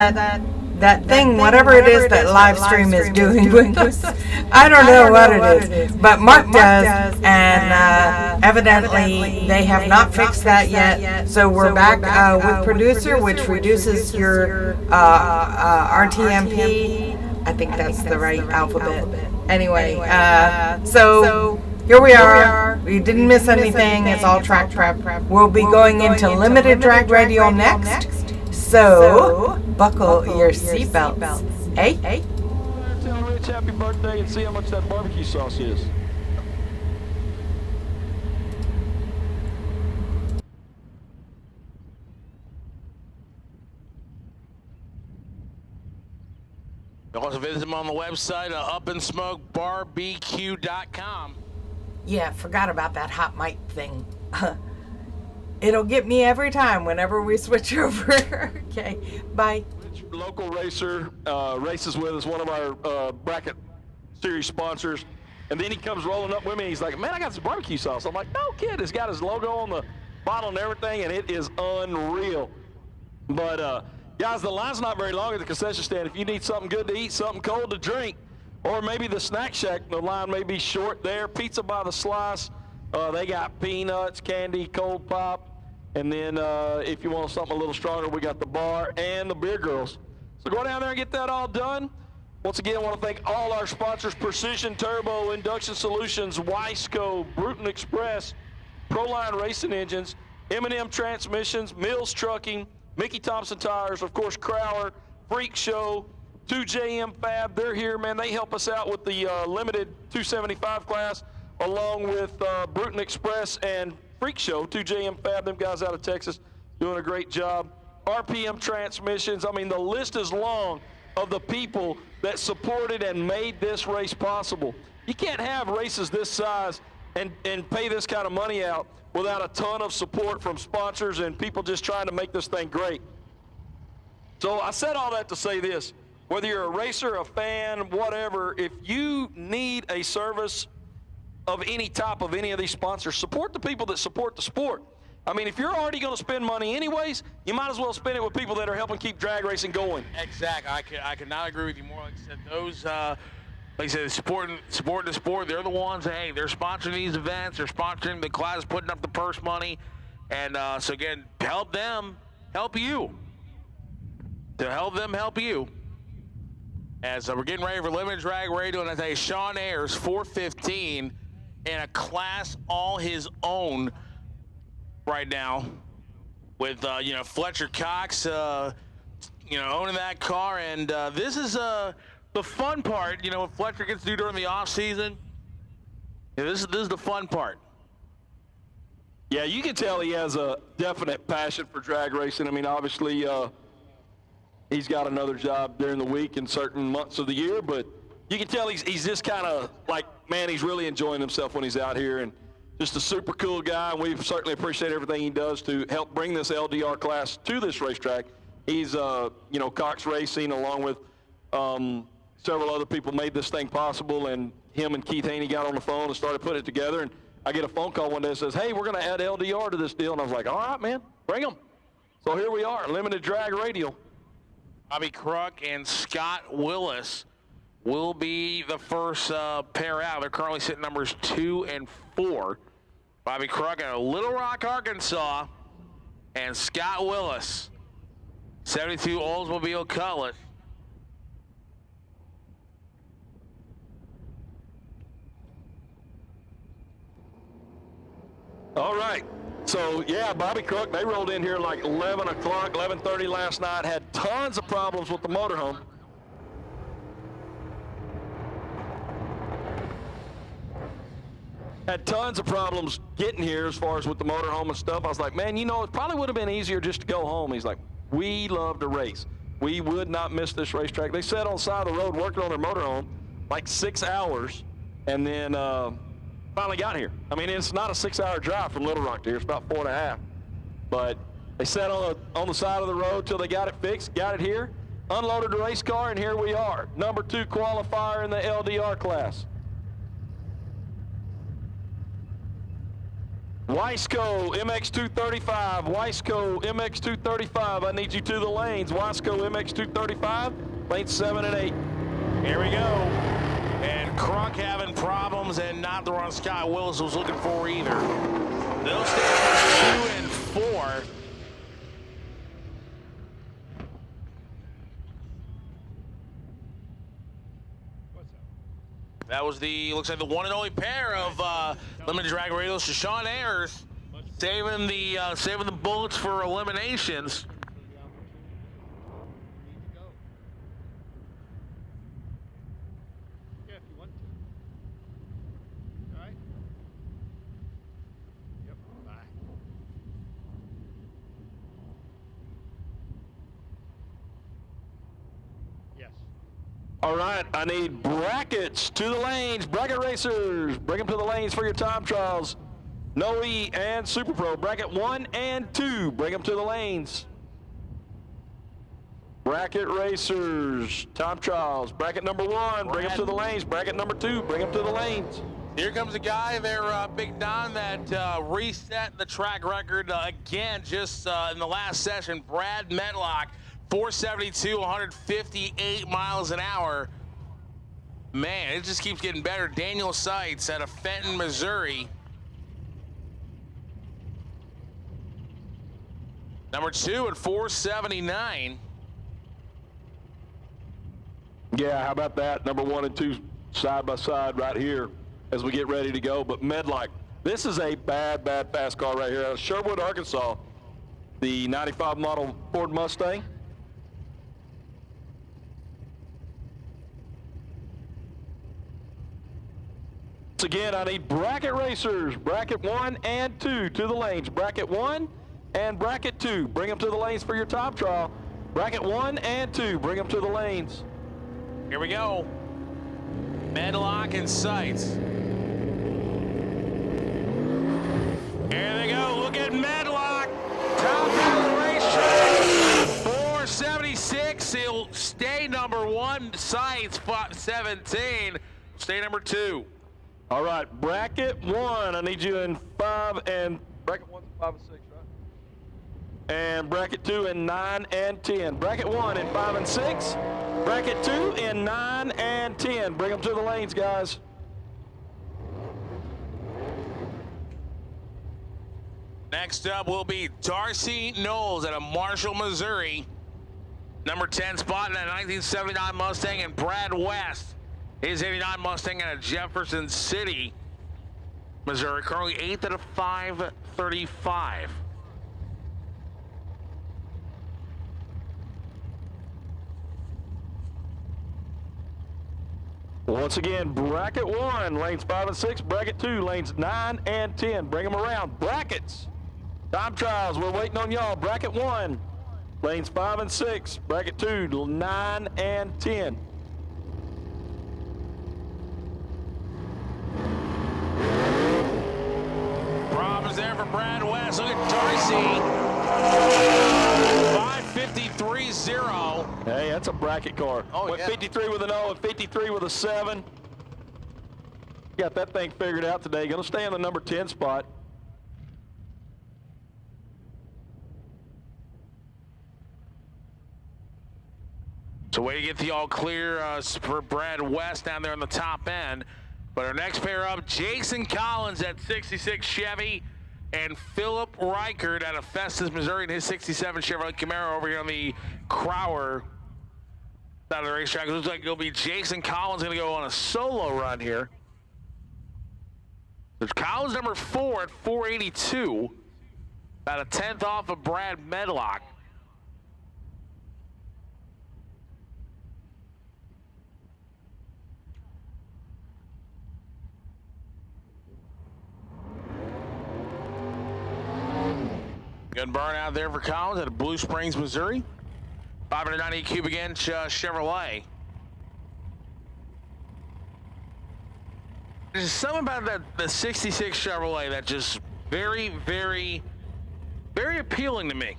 that thing, whatever it is that live stream is doing with us. I don't know what it is, but Mark does, and evidently they have not fixed that yet. So we're back with producer, which reduces your RTMP. I think that's the right alphabet. Anyway, so here we are. We didn't miss anything. It's all track prep. We'll be going into limited drag radial next. So buckle your seatbelts. Hey? Tell Rich happy birthday and see how much that barbecue sauce is. You can also visit them on the website, upandsmokebarbecue.com. Yeah, forgot about that hot mic thing. It'll get me every time whenever we switch over. Okay, bye. Rich, local racer, races with us, one of our bracket series sponsors. And then he comes rolling up with me. He's like, man, I got some barbecue sauce. I'm like, no kid. It's got his logo on the bottle and everything, and it is unreal. But, guys, the line's not very long at the concession stand. If you need something good to eat, something cold to drink, or maybe the snack shack, the line may be short there. Pizza by the slice. They got peanuts, candy, cold pop. And then if you want something a little stronger, we got the bar and the beer girls. So go down there and get that all done. Once again, I want to thank all our sponsors: Precision Turbo, Induction Solutions, Wiseco, Bruton Express, Proline Racing Engines, M&M Transmissions, Mills Trucking, Mickey Thompson Tires, of course, Crowler, Freak Show, 2JM Fab. They're here, man. They help us out with the limited 275 class, along with Bruton Express and Freak Show, 2JM Fab, them guys out of Texas doing a great job. RPM Transmissions, I mean, the list is long of the people that supported and made this race possible. You can't have races this size and pay this kind of money out without a ton of support from sponsors and people just trying to make this thing great. So I said all that to say this: whether you're a racer, a fan, whatever, if you need a service of any type of any of these sponsors, support the people that support the sport. I mean, if you're already going to spend money anyways, you might as well spend it with people that are helping keep drag racing going. Exactly. I could not agree with you more. Like I said, those, like I said, supporting the sport, they're the ones, hey, they're sponsoring these events, they're sponsoring the class, putting up the purse money. And so, again, help them help you. To help them help you. As we're getting ready for limited drag radio, and I tell you, Sean Ayers, 415, in a class all his own right now with, Fletcher Cox, owning that car. And this is the fun part, what Fletcher gets to do during the off season. Yeah, this is the fun part. Yeah, you can tell he has a definite passion for drag racing. I mean, obviously, he's got another job during the week in certain months of the year, but you can tell he's just kind of like, man, he's really enjoying himself when he's out here, and just a super cool guy. And we certainly appreciate everything he does to help bring this LDR class to this racetrack. He's, Cox Racing, along with several other people, made this thing possible, and him and Keith Haney got on the phone and started putting it together. And I get a phone call one day that says, hey, we're going to add LDR to this deal. And I was like, all right, man, bring them. So here we are, limited drag radial. Bobby Crook and Scott Willis will be the first pair out. They're currently sitting numbers 2 and 4. Bobby Crook out of Little Rock, Arkansas, and Scott Willis, 72 Oldsmobile Cutlass. All right. So, yeah, Bobby Crook, they rolled in here like 11 o'clock, 11:30 last night, had tons of problems with the motorhome. Had tons of problems getting here as far as with the motorhome and stuff. I was like, man, it probably would have been easier just to go home. He's like, we love to race. We would not miss this racetrack. They sat on the side of the road working on their motorhome like 6 hours, and then finally got here. I mean, it's not a 6-hour drive from Little Rock to here. It's about 4.5. But they sat on the side of the road till they got it fixed, got it here, unloaded the race car, and here we are. Number 2 qualifier in the LDR class. Weisco MX235, Weisco MX235, I need you to the lanes. Weisco MX235, lanes 7 and 8. Here we go. And Crunk having problems and not the one Scott Willis was looking for either. They'll stay 2 and 4. That was looks like the one and only pair of limited drag radials. Sean Ayers saving the bullets for eliminations. All right, I need brackets to the lanes. Bracket racers, bring them to the lanes for your time trials. Noe and Super Pro, bracket 1 and 2, bring them to the lanes. Bracket racers, time trials. Bracket number 1, bring them to the lanes. Bracket number 2, bring them to the lanes. Here comes a guy there, Big Don, that reset the track record again just in the last session. Brad Medlock. 472, 158 miles an hour. Man, it just keeps getting better. Daniel Seitz out of Fenton, Missouri. Number 2 at 479. Yeah, how about that? Number 1 and 2 side by side right here as we get ready to go. But Medlock, this is a bad fast car right here out of Sherwood, Arkansas. The 95 model Ford Mustang. Again, I need bracket racers, bracket 1 and 2 to the lanes. Bracket 1 and bracket 2, bring them to the lanes for your time trial. Bracket 1 and 2, bring them to the lanes. Here we go. Medlock and Seitz. Here they go. Look at Medlock. Top of the racetrack. 476. He'll stay number 1. Seitz, 17. Stay number 2. All right, bracket 1, I need you in 5 and bracket 1's 5 and 6, right? And bracket 2 in 9 and 10. Bracket 1 in 5 and 6. Bracket 2 in 9 and 10. Bring them to the lanes, guys. Next up will be Darcy Knowles out of Marshall, Missouri. Number 10 spot in a 1979 Mustang, and Brad West. His 89 Mustang out of Jefferson City, Missouri, currently 8th out of 535. Once again, bracket 1, lanes 5 and 6. Bracket 2, lanes 9 and 10. Bring them around. Brackets. Time trials, we're waiting on y'all. Bracket 1, lanes 5 and 6. Bracket 2, 9 and 10. Problems there for Brad West. Look at Darcy. 553.0. Hey, that's a bracket car. Oh, Went yeah. 53 with an O and 53 with a 7. Got that thing figured out today. Going to stay in the number 10 spot. So way to get the all clear for Brad West down there on the top end. But our next pair up, Jason Collins at 66 Chevy and Philip Reichert out of Festus, Missouri, in his 67 Chevrolet Camaro over here on the Crower side of the racetrack. It looks like it'll be Jason Collins going to go on a solo run here. There's Collins number 4 at 482, about a 10th off of Brad Medlock. Good burn out there for Collins out of Blue Springs, Missouri. 590 cubic inch Chevrolet. There's something about the 66 Chevrolet that just very, very, very appealing to me.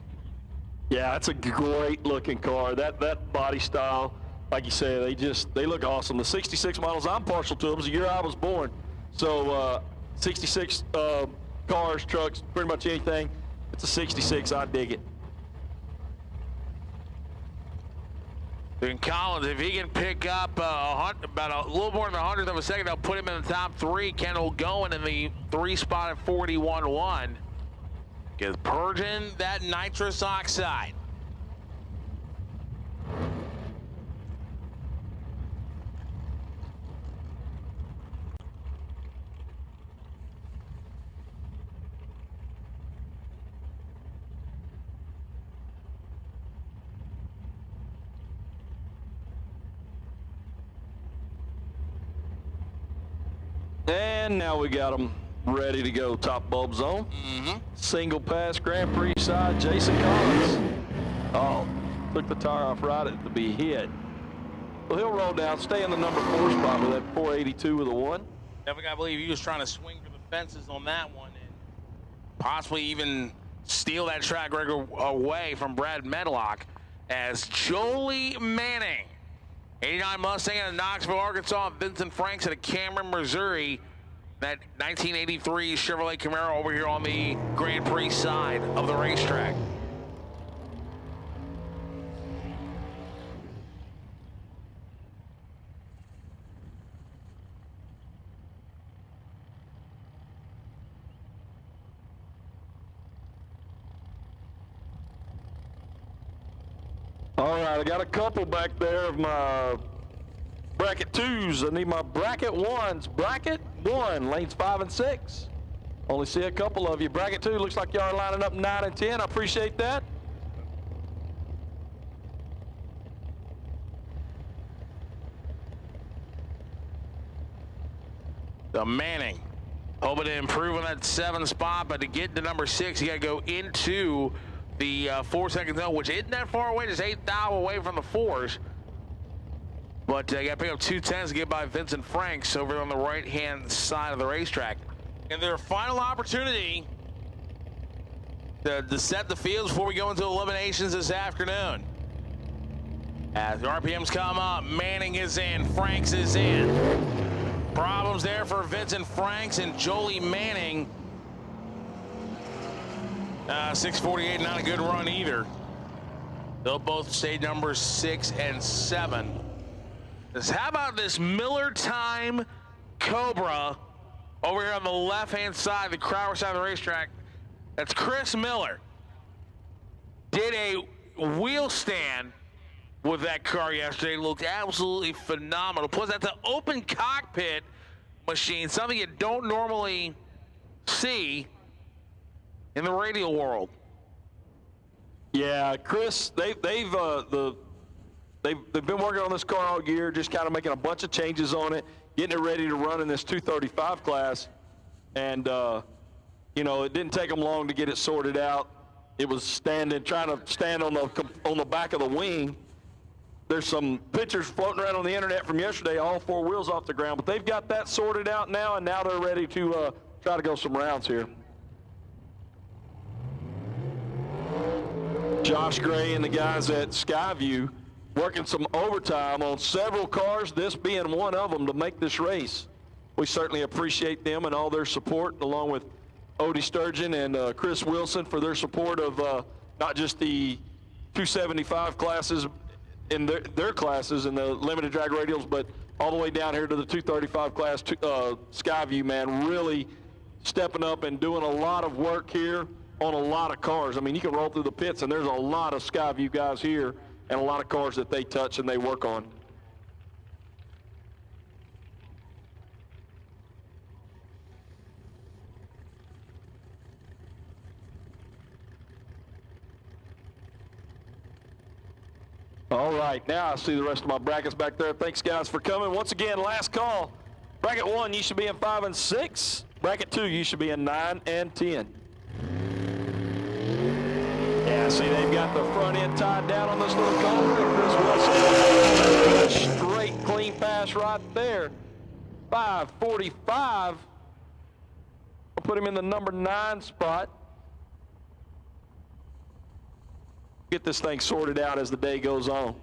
Yeah, that's a great looking car. That body style, like you say, they look awesome. The 66 models, I'm partial to them. It's the year I was born. So 66 cars, trucks, pretty much anything. It's a 66. I dig it. And Collins, if he can pick up about a little more than 100th of a second, they'll put him in the top 3. Kendall going in the 3 spot at 41.1. Is purging that nitrous oxide. And now we got them ready to go. Top bulb zone. Single pass Grand Prix side, Jason Collins. Oh, took the tire off right at to be hit. Well, he'll roll down, stay in the number 4 spot with that 482 with a 1. Definitely gotta believe he was trying to swing for the fences on that one and possibly even steal that track record away from Brad Medlock as Jolie Manning, 89 Mustang out of Knoxville, Arkansas, Vincent Franks out of Cameron, Missouri. That 1983 Chevrolet Camaro over here on the Grand Prix side of the racetrack. All right, I got a couple back there of my bracket 2s. I need my bracket 1s. Bracket 1, lanes 5 and 6. Only see a couple of you. Bracket 2, looks like y'all are lining up 9 and 10. I appreciate that. The Manning hoping to improve on that 7 spot, but to get to number 6, you got to go into the 4-second zone, which isn't that far away, just 8 thou away from the 4s. But you got to pick up 2 tenths to get by Vincent Franks over on the right-hand side of the racetrack. And their final opportunity to set the fields before we go into eliminations this afternoon. As the RPMs come up, Manning is in, Franks is in. Problems there for Vincent Franks and Jolie Manning. 648, not a good run either. They'll both stay numbers 6 and 7. How about this Miller Time Cobra over here on the left-hand side, the Crowder side of the racetrack? That's Chris Miller. Did a wheel stand with that car yesterday. Looked absolutely phenomenal. Plus, that's an open cockpit machine, something you don't normally see in the radial world. Yeah, Chris, they've been working on this car all year, just kind of making a bunch of changes on it, getting it ready to run in this 235 class. And, you know, it didn't take them long to get it sorted out. It was trying to stand on the back of the wing. There's some pictures floating around on the internet from yesterday, all 4 wheels off the ground. But they've got that sorted out now, and now they're ready to try to go some rounds here. Josh Gray and the guys at Skyview working some overtime on several cars, this being one of them, to make this race. We certainly appreciate them and all their support, along with Odie Sturgeon and Chris Wilson for their support of not just the 275 classes in their classes in the limited drag radials, but all the way down here to the 235 class. Skyview, man, really stepping up and doing a lot of work here on a lot of cars. I mean, you can roll through the pits, and there's a lot of Skyview guys here and a lot of cars that they touch and they work on. All right, now I see the rest of my brackets back there. Thanks, guys, for coming. Once again, last call. Bracket 1, you should be in 5 and 6. Bracket 2, you should be in 9 and 10. Yeah, see, they've got the front end tied down on this little Chris Wilson. Straight, clean pass right there. 545. I'll put him in the number 9 spot. Get this thing sorted out as the day goes on.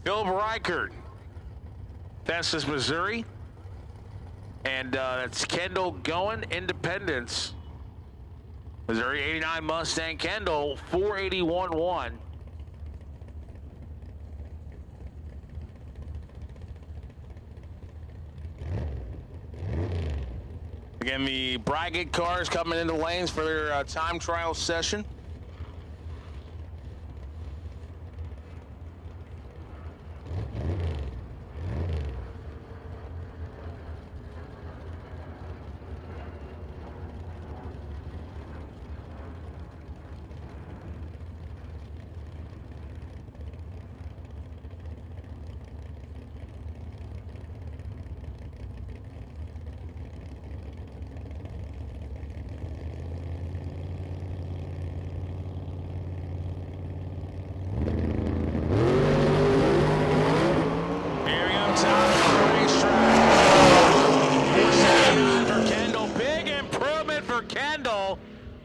Philip Reichert, Festus, Missouri. And that's Kendall Goen, Independence, Missouri. 89 Mustang Kendall, 481.1. Again, the bracket cars coming into lanes for their time trial session.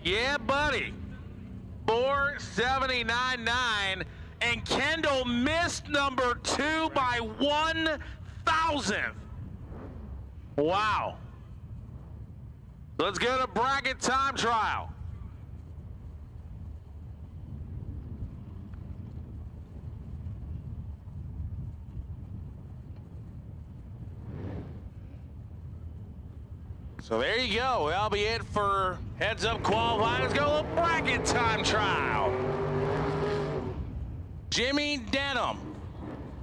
Yeah, buddy. 479.9, and Kendall missed number 2 by 1,000th. Wow. Let's go to bracket time trial. So there you go. That'll be it for Heads Up qualifying. Let's go to bracket time trial. Jimmy Denham.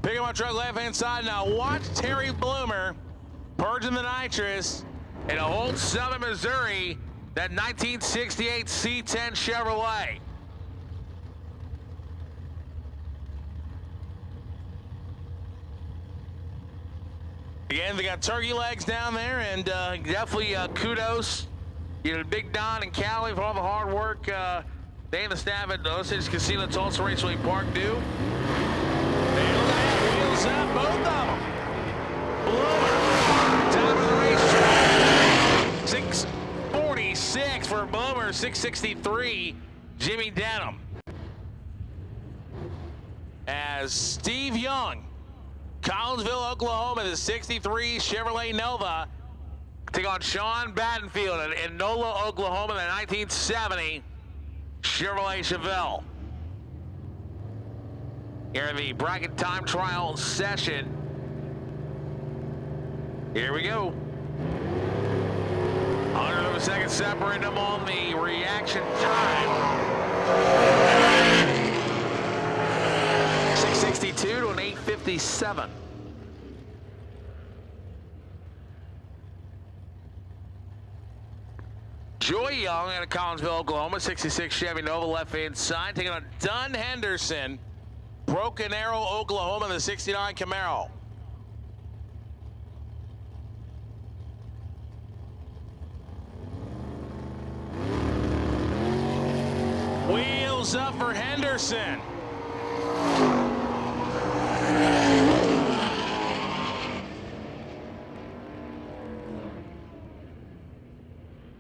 Picking my truck left-hand side. Now watch Terry Bloomer purging the nitrous in a Old Summit, Missouri, that 1968 C10 Chevrolet. Again, they got turkey legs down there, and definitely kudos, to Big Don and Callie for all the hard work they and the staff at Osage Casino, Tulsa Raceway Park do. They look at wheels up, both of them. Bloomer, top of the racetrack. 646 for Bloomer, 663 Jimmy Denham. As Steve Young, Collinsville, Oklahoma, the 63 Chevrolet Nova, take on Sean Battenfield in Nola, Oklahoma, the 1970 Chevrolet Chevelle. Here in the bracket time trial session. Here we go. 100 of a second separating them on the reaction time. 662 to an 857. Joy Young out of Collinsville, Oklahoma, 66 Chevy Nova, left-hand side, taking on Dunn Henderson, Broken Arrow, Oklahoma, the 69 Camaro. Wheels up for Henderson.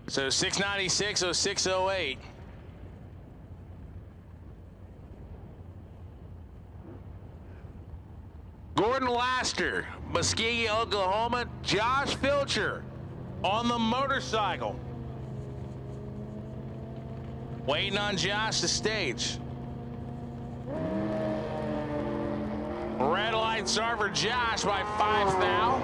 So 696, 0608. Gordon Laster, Muskegee, Oklahoma. Josh Filcher on the motorcycle. Waiting on Josh to stage. Red lights are for Josh by 5 thou.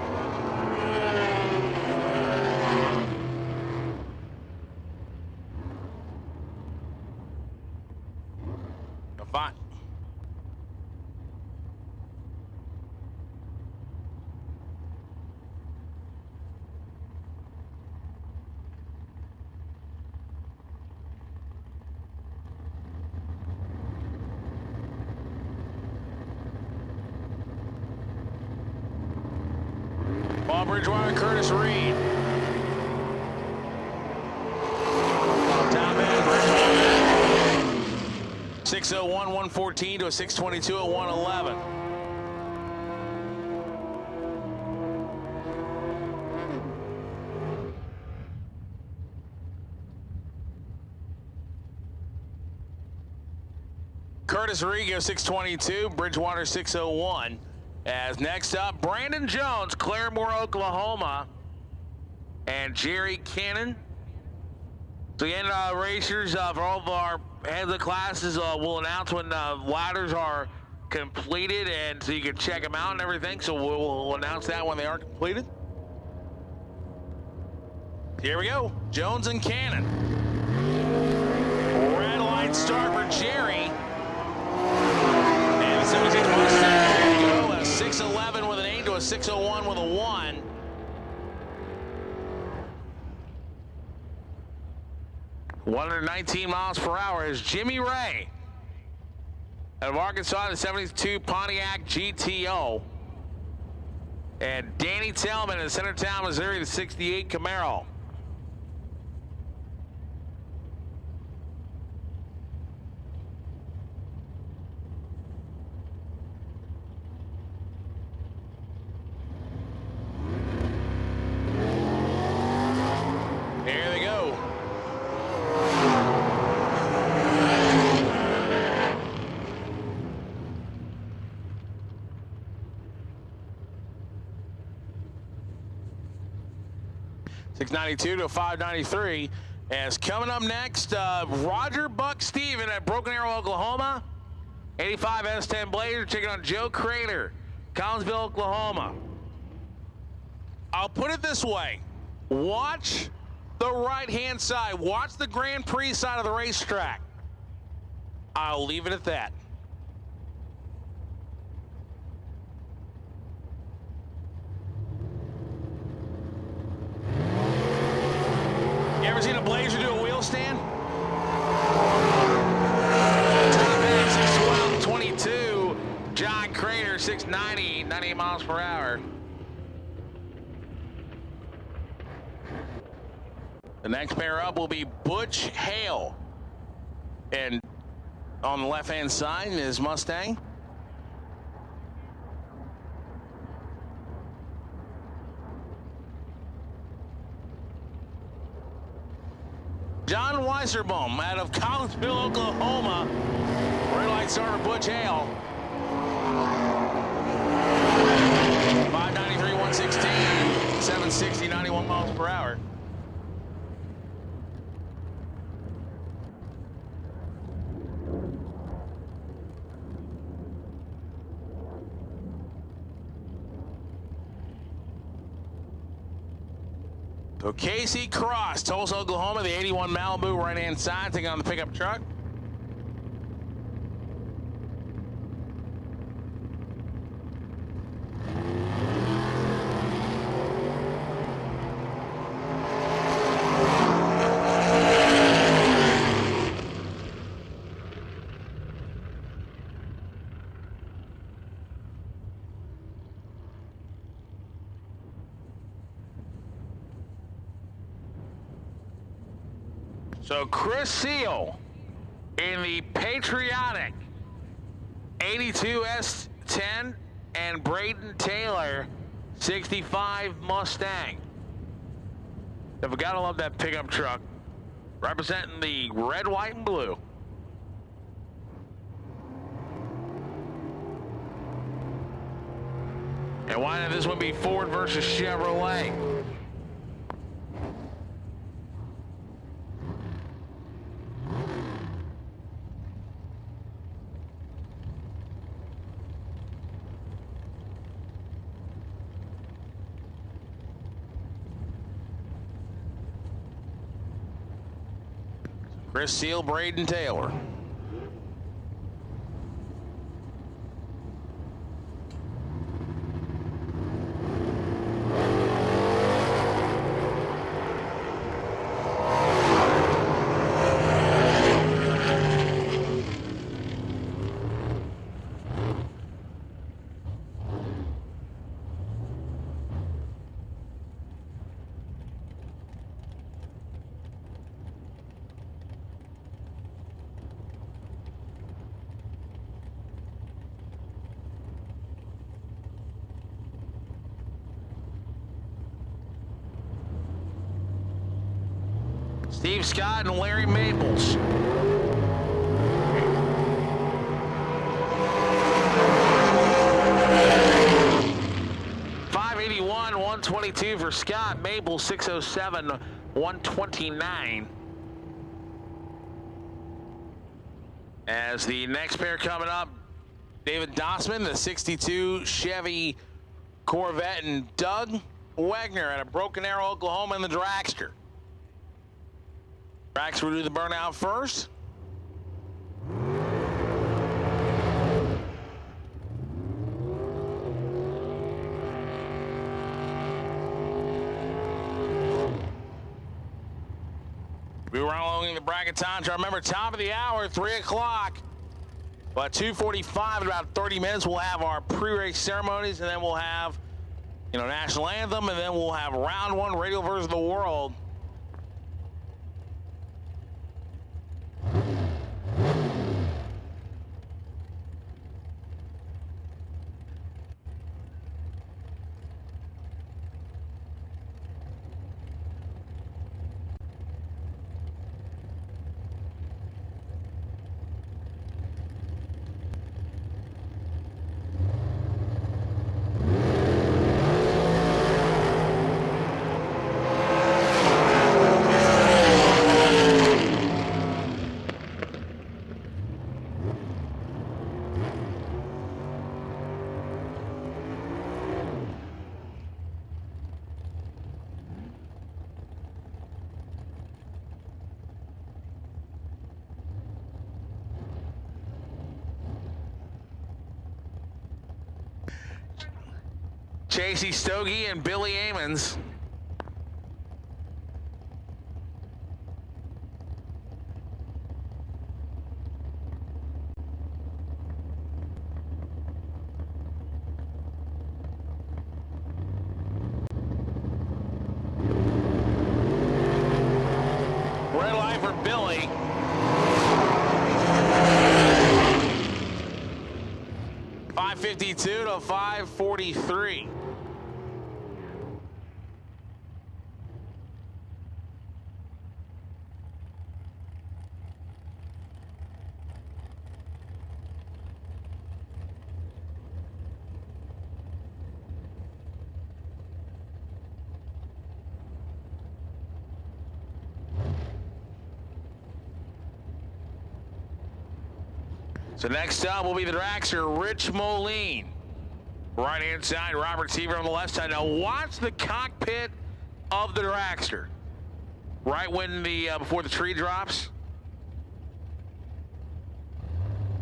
Fine. Paul Bridgewater, Curtis Reed. Down man, Bridgewater. 601, 114 to a 622 at 111. Curtis Reed goes 622, Bridgewater 601. As next up, Brandon Jones, Claremore, Oklahoma, and Jerry Cannon. So again, racers, for all of our heads of classes, we'll announce when ladders are completed, and so you can check them out and everything. So we'll announce that when they are completed. Here we go, Jones and Cannon. Red light start for Jerry. And the 76 Mustang, there you go, a 611 with an 8 to a 601 with a 1. (119 miles per hour) is Jimmy Ray out of Arkansas, the 72 Pontiac GTO. And Danny Tellman in Centertown, Missouri, the 68 Camaro. There they go. .692 to 593. As coming up next, Roger Buck Steven at Broken Arrow, Oklahoma. 85 S10 Blazer taking on Joe Crater, Collinsville, Oklahoma. I'll put it this way. Watch the right-hand side. Watch the Grand Prix side of the racetrack. I'll leave it at that. You ever seen a Blazer do a wheel stand? Top end, 612, 22. John Crater, 690, 98 miles per hour. The next pair up will be Butch Hale. And on the left-hand side is Mustang. John Weiserbaum out of Collinsville, Oklahoma. Red light starter Butch Hale. 593, 116, 760, 91 miles per hour. So Casey Cross, Tulsa, Oklahoma, the 81 Malibu, right-hand side, taking on the pickup truck. So Chris Seal in the patriotic 82 S10 and Braden Taylor 65 Mustang. I've got to love that pickup truck representing the red, white, and blue. And why not this one be Ford versus Chevrolet? Chris Seal, Braden Taylor. Steve Scott and Larry Maples. 122 for Scott. Maple 607, 129. As the next pair coming up, David Dossman, the 62 Chevy Corvette, and Doug Wagner out of Broken Arrow, Oklahoma, in the dragster. Dragster will do the burnout first. We were along the bracket times. I remember top of the hour, 3 o'clock. But 2:45 in about 30 minutes, we'll have our pre-race ceremonies, and then we'll have, national anthem, and then we'll have round one, Radial versus the world. Chasey Stogie and Billy Amons. Red light for Billy. .552 to 5:43. So next up will be the dragster, Rich Moline. Right-hand side, Robert Seaver on the left side. Now watch the cockpit of the dragster. Right when before the tree drops.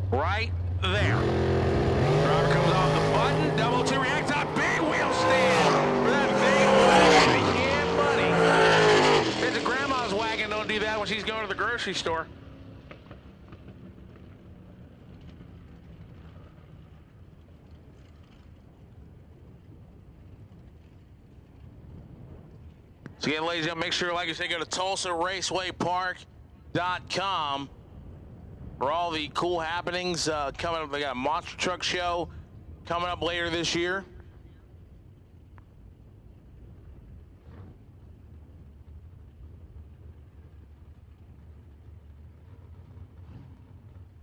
Right there. Driver comes off the button, double two reacts on big wheel stand for that big wagon. Yeah, buddy. It's a grandma's wagon. Don't do that when she's going to the grocery store. So again, ladies and gentlemen, make sure, like I said, go to Tulsa Raceway Park.com for all the cool happenings coming up. They got a monster truck show coming up later this year.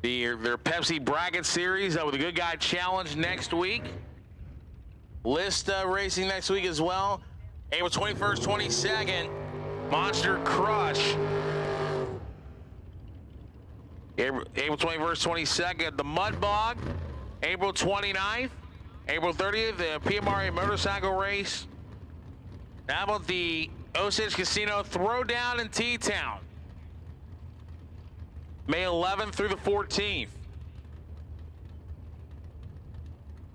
Their Pepsi Bracket Series with a Good Guy Challenge next week. List racing next week as well. April 21st, 22nd, Monster Crush. April 21st, 22nd, the Mud Bog. April 29th, April 30th, the PMRA Motorcycle Race. How about the Osage Casino Throwdown in T-Town? May 11th through the 14th.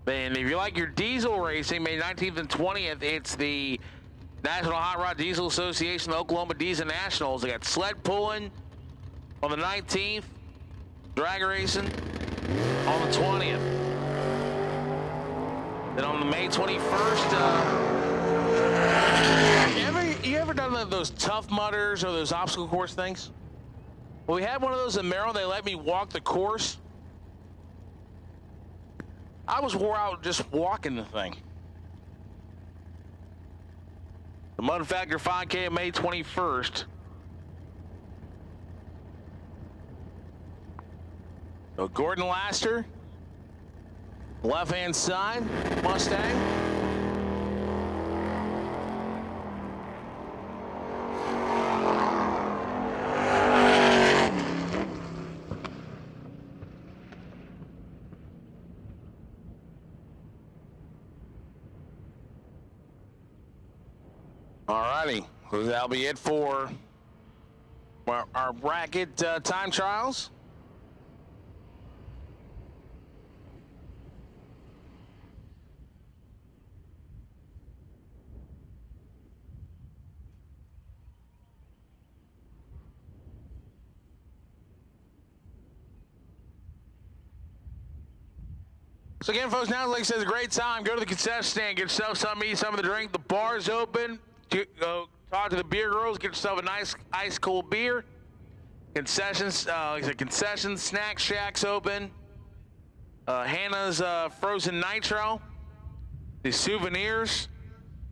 And if you like your diesel racing, May 19th and 20th, it's the National Hot Rod Diesel Association, the Oklahoma Diesel Nationals. They got sled pulling on the 19th, drag racing on the 20th. Then on the May 21st, you ever done those Tough Mudders or those obstacle course things? Well, we had one of those in Maryland. They let me walk the course. I was wore out just walking the thing. The Mud Factor 5K on May 21st. So Gordon Laster, left-hand side, Mustang. So that'll be it for our bracket time trials. So again, folks, now like I said, it's a great time. Go to the concession stand, get yourself something to eat, something to drink. The bar's open. Go talk to the beer girls, get yourself a nice ice cold beer. Concessions, like I said, concessions, snack shacks open. Hannah's frozen nitro. The souvenirs.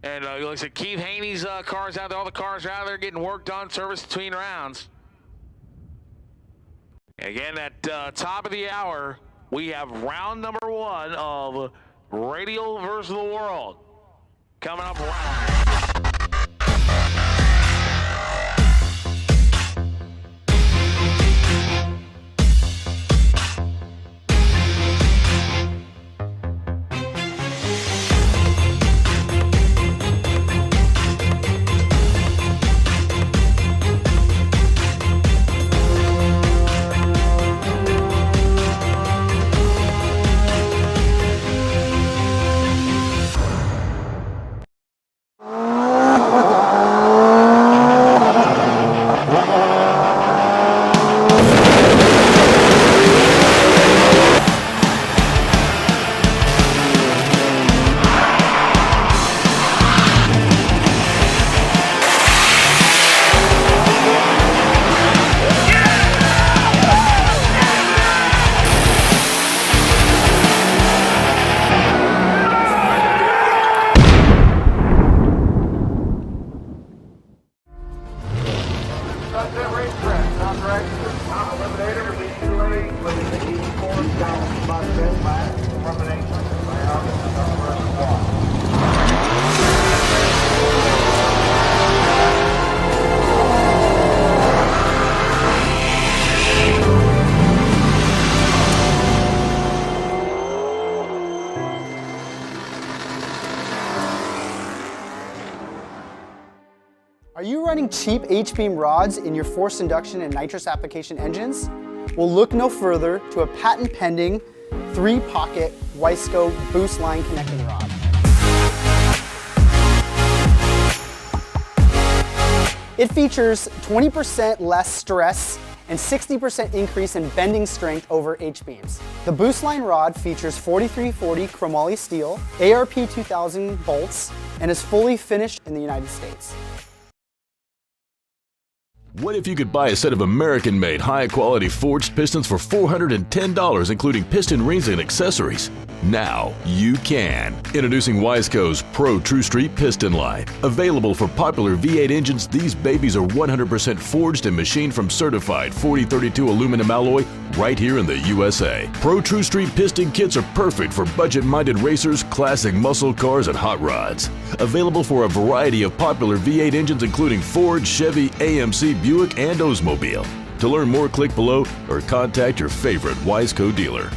And like I said, Keith Haney's cars out there. All the cars are out there getting work done, service between rounds. Again, at top of the hour, we have round number 1 of Radial versus the World. Coming up round. Are you running cheap H-beam rods in your forced induction and nitrous application engines? Well, look no further to a patent-pending 3-pocket Wiseco boost line connecting rod. It features 20% less stress and 60% increase in bending strength over H-beams. The boost line rod features 4340 chromoly steel, ARP 2000 bolts, and is fully finished in the United States. What if you could buy a set of American-made, high-quality forged pistons for $410, including piston rings and accessories? Now you can. Introducing Wiseco's Pro True Street Piston Line. Available for popular V8 engines, these babies are 100% forged and machined from certified 4032 aluminum alloy right here in the USA. Pro True Street piston kits are perfect for budget-minded racers, classic muscle cars, and hot rods. Available for a variety of popular V8 engines, including Ford, Chevy, AMC, Buick, and Oldsmobile. To learn more, click below or contact your favorite Wiseco dealer.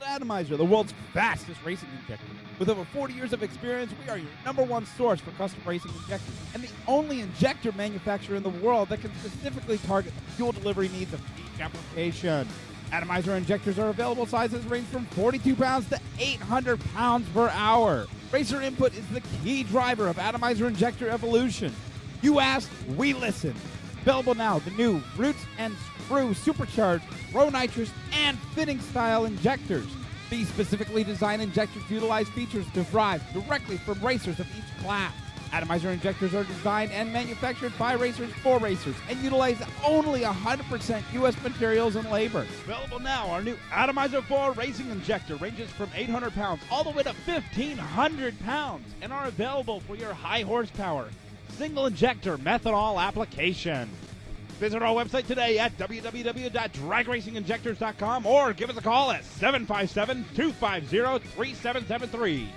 Atomizer, the world's fastest racing injector. With over 40 years of experience, we are your #1 source for custom racing injectors and the only injector manufacturer in the world that can specifically target the fuel delivery needs of each application. Atomizer injectors are available. Sizes range from 42 pounds to 800 pounds per hour. Racer input is the key driver of Atomizer injector evolution. You asked, we listen. Available now, the new Roots and Screw Supercharged Pro Nitrous and Fitting Style injectors. These specifically designed injectors utilize features derived directly from racers of each class. Atomizer injectors are designed and manufactured by racers for racers and utilize only 100% U.S. materials and labor. Available now, our new Atomizer 4 racing injector ranges from 800 pounds all the way to 1,500 pounds and are available for your high horsepower single injector methanol application. Visit our website today at www.dragracinginjectors.com or give us a call at 757-250-3773.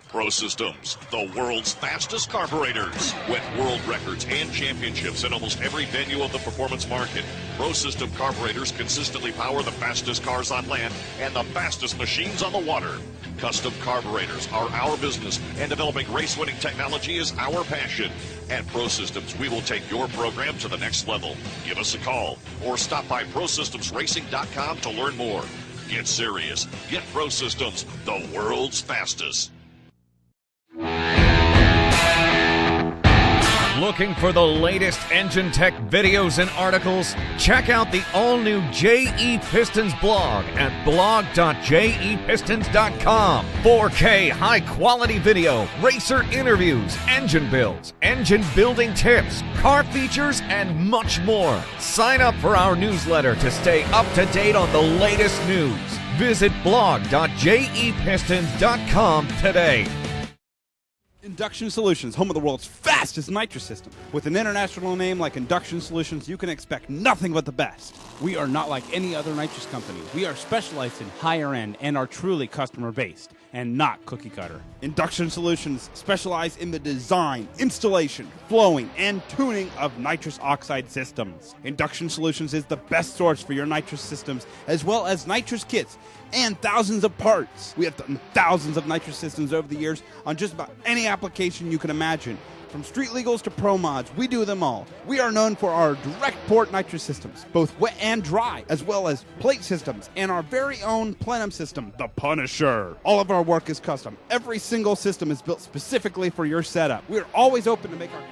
Pro Systems, the world's fastest carburetors. With world records and championships in almost every venue of the performance market, Pro System carburetors consistently power the fastest cars on land and the fastest machines on the water. Custom carburetors are our business, and developing race-winning technology is our passion. At Pro Systems, we will take your program to the next level. Give us a call or stop by ProSystemsRacing.com to learn more. Get serious. Get Pro Systems, the world's fastest. Looking for the latest engine tech videos and articles? Check out the all-new JE Pistons blog at blog.jepistons.com. 4K high-quality video, racer interviews, engine builds, engine building tips, car features, and much more. Sign up for our newsletter to stay up to date on the latest news. Visit blog.jepistons.com today. Induction Solutions, home of the world's fastest nitrous system. With an international name like Induction Solutions, you can expect nothing but the best. We are not like any other nitrous company. We are specialized in higher end and are truly customer based and not cookie cutter. Induction Solutions specialize in the design, installation, flowing, and tuning of nitrous oxide systems. Induction Solutions is the best source for your nitrous systems, as well as nitrous kits and thousands of parts. We have done thousands of nitrous systems over the years on just about any application you can imagine. From street legals to pro mods, we do them all. We are known for our direct port nitrous systems, both wet and dry, as well as plate systems, and our very own plenum system, the Punisher. All of our work is custom. Every single system is built specifically for your setup. We are always open to make our...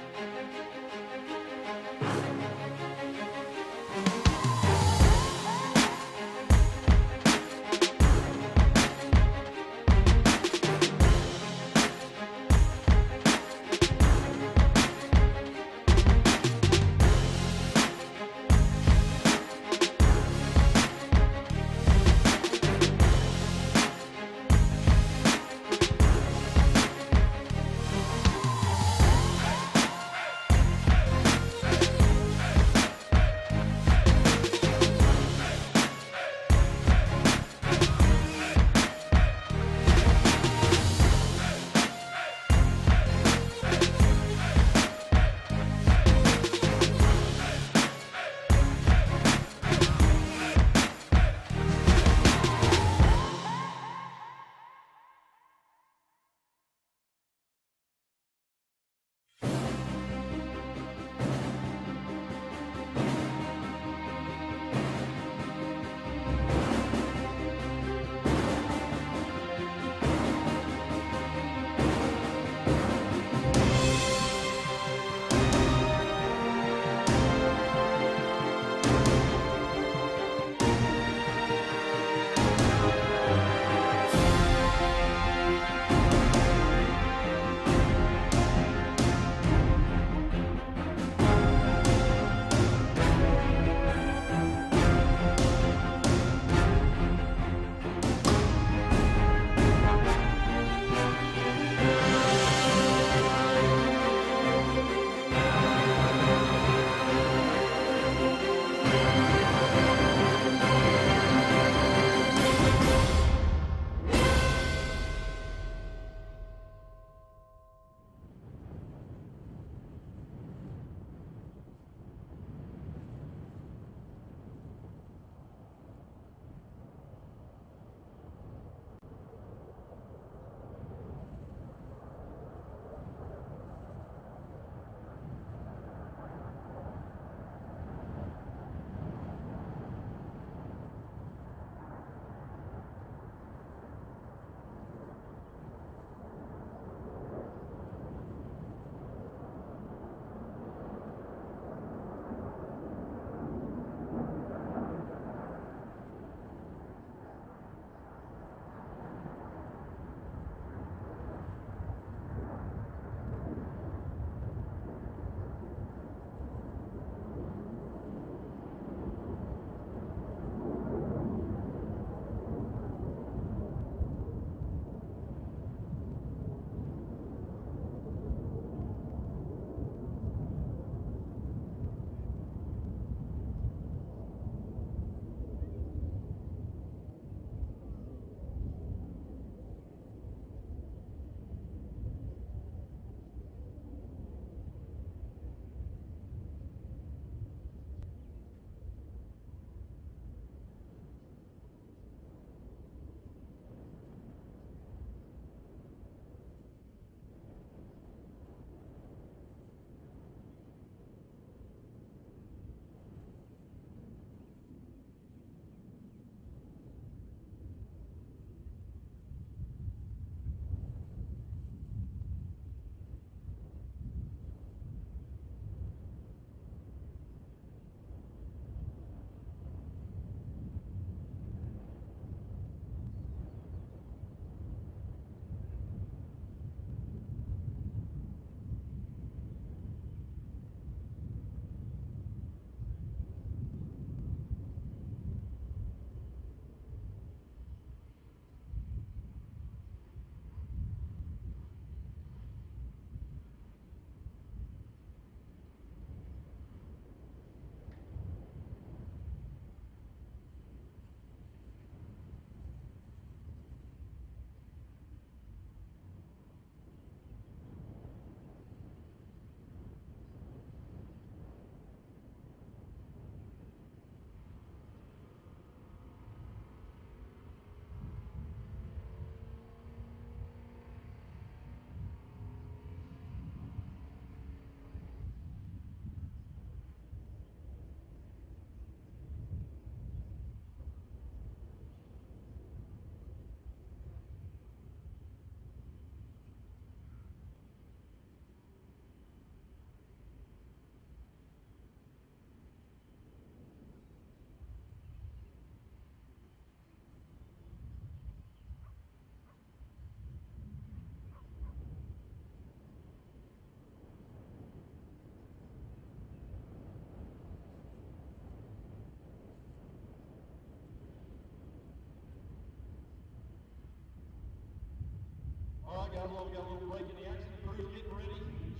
outlaw. We got a little break in the action. The crew's getting ready.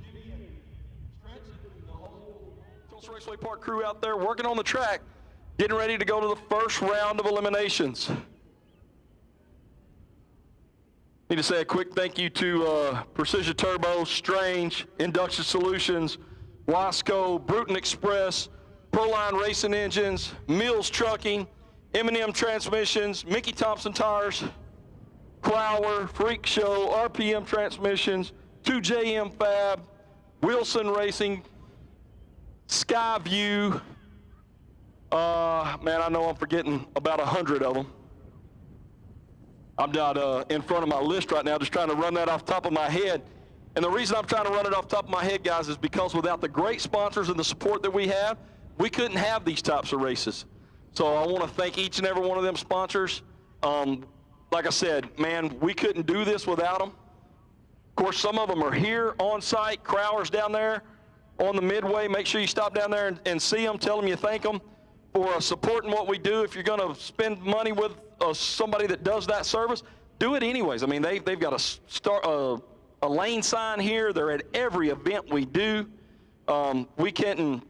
Jimmy and Stretch and the whole Tulsa Raceway Park crew out there working on the track, getting ready to go to the first round of eliminations. Need to say a quick thank you to Precision Turbo, Strange, Induction Solutions, Wasco, Bruton Express, Proline Racing Engines, Mills Trucking, M&M Transmissions, Mickey Thompson Tires, Crowler, Freak Show, RPM Transmissions, 2JM Fab, Wilson Racing, Skyview. Man, I know I'm forgetting about 100 of them. I'm not in front of my list right now, just trying to run that off the top of my head. And the reason I'm trying to run it off the top of my head, guys, is because without the great sponsors and the support that we have, we couldn't have these types of races. So I want to thank each and every one of them sponsors. Like I said, man, we couldn't do this without them. Of course, some of them are here on site. Crowler's down there on the midway. Make sure you stop down there and see them. Tell them you thank them for supporting what we do. If you're going to spend money with somebody that does that service, do it anyways. I mean, they've got a lane sign here. They're at every event we do. We can't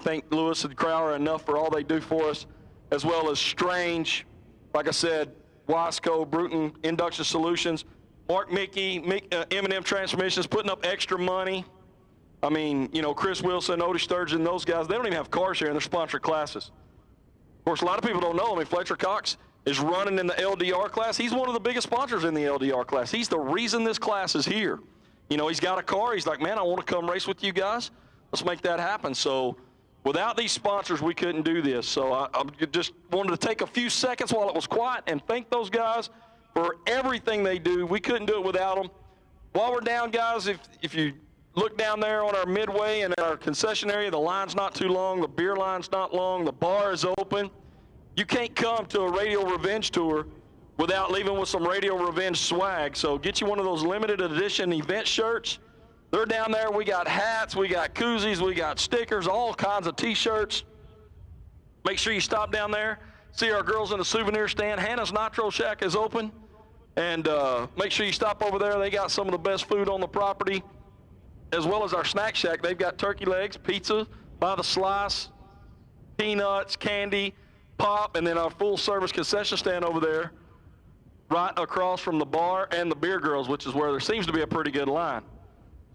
thank Lewis and Crowler enough for all they do for us, as well as Strange, like I said, Wasco, Bruton, Induction Solutions, Mark Mickey, M&M Transmissions, putting up extra money. I mean, Chris Wilson, Odie Sturgeon, those guys, they don't even have cars here in their sponsored classes. Of course, a lot of people don't know. I mean, Fletcher Cox is running in the LDR class. He's one of the biggest sponsors in the LDR class. He's the reason this class is here. He's got a car. He's like, man, I want to come race with you guys. Let's make that happen. So without these sponsors, we couldn't do this. So I just wanted to take a few seconds while it was quiet and thank those guys for everything they do. We couldn't do it without them. While we're down, guys, if you look down there on our midway and our concession area, the line's not too long, the beer line's not long, the bar is open. You can't come to a Radial Revenge Tour without leaving with some Radial Revenge swag. So get you one of those limited edition event shirts. They're down there. We got hats, we got koozies, we got stickers, all kinds of t-shirts. Make sure you stop down there. See our girls in the souvenir stand. Hannah's Nitro Shack is open. And make sure you stop over there. They got some of the best food on the property, as well as our snack shack. They've got turkey legs, pizza by the slice, peanuts, candy, pop, and then our full-service concession stand over there right across from the bar and the beer girls, which is where there seems to be a pretty good line.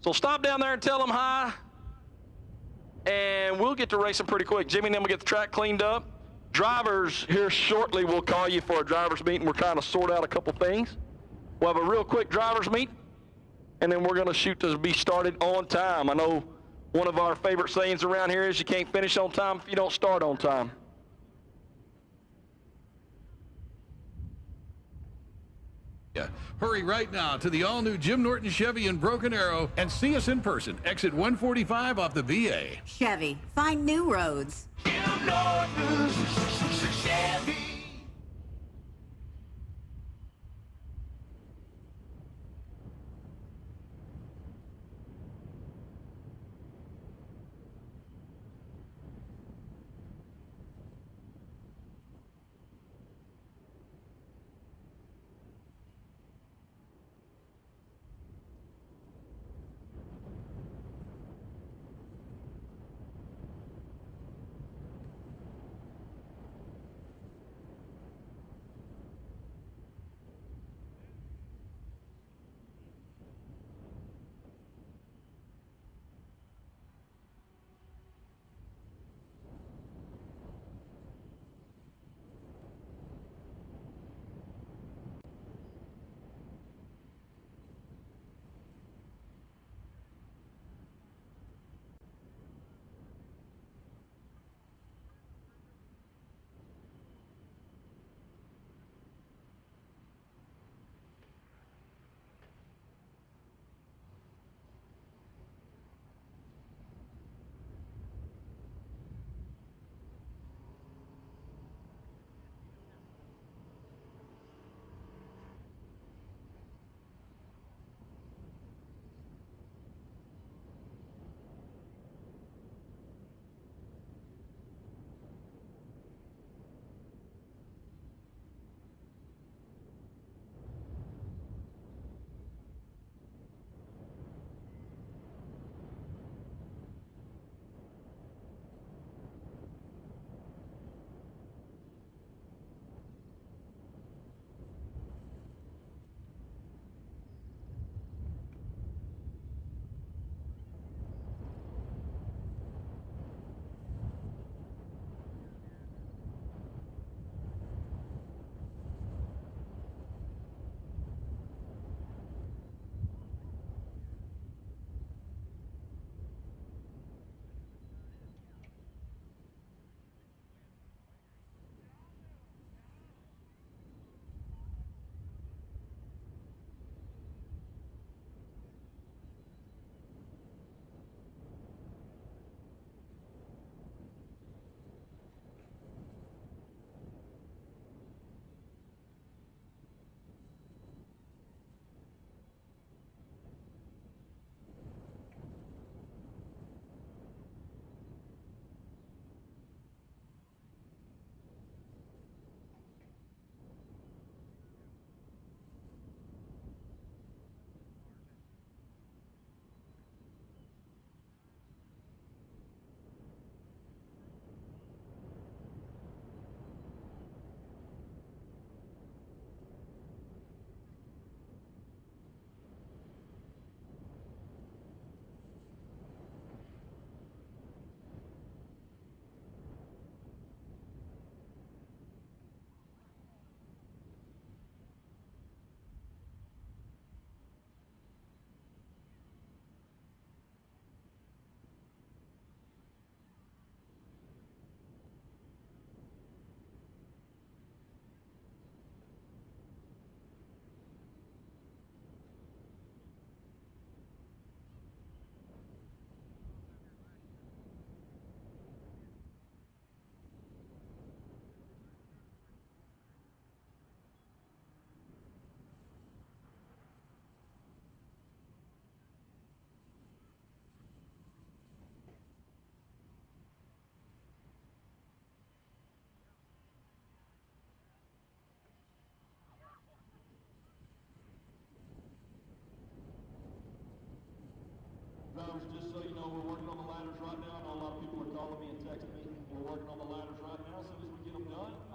So stop down there and tell them hi, and we'll get to racing pretty quick. Jimmy and them will get the track cleaned up. Drivers here shortly will call you for a driver's meeting. We're trying to sort out a couple things. We'll have a real quick driver's meet, and then we're going to shoot to be started on time. I know one of our favorite sayings around here is you can't finish on time if you don't start on time. Hurry right now to the all-new Jim Norton Chevy in Broken Arrow and see us in person. Exit 145 off the VA. Chevy, find new roads. Jim Norton Chevy.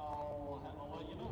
I'll let you know.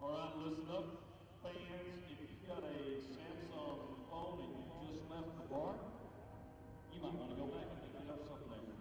All right, listen up, fans. If you've got a Samsung phone and you just left the bar, you might want to go back and pick up something there.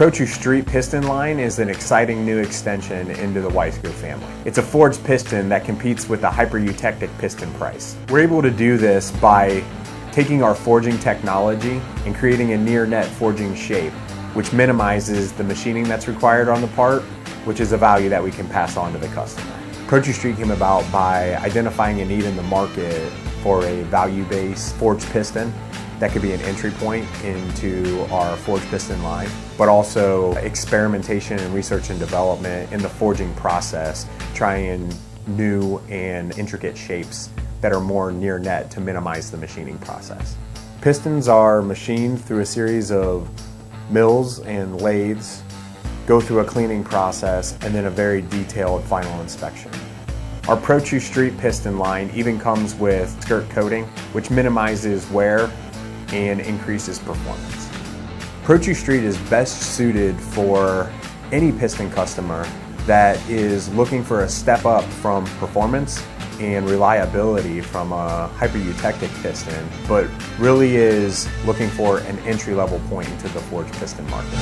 Pro-True Street piston line is an exciting new extension into the Wiseco family. It's a forged piston that competes with the hyper-eutectic piston price. We're able to do this by taking our forging technology and creating a near net forging shape, which minimizes the machining that's required on the part, which is a value that we can pass on to the customer. Pro-True Street came about by identifying a need in the market for a value-based forged piston that could be an entry point into our forged piston line, but also experimentation and research and development in the forging process, trying new and intricate shapes that are more near net to minimize the machining process. Pistons are machined through a series of mills and lathes, go through a cleaning process, and then a very detailed final inspection. Our Pro-True Street piston line even comes with skirt coating, which minimizes wear and increases performance. Pro-True Street is best suited for any piston customer that is looking for a step up from performance and reliability from a hyper-eutectic piston, but really is looking for an entry-level point into the forged piston market.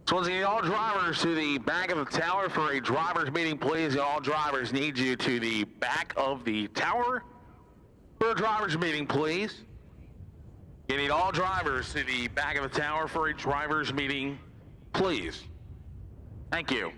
So once again, all drivers to the back of the tower for a driver's meeting, please. All drivers need you to the back of the tower for a driver's meeting, please. You need all drivers to the back of the tower for a driver's meeting, please. Thank you.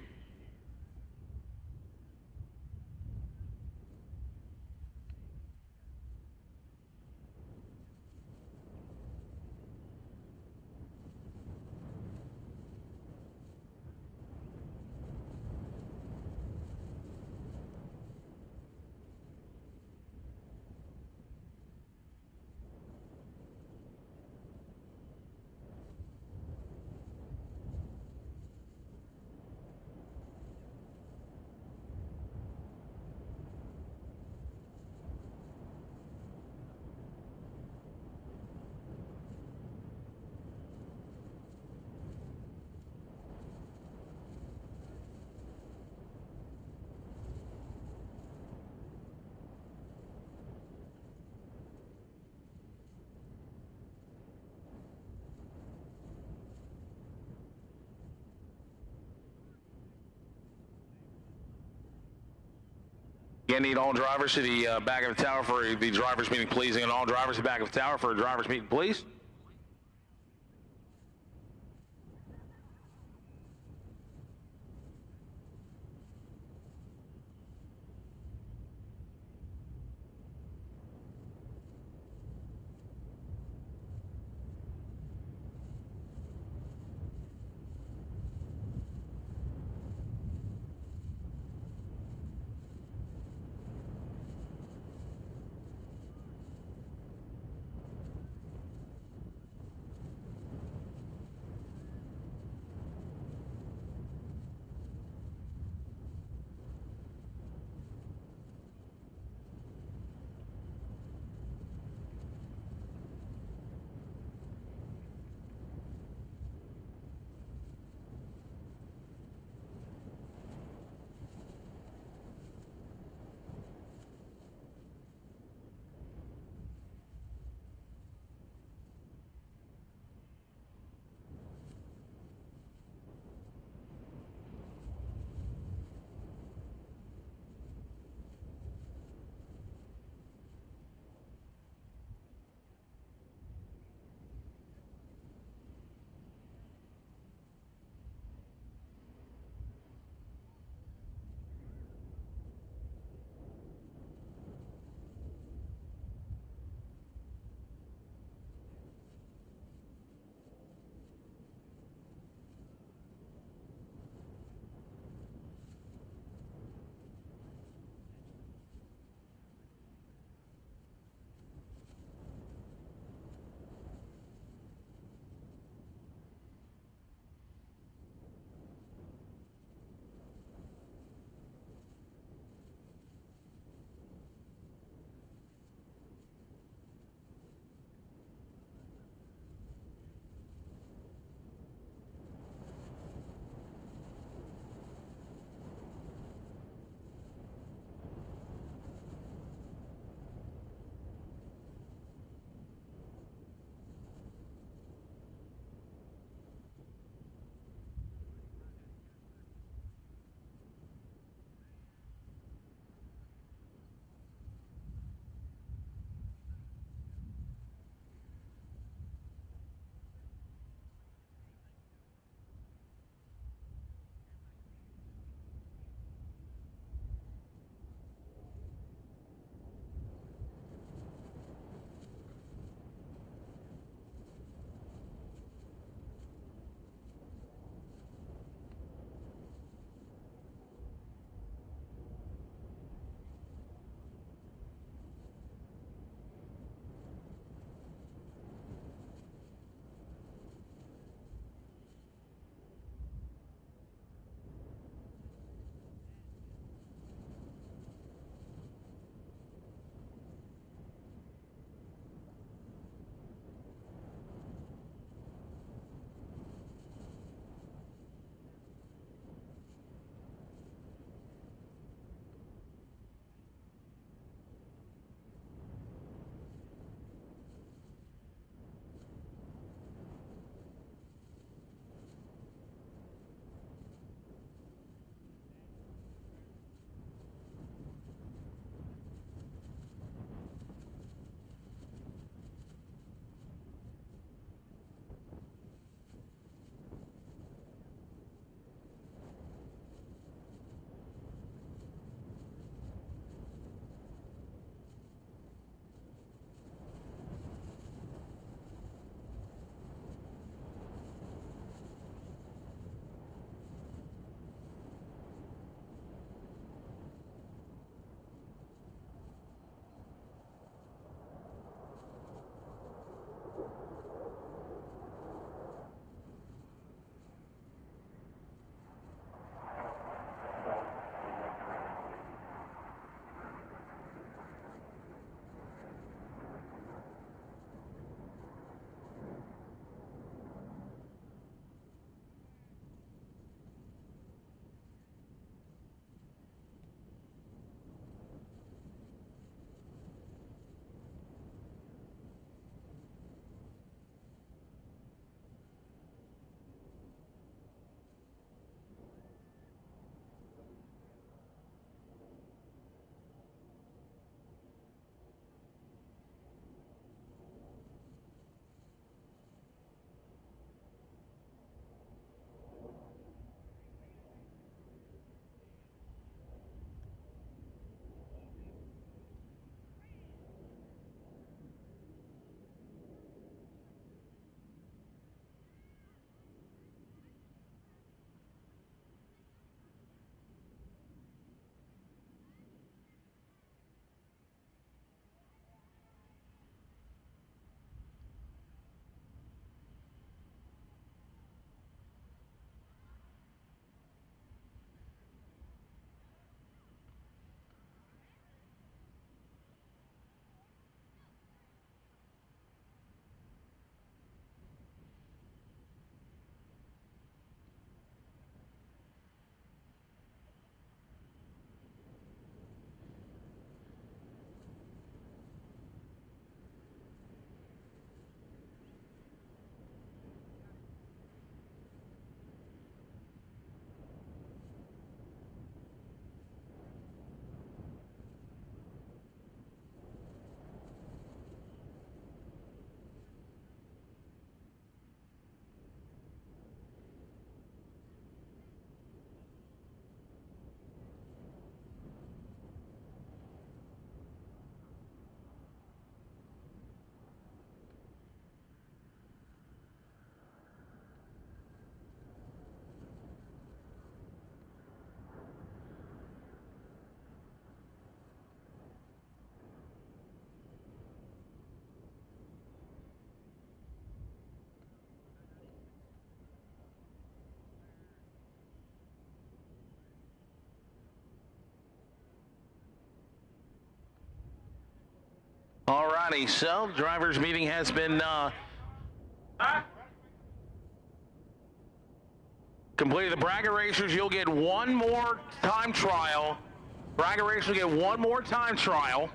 Again, need all drivers to the back of the tower for the driver's meeting, please. And all drivers to the back of the tower for a driver's meeting, please. righty. So, drivers' meeting has been completed. The bracket racers, you'll get one more time trial. Bracket racers get one more time trial.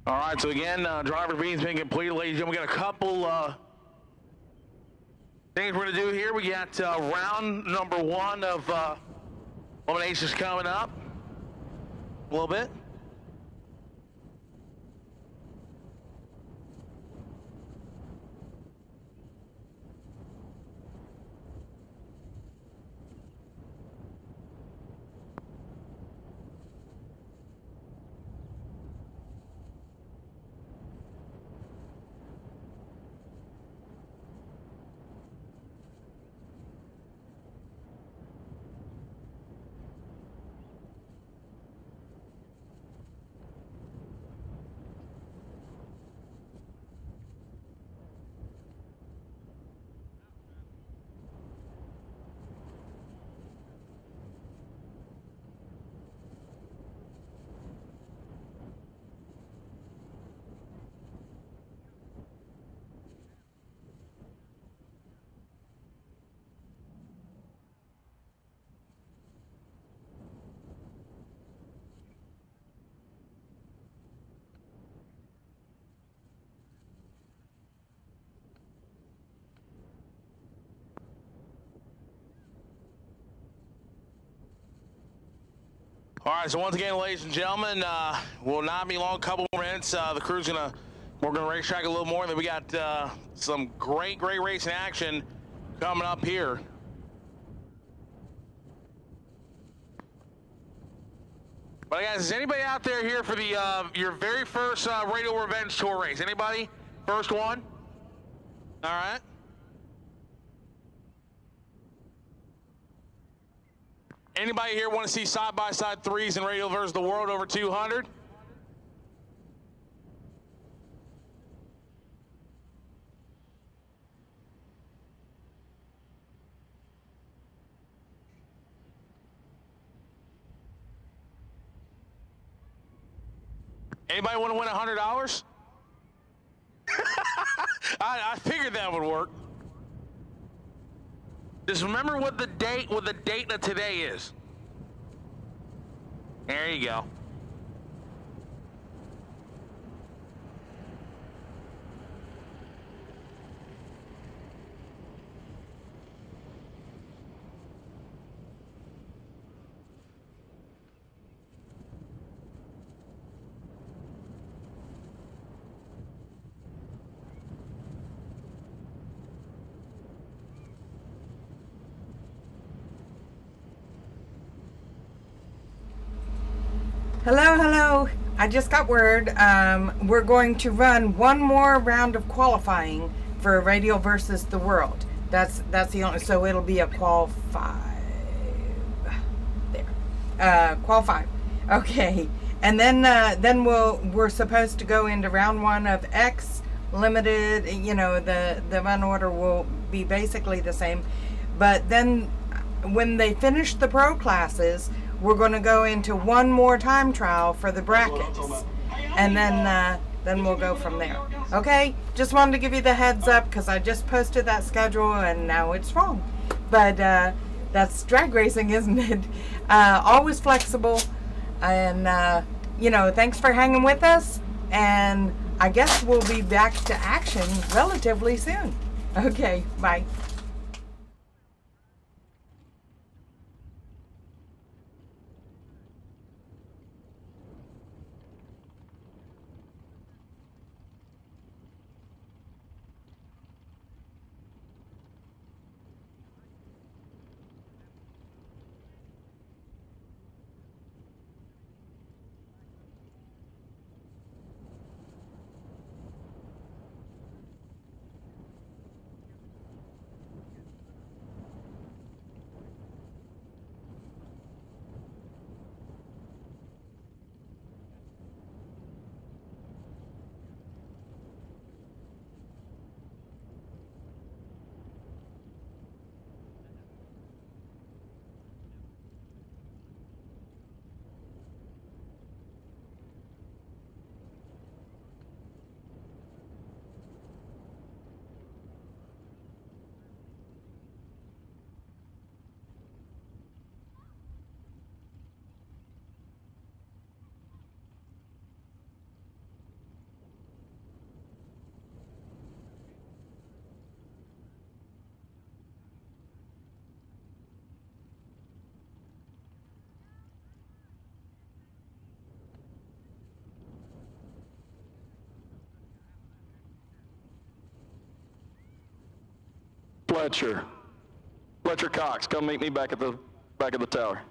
All right, so again, driver meeting's been completed, ladies and gentlemen. We got a couple things we're going to do here. We got round number 1 of eliminations coming up a little bit. All right, so once again, ladies and gentlemen, will not be long, a couple more minutes. The crew's we're gonna racetrack a little more, and then we got some great racing action coming up here. But guys, is anybody out there here for the your very first Radial Revenge Tour race? Anybody? First one? All right. Anybody here want to see side-by-side threes in Radial versus the World over 200? Anybody want to win $100? I figured that would work. Just remember what the date of today is. There you go. Hello. I just got word. We're going to run one more round of qualifying for Radial versus the World. That's the only. So it'll be a qual 5. There. Qual 5. Okay. And then we're supposed to go into round 1 of X limited. You know, the run order will be basically the same, but then when they finish the pro classes, we're going to go into one more time trial for the brackets, and then we'll go from there. Okay, just wanted to give you the heads up because I just posted that schedule and now it's wrong. But that's drag racing, isn't it? Always flexible, and you know, thanks for hanging with us, and I guess we'll be back to action relatively soon. Okay, bye. Fletcher Cox, come meet me back at the tower.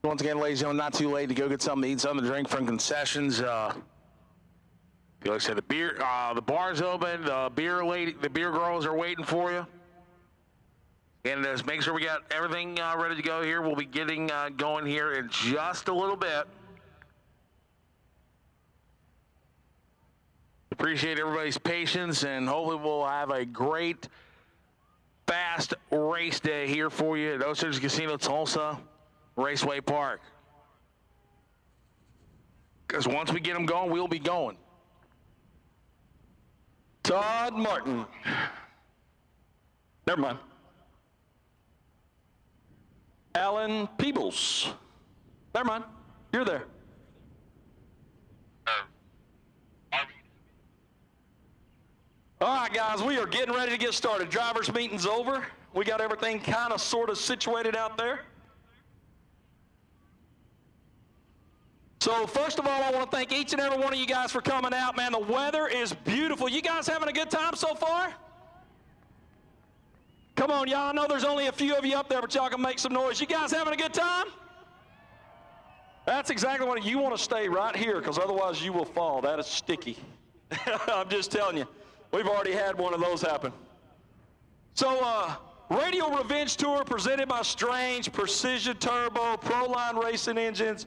Once again, ladies and gentlemen, not too late to go get something to eat, something to drink from Concessions. Like I said, the bar's open. The beer girls are waiting for you. And just make sure we got everything ready to go here. We'll be getting going here in just a little bit. Appreciate everybody's patience, and hopefully we'll have a great, fast race day here for you at Oceans Casino Tulsa Raceway Park. Because once we get them going, we'll be going. Todd Martin. Never mind. Alan Peebles. Never mind. You're there. All right, guys, we are getting ready to get started. Drivers' meeting's over. We got everything kind of sort of situated out there. So first of all, I want to thank each and every one of you guys for coming out. Man, the weather is beautiful. You guys having a good time so far? Come on, y'all. I know there's only a few of you up there, but y'all can make some noise. You guys having a good time? That's exactly what you want to stay right here, because otherwise you will fall. That is sticky. I'm just telling you. We've already had one of those happen. So, Radial Revenge Tour presented by Strange, Precision Turbo, Proline Racing Engines,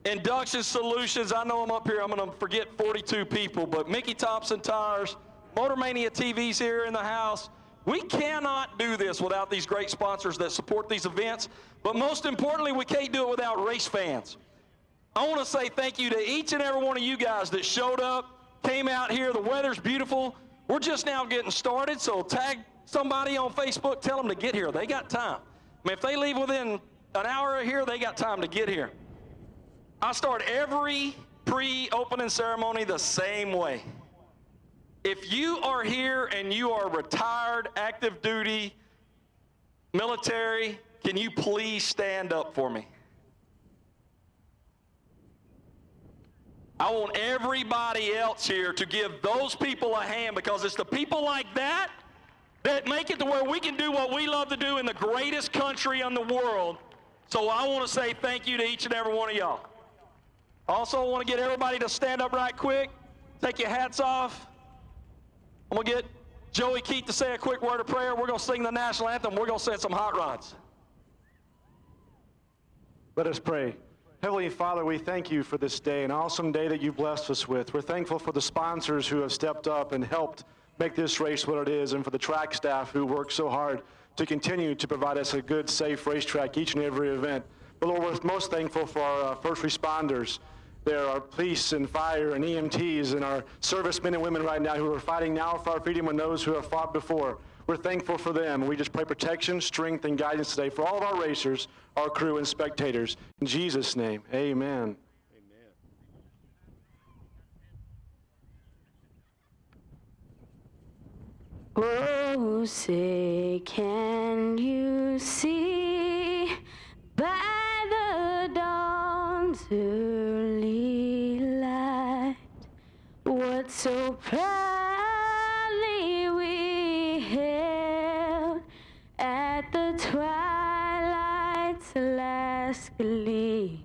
Induction Solutions. I know I'm up here. I'm going to forget 42 people, but Mickey Thompson Tires, Motor Mania TV's here in the house. We cannot do this without these great sponsors that support these events, but most importantly, we can't do it without race fans. I want to say thank you to each and every one of you guys that showed up, came out here. The weather's beautiful. We're just now getting started, so tag somebody on Facebook, tell them to get here. They got time. I mean, if they leave within an hour of here, they got time to get here. I start every pre-opening ceremony the same way. If you are here and you are retired, active duty, military, can you please stand up for me? I want everybody else here to give those people a hand, because it's the people like that that make it to where we can do what we love to do in the greatest country in the world. So I want to say thank you to each and every one of y'all. Also, I want to get everybody to stand up right quick. Take your hats off. I'm going to get Joey Keith to say a quick word of prayer. We're going to sing the national anthem. We're going to send some hot rods. Let us pray. Heavenly Father, we thank you for this day, an awesome day that you've blessed us with. We're thankful for the sponsors who have stepped up and helped make this race what it is, and for the track staff who work so hard to continue to provide us a good, safe racetrack each and every event. But Lord, we're most thankful for our first responders. There are police and fire and EMTs and our servicemen and women right now who are fighting now for our freedom and those who have fought before. We're thankful for them. We just pray protection, strength, and guidance today for all of our racers, our crew, and spectators. In Jesus' name, amen. Oh, say, can you see by the dawn's early light what so proudly we hailed at the twilight's last gleam,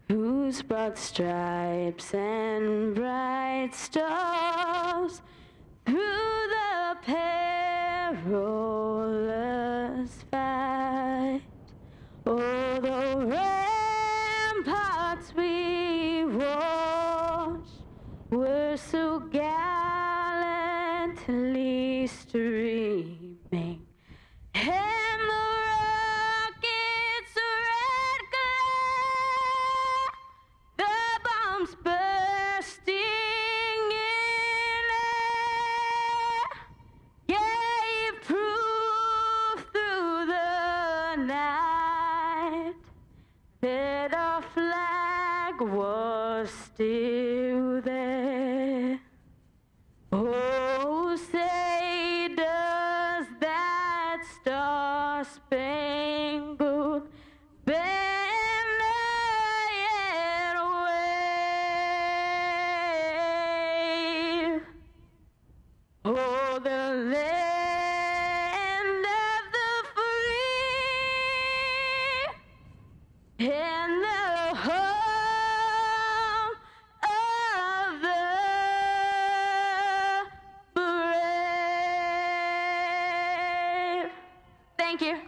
whose broad stripes and bright stars through the perilous fight, oh, the ramparts we watched were so gallantly streaming, and the rockets' red glare, the bombs bursting in air, gave proof through the night that our flag was still there. Oh, say, does that star-spangled banner yet wave? Oh, the land of the free and the home of the brave. Thank you.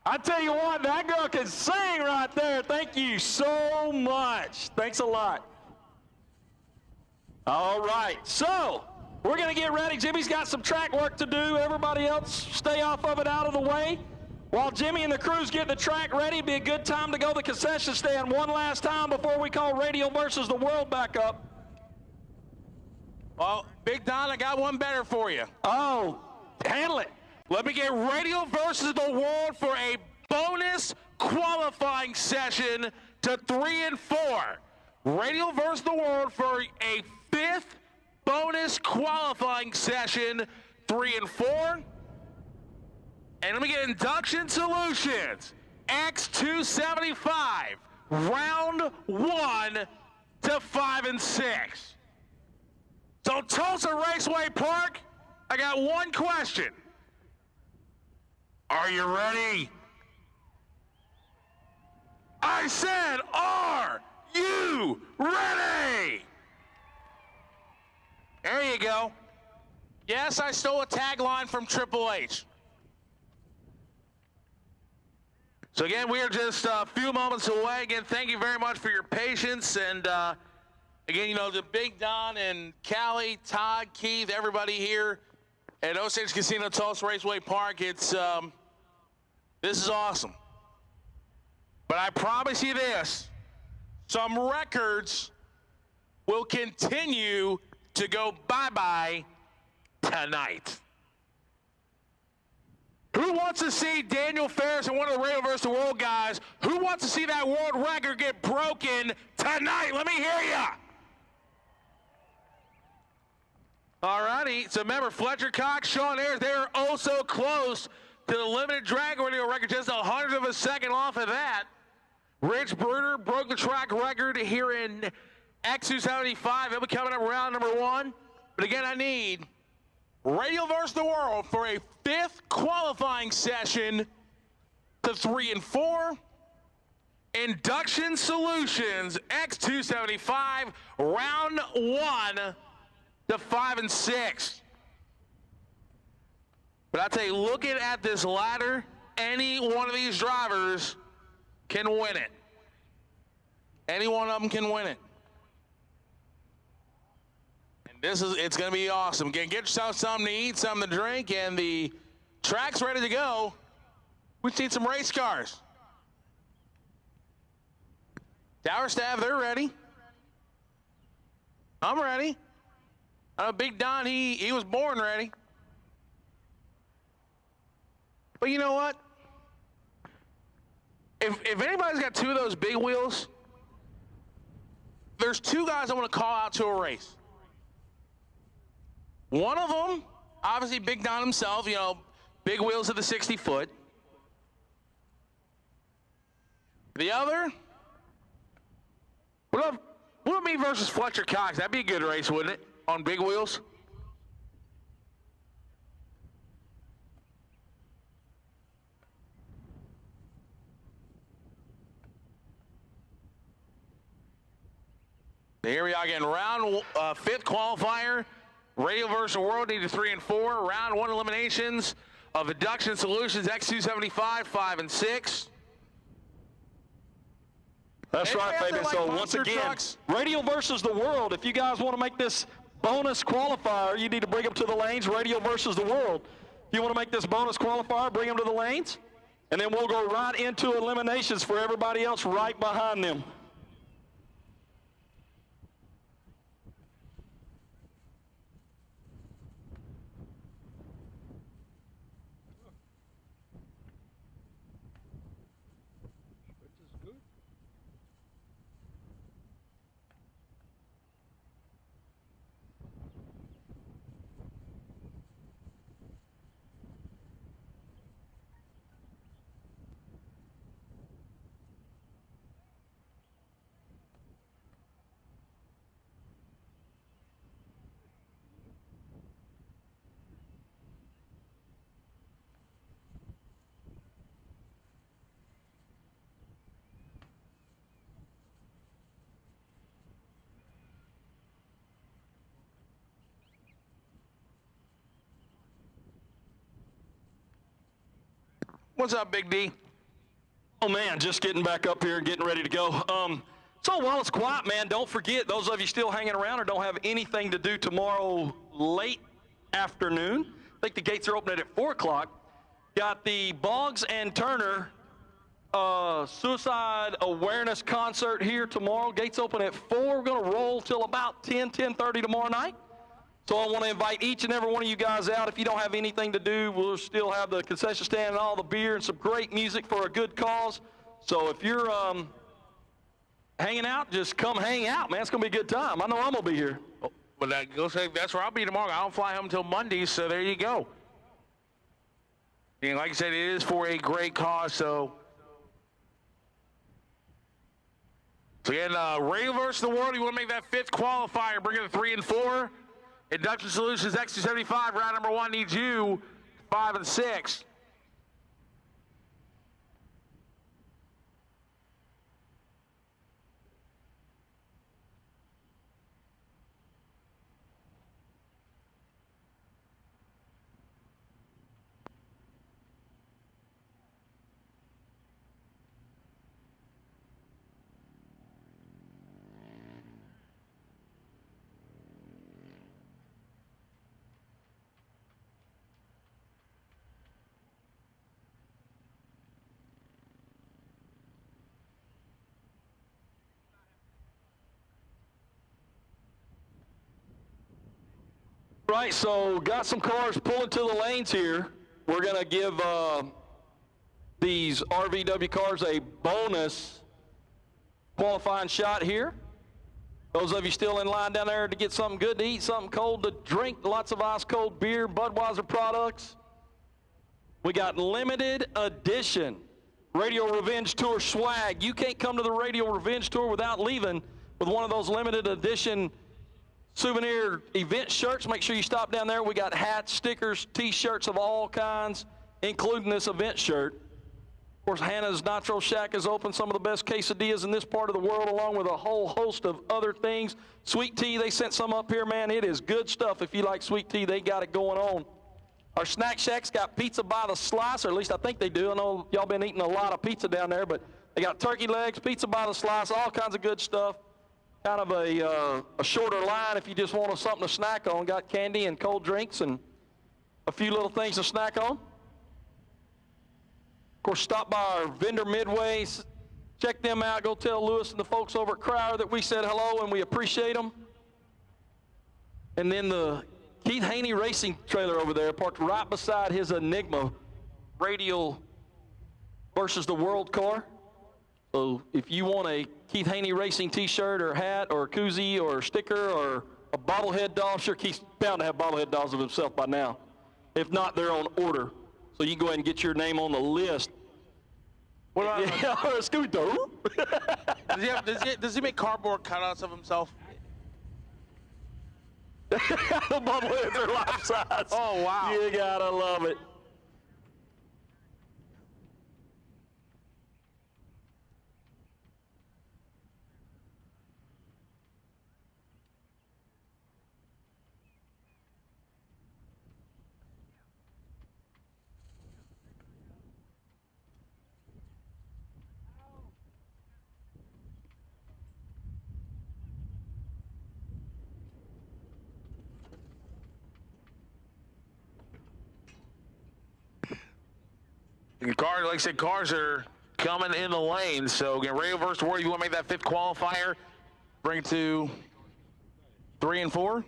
I tell you what, that girl can sing right there. Thank you so much. Thanks a lot. All right, so we're going to get ready. Jimmy's got some track work to do. Everybody else stay off of it, out of the way. While Jimmy and the crews get the track ready, it'd be a good time to go to the concession stand one last time before we call Radial versus the World back up. Well, Big Don, I got one better for you. Oh, handle it. Let me get Radial versus the World for a bonus qualifying session to 3 and 4. Radial versus the World for a 5th bonus qualifying session, 3 and 4. And let me get Induction Solutions, X275, round 1 to 5 and 6. So Tulsa Raceway Park, I got one question. Are you ready? I said, are you ready? There you go. Yes, I stole a tagline from Triple H. So again, we are just a few moments away. Again, thank you very much for your patience. And again, you know, the Big Don and Callie, Todd, Keith, everybody here at Osage Casino, Tulsa Raceway Park. It's this is awesome. But I promise you this, some records will continue to go bye-bye tonight. Who wants to see Daniel Pharris and one of the Radial vs. the World guys? Who wants to see that world record get broken tonight? Let me hear ya. All righty. So remember, Fletcher Cox, Sean Ayers, they're oh so close to the limited drag radio record, just 100th of a second off of that. Rich Bruder broke the track record here in X275. He'll be coming up round number 1. But again, I need Radial versus the World for a 5th qualifying session to 3 and 4. Induction Solutions X275 round 1 to 5 and 6. But I tell you, looking at this ladder, any one of these drivers can win it. Any one of them can win it. And it's going to be awesome. Get yourself something to eat, something to drink, and the track's ready to go. We just need some race cars. Tower staff, they're ready. I'm ready. I know Big Don, he was born ready. But you know what? If anybody's got 2 of those big wheels, there's 2 guys I want to call out to a race. One of them, obviously Big Don himself, you know, big wheels of the 60-foot. The other, what about me versus Fletcher Cox? That'd be a good race, wouldn't it? On big wheels. Here we are again, round 5th qualifier. Radial versus World needed 3 and 4. Round 1 eliminations of Induction Solutions X275, 5 and 6. That's right, Fabian. Like so once again, Radial versus the World. If you guys want to make this bonus qualifier, you need to bring them to the lanes. Radial versus the World. If you want to make this bonus qualifier, bring them to the lanes. And then we'll go right into eliminations for everybody else right behind them. What's up, Big D? Oh, man, just getting back up here and getting ready to go. So while it's quiet, man, don't forget, those of you still hanging around or don't have anything to do tomorrow late afternoon, I think the gates are opening at 4 o'clock. Got the Boggs and Turner Suicide Awareness Concert here tomorrow. Gates open at 4. We're going to roll till about 10:30 tomorrow night. So I want to invite each and every one of you guys out. If you don't have anything to do, we'll still have the concession stand and all the beer and some great music for a good cause. So if you're hanging out, just come hang out, man. It's going to be a good time. I know I'm going to be here. Oh, but that's where I'll be tomorrow. I don't fly home until Monday, so there you go. And like I said, it is for a great cause, so again, Radial versus the World, you want to make that 5th qualifier, bring it to 3 and 4. Induction Solutions X275, round number 1 needs you 5 and 6. Right, so got some cars pulling to the lanes here. We're going to give these RVW cars a bonus qualifying shot here. Those of you still in line down there to get something good to eat, something cold to drink, lots of ice cold beer, Budweiser products. We got limited edition Radio Revenge Tour swag. You can't come to the Radio Revenge Tour without leaving with one of those limited edition souvenir event shirts. Make sure you stop down there. We got hats, stickers, T-shirts of all kinds, including this event shirt. Of course, Hannah's Nitro Shack is open. Some of the best quesadillas in this part of the world, along with a whole host of other things. Sweet tea, they sent some up here, man. It is good stuff. If you like sweet tea, they got it going on. Our Snack Shack's got pizza by the slice, or at least I think they do. I know y'all been eating a lot of pizza down there, but they got turkey legs, pizza by the slice, all kinds of good stuff. Kind of a shorter line if you just want something to snack on. Got candy and cold drinks and a few little things to snack on. Of course, stop by our vendor Midway. Check them out. Go tell Lewis and the folks over at Crowder that we said hello and we appreciate them. And then the Keith Haney racing trailer over there, parked right beside his Enigma Radial versus the World car. So if you want a Keith Haney racing t-shirt or hat or koozie or sticker or a bobblehead doll, I'm sure Keith's bound to have bobblehead dolls of himself by now. If not, they're on order. So you can go ahead and get your name on the list. What about or a Scooby-Doo? does he make cardboard cutouts of himself? The bobbleheads are life size. Oh, wow. You gotta love it. Cars, like I said, cars are coming in the lane. So again, Radio versus World, you want to make that 5th qualifier, bring it to 3 and 4.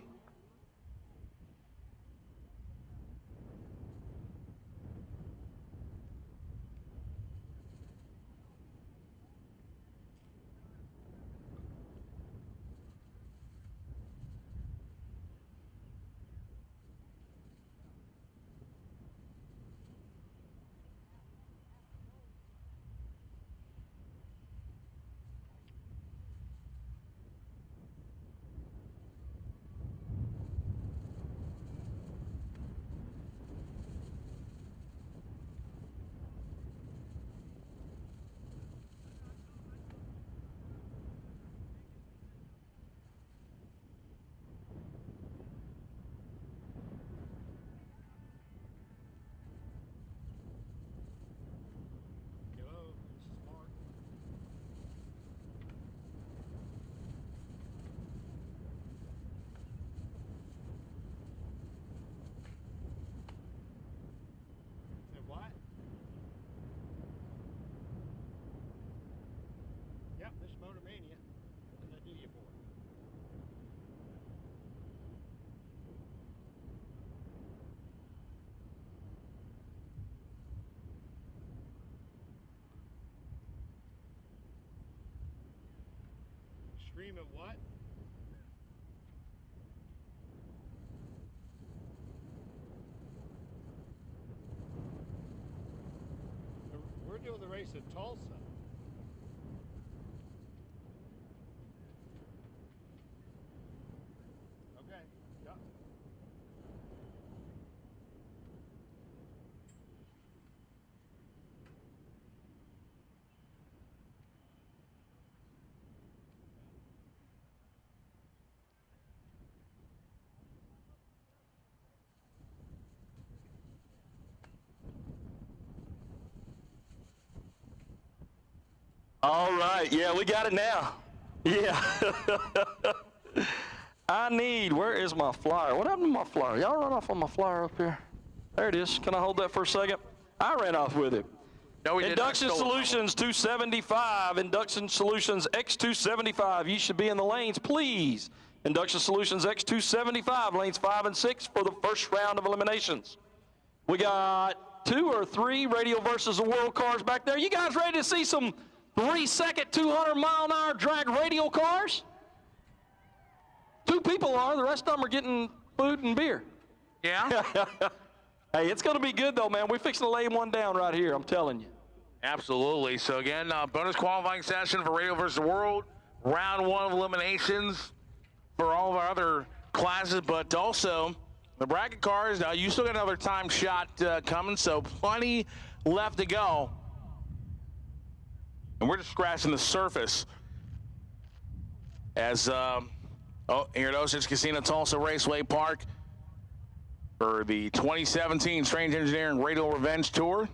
Stream of what? We're doing the race at Tulsa. Okay. Yeah. All right, yeah, we got it now. Yeah. where is my flyer? What happened to my flyer? Y'all run off on my flyer up here. There it is. Can I hold that for a second? I ran off with it. No, we didn't. Induction Solutions 275, Induction Solutions X275. You should be in the lanes, please. Induction Solutions X275, lanes 5 and 6 for the first round of eliminations. We got 2 or 3 Radio versus the World cars back there. You guys ready to see some 3-second, 200-mile-an-hour drag radial cars? 2 people are. The rest of them are getting food and beer. Yeah? Hey, it's going to be good, though, man. We're fixing to lay one down right here, I'm telling you. Absolutely. So again, bonus qualifying session for Radial versus the World. Round 1 of eliminations for all of our other classes, but also the bracket cars. You still got another time shot coming, so plenty left to go. And we're just scratching the surface as here at Osage Casino, Tulsa Raceway Park for the 2017 Strange Engineering Radial Revenge Tour.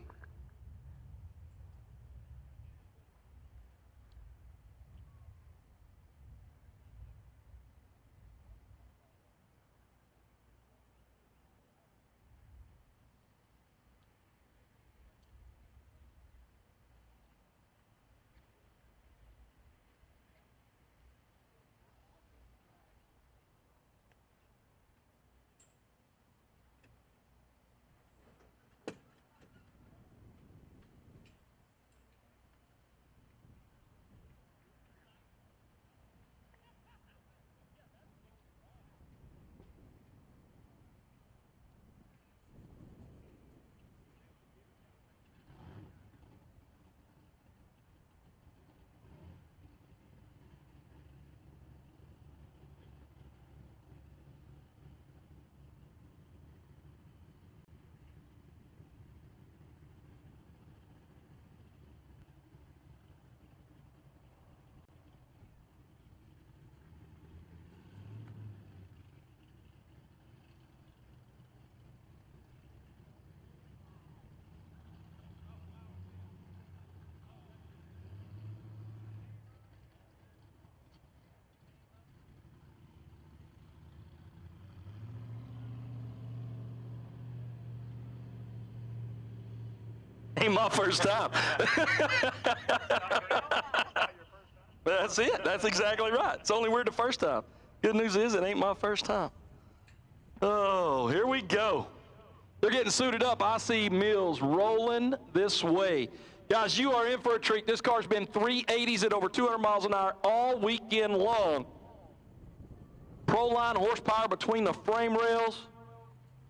Ain't my first time. That's it. That's exactly right. It's only weird the first time. Good news is it ain't my first time. Oh, here we go. They're getting suited up. I see Mills rolling this way. Guys, you are in for a treat. This car's been 380s at over 200 miles an hour all weekend long. Pro-line horsepower between the frame rails.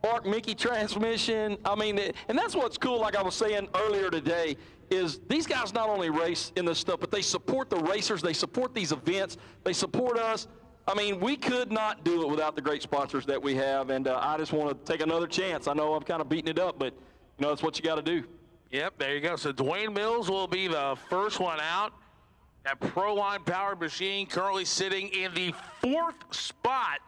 Mark Mickey transmission. I mean, and that's what's cool, like I was saying earlier today, is these guys not only race in this stuff, but they support the racers. They support these events. They support us. I mean, we could not do it without the great sponsors that we have, and I just want to take another chance. I know I'm kind of beating it up, but, you know, that's what you got to do. Yep, there you go. So Dwayne Mills will be the first one out. That Pro-Line powered machine currently sitting in the 4th spot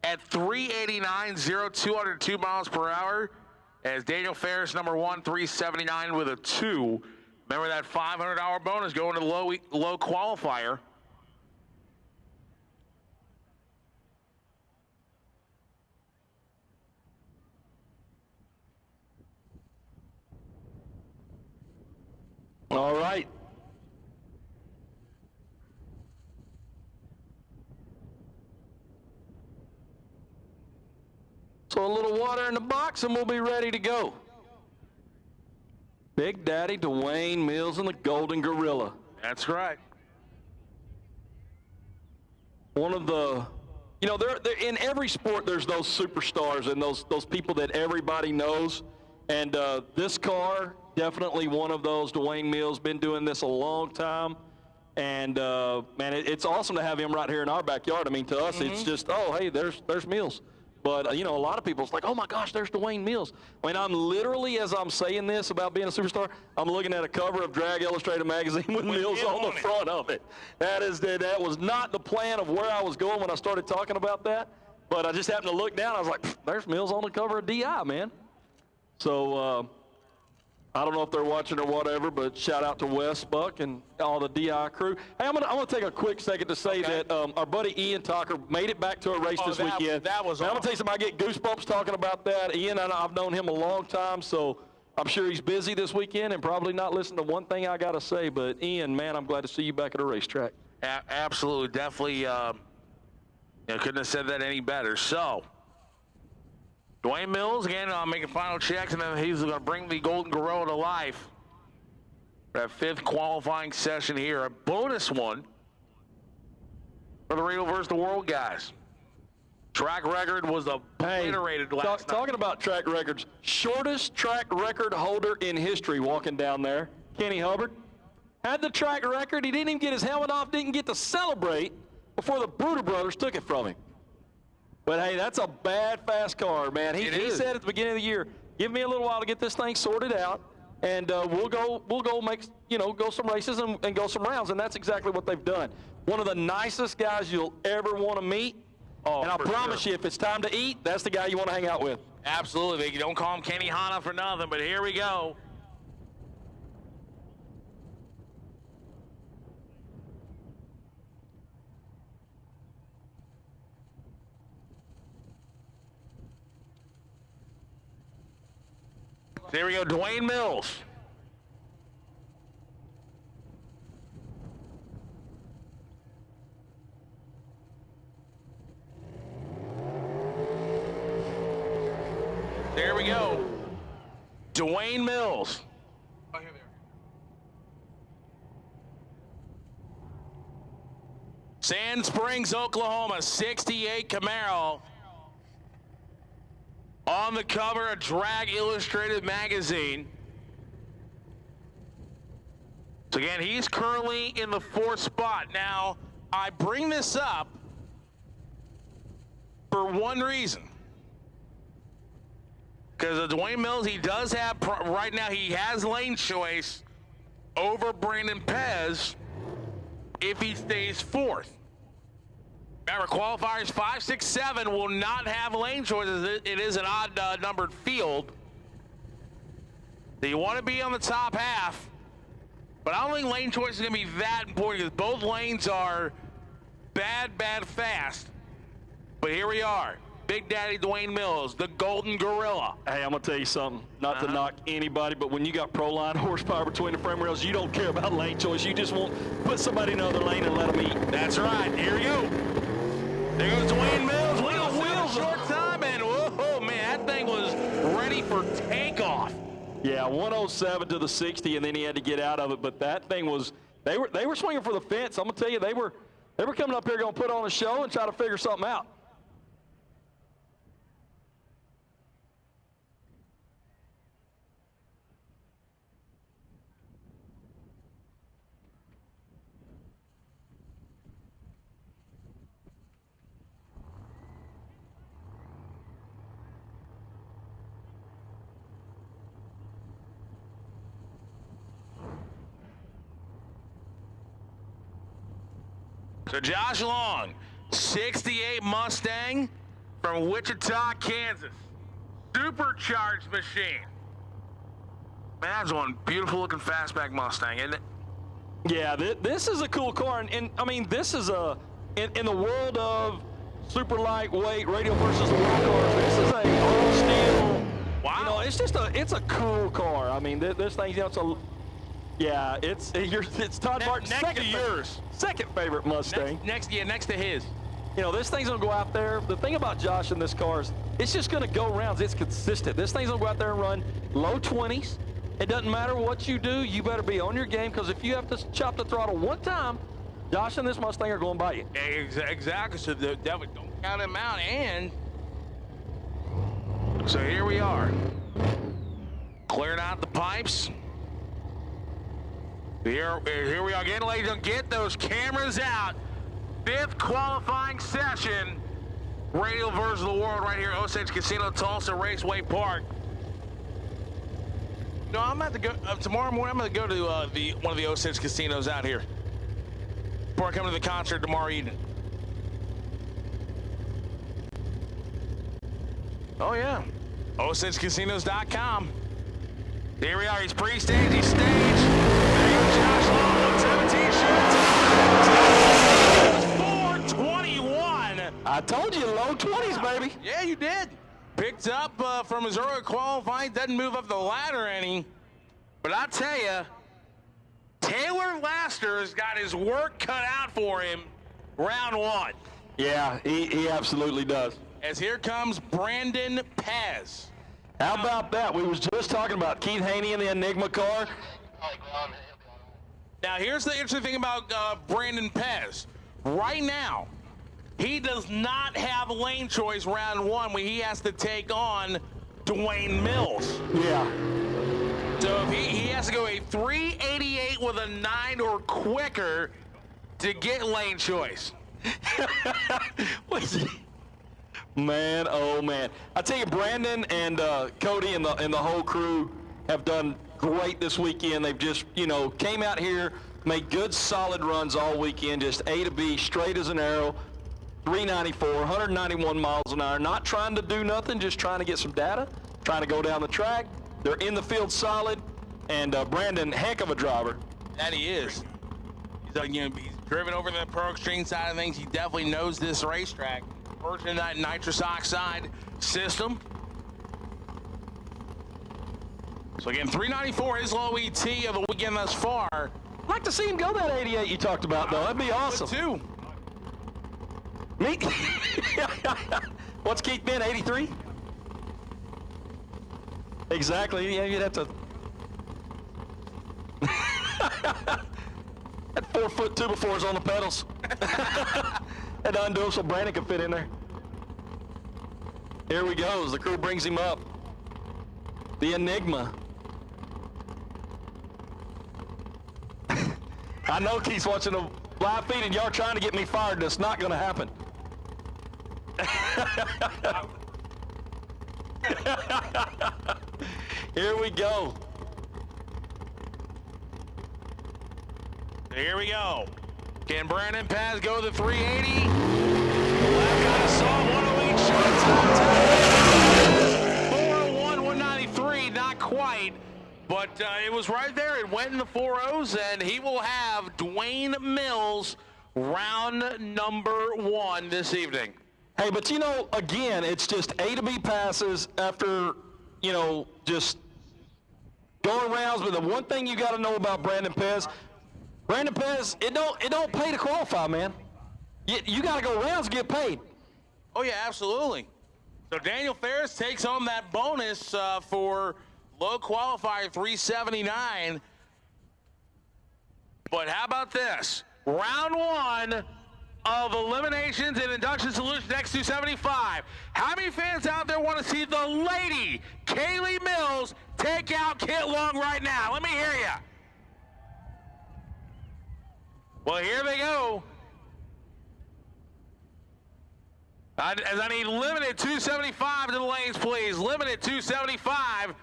at 389.0202 miles per hour, as Daniel Pharris, number 1, 379 with a 2. Remember that $500 bonus going to the low qualifier. All right. So a little water in the box and we'll be ready to go. Big Daddy Dwayne Mills and the Golden Gorilla. That's right. One of the, you know, they're in every sport there's those superstars and those people that everybody knows. And this car, definitely one of those. Dwayne Mills, been doing this a long time. And, man, it's awesome to have him right here in our backyard. I mean, to us, it's just, oh, hey, there's Mills. But, you know, a lot of people, it's like, oh, my gosh, there's Dwayne Mills. I mean, I'm literally, as I'm saying this about being a superstar, I'm looking at a cover of Drag Illustrated magazine with Mills on the front of it. That was not the plan of where I was going when I started talking about that. But I just happened to look down. I was like, there's Mills on the cover of DI, man. So I don't know if they're watching or whatever, but shout out to Wes, Buck, and all the DI crew. Hey, I'm gonna take a quick second to say that our buddy Ian Tucker made it back to a race this weekend. That was awesome. I'm gonna tell you something. I get goosebumps talking about that. Ian, I've known him a long time, so I'm sure he's busy this weekend and probably not listening to one thing I gotta say. But Ian, man, I'm glad to see you back at a racetrack. Absolutely, definitely. Couldn't have said that any better. So, Dwayne Mills, again, making final checks, and then he's going to bring the Golden Gorilla to life. That 5th qualifying session here, a bonus one for the Radial versus the World guys. Track record was obliterated last night. Talking about track records, shortest track record holder in history walking down there. Kenny Hubbard. Had the track record. He didn't even get his helmet off, didn't get to celebrate before the Bruder brothers took it from him. But, hey, that's a bad, fast car, man. He said at the beginning of the year, give me a little while to get this thing sorted out, and we'll go make, go some races and go some rounds, and that's exactly what they've done. One of the nicest guys you'll ever want to meet, and I promise you, if it's time to eat, that's the guy you want to hang out with. Absolutely. You don't call him Kenny Hanna for nothing, but here we go. There we go, Dwayne Mills. There we go. Dwayne Mills. Oh, here they are. Sand Springs, Oklahoma, 68 Camaro. On the cover of Drag Illustrated magazine. So again, he's currently in the 4th spot. Now, I bring this up for one reason. Because of Dwayne Mills, he does have, right now, he has lane choice over Brandon Pez if he stays 4th. Remember, qualifiers 5, 6, 7 will not have lane choices. It is an odd numbered field. So you want to be on the top half, but I don't think lane choice is going to be that important because both lanes are bad, fast. But here we are. Big Daddy Dwayne Mills, the Golden Gorilla. Hey, I'm going to tell you something, not to knock anybody, but when you got Proline horsepower between the frame rails, you don't care about lane choice. You just want to put somebody in another lane and let them eat. That's right. Here we go. There goes Dwayne Mills. Look at the wheels. Short time, and whoa, man, that thing was ready for takeoff. Yeah, 107 to the 60, and then he had to get out of it. But that thing was, they were swinging for the fence. I'm going to tell you, they were coming up here going to put on a show and try to figure something out. So Josh Long, 68 Mustang from Wichita, Kansas. Supercharged machine. Man, that's one beautiful looking fastback Mustang, isn't it? Yeah, this is a cool car, and I mean, this is in the world of super lightweight Radial versus the world cars, this is a all steel. Wow. It's a cool car. I mean, this thing, it's Todd Martin's second favorite Mustang. Next to his. This thing's gonna go out there. The thing about Josh in this car is it's just gonna go rounds. It's consistent. This thing's gonna go out there and run low 20s. It doesn't matter what you do. You better be on your game, because if you have to chop the throttle one time, Josh and this Mustang are going by you. Exactly. So don't count him out. And so here we are, clearing out the pipes. Here we are again, ladies and gentlemen. Get those cameras out. 5th qualifying session. Radial versus the world right here, Osage Casino, Tulsa Raceway Park. No, I'm about to go tomorrow morning. I'm going to go to one of the Osage casinos out here before I come to the concert tomorrow evening. Oh yeah, OsageCasinos.com. Here we are. He's pre-staged. He's staged. There goes Josh Long, 17 short. 421. I told you, low 20s, baby. Yeah, you did. Picked up from his early qualifying. Doesn't move up the ladder any. But I tell you, Taylor Laster's got his work cut out for him round 1. Yeah, he absolutely does. As here comes Brandon Pez. How about that? We was just talking about Keith Haney in the Enigma car. Now, here's the interesting thing about Brandon Pez. Right now, he does not have lane choice round 1 when he has to take on Dwayne Mills. Yeah. So if he has to go a 388 with a 9 or quicker to get lane choice. Man, oh man! I tell you, Brandon and Cody and the whole crew have done great this weekend. They've just, came out here, made good, solid runs all weekend, just A to B, straight as an arrow. 394, 191 miles an hour. Not trying to do nothing, just trying to get some data, trying to go down the track. They're in the field solid, and Brandon, heck of a driver. That he is. He's driven over the Pro Extreme side of things. He definitely knows this racetrack. Version of that nitrous oxide system. So again, 394 his low ET of the weekend thus far. I'd like to see him go that 88 you talked about, though. That'd be awesome. Too. Me? What's Keith been, 83? Exactly. Yeah, you'd have to. That 4-foot 2x4's on the pedals. Had to undo him so Brandon could fit in there. Here we go as the crew brings him up. The Enigma. I know Keith's watching the live feed and y'all trying to get me fired. That's not going to happen. Here we go. Here we go. Can Brandon Paz go the 380? Left kind of saw 108 shots on time. 401, 193, not quite. But it was right there. It went in the 4.0s, and he will have Dwayne Mills round number 1 this evening. Hey, but again, it's just A to B passes after, just going rounds. But the one thing you got to know about Brandon Pez, it don't pay to qualify, man. You got to go rounds to get paid. Oh yeah, absolutely. So Daniel Pharris takes home that bonus for low qualifier 379. But how about this? Round 1 of eliminations and induction solution X275. How many fans out there want to see the lady Kaylee Mills take out Kit Long right now? Let me hear you. Well, here they go. As I need limited 275 to the lanes, please. Limited 275.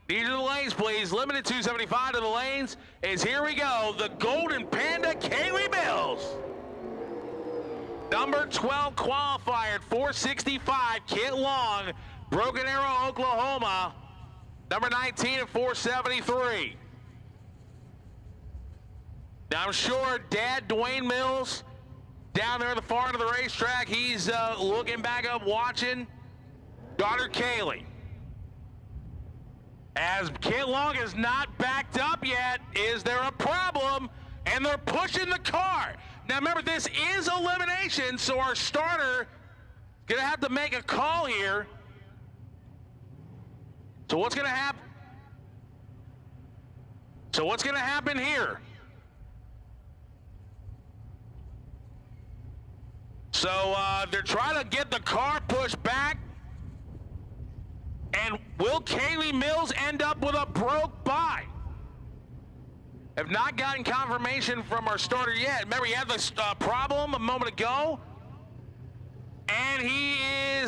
Need to the lanes, please. Limited 275 to the lanes. Is here we go. The Golden Panda, Kaylee Mills. Number 12 qualifier at 465, Kit Long, Broken Arrow, Oklahoma. Number 19 at 473. Now I'm sure Dad Dwayne Mills down there at the far end of the racetrack, he's looking back up, watching daughter Kaylee. As Kit Long is not backed up yet, is there a problem? And they're pushing the car. Now remember, this is elimination, so our starter is gonna have to make a call here. So what's gonna happen? So what's gonna happen here? So they're trying to get the car pushed back. And will Kaylee Mills end up with a broke bye? Have not gotten confirmation from our starter yet. Remember, he had this problem a moment ago. And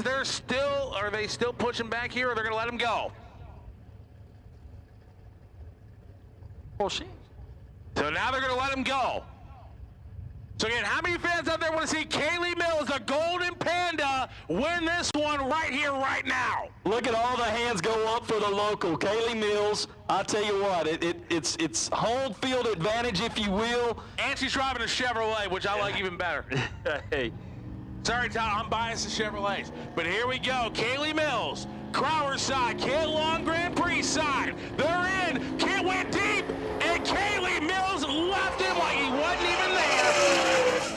are they still pushing back here, or they're going to let him go? Well, she. So now they're going to let him go. So again, how many fans out there want to see Kaylee Mills, the Golden Panda, win this one right here, right now? Look at all the hands go up for the local. Kaylee Mills, I tell you what, it's home field advantage, if you will. And she's driving a Chevrolet, which I like even better. Hey. Sorry, Tom, I'm biased to Chevrolets. But here we go. Kaylee Mills, Crower side, Kit Long Grand Prix side. They're in. Kit went deep, and Kaylee Mills left him like he wasn't even there.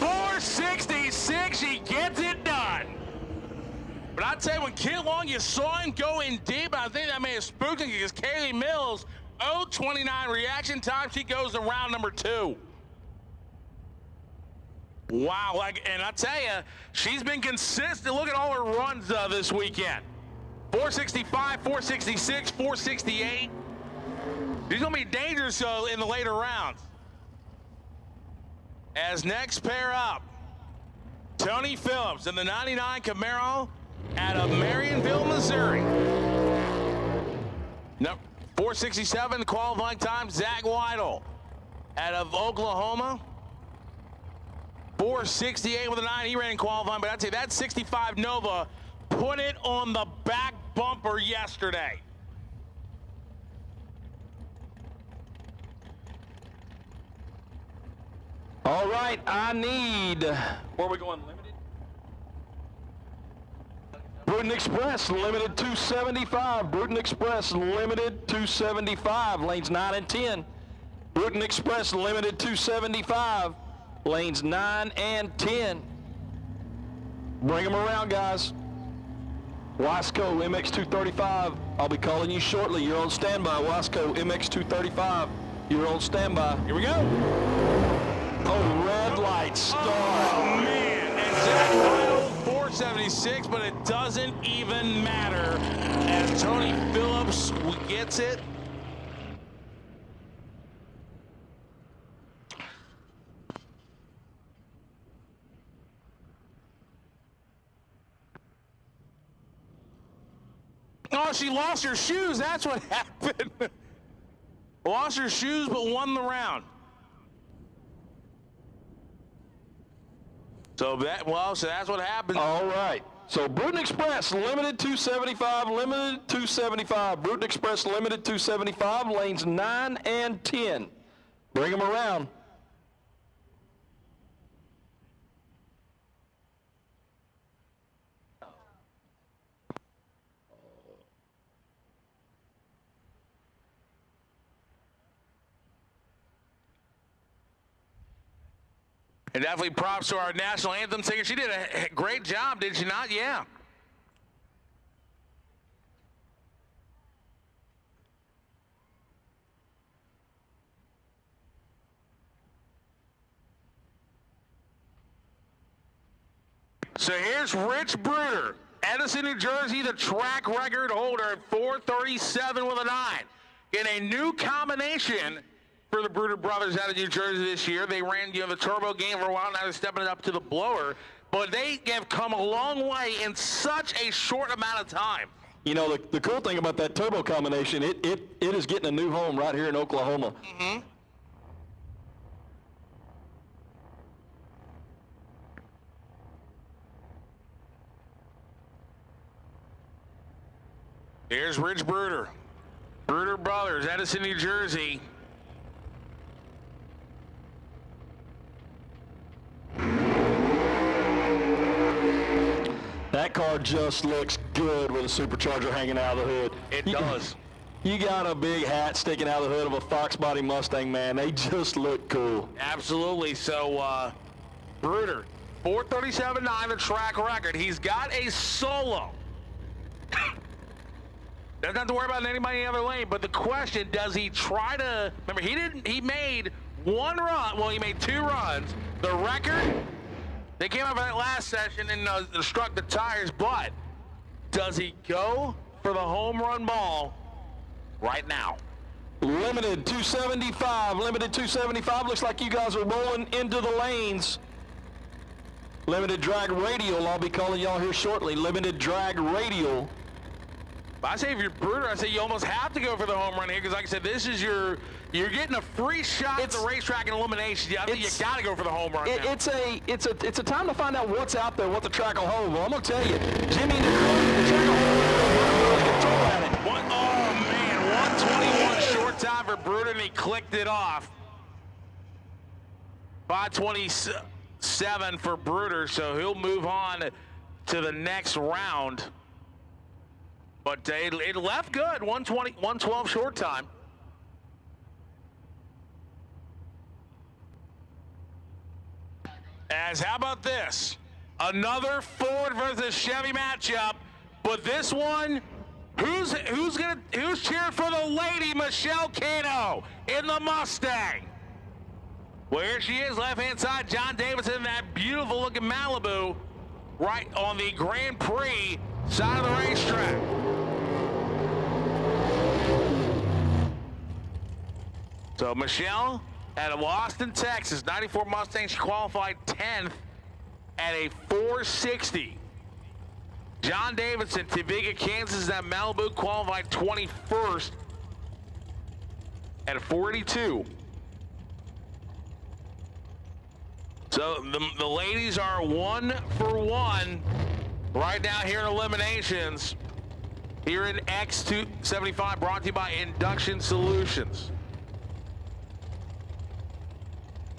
466, she gets it done. But I tell you, when Kit Long, you saw him go in deep, I think that may have spooked him because Kaylee Mills, 0.29 reaction time. She goes to round number 2. Wow, and I tell you, she's been consistent. Look at all her runs this weekend. 465, 466, 468. He's going to be dangerous in the later rounds. As next pair up, Tony Phillips in the 99 Camaro out of Marionville, Missouri. Number 467 qualifying time, Zach Weidel out of Oklahoma. 468 with a 9, he ran in qualifying, but I'd say that 65 Nova put it on the back bumper yesterday. All right, I need, where are we going, limited? Bruton Express, limited 275. Bruton Express, limited 275, lanes 9 and 10. Bruton Express, limited 275, lanes 9 and 10. Bring them around, guys. Wasco MX235, I'll be calling you shortly. You're on standby. Wasco MX235, you're on standby. Here we go. Oh, red light start. Oh, man. And Zach Weidel, 476, but it doesn't even matter as Tony Phillips gets it. Oh, she lost her shoes. That's what happened. Lost her shoes, but won the round. So that's what happened. All right. So Bruton Express, limited 275, limited 275. Bruton Express, limited 275, lanes 9 and 10. Bring them around. And definitely props to our national anthem singer. She did a great job, did she not? Yeah. So here's Rich Bruder, Edison, New Jersey, the track record holder at 437 with a 9. In a new combination for the Bruder brothers out of New Jersey this year. They ran, the turbo game for a while. Now they're stepping it up to the blower. But they have come a long way in such a short amount of time. You know, the cool thing about that turbo combination, it is getting a new home right here in Oklahoma. Mm-hmm. Here's Rich Bruder. Bruder brothers, Edison, New Jersey. That car just looks good with a supercharger hanging out of the hood. It does. You got a big hat sticking out of the hood of a Fox body Mustang, man. They just look cool. Absolutely. So, Bruder, 437.9, the track record. He's got a solo. Doesn't have to worry about anybody in the other lane, but the question, does he try to, remember, he made one run, well, he made 2 runs. The record, they came up in that last session and struck the tires, but does he go for the home run ball right now? Limited 275, limited 275. Looks like you guys are rolling into the lanes. Limited drag radial, I'll be calling y'all here shortly. Limited drag radial. I say if you're Bruder, I say you almost have to go for the home run here because, like I said, this is you're getting a free shot at the racetrack and elimination. I think you got to go for the home run. It's a time to find out what's out there, what the track will hold. Well, I'm gonna tell you, Jimmy, the track will hold. Control at it. Oh man, 121 short time for Bruder, and he clicked it off. 527 for Bruder, so he'll move on to the next round. But it left good, 120, 112 short time. As how about this? Another Ford versus Chevy matchup, but this one, who's cheering for the lady Michelle Cano in the Mustang? Well, here she is, left-hand side, John Davidson, that beautiful looking Malibu, right on the Grand Prix side of the racetrack. So Michelle out of Austin, Texas, 94 Mustang, she qualified 10th at a 460. John Davidson, Topeka, Kansas, at Malibu, qualified 21st at a 482. So the ladies are 1 for 1 right now here in eliminations. Here in X275, brought to you by Induction Solutions.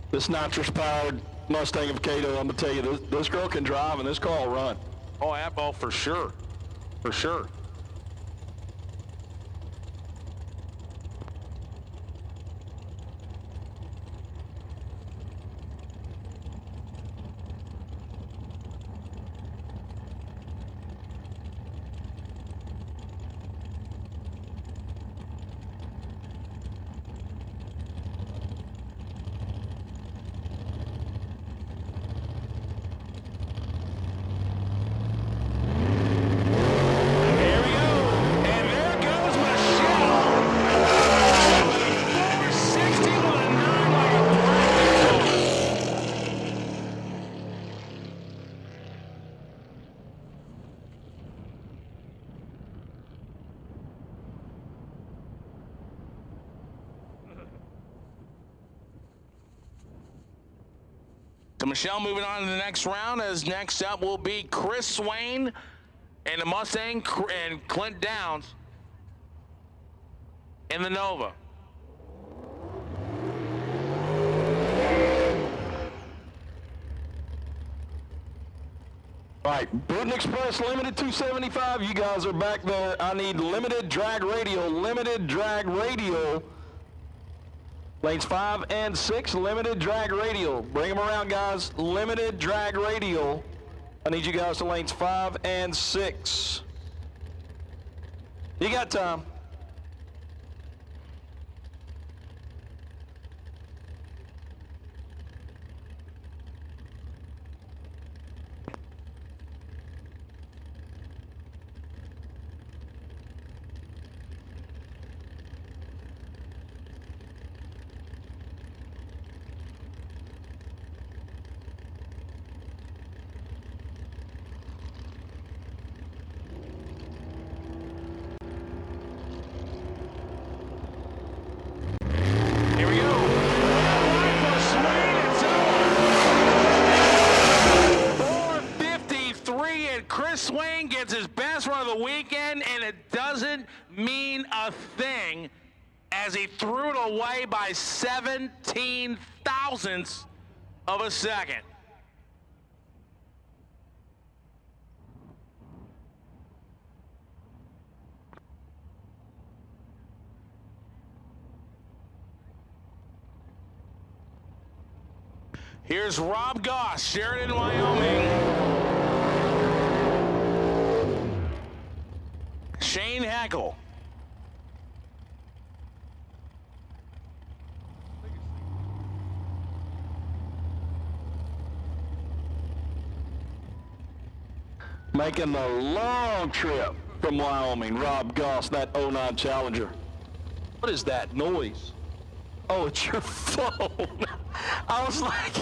This nitrous-powered Mustang of Cato, I'm gonna tell you, this girl can drive and this car will run. Oh, yeah, oh, for sure. For sure. So Michelle moving on to the next round, as next up will be Chris Swain and the Mustang and Clint Downs in the Nova. All right, Britain Express Limited 275, you guys are back there. I need limited drag radial, Lanes 5 and 6, limited drag radial. Bring them around, guys. Limited drag radial. I need you guys to lanes 5 and 6. You got time. Swain gets his best run of the weekend, and it doesn't mean a thing as he threw it away by 17 thousandths of a second. Here's Rob Goss, Sheridan, Wyoming. Shane Hackle. Making the long trip from Wyoming, Rob Goss, that 09 Challenger. What is that noise? Oh, it's your phone. I was like,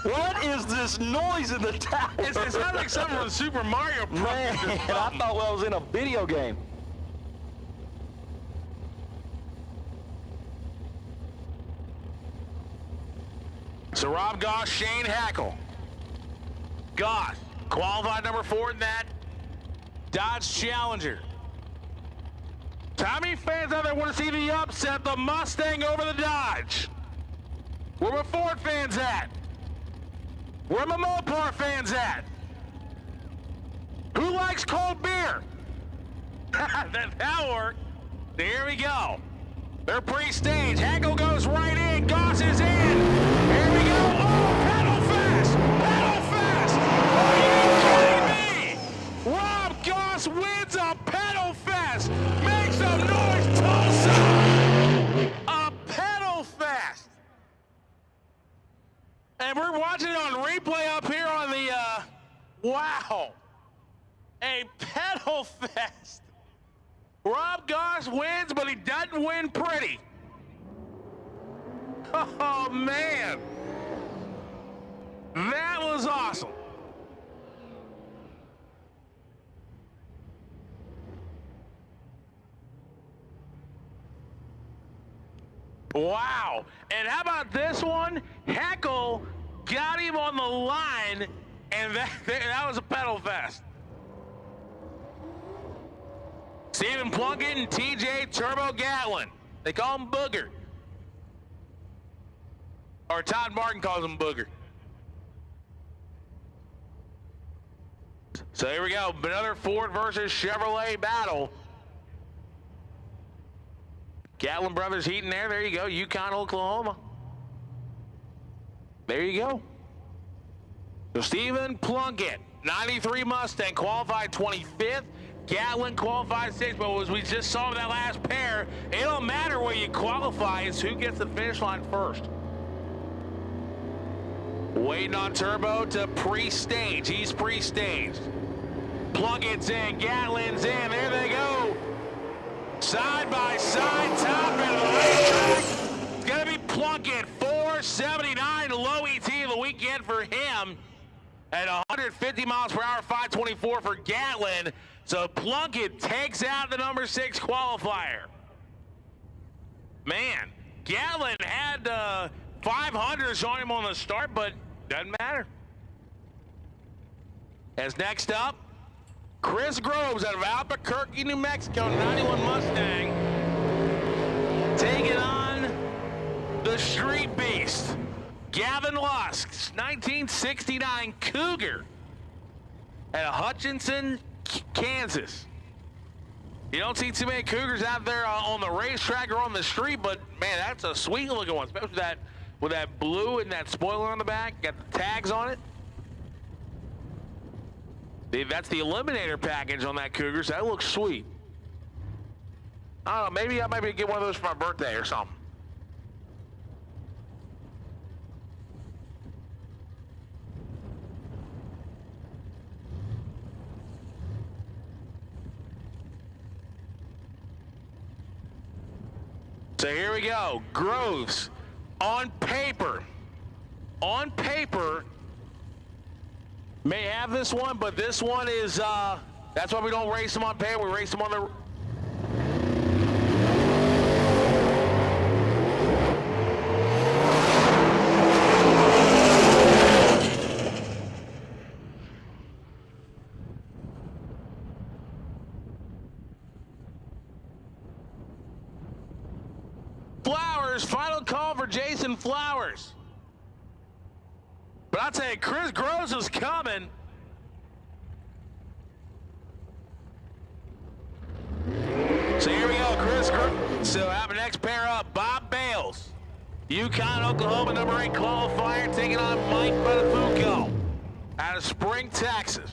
what is this noise in the tower? It sounds like something from Super Mario Bros. Man, I thought I was in a video game. So Rob Goss, Shane Hackle. Goss, qualified number 4 in that Dodge Challenger. So how many fans out there want to see the upset, the Mustang over the Dodge? Where my Ford fans at? Where my Mopar fans at? Who likes cold beer? That'll work. Here we go. They're pre-staged. Hackle goes right in. Goss is in. Here we go. Oh, pedal fast. Pedal fast. Are you kidding me? Rob Goss wins a pedal fast. Make some noise, Tulsa. A pedal fast. And we're watching it on replay up here on the, wow. A pedal fest. Rob Goss wins, but he doesn't win pretty. Oh, man. That was awesome. Wow. And how about this one? Heckle got him on the line, and that was a pedal fest. Stephen Plunkett and TJ Turbo Gatlin. They call him Booger. Or Todd Martin calls him Booger. So here we go. Another Ford versus Chevrolet battle. Gatlin Brothers heating there. There you go. Yukon, Oklahoma. There you go. So Stephen Plunkett, 93 Mustang, qualified 25th. Gatlin qualified 6th, but as we just saw in that last pair, it don't matter where you qualify, it's who gets the finish line first. Waiting on Turbo to pre-stage. He's pre-staged. Plunkett's in, Gatlin's in. There they go. Side by side, top end of the racetrack. It's going to be Plunkett, 479, low ET of the weekend for him. At 150 miles per hour, 524 for Gatlin. So Plunkett takes out the number 6 qualifier. Man, Gatlin had 500s on him on the start, but doesn't matter. As next up, Chris Groves out of Albuquerque, New Mexico, 91 Mustang, taking on the Street Beast, Gavin Lusk's 1969 Cougar at Hutchinson, Kansas. You don't see too many Cougars out there on the racetrack or on the street, but man, that's a sweet looking one, especially with that blue and that spoiler on the back, got the tags on it. That's the Eliminator package on that Cougar, so that looks sweet. I don't know, maybe I might be get one of those for my birthday or something. So here we go. Groves, on paper, may have this one, but this one is, that's why we don't race them on paper. We race them on the... Flowers, final call for Jason Flowers. But I'll tell you, Chris Groves is coming. So here we go, Chris Groves. So have the next pair up, Bob Bales. Yukon, Oklahoma, number 8 qualifier, taking on Mike Buttafuoco out of Spring, Texas.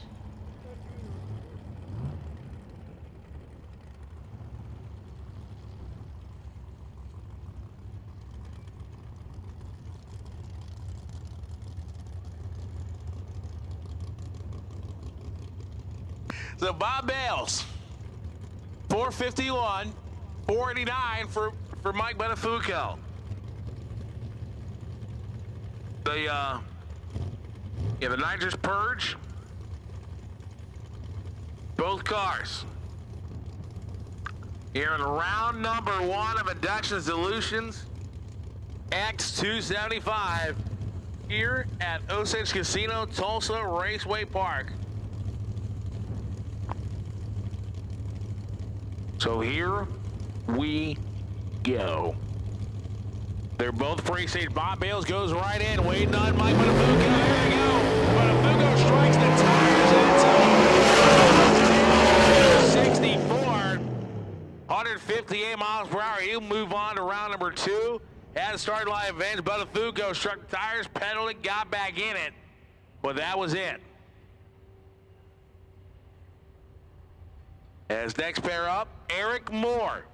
So Bob Bales, 451, 489 for Mike Buttafuoco. The nitrous purge. Both cars. Here in round number 1 of Induction Solutions X275 here at Osage Casino, Tulsa Raceway Park. So here we go. They're both pre-staged. Bob Bales goes right in, waiting on Mike Buttafuoco. There you go. Buttafuoco strikes the tires and it's 64. 158 miles per hour. He'll move on to round number 2. Had a start line advantage. Buttafuoco struck the tires, pedaled it, got back in it. But that was it. As next pair up, Eric Moore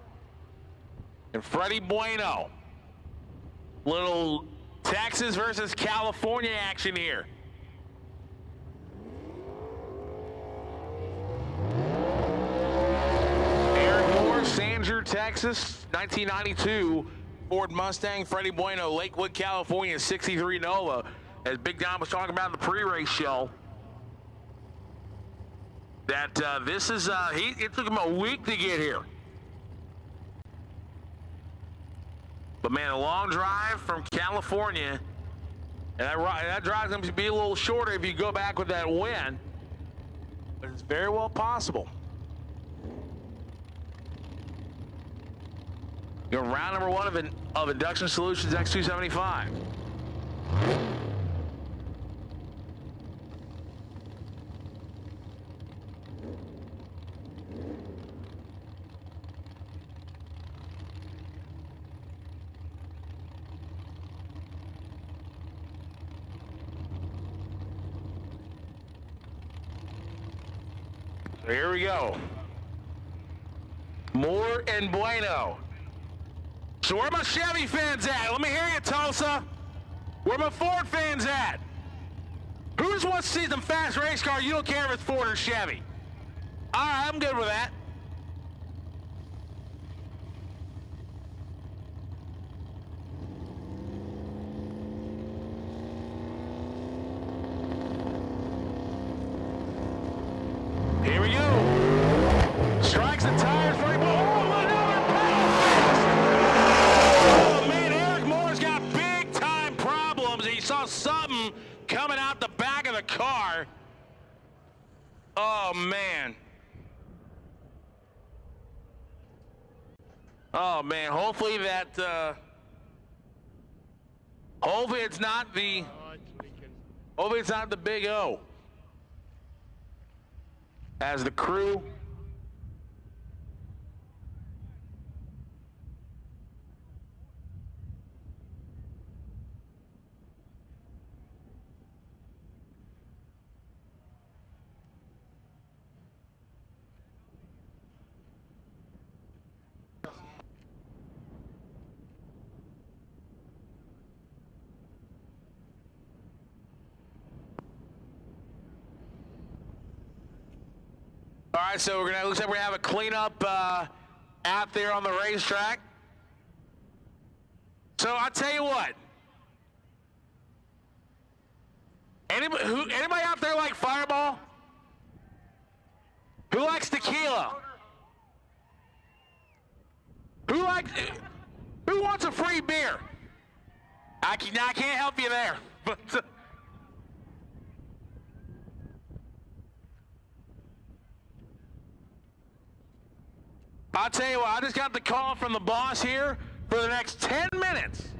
and Freddie Bueno. Little Texas versus California action here. Eric Moore, Sanger, Texas, 1992 Ford Mustang, Freddie Bueno, Lakewood, California, 63 Nova. As Big Don was talking about in the pre-race show, that this is, it took him a week to get here. But man, a long drive from California, and that drive's going to be a little shorter if you go back with that win. But it's very well possible. You're round number one of Induction Solutions X275. So here we go. Moore and Bueno. So where my Chevy fans at? Let me hear you, Tulsa. Where my Ford fans at? Who just wants to see some fast race car? You don't care if it's Ford or Chevy. All right, I'm good with that. Here we go. Strikes the tires for him. Oh, another pass! Oh, man, Eric Moore's got big-time problems. He saw something coming out the back of the car. Oh, man. Oh, man, hopefully that, hopefully it's not the, hopefully it's not the Big O. As the crew All right, so looks like we're gonna have a cleanup out there on the racetrack. So I'll tell you what. Anybody out there like Fireball? Who likes tequila? Who wants a free beer? I can't help you there, but. I'll tell you what, I just got the call from the boss here for the next 10 minutes.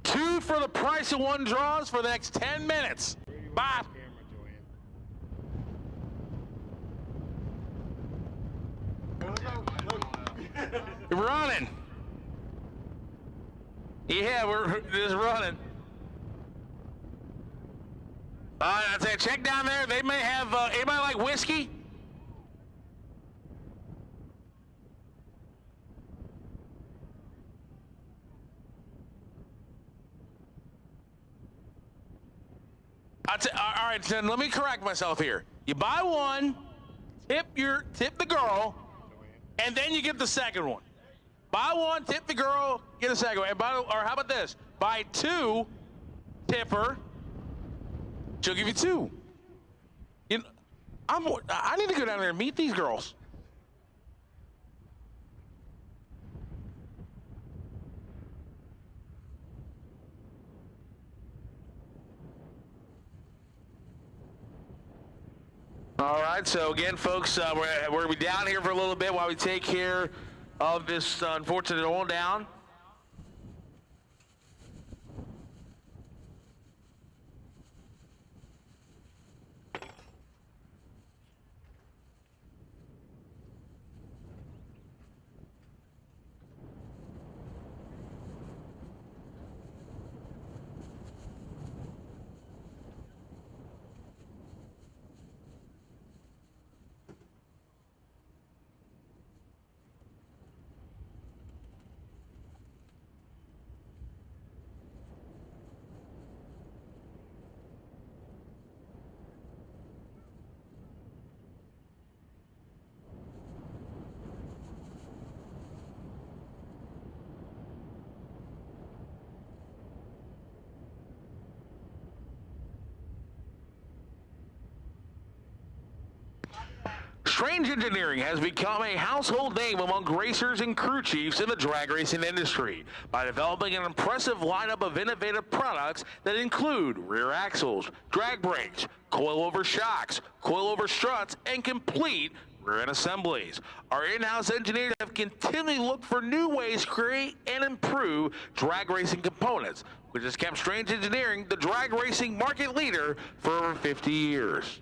2 for the price of 1 draws for the next 10 minutes. Bye. We're running. Yeah, we're just running. All right, I'll tell you, check down there. They may have, anybody like whiskey? All right, then let me correct myself here. You buy one, tip the girl, and then you get the second one. Buy one, tip the girl, get a second one. Or how about this? Buy 2, tip her, she'll give you 2. You know, I need to go down there and meet these girls. All right, so again, folks, we're going to be down here for a little bit while we take care of this unfortunate oil down. Strange Engineering has become a household name among racers and crew chiefs in the drag racing industry by developing an impressive lineup of innovative products that include rear axles, drag brakes, coilover shocks, coilover struts, and complete rear end assemblies. Our in-house engineers have continually looked for new ways to create and improve drag racing components, which has kept Strange Engineering the drag racing market leader for over 50 years.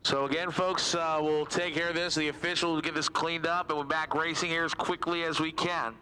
So again, folks, we'll take care of this. The officials will get this cleaned up, and we're back racing here as quickly as we can.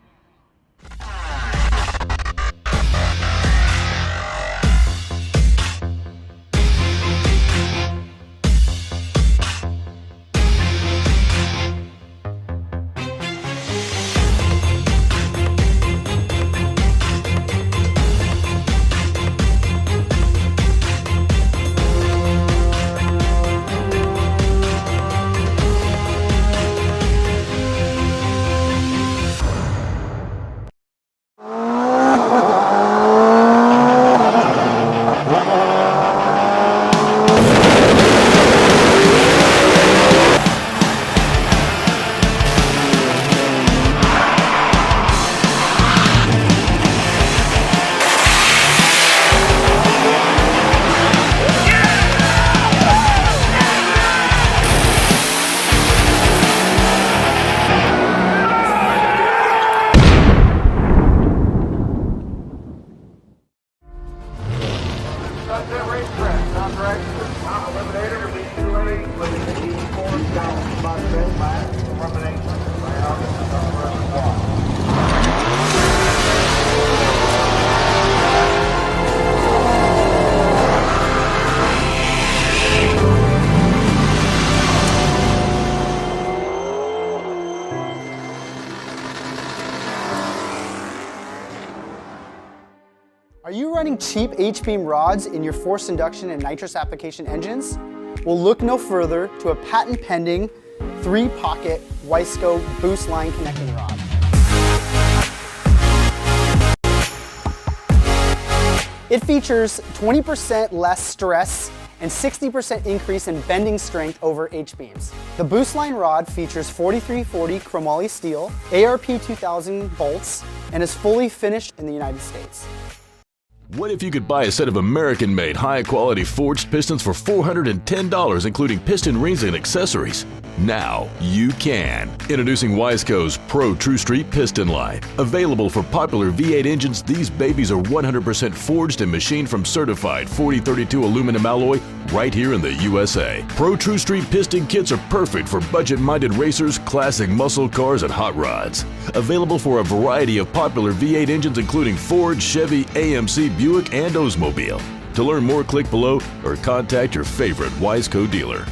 Are you running cheap H-beam rods in your forced induction and nitrous application engines? Well, look no further to a patent-pending 3-pocket Wiseco boost line connecting rod. It features 20% less stress and 60% increase in bending strength over H-beams. The boost line rod features 4340 chromoly steel, ARP 2000 bolts, and is fully finished in the United States. What if you could buy a set of American-made, high-quality forged pistons for $410, including piston rings and accessories? Now you can. Introducing Wiseco's Pro True Street Piston Line. Available for popular V8 engines, these babies are 100% forged and machined from certified 4032 aluminum alloy right here in the USA. Pro True Street piston kits are perfect for budget-minded racers, classic muscle cars, and hot rods. Available for a variety of popular V8 engines, including Ford, Chevy, AMC, Buick, and Oldsmobile. To learn more, click below or contact your favorite Wiseco dealer.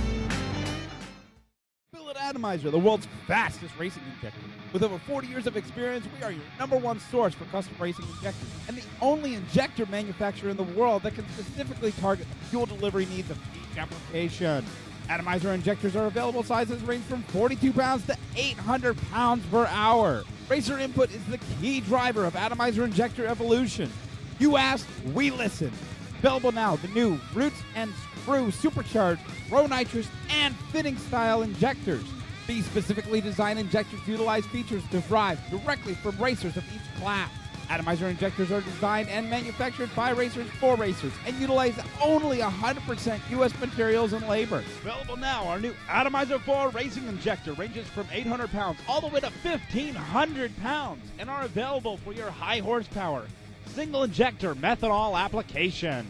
Atomizer, the world's fastest racing injector. With over 40 years of experience, we are your #1 source for custom racing injectors and the only injector manufacturer in the world that can specifically target the fuel delivery needs of each application. Atomizer injectors are available. Sizes range from 42 pounds to 800 pounds per hour. Racer input is the key driver of Atomizer injector evolution. You asked, we listen. Available now, the new Roots and Screw Supercharged Row Nitrous and Fitting Style injectors. These specifically designed injectors utilize features derived directly from racers of each class. Atomizer injectors are designed and manufactured by racers for racers and utilize only 100% U.S. materials and labor. Available now, our new Atomizer 4 racing injector ranges from 800 pounds all the way to 1,500 pounds and are available for your high horsepower single injector methanol application.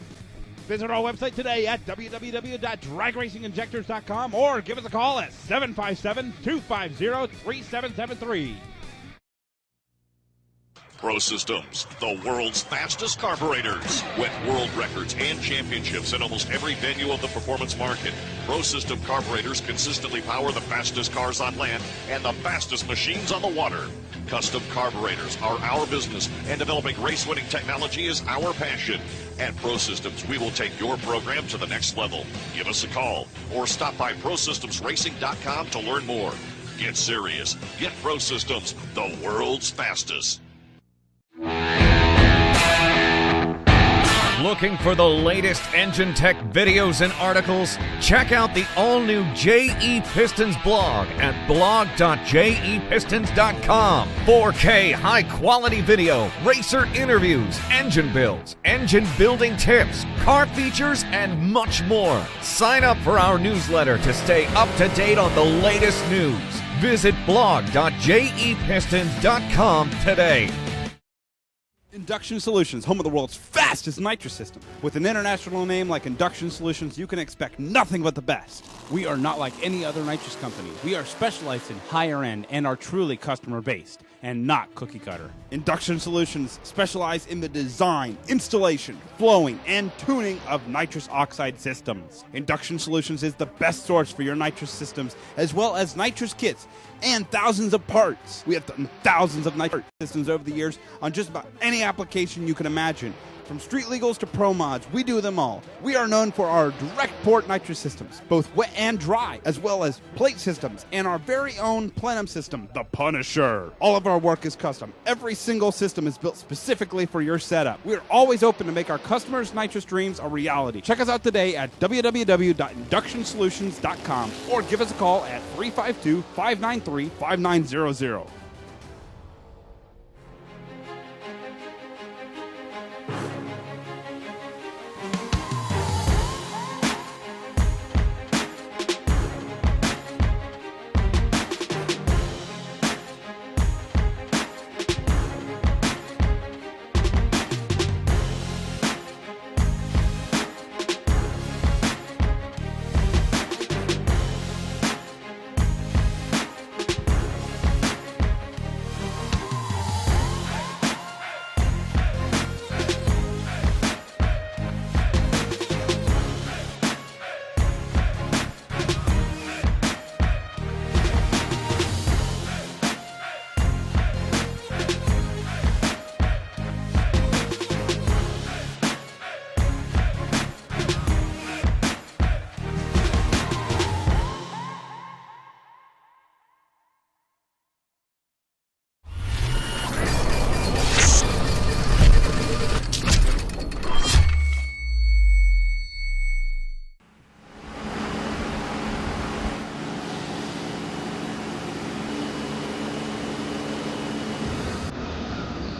Visit our website today at www.dragracinginjectors.com or give us a call at 757-250-3773. Pro Systems, the world's fastest carburetors. With world records and championships in almost every venue of the performance market, Pro System carburetors consistently power the fastest cars on land and the fastest machines on the water. Custom carburetors are our business, and developing race-winning technology is our passion. At Pro Systems, we will take your program to the next level. Give us a call or stop by ProSystemsRacing.com to learn more. Get serious. Get Pro Systems, the world's fastest. Looking for the latest engine tech videos and articles? Check out the all-new JE Pistons blog at blog.jepistons.com. 4K high-quality video, racer interviews, engine builds, engine building tips, car features, and much more. Sign up for our newsletter to stay up to date on the latest news. Visit blog.jepistons.com today. Induction Solutions, home of the world's fastest nitrous system. With an international name like Induction Solutions, you can expect nothing but the best. We are not like any other nitrous company. We are specialized in higher end and are truly customer based and not cookie cutter. Induction Solutions specialize in the design, installation, flowing, and tuning of nitrous oxide systems. Induction Solutions is the best source for your nitrous systems, as well as nitrous kits and thousands of parts. We have done thousands of nitrous systems over the years on just about any application you can imagine. From street legals to pro mods, we do them all. We are known for our direct port nitrous systems, both wet and dry, as well as plate systems, and our very own plenum system, the Punisher. All of our work is custom. Every single system is built specifically for your setup. We are always open to make our customers' nitrous dreams a reality. Check us out today at www.inductionsolutions.com or give us a call at 352-593-5900.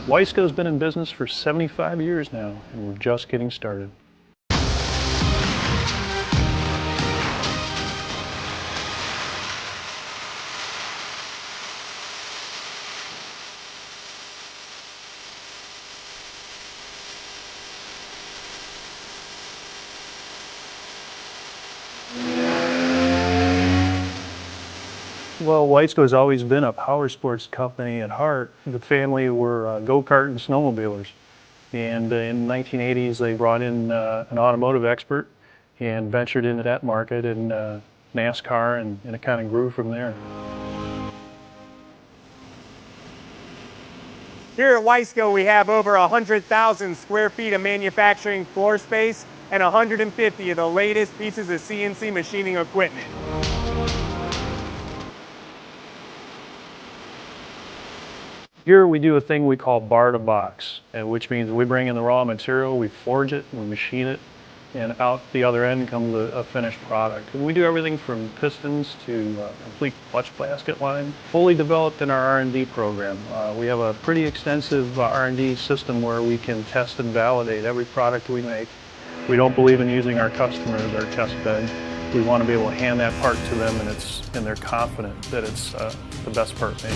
Wiseco's been in business for 75 years now, and we're just getting started. Well, Wiseco's always been a power sports company at heart. The family were go-kart and snowmobilers. And in the 1980s, they brought in an automotive expert and ventured into that market in NASCAR, and it kind of grew from there. Here at Wiseco, we have over 100,000 square feet of manufacturing floor space and 150 of the latest pieces of CNC machining equipment. Here we do a thing we call bar to box, which means we bring in the raw material, we forge it, we machine it, and out the other end comes a finished product. And we do everything from pistons to complete clutch basket line, fully developed in our R&D program. We have a pretty extensive R&D system where we can test and validate every product we make. We don't believe in using our customers as our test bed. We want to be able to hand that part to them, and they're confident that it's the best part made.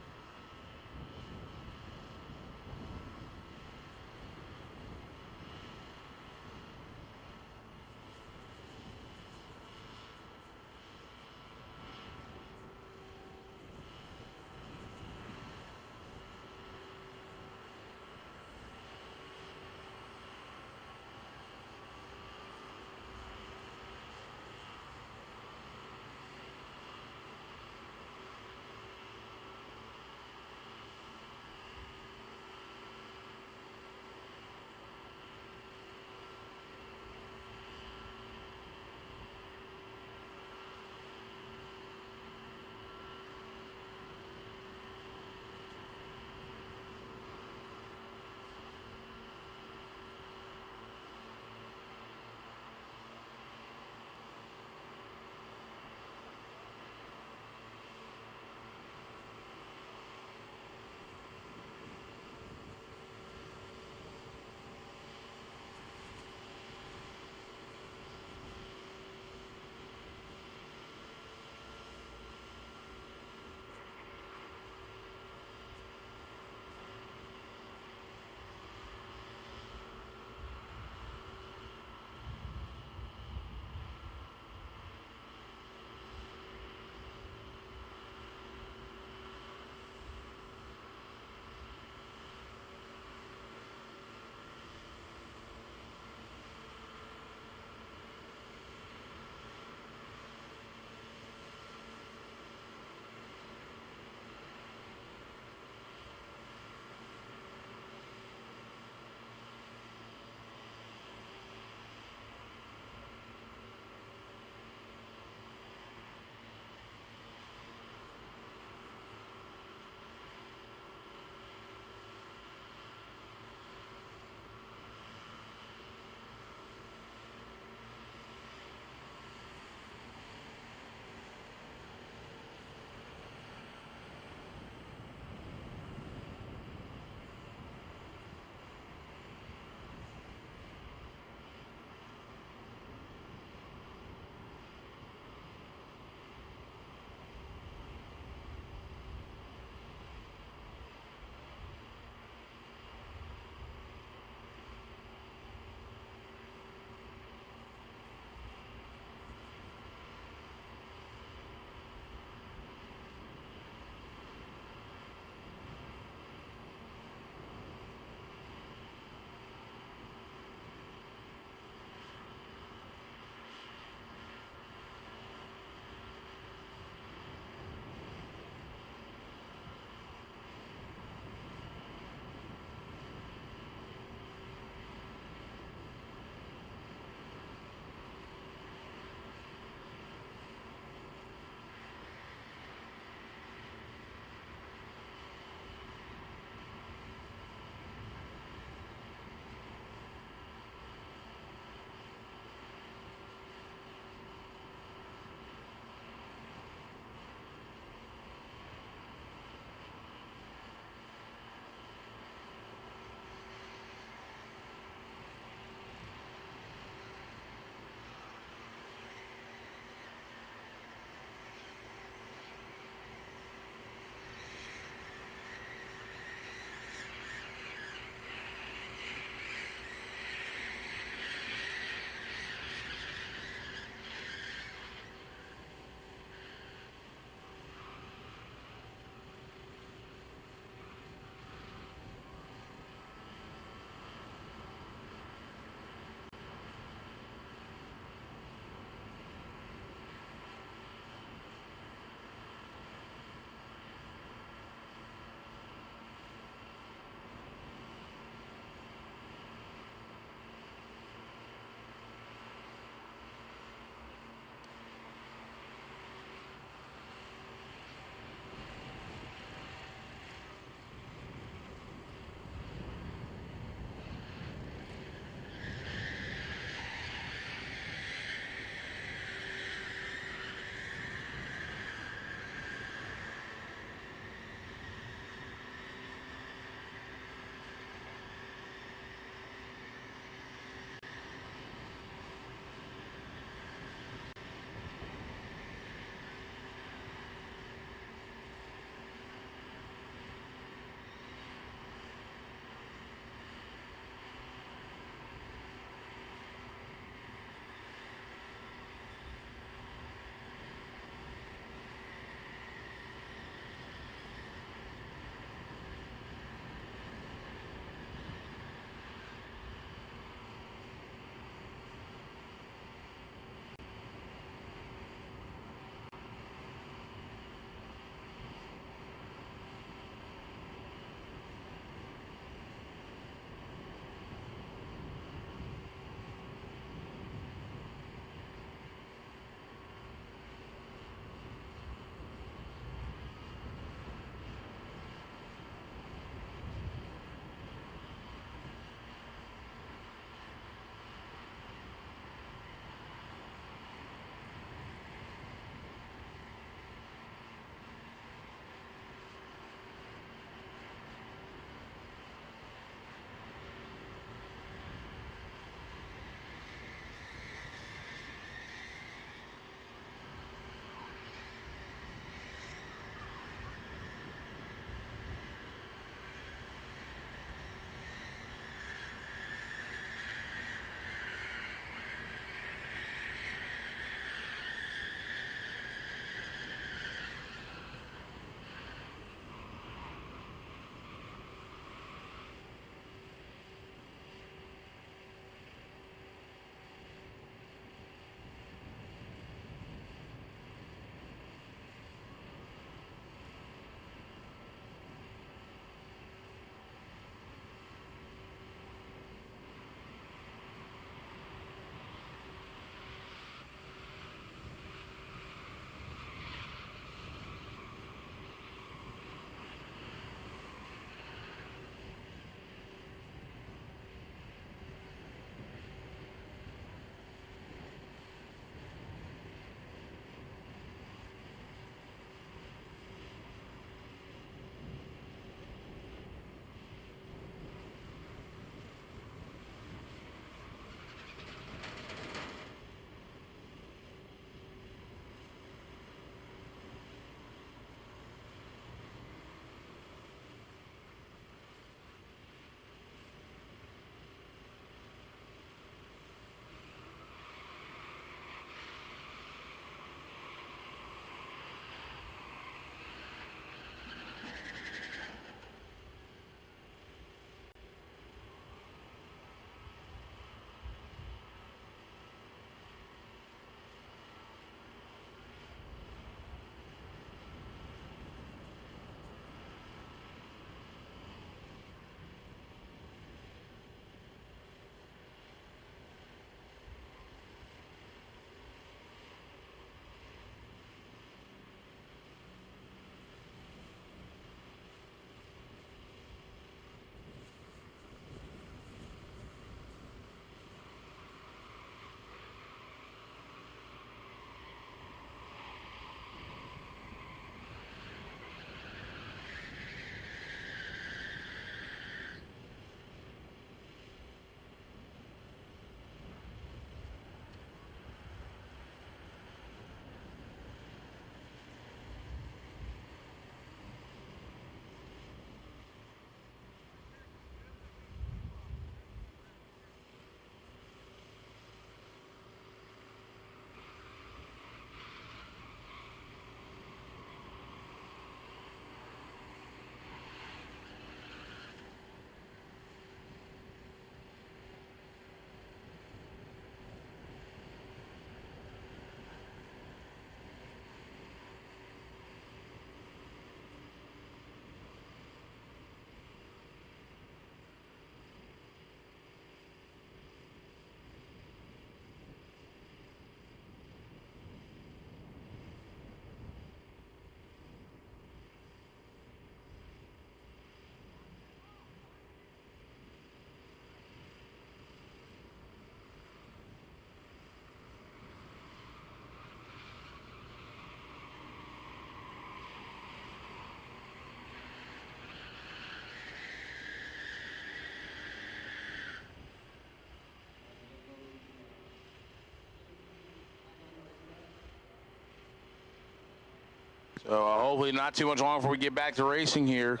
So hopefully not too much longer before we get back to racing here.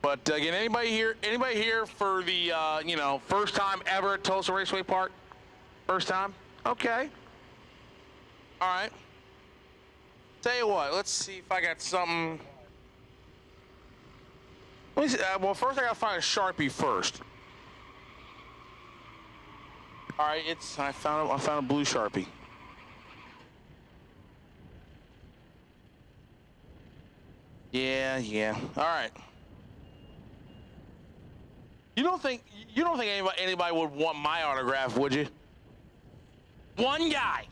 But again, anybody here for the first time ever at Tulsa Raceway Park? First time? Okay. All right. Tell you what, let's see if I got something. Let me see, well, first I gotta find a Sharpie first. All right, I found a blue Sharpie. Yeah. All right. You don't think anybody would want my autograph, would you? One guy.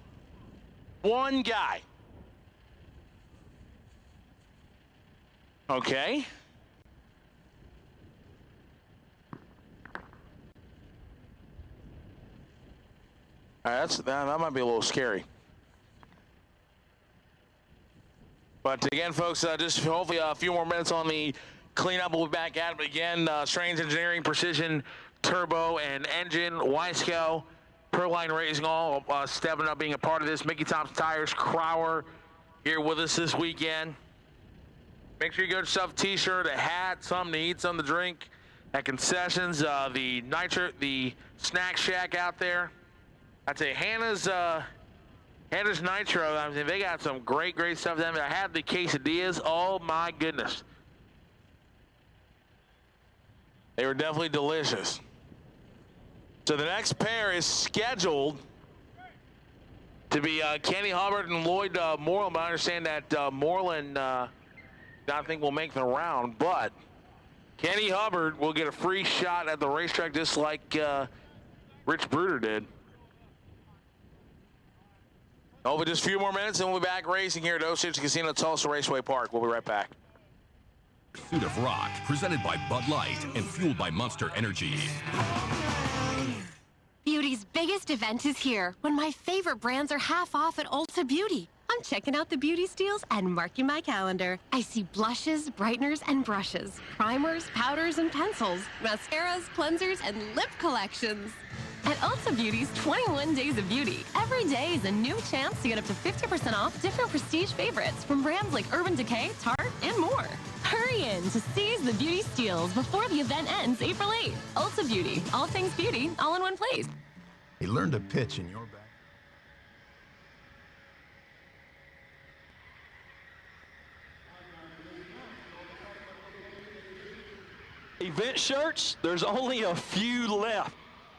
Okay. All right, that might be a little scary. But again, folks, just hopefully a few more minutes on the cleanup. We'll be back at it. But again, Strange Engineering, Precision, Turbo, and Engine, Wiseco, Proline Racing, all stepping up, being a part of this. Mickey Thompson Tires, Crower, here with us this weekend. Make sure you get yourself a t-shirt, a hat, something to eat, something to drink at Concessions. The Snack Shack out there. I'd say Hannah's Nitro. I mean, they got some great stuff. I had the quesadillas. Oh my goodness, they were definitely delicious. So the next pair is scheduled to be Kenny Hubbard and Lloyd Moreland. But I understand that Moreland, I think, will make the round. But Kenny Hubbard will get a free shot at the racetrack, just like Rich Bruder did. Over just a few more minutes, and we'll be back racing here at Osage Casino, Tulsa Raceway Park. We'll be right back. Pursuit of Rock, presented by Bud Light and fueled by Monster Energy. Beauty's biggest event is here, when my favorite brands are half off at Ulta Beauty. I'm checking out the beauty steals and marking my calendar. I see blushes, brighteners, and brushes, primers, powders, and pencils, mascaras, cleansers, and lip collections. At Ulta Beauty's 21 Days of Beauty, every day is a new chance to get up to 50% off different prestige favorites from brands like Urban Decay, Tarte, and more. Hurry in to seize the beauty steals before the event ends April 8th. Ulta Beauty, all things beauty, all in one place. He learned to pitch in your back. Event shirts, there's only a few left.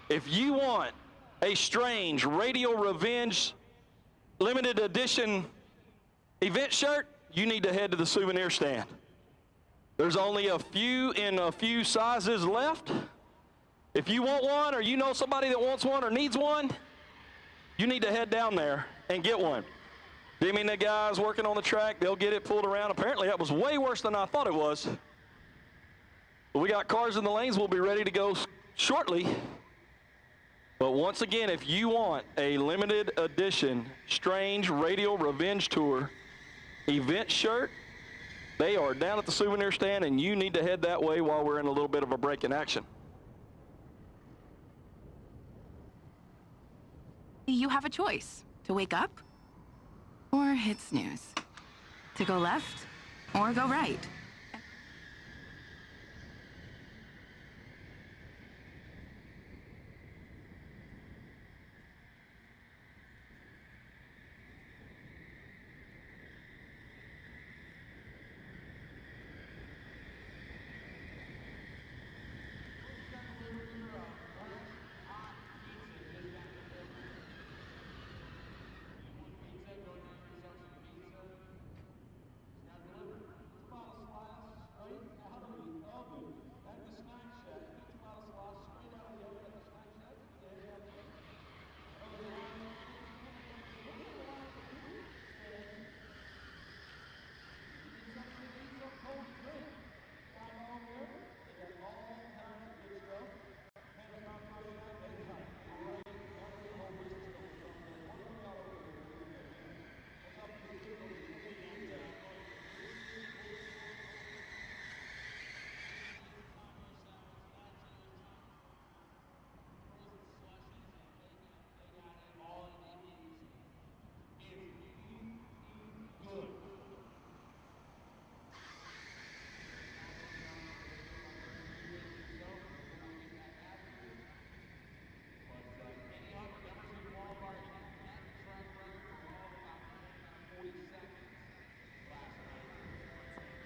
If you want a Strange Radial Revenge limited edition event shirt, you need to head to the souvenir stand. There's only a few in a few sizes left. If you want one, or you know somebody that wants one or needs one, you need to head down there and get one. Jimmy and the guys working on the track, they'll get it pulled around. Apparently that was way worse than I thought it was. But we got cars in the lanes. We'll be ready to go shortly. But once again, if you want a limited edition Strange Radial Revenge Tour event shirt, they are down at the souvenir stand, and you need to head that way while we're in a little bit of a break in action. You have a choice: to wake up or hit snooze, to go left or go right.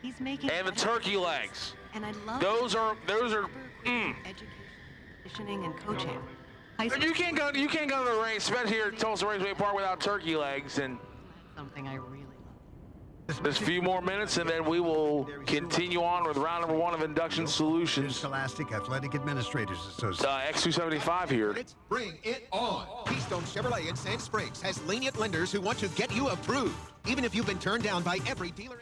He's making and the turkey legs. And I love Those are education, conditioning, and coaching. You can't go to the race, especially here at Tulsa Raceway Park, without turkey legs. And something I really love. there's a few more minutes, and then we will continue on with round number 1 of Induction Solutions. Scholastic Athletic Administrators Association. X275 here. Bring it on. Keystone Chevrolet in Sand Springs has lenient lenders who want to get you approved, even if you've been turned down by every dealer.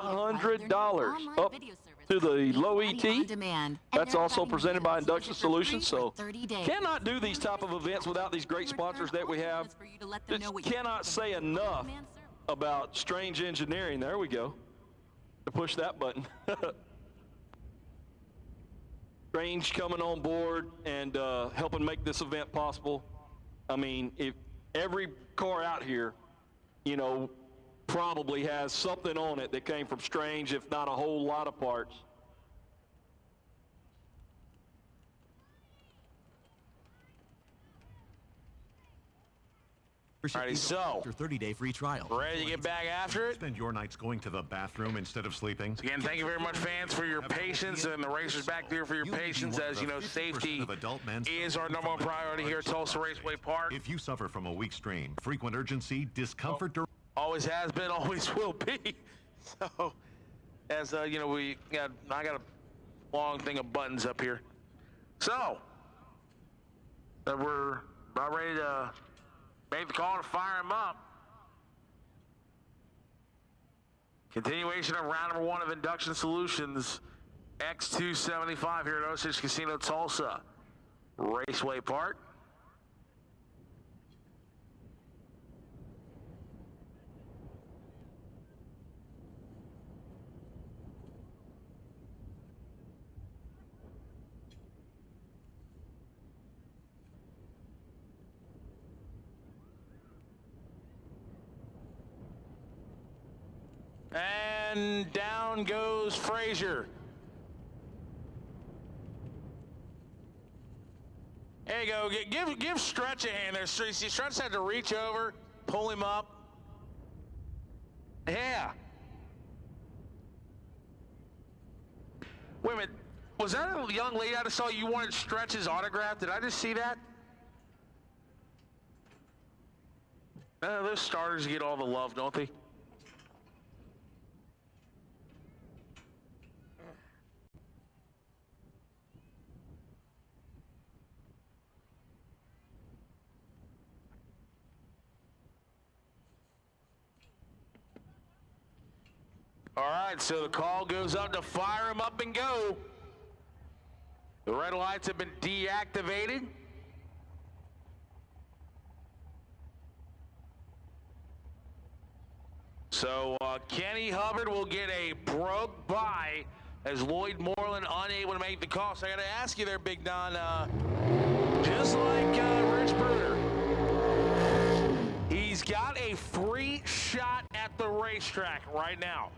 $500 up to the low ET. That's also presented by Induction Solutions. So cannot do these type of events without these great sponsors that we have. Just cannot say enough about Strange Engineering. There we go. To push that button. Strange coming on board and helping make this event possible. I mean, if every car out here, you know, probably has something on it that came from Strange, if not a whole lot of parts. Alrighty, so your 30-day free trial. Ready to get back after it? Spend your nights going to the bathroom instead of sleeping. Again, thank you very much, fans, for your patience, and the racers back there for your patience. As you know, safety is our number one priority here at Tulsa Raceway Park. If you suffer from a weak strain, frequent urgency, discomfort, always has been, always will be. So, as you know, I got a long thing of buttons up here. So, we're about ready to make the call to fire him up. Continuation of round number 1 of Induction Solutions X275 here at Osage Casino, Tulsa Raceway Park. And down goes Frazier. There you go. Give Stretch a hand there. See, Stretch had to reach over, pull him up. Yeah. Wait a minute. Was that a young lady I just saw you wanted Stretch's autograph? Did I just see that? Those starters get all the love, don't they? All right, so the call goes up to fire him up and go. The red lights have been deactivated. So Kenny Hubbard will get a broke by as Lloyd Moreland unable to make the call. So I got to ask you there, Big Don, just like Rich Bruder, he's got a free shot at the racetrack right now.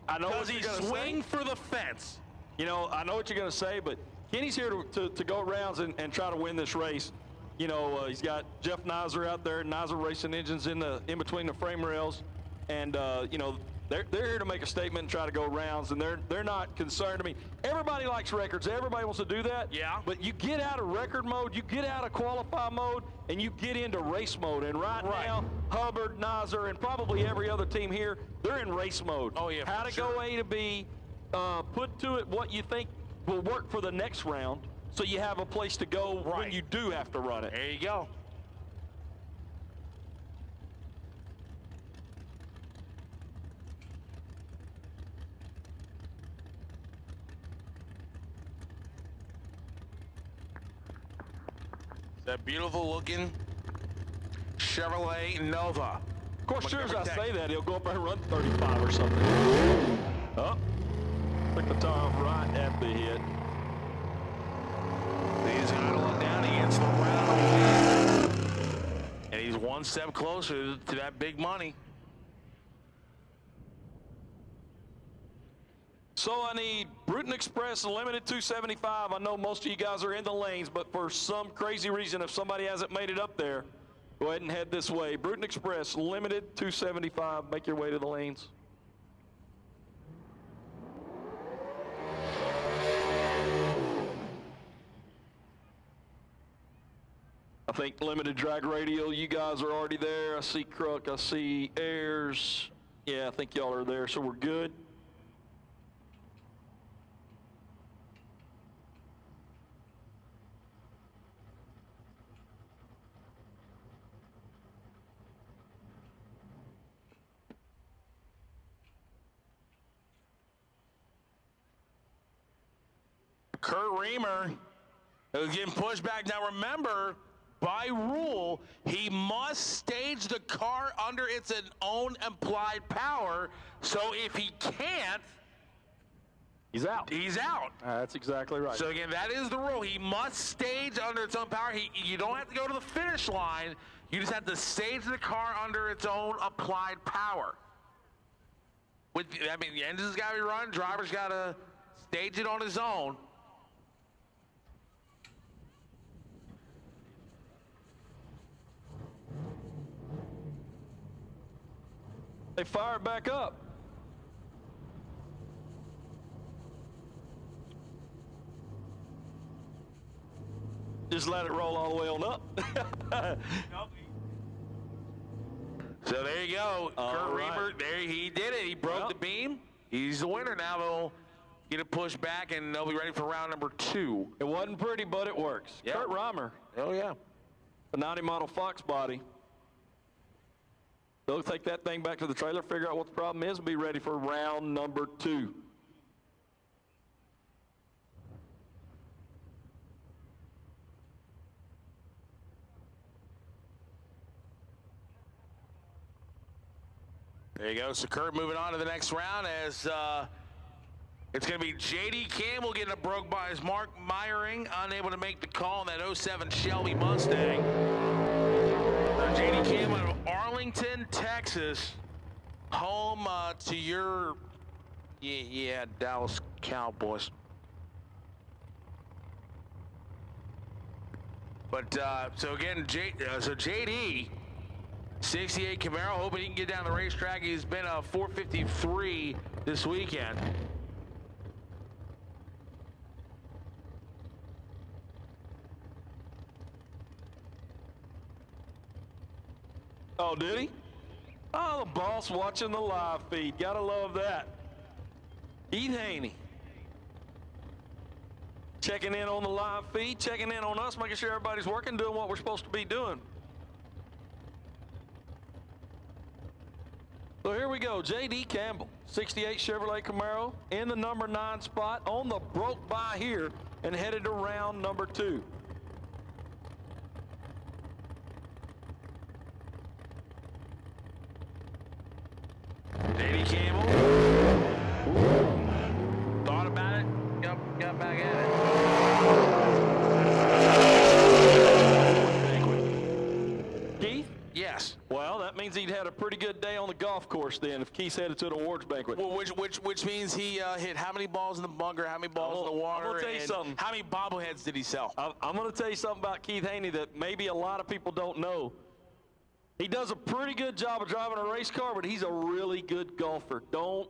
I know Does what he you're gonna swing say. for the fence? You know, I know what you're going to say, but Kenny's here to go rounds and try to win this race. You know, he's got Jeff Nizer out there, Nizer Racing Engines in between the frame rails, and you know, they're here to make a statement and try to go rounds, and they're not concerned. I mean, everybody likes records. Everybody wants to do that. Yeah. But you get out of record mode, you get out of qualify mode, and you get into race mode. And right now, Hubbard, Nizer, and probably every other team here, they're in race mode. Oh, yeah, How to go A to B, put to it what you think will work for the next round, so you have a place to go when you do have to run it. There you go. That beautiful looking Chevrolet Nova. Of course, sure as I say that, he'll go up there and run 35 or something. Oh, took the tire right at the hit. He's got to look down against the round. And he's one step closer to that big money. So I need Bruton Express Limited 275. I know most of you guys are in the lanes, but for some crazy reason, if somebody hasn't made it up there, go ahead and head this way. Bruton Express Limited 275. Make your way to the lanes. I think Limited Drag Radial, you guys are already there. I see Crook, I see Ayers. Yeah, I think y'all are there, so we're good. Kurt Reamer is getting pushed back. Now remember, by rule, he must stage the car under its own implied power. So if he can't, he's out. He's out. That's exactly right. So again, that is the rule. He must stage under its own power. You don't have to go to the finish line. You just have to stage the car under its own applied power. The engine's got to be run. Driver's got to stage it on his own. They fire it back up. Just let it roll all the way on up. So there you go. Kurt Reamer, there he did it. He broke the beam. He's the winner. Now they'll get it pushed back, and they'll be ready for round number 2. It wasn't pretty, but it works. Yep. Kurt Reamer. Oh, yeah. The 90 model Fox body. They'll take that thing back to the trailer, figure out what the problem is, and be ready for round number 2. There you go. So Kurt moving on to the next round as it's going to be J.D. Campbell getting it broke by his Mark Meyering, unable to make the call on that 07 Shelby Mustang. J.D. Campbell out of Arlington, Texas, home to your, Dallas Cowboys. But, so again, J.D., 68 Camaro, hoping he can get down the racetrack. He's been a 453 this weekend. Oh, did he? Oh, the boss watching the live feed. Gotta love that. Keith Haney. Checking in on the live feed, checking in on us, making sure everybody's working, doing what we're supposed to be doing. So here we go, J.D. Campbell, 68 Chevrolet Camaro, in the number 9 spot, on the broke by here, and headed to round number 2. J.D. Campbell. Thought about it, got back at it. Keith? Yes. Well, that means he'd had a pretty good day on the golf course then if Keith's headed to an awards banquet. Well, which means he hit how many balls in the bunker, how many balls in the water, I'm gonna tell you something. How many bobbleheads did he sell? I'm going to tell you something about Keith Haney that maybe a lot of people don't know. He does a pretty good job of driving a race car, but he's a really good golfer. Don't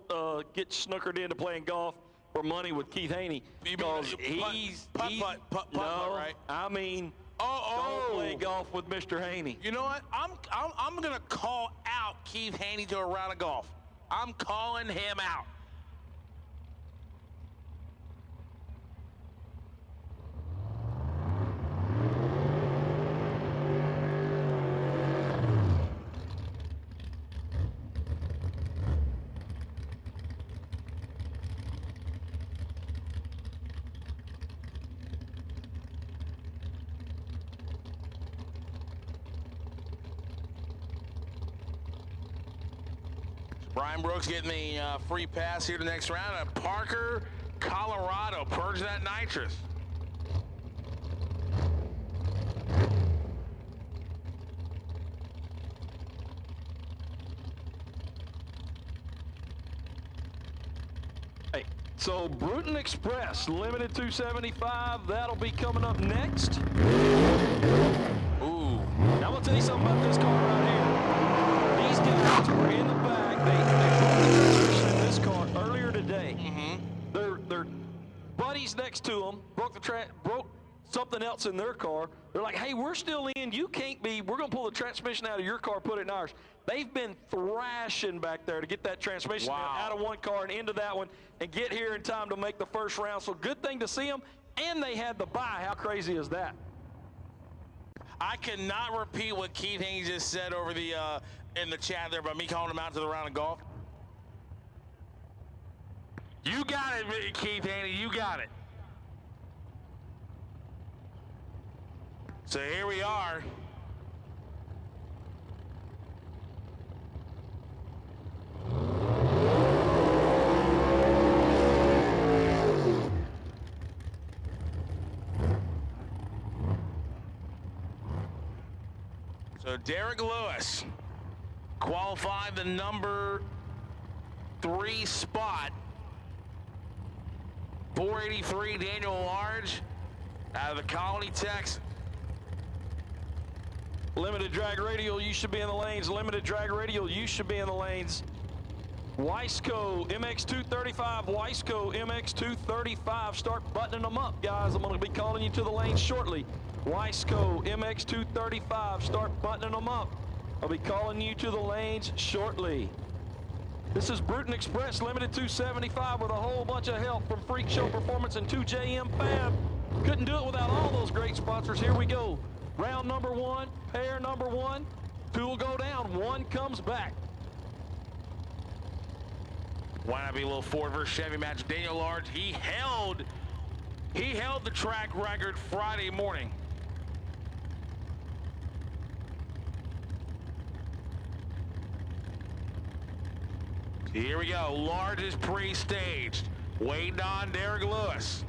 get snookered into playing golf for money with Keith Haney, because he's right? I mean, don't play golf with Mr. Haney. You know what? I'm gonna call out Keith Haney to a round of golf. I'm calling him out. Brian Brooks getting the free pass here to the next round at Parker, Colorado. Purge that nitrous. Hey, so Bruton Express, limited 275, that'll be coming up next. Ooh. Now I'm going to tell you something about this car right here. These guys were in the back. They broke the transmission in this car earlier today. Their buddies next to them broke something else in their car. They're like, hey, we're still in. You can't be. We're going to pull the transmission out of your car, put it in ours. They've been thrashing back there to get that transmission out of one car and into that one and get here in time to make the first round. So good thing to see them. And they had the bye. How crazy is that? I cannot repeat what Keith Haney just said over the in the chat there about me calling him out to the round of golf. You got it, Keith Haney. You got it. So here we are. So Derek Lewis qualified the number 3 spot. 483 Daniel Large out of the Colony, Texas. Limited drag radial, you should be in the lanes. Limited drag radial, you should be in the lanes. Weisco MX235, Weisco MX235. Start buttoning them up, guys. I'm going to be calling you to the lanes shortly. Weisco MX235, start buttoning them up. I'll be calling you to the lanes shortly. This is Bruton Express Limited 275 with a whole bunch of help from Freak Show Performance and 2JM Fab. Couldn't do it without all those great sponsors. Here we go. Round number 1, pair number 1. 2 will go down, 1 comes back. Why not be a little Ford versus Chevy match? Daniel Large, he held the track record Friday morning. Here we go. Large is pre-staged. Waiting on Derek Lewis.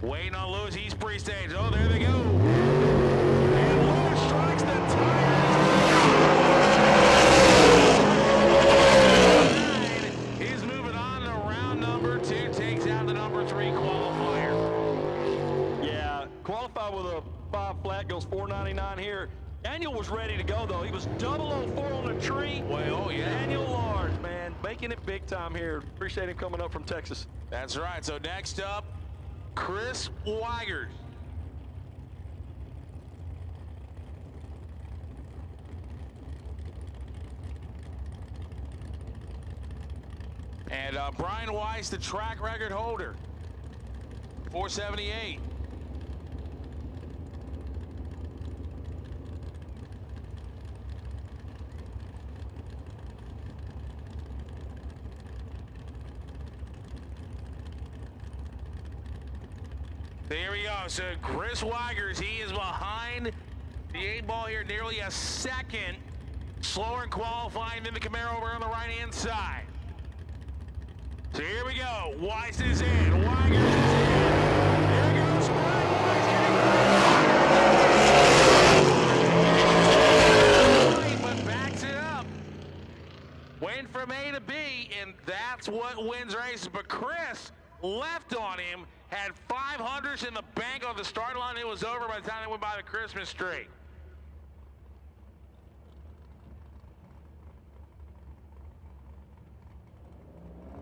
Waiting on Lewis. He's pre-staged. Oh, there they go. And Lewis strikes the tire. He's moving on to round number 2. Takes out the number 3 qualifier. Yeah, qualified with a 5 flat, goes 499 here. Daniel was ready to go, though. He was 004 on the tree. Well, oh, yeah. Daniel Large, man, making it big time here. Appreciate him coming up from Texas. That's right. So next up, Chris Weigers. And Brian Weiss, the track record holder, 478. There we go. So Chris Weigers, he is behind the 8-ball here, nearly a second slower in qualifying than the Camaro over on the right-hand side. So here we go. Weiss is in. Weigers is in. There goes Brian Weiss getting but backs it up. Went from A to B, and that's what wins races. But Chris left on him, had 500s in the bank on the start line. It was over by the time they went by the Christmas tree.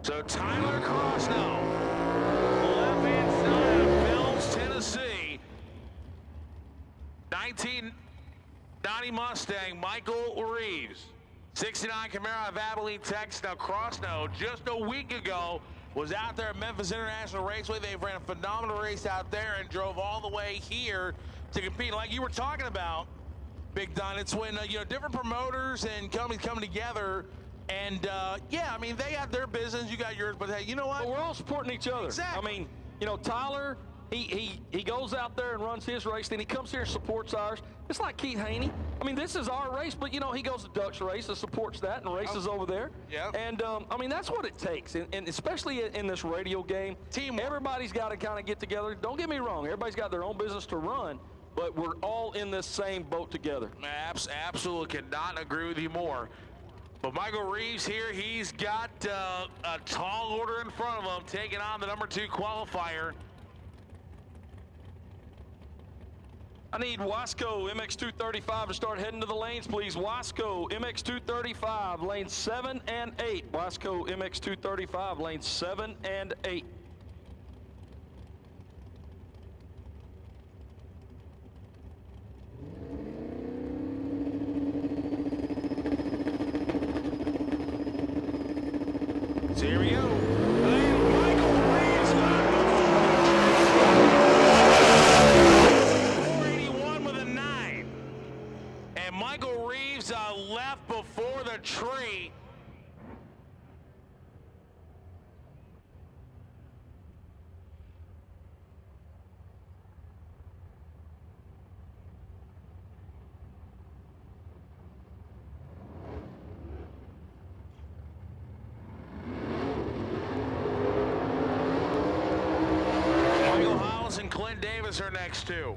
So Tyler Crossnow, left-hand side of Mills, Tennessee. 1990 Mustang, Michael Reeves. 69 Camaro of Abilene, Texas. Now Crossnow, just a week ago, was out there at Memphis International Raceway. They ran a phenomenal race out there and drove all the way here to compete. Like you were talking about, Big Don, it's when different promoters and companies come together. And yeah, I mean, they got their business, you got yours, but hey, you know what? But we're all supporting each other. Exactly. I mean, Tyler, he goes out there and runs his race, then he comes here and supports ours. It's like Keith Haney. I mean, this is our race, but he goes to Duck's race and supports that and races over there. Yeah. And I mean, that's what it takes, and especially in this radio game. Teamwork. Everybody's got to kind of get together. Don't get me wrong, everybody's got their own business to run, but we're all in this same boat together. Absolutely, cannot agree with you more. But Michael Reeves here, he's got a tall order in front of him, taking on the number 2 qualifier. I need Wasco MX235 to start heading to the lanes, please. Wasco MX235, lanes 7 and 8. Wasco MX235, lanes 7 and 8. So here we go. And Michael Reeves got 481 with a 9. And Michael Reeves left before the tree. Davis are next too.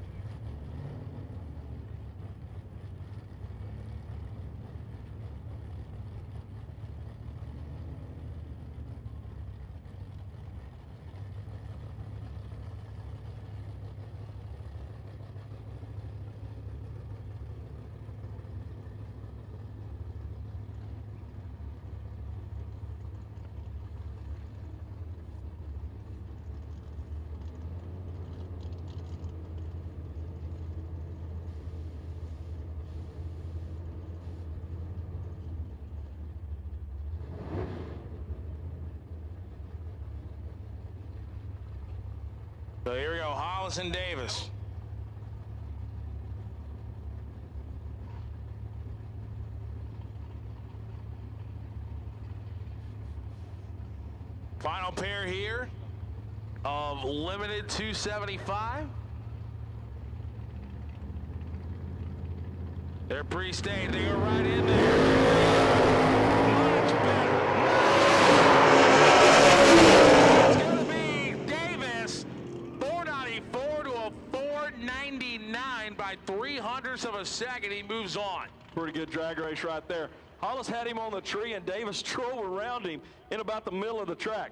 So here we go, Hollis and Davis. Final pair here of limited 275. They're pre-staged, they go right in there. Much better. It's gonna be Davis, 494 to a 499 by 3/100ths of a second. He moves on. Pretty good drag race right there. Hollis had him on the tree, and Davis drove around him in about the middle of the track.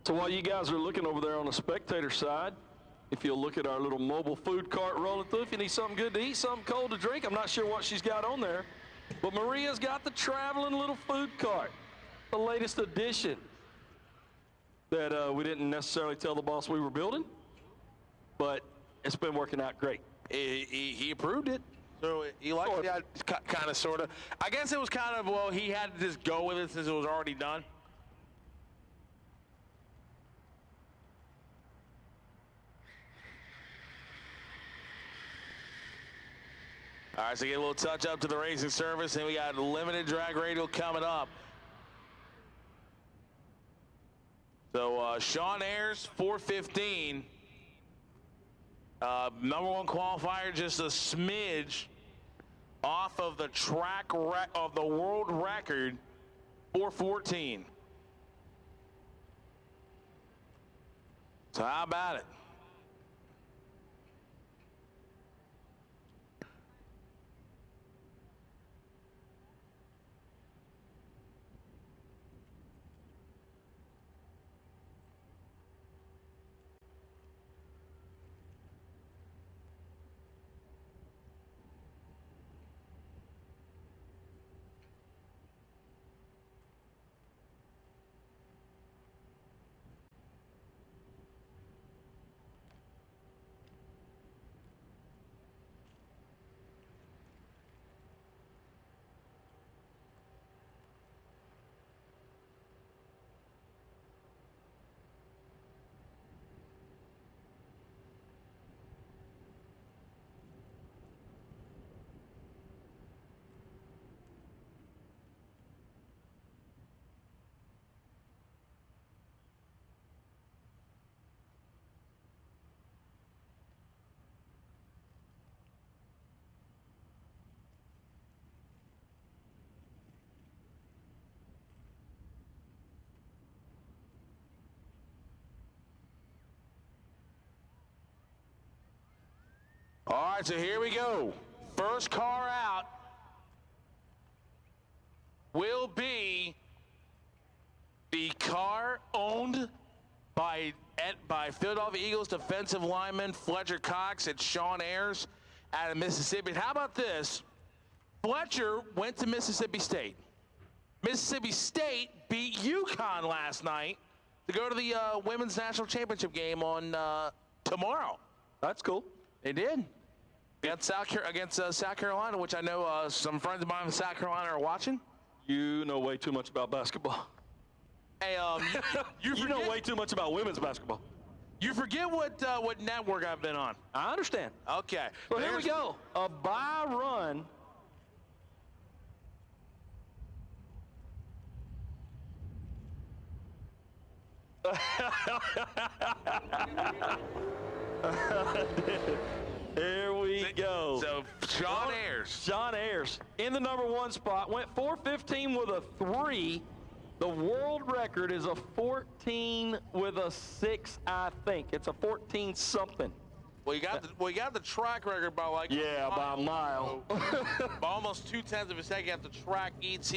So while you guys are looking over there on the spectator side, if you'll look at our little mobile food cart rolling through, if you need something good to eat, something cold to drink, I'm not sure what she's got on there, but Maria's got the traveling little food cart, the latest addition that we didn't necessarily tell the boss we were building, but it's been working out great. He approved it. So he liked it. Yeah, kind of, sort of. I guess it was kind of, well, he had to just go with it since it was already done. All right, so get a little touch up to the racing service, and we got limited drag radial coming up. So Sean Ayers, 415. #1 qualifier, just a smidge off of the of the world record, 414. So how about it? right, so here we go. First car out will be the car owned by Philadelphia Eagles defensive lineman Fletcher Cox and Sean Ayers out of Mississippi. How about this? Fletcher went to Mississippi State. Mississippi State beat UConn last night to go to the women's national championship game on tomorrow. That's cool. They did. Against South Carolina, which I know some friends of mine in South Carolina are watching. You know way too much about basketball. Hey, you know way too much about women's basketball. You forget what network I've been on. I understand. Okay. So here we go. A bye run. Here we go. So Sean Ayers. Sean Ayers in the number 1 spot. Went 4:15 with a 3. The world record is a 14 with a 6, I think. It's a 14 something. Well, you got the track record by like by a mile. By almost 0.2 of a second at the track ET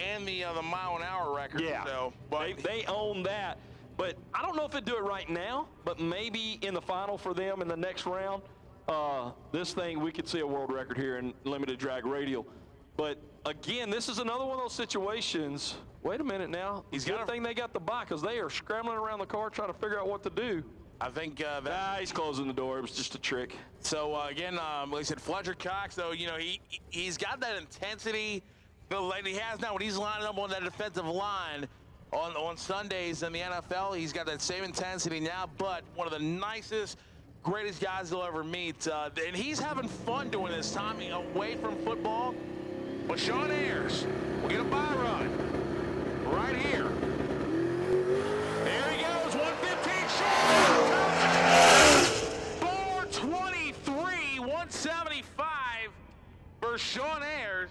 and the mile-an-hour record. Yeah, so, but they own that. But I don't know if they'd do it right now, but maybe in the final for them in the next round, this thing, we could see a world record here in limited drag radial. But again, this is another one of those situations. Wait a minute now. Good thing they got the bye, because they are scrambling around the car trying to figure out what to do. I think he's closing the door. It was just a trick. So again, like I said, Fletcher Cox, though, you know, he's got that intensity like he has now when he's lining up on that defensive line on Sundays in the NFL. He's got that same intensity now, but one of the nicest, greatest guys you'll ever meet. And he's having fun doing this time away from football. But Sean Ayers will get a bye run right here. There he goes, 115 short. 423, 175 for Sean Ayers.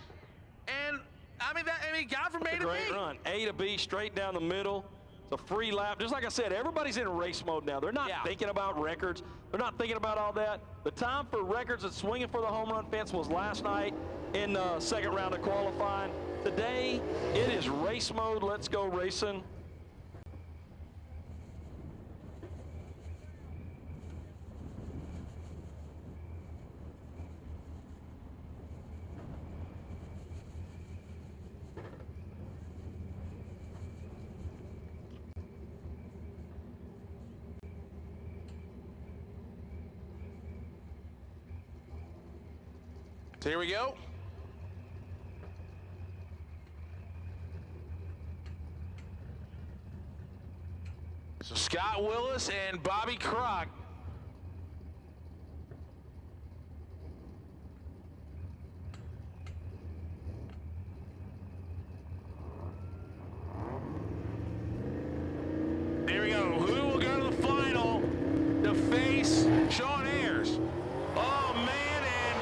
And I mean, got from A to B. Great run. A to B, straight down the middle. It's a free lap. Just like I said, everybody's in race mode now. They're not thinking about records. They're not thinking about all that. The time for records and swinging for the home run fence was last night in the second round of qualifying. Today, it is race mode. Let's go racing. So here we go. So Scott Willis and Bobby Kroc. There we go. Who will go to the final to face Sean Ayers? Oh, man, and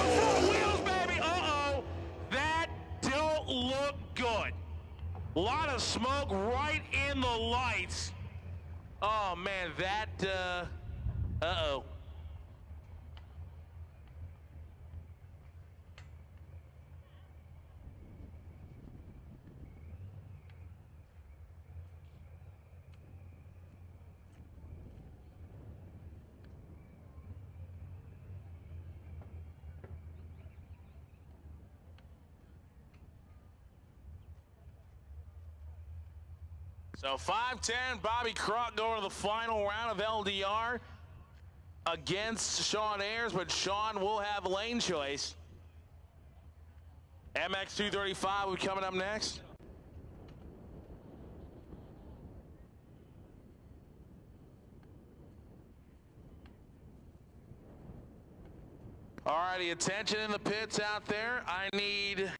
four wheels, baby. Uh-oh. That don't look good. A lot of smoke right in the lights. Oh, man, that, uh-oh. So 5'10", Bobby Kroc going to the final round of LDR against Sean Ayers, but Sean will have lane choice. MX 235 will be coming up next. All righty, attention in the pits out there. I need...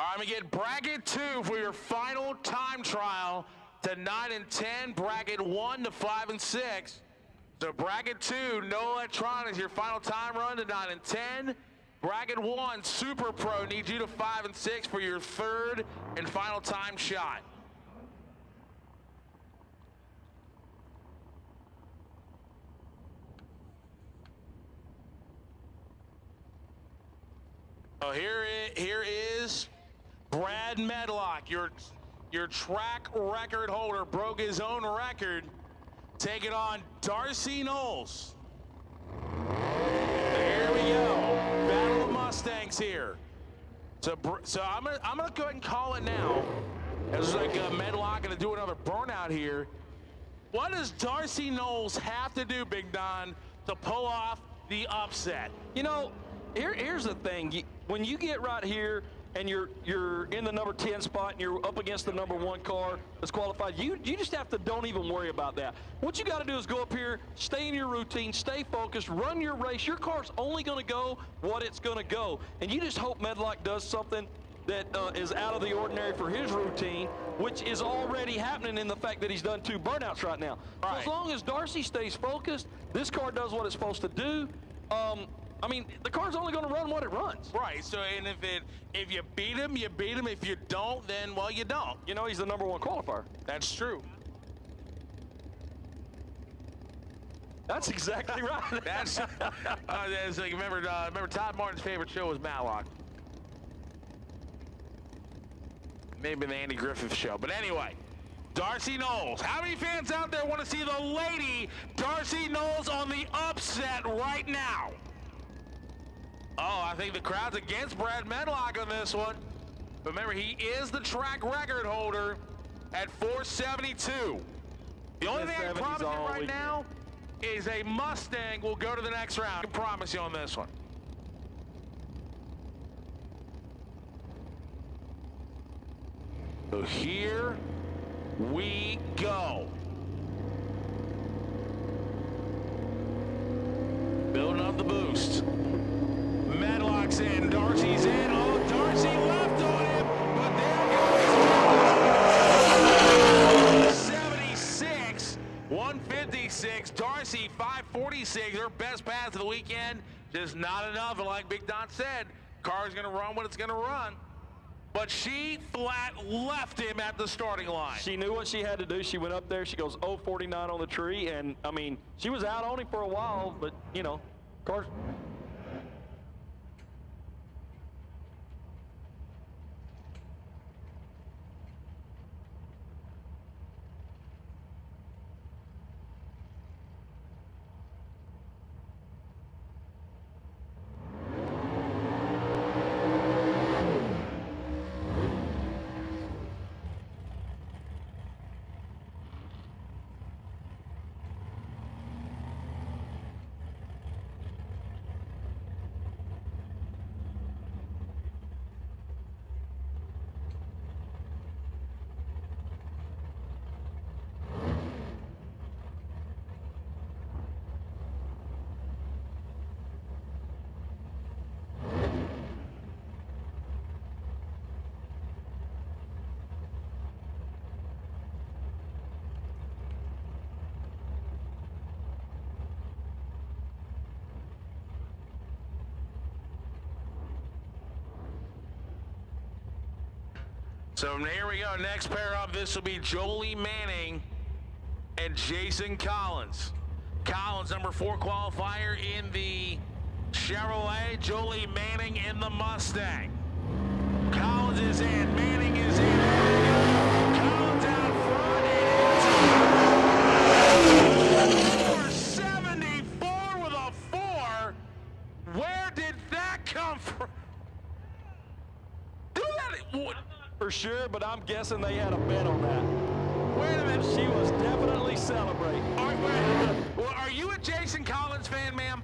All right, we get bracket 2 for your final time trial to 9 and 10, bracket 1 to 5 and 6. So bracket 2, no electronics, your final time run to 9 and 10. Bracket 1, Super Pro, needs you to 5 and 6 for your third and final time shot. So here is Brad Medlock, your track record holder, broke his own record, taking on Darcy Knowles. There we go. Battle of Mustangs here. So I'm gonna go ahead and call it now. As like Medlock gonna do another burnout here. What does Darcy Knowles have to do, Big Don, to pull off the upset? You know, here's the thing. When you get right here and you're in the number 10 spot and you're up against the number 1 car that's qualified, you just have to don't even worry about that. What you got to do is go up here, stay in your routine, stay focused, run your race. Your car's only going to go what it's going to go. And you just hope Medlock does something that is out of the ordinary for his routine, which is already happening in the fact that he's done 2 burnouts right now. Right. So as long as Darcy stays focused, this car does what it's supposed to do. I mean, the car's only going to run what it runs. Right. So, and if you beat him, you beat him. If you don't, then well, you don't. You know, he's the number 1 qualifier. That's true. That's exactly right. That's like, remember Todd Martin's favorite show was Matlock. Maybe the Andy Griffith Show. But anyway, Darcy Knowles. How many fans out there want to see the lady Darcy Knowles on the upset right now? Oh, I think the crowd's against Brad Medlock on this one. But remember, he is the track record holder at 472. The only thing I can promise you right now is a Mustang will go to the next round. I can promise you on this one. So here we go. Building up the boost. Medlock's in, Darcy's in. Oh, Darcy left on him, but there goes 76, 156. Darcy 546. Her best pass of the weekend, just not enough. And like Big Don said, car's gonna run what it's gonna run. But she flat left him at the starting line. She knew what she had to do. She went up there. She goes 0-49 on the tree. And, I mean, she was out on him for a while, but, you know, cars. So here we go. Next pair up, this will be Jolie Manning and Jason Collins. Collins, number 4 qualifier in the Chevrolet. Jolie Manning in the Mustang. Collins is in. Manning is in. Collins out front. 474 with a 4. Where did that come from? Do that. For sure, but I'm guessing they had a bet on that. Wait a minute. She was definitely celebrating. Are you a Jason Collins fan, ma'am?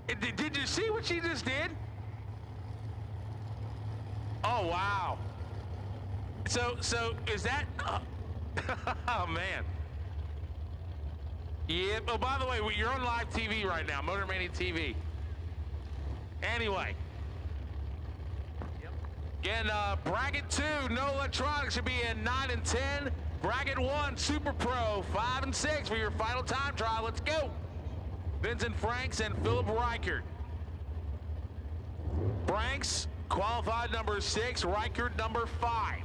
Did you see what she just did? Oh, wow. So is that... oh, man. Yeah. Oh, by the way, you're on live TV right now, Motor Mania TV. Anyway. Again, bracket 2, no electronics, should be in 9 and 10. Bracket 1, Super Pro, 5 and 6 for your final time trial. Let's go. Vincent Franks and Philip Reichert. Franks qualified number 6, Reichert number 5.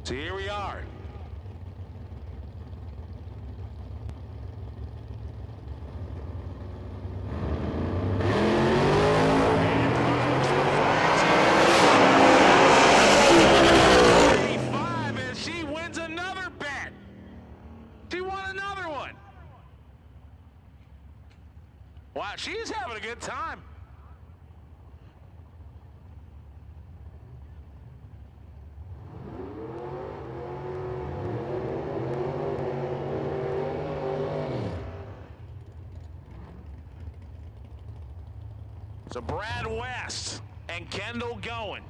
So here we are. Wow, she's having a good time. So Brad West and Kendall going.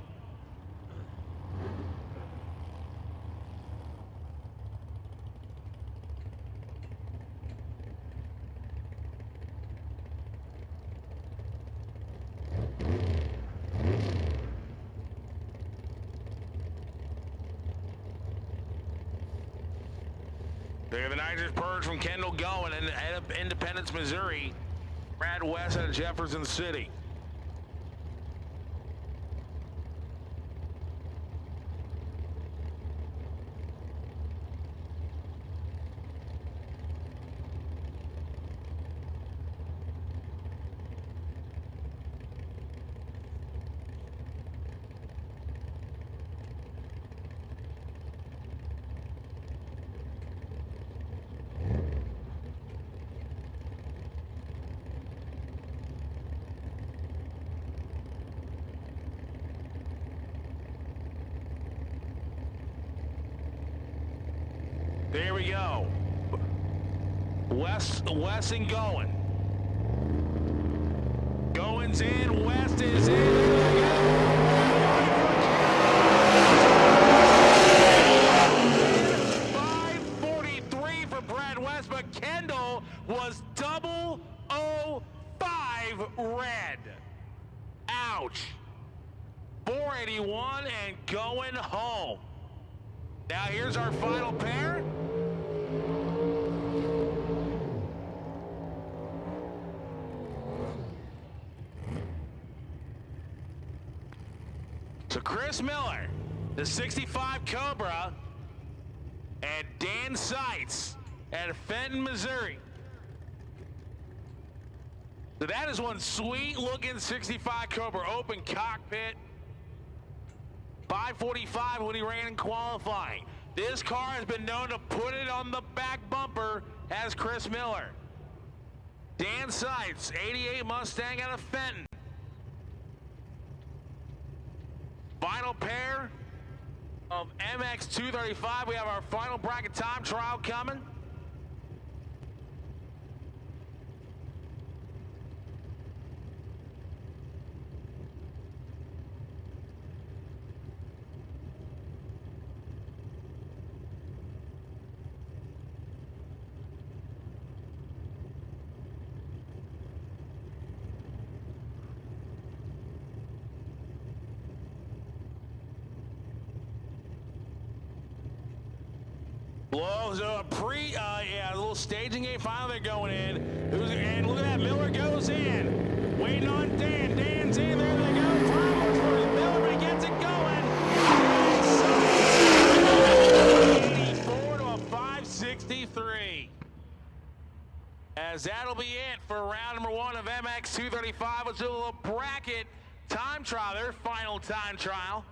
They have the nitrous purge from Kendall going in Independence, Missouri. Brad West out of Jefferson City. There we go. West and going. Going's in, West is in. 543 for Brad West, but Kendall was 005 red. Ouch. 481 and going home. Now here's our final pair. So Chris Miller, the 65 Cobra, and Dan Seitz at Fenton, Missouri. So that is one sweet looking 65 Cobra open cockpit. 545 when he ran in qualifying. This car has been known to put it on the back bumper as Chris Miller. Dan Seitz, 88 Mustang out of Fenton. Final pair of MX235. We have our final bracket time trial coming. Blow, so a a little staging game. Finally, they're going in. And look at that, Miller goes in. Waiting on Dan. Dan's in. There they go. Flowers for Miller, but he gets it going. 84 to a 563. As that'll be it for round number 1 of MX235. Let's do a little bracket time trial. Their final time trial.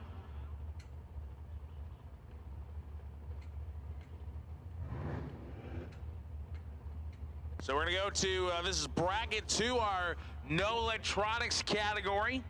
So we're going to go to, this is bracket 2, our no electronics category.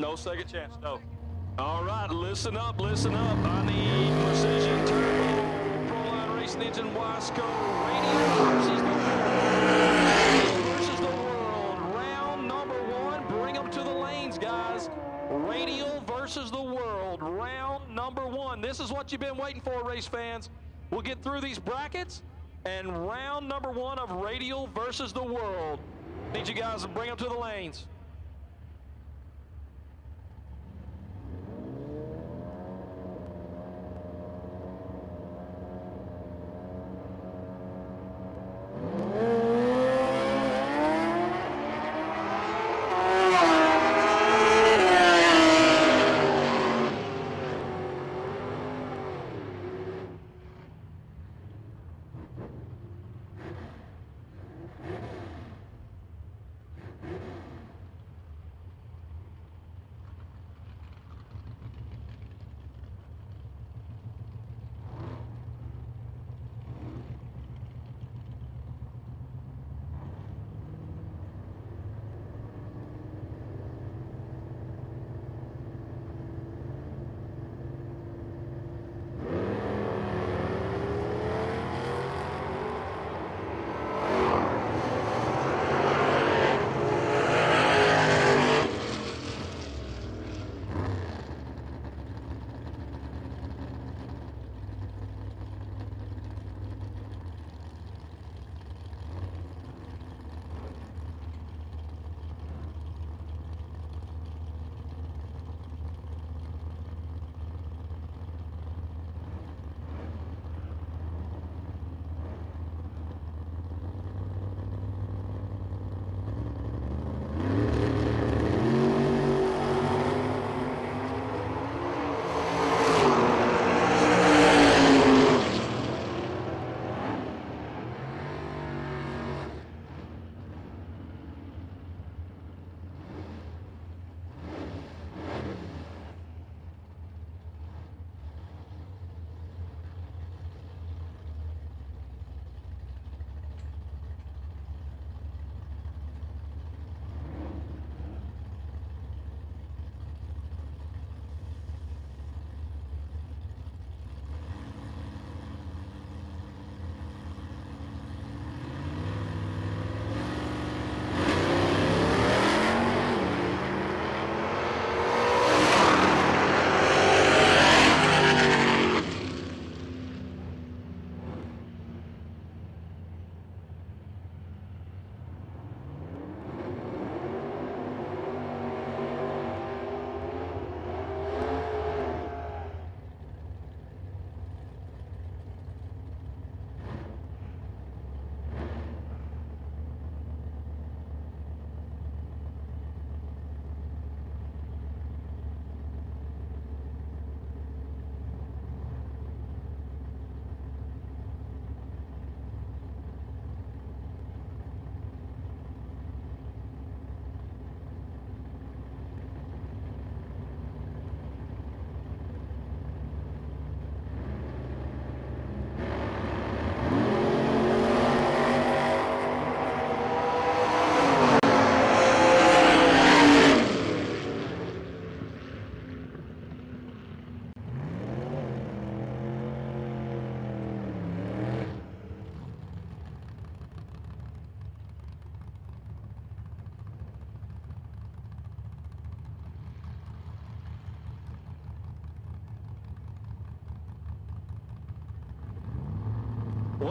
No second chance, no. All right, listen up, listen up. I need Precision Turbo, Proline Racing Engine, Wasco, Radial versus the world. Round number one, bring them to the lanes, guys. Radial versus the world, round number one. This is what you've been waiting for, race fans. We'll get through these brackets, and round number one of Radial versus the world. Need you guys to bring them to the lanes.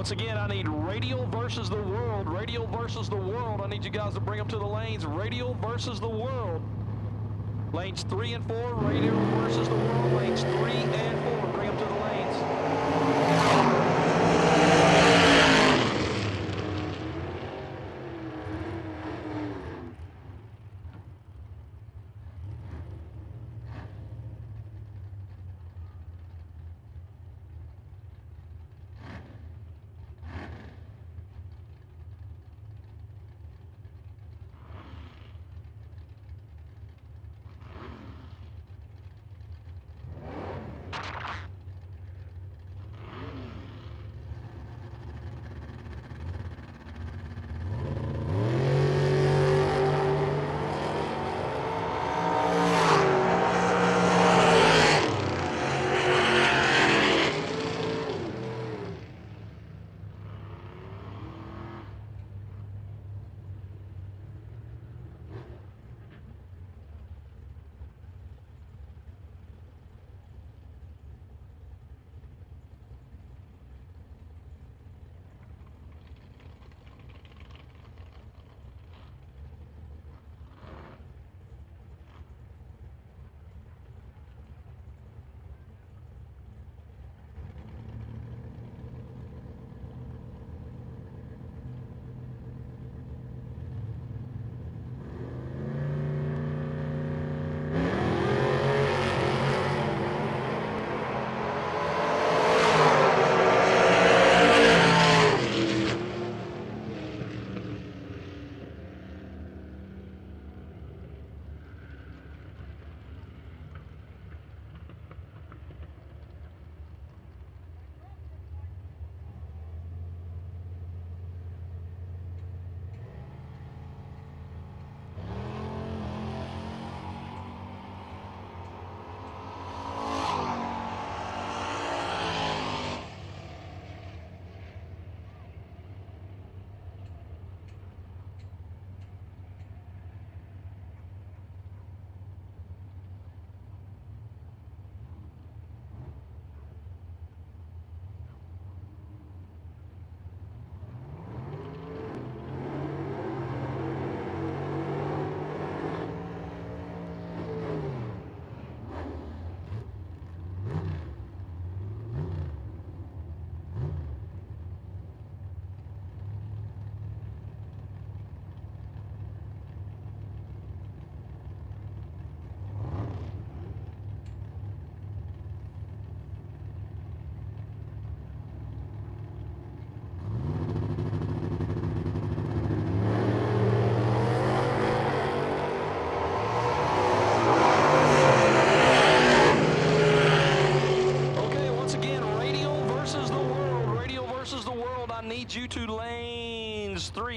Once again, I need Radial versus the world. Radial versus the world. I need you guys to bring them to the lanes. Radial versus the world. Lanes 3 and 4. Radial versus the world. Lanes 3 and 4. Bring them to the lanes.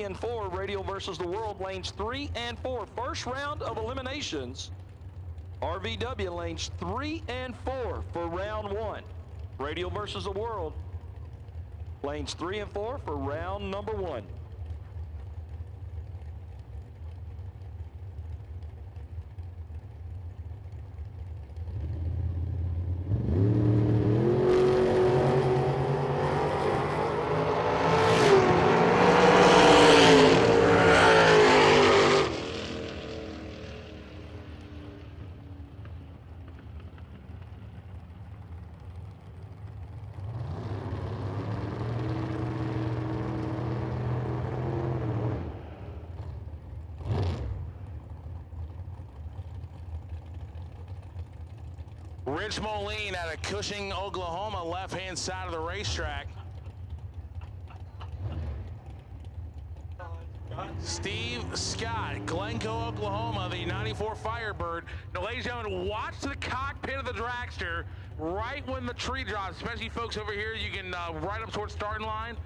3 and 4, Radial versus the World, lanes 3 and 4. First round of eliminations. RVW lanes 3 and 4 for round 1. Radial versus the World, lanes 3 and 4 for round number 1. Rich Moline out of Cushing, Oklahoma, left-hand side of the racetrack. Steve Scott, Glencoe, Oklahoma, the 94 Firebird. Now, ladies and gentlemen, watch the cockpit of the dragster right when the tree drops, especially folks over here. You can right up towards starting line.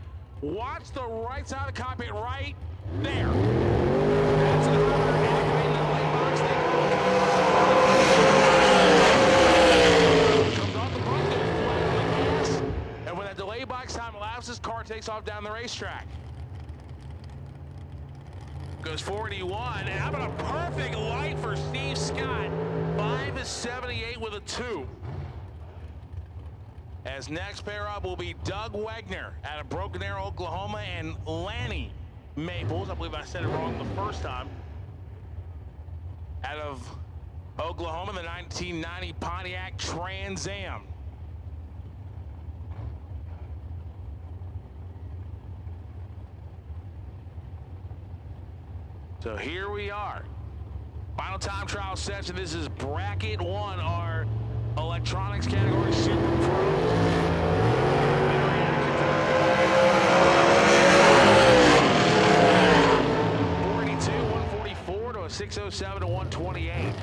Watch the right side of the cockpit right there. That's the driver activating the light box. Comes off the front, goes flat on the gas, and when that delay box time elapses, car takes off down the racetrack. Goes 41, and how about a perfect light for Steve Scott? 5.78 with a 2. As next pair up will be Doug Wegner out of Broken Arrow, Oklahoma, and Lanny Maples. I believe I said it wrong the first time. Out of Oklahoma, the 1990 Pontiac Trans Am. So here we are. Final time trial session. This is bracket 1, our electronics category Super Pro. 482, 144 to a 607 to 128.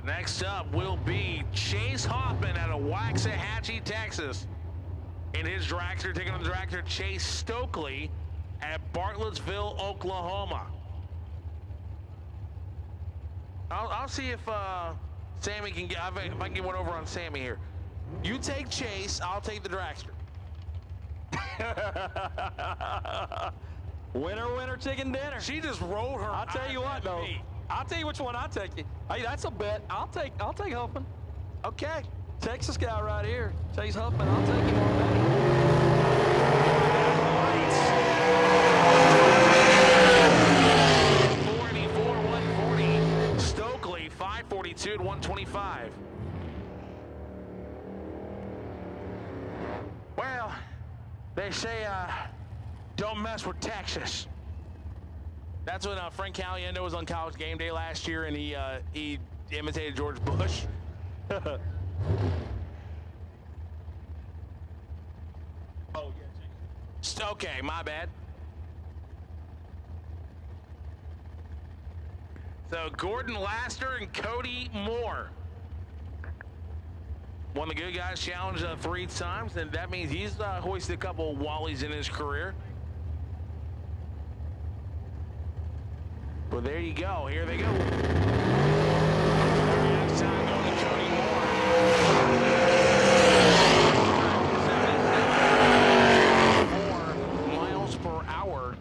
Next up will be Chase Hoffman out of Waxahachie, Texas. In his dragster, taking on the dragster Chase Stokely at Bartlettsville, Oklahoma. I'll see if Sammy can get, if I can get one over on Sammy here. You take Chase, I'll take the dragster. Winner, winner, chicken dinner. She just rolled her. I'll tell you what, though. I'll tell you which one I'll take you. Hey, that's a bet. I'll take Huffman. Okay. Texas guy right here. Chase Huffman. I'll take him all day. 484, 140. Stokely, 542 to 125. Well, they say don't mess with Texas. That's when Frank Caliendo was on College Game Day last year, and he imitated George Bush. Oh, yeah. Okay, my bad. So Gordon Laster and Cody Moore won the Good Guys Challenge 3 times, and that means he's hoisted a couple of Wallies in his career. Well, there you go. Here they go. Next time going to Cody Moore. 4 miles per hour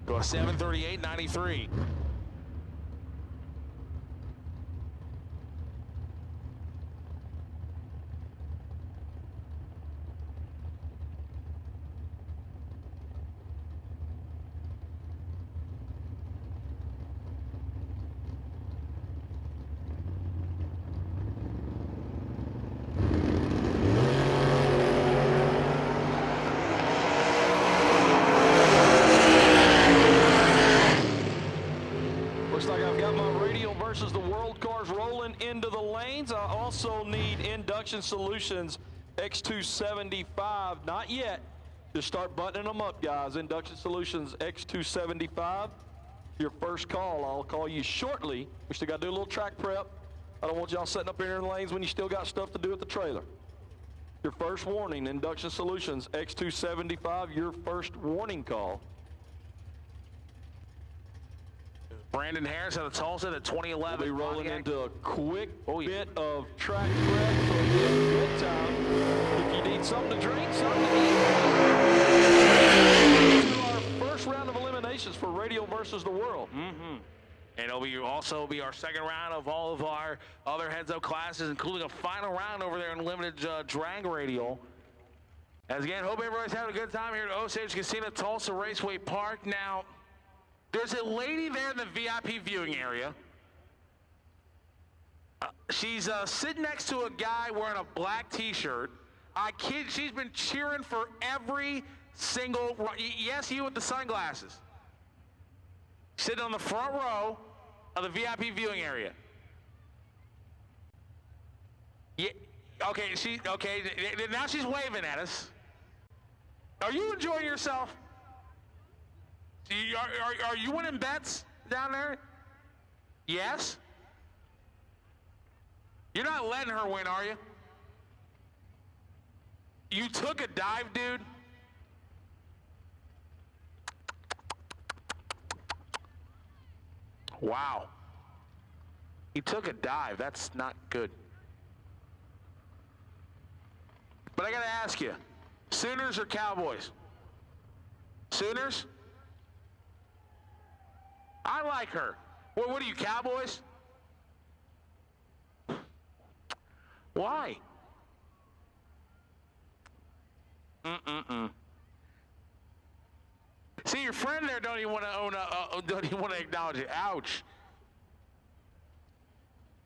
to a 738.93. Versus the World cars rolling into the lanes. I also need Induction Solutions X275. Not yet. Just start buttoning them up, guys. Induction Solutions X275. Your first call. I'll call you shortly. We still got to do a little track prep. I don't want y'all sitting up here in lanes when you still got stuff to do at the trailer. Your first warning, Induction Solutions X275, your first warning call. Brandon Harris out of Tulsa, the 2011. We'll be rolling Pontiac. into a quick bit of track prep, so it'll be a good time. If you need something to drink, something to eat. Our first round of eliminations for Radial versus the World. Mm-hmm. And it'll be also be our second round of all of our other heads-up classes, including a final round over there in limited drag radial. As again, hope everybody's having a good time here at Osage Casino, Tulsa Raceway Park. Now, there's a lady there in the VIP viewing area. She's sitting next to a guy wearing a black T-shirt. I kid, she's been cheering for every single. Yes, you with the sunglasses. Sitting on the front row of the VIP viewing area. Yeah. Okay. Now she's waving at us. Are you enjoying yourself? Are you winning bets down there? Yes? You're not letting her win, are you? You took a dive, dude? Wow. He took a dive. That's not good. But I got to ask you, Sooners or Cowboys? Sooners? I like her. Well, what are you, Cowboys? Why? See, your friend there don't even want to don't even want to acknowledge it. Ouch.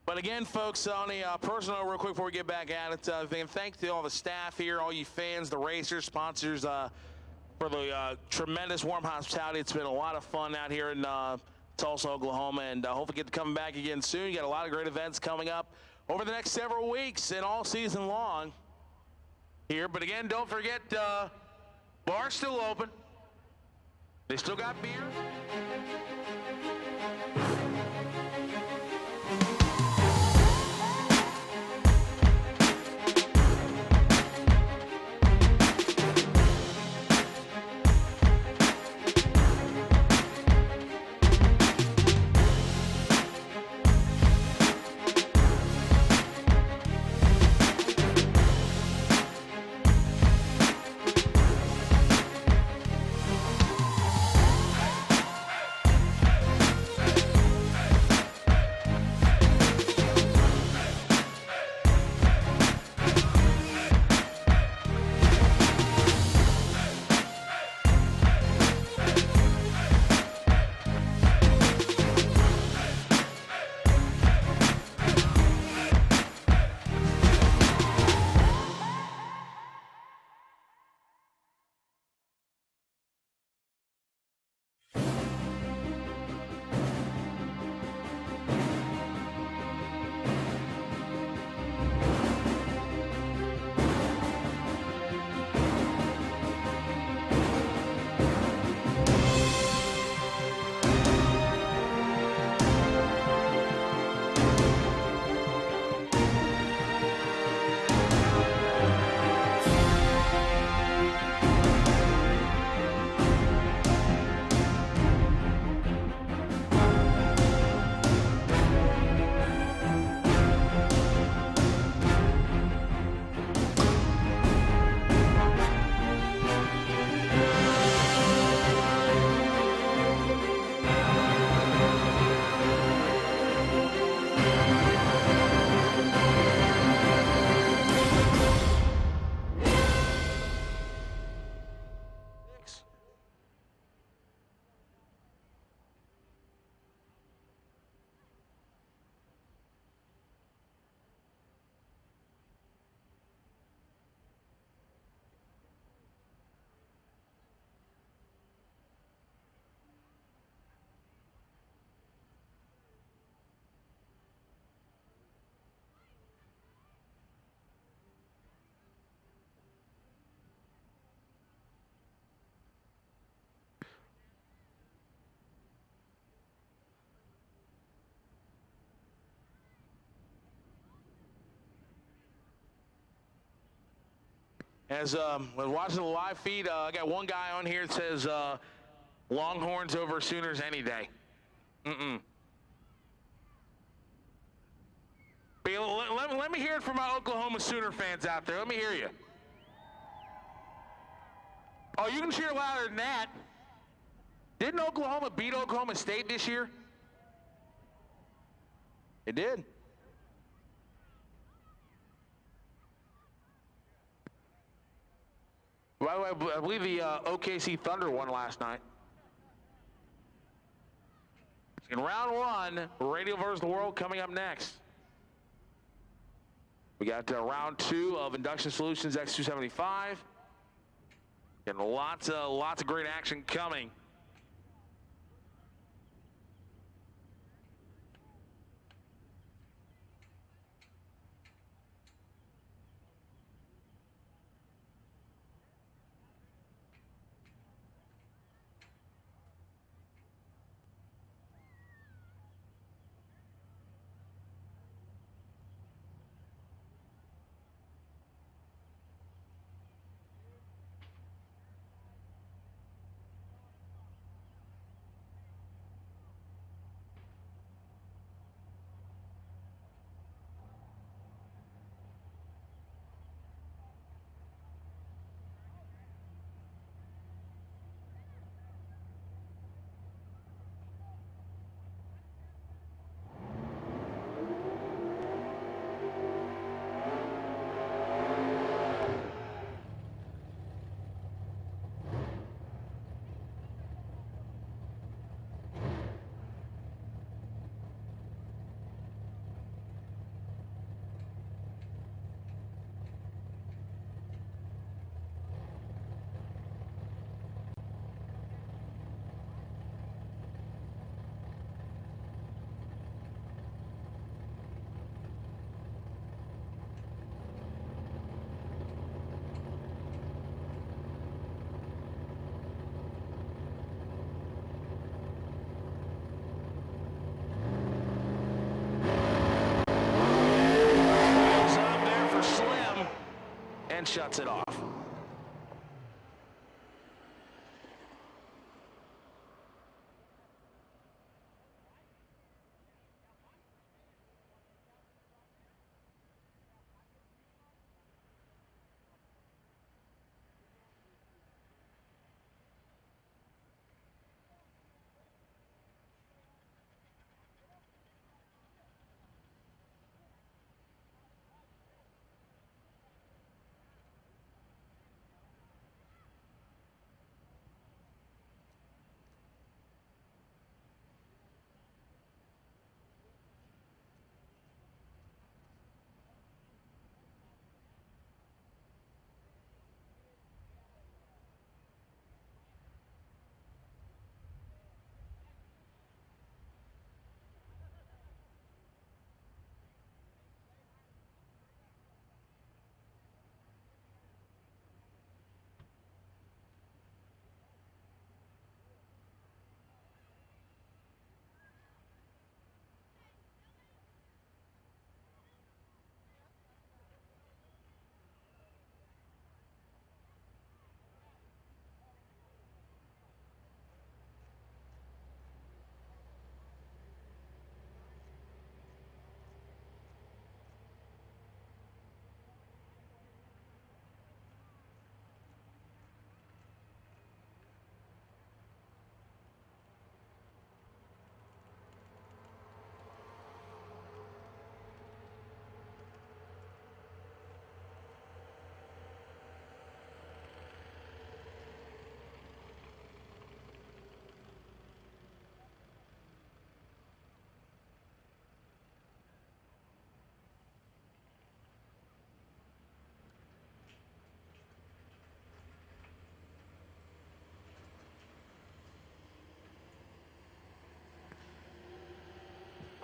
But again, folks, on a personal note, real quick before we get back at it, thanks to all the staff here, all you fans, the racers, sponsors, for the tremendous warm hospitality. It's been a lot of fun out here in Tulsa, Oklahoma, and hopefully get to come back again soon. You got a lot of great events coming up over the next several weeks and all season long here. But again, don't forget, bar's still open. They still got beer. As when watching the live feed, I got one guy on here that says Longhorns over Sooners any day. Let me hear it from my Oklahoma Sooner fans out there. Let me hear you. Oh, you can cheer louder than that. Didn't Oklahoma beat Oklahoma State this year? It did. By the way, I believe the OKC Thunder won last night. In round one, Radial versus the World coming up next. We got round two of Induction Solutions X275. And lots of great action coming. And shuts it off.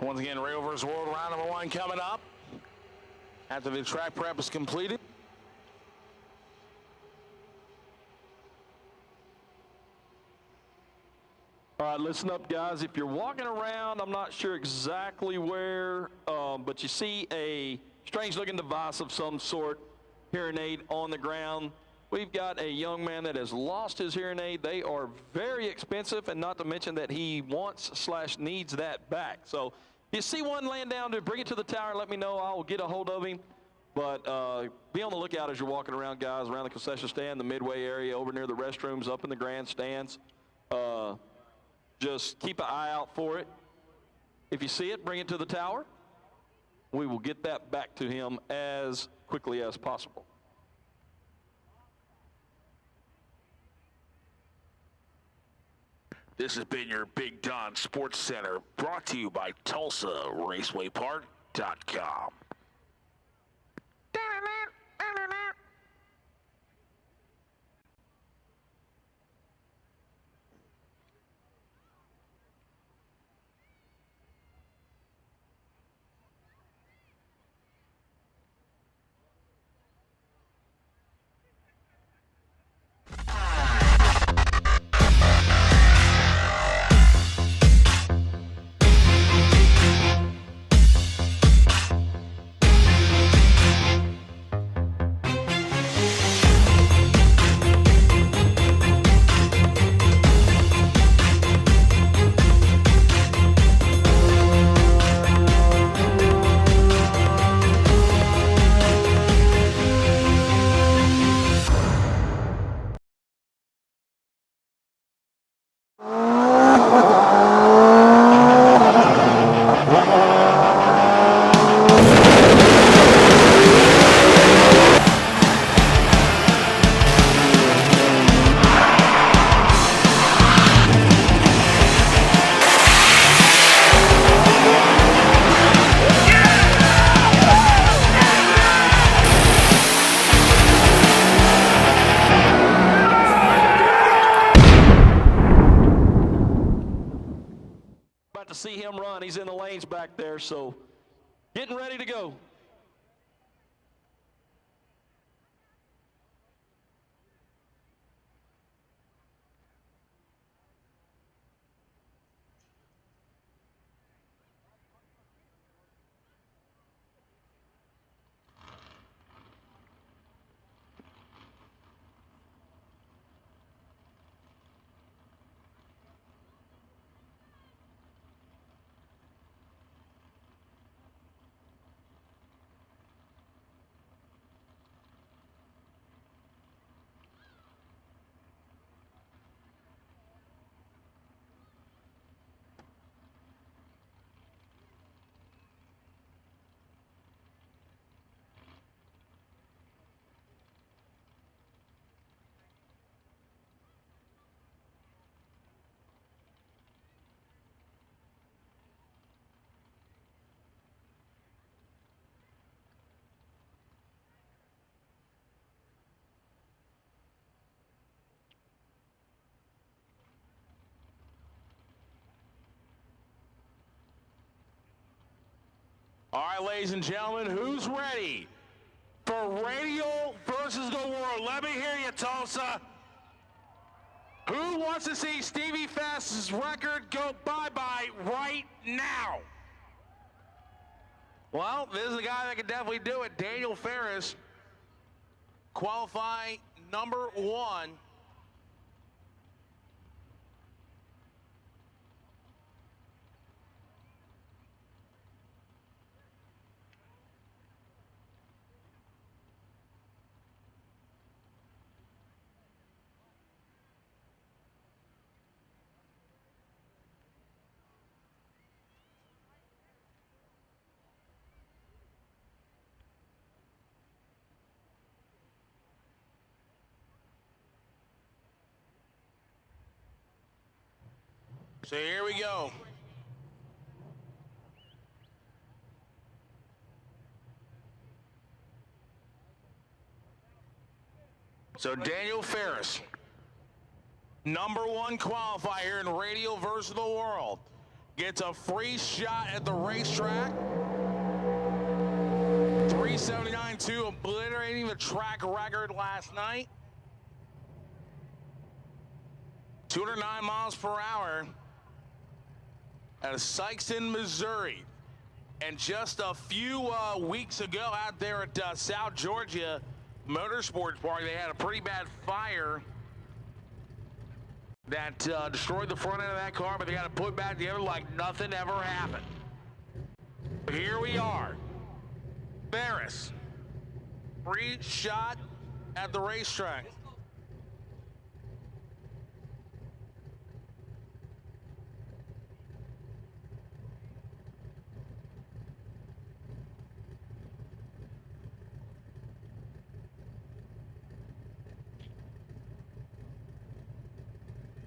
Once again, Radial versus World round number one coming up after the track prep is completed. All right, listen up, guys. If you're walking around, I'm not sure exactly where, but you see a strange-looking device of some sort hearing aid on the ground. We've got a young man that has lost his hearing aid. They are very expensive, and not to mention that he wants/needs that back. So if you see one laying down, to bring it to the tower, let me know. I will get a hold of him. But be on the lookout as you're walking around, guys, around the concession stand, the midway area, over near the restrooms, up in the grandstands. Just keep an eye out for it. If you see it, bring it to the tower. We will get that back to him as quickly as possible. This has been your Big Don Sports Center, brought to you by Tulsa Raceway Park.com. To see him run. He's in the lanes back there, so getting ready to go. All right, ladies and gentlemen, who's ready for Radial versus the World? Let me hear you, Tulsa. Who wants to see Stevie Fast's record go bye-bye right now? Well, this is a guy that can definitely do it. Daniel Pharris, qualifying number 1. So here we go. So Daniel Pharris, number 1 qualifier in Radial versus the World, gets a free shot at the racetrack. 379.2, obliterating the track record last night. 209 miles per hour out of Sikeston, Missouri. And just a few weeks ago out there at South Georgia, Motorsports Park, they had a pretty bad fire that destroyed the front end of that car, but they got it put back together like nothing ever happened. Here we are. Pharris. Free shot at the racetrack.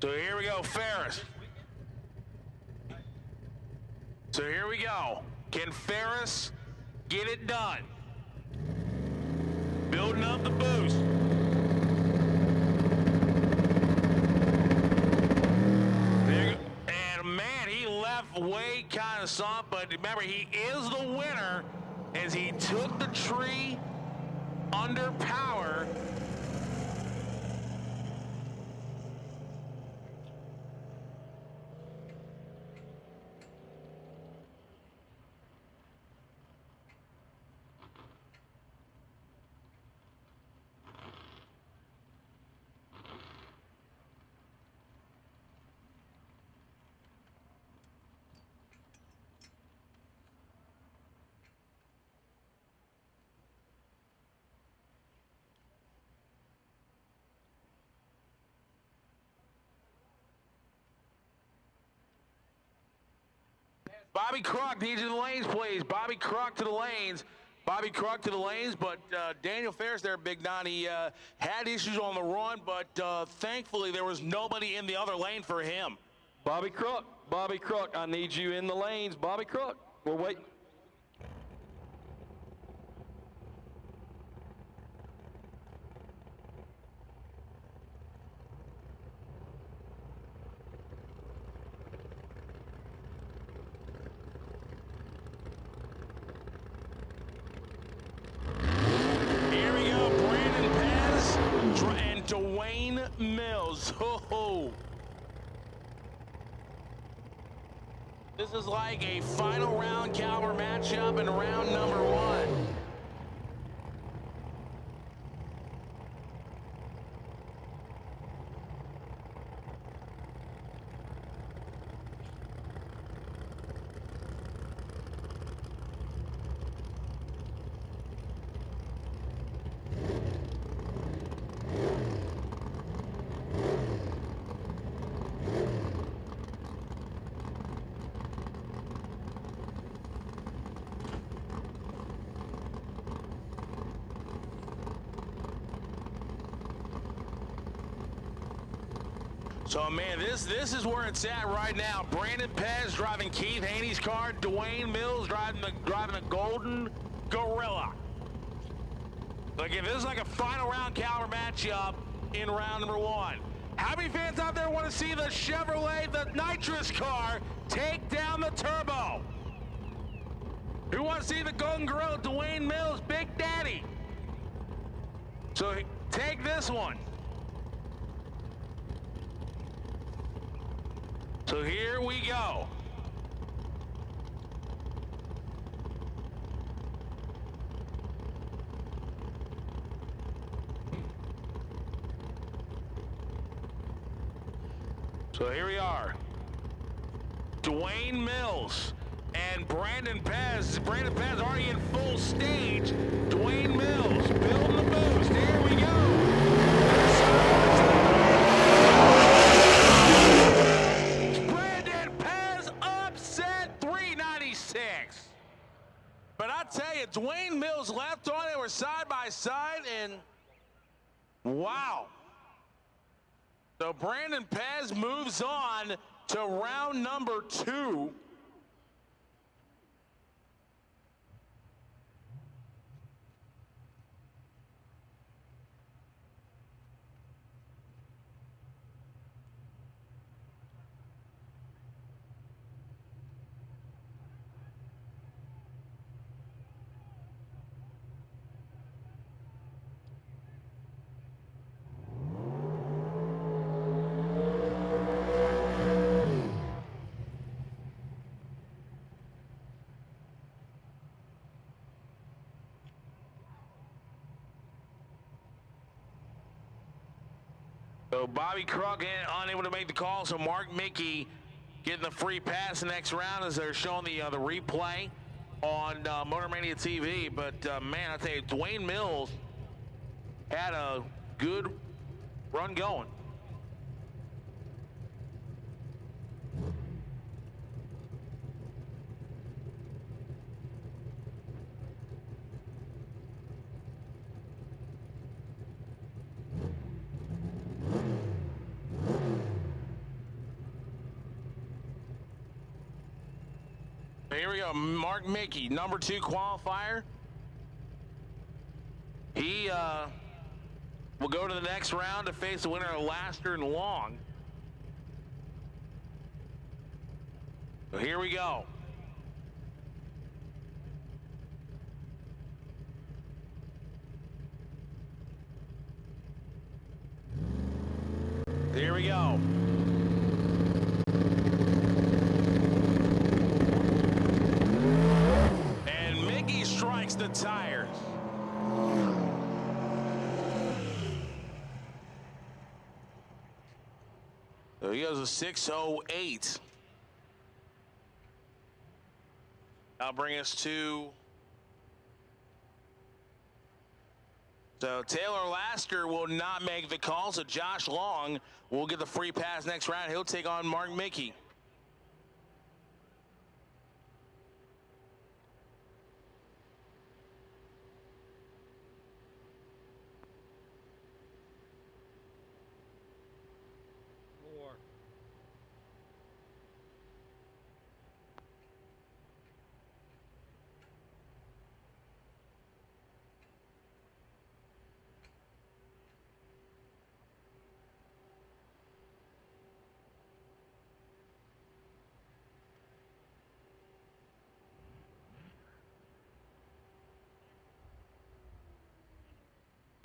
So here we go, Pharris. So here we go. Can Pharris get it done? Building up the boost. And man, he left way kind of soft, but remember, he is the winner as he took the tree under power. Bobby Kruk needs you to the lanes, please. Bobby Kruk to the lanes. Bobby Kruk to the lanes, but Daniel Pharris there, Big Don, he had issues on the run, but thankfully there was nobody in the other lane for him. Bobby Kruk, I need you in the lanes. Bobby Kruk, we're waiting. Dwayne Mills. Oh. This is like a final round caliber matchup in round number 1. So, man, this is where it's at right now. Brandon Pez driving Keith Haney's car. Dwayne Mills driving the Golden Gorilla. Like, if this is like a final round caliber matchup in round number 1. How many fans out there want to see the Chevrolet, the nitrous car, take down the turbo? Who wants to see the Golden Gorilla, Dwayne Mills, Big Daddy? So, take this one. So here we go. So here we are. Dwayne Mills and Brandon Pez. Brandon Pez already in full stage. Dwayne Mills building the boost. Here we go. But I tell you, Dwayne Mills left on it. We're side by side, and wow. So Brandon Pez moves on to round number 2. So Bobby Krug unable to make the call, so Mark Mickey getting the free pass the next round as they're showing the replay on Motor Mania TV. But man, I tell you, Dwayne Mills had a good run going. Here we go, Mark Mickey, number 2 qualifier. He will go to the next round to face the winner of Laster and Long. So here we go. Here we go. And Mickey strikes the tires. So he goes a 6:08. That'll bring us to. So Taylor Lasker will not make the call, so Josh Long will get the free pass next round. He'll take on Mark Mickey.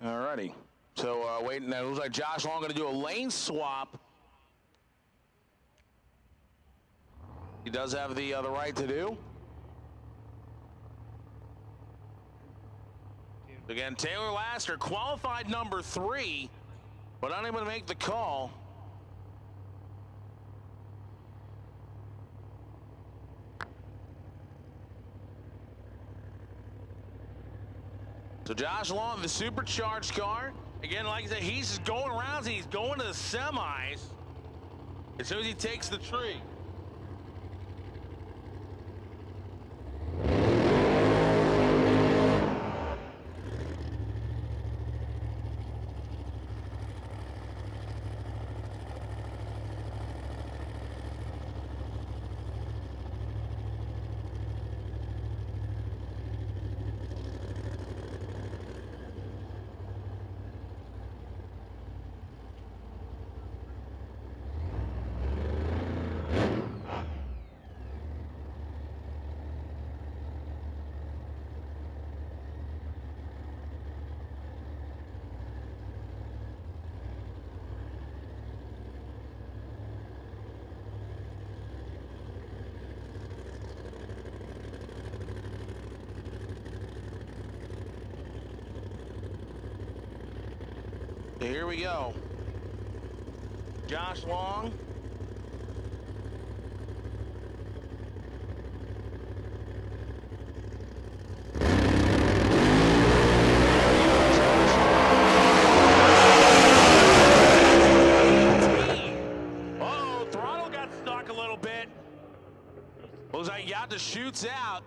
Alrighty. So wait, now it looks like Josh Long going to do a lane swap. He does have the right to do. Again, Taylor Lasker, qualified number 3, but unable to make the call. So Josh Long, the supercharged car. Again, like I said, he's just going around. He's going to the semis as soon as he takes the tree. So here we go. Josh Long. Uh-oh, throttle got stuck a little bit. Looks like he got the chutes out.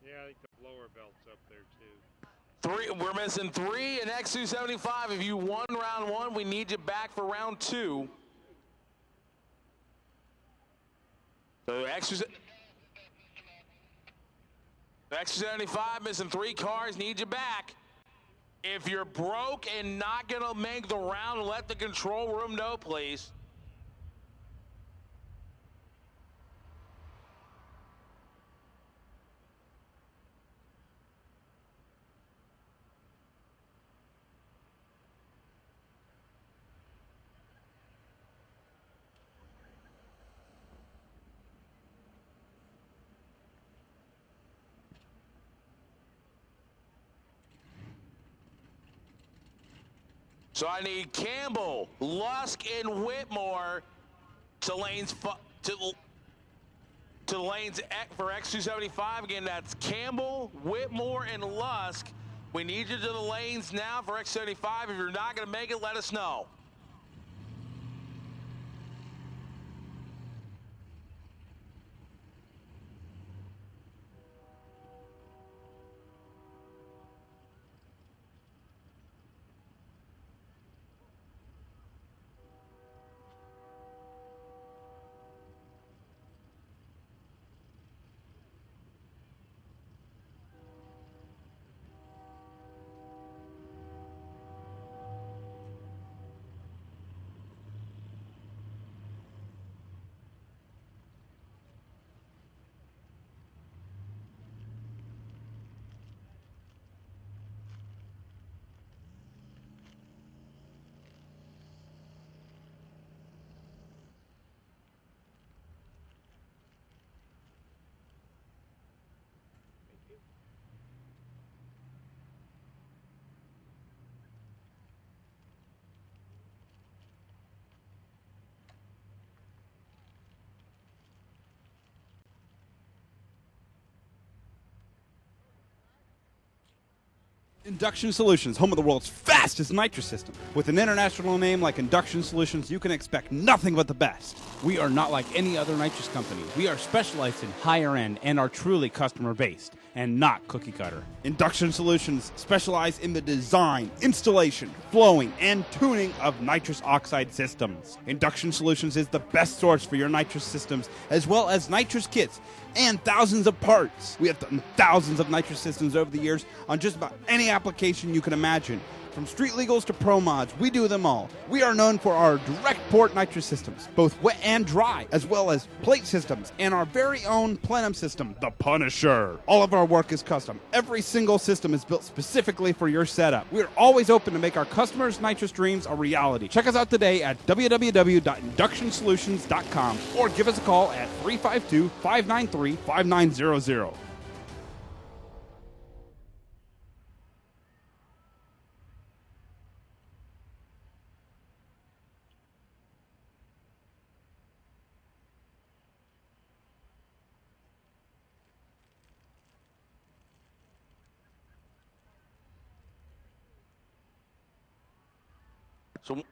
Yeah, I think the blower belt's up there too. We're missing 3 in X275. If you won round 1, we need you back for round 2. So X275 missing 3 cars, need you back. If you're broke and not gonna make the round, let the control room know, please. So I need Campbell, Lusk, and Whitmore to lanes to lanes for X275. Again, that's Campbell, Whitmore, and Lusk. We need you to the lanes now for X275. If you're not going to make it, let us know. Induction Solutions, home of the world's fastest nitrous system. With an international name like Induction Solutions, you can expect nothing but the best. We are not like any other nitrous company. We are specialized in higher end and are truly customer based and not cookie cutter. Induction Solutions specialize in the design, installation, flowing, and tuning of nitrous oxide systems. Induction Solutions is the best source for your nitrous systems, as well as nitrous kits and thousands of parts. We have done thousands of nitrous systems over the years on just about any application you can imagine. From street legals to pro mods, we do them all. We are known for our direct port nitrous systems, both wet and dry, as well as plate systems, and our very own plenum system, the Punisher. All of our work is custom. Every single system is built specifically for your setup. We are always open to make our customers' nitrous dreams a reality. Check us out today at www.inductionsolutions.com or give us a call at 352-593-5900. So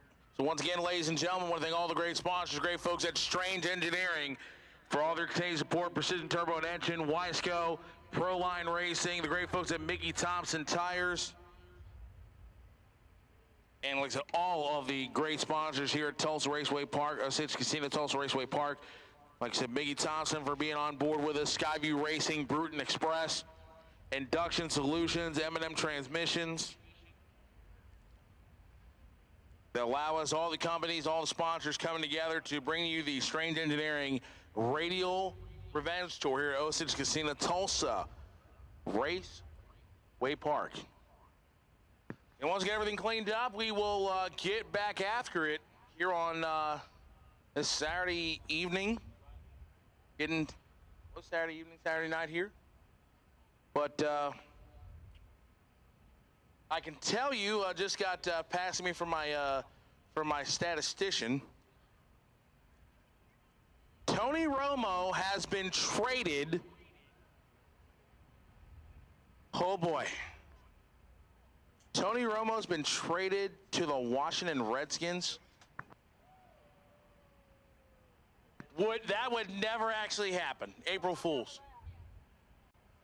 once again, ladies and gentlemen, I want to thank all the great sponsors, great folks at Strange Engineering for all their continued support, Precision Turbo and Engine, Wiseco, Proline Racing, the great folks at Mickey Thompson Tires, and like I said, all of the great sponsors here at Tulsa Raceway Park, Osage Casino, Tulsa Raceway Park. Like I said, Mickey Thompson for being on board with us, Skyview Racing, Bruton Express, Induction Solutions, M&M Transmissions. That allow us, all the companies, all the sponsors coming together to bring you the Strange Engineering Radial Revenge Tour here at Osage Casino, Tulsa Raceway Park. And once we get everything cleaned up, we will get back after it here on this Saturday evening. Saturday night here. But I can tell you, I just got passing me from my statistician. Tony Romo has been traded. Oh boy. Tony Romo's been traded to the Washington Redskins. That would never actually happen. April Fools.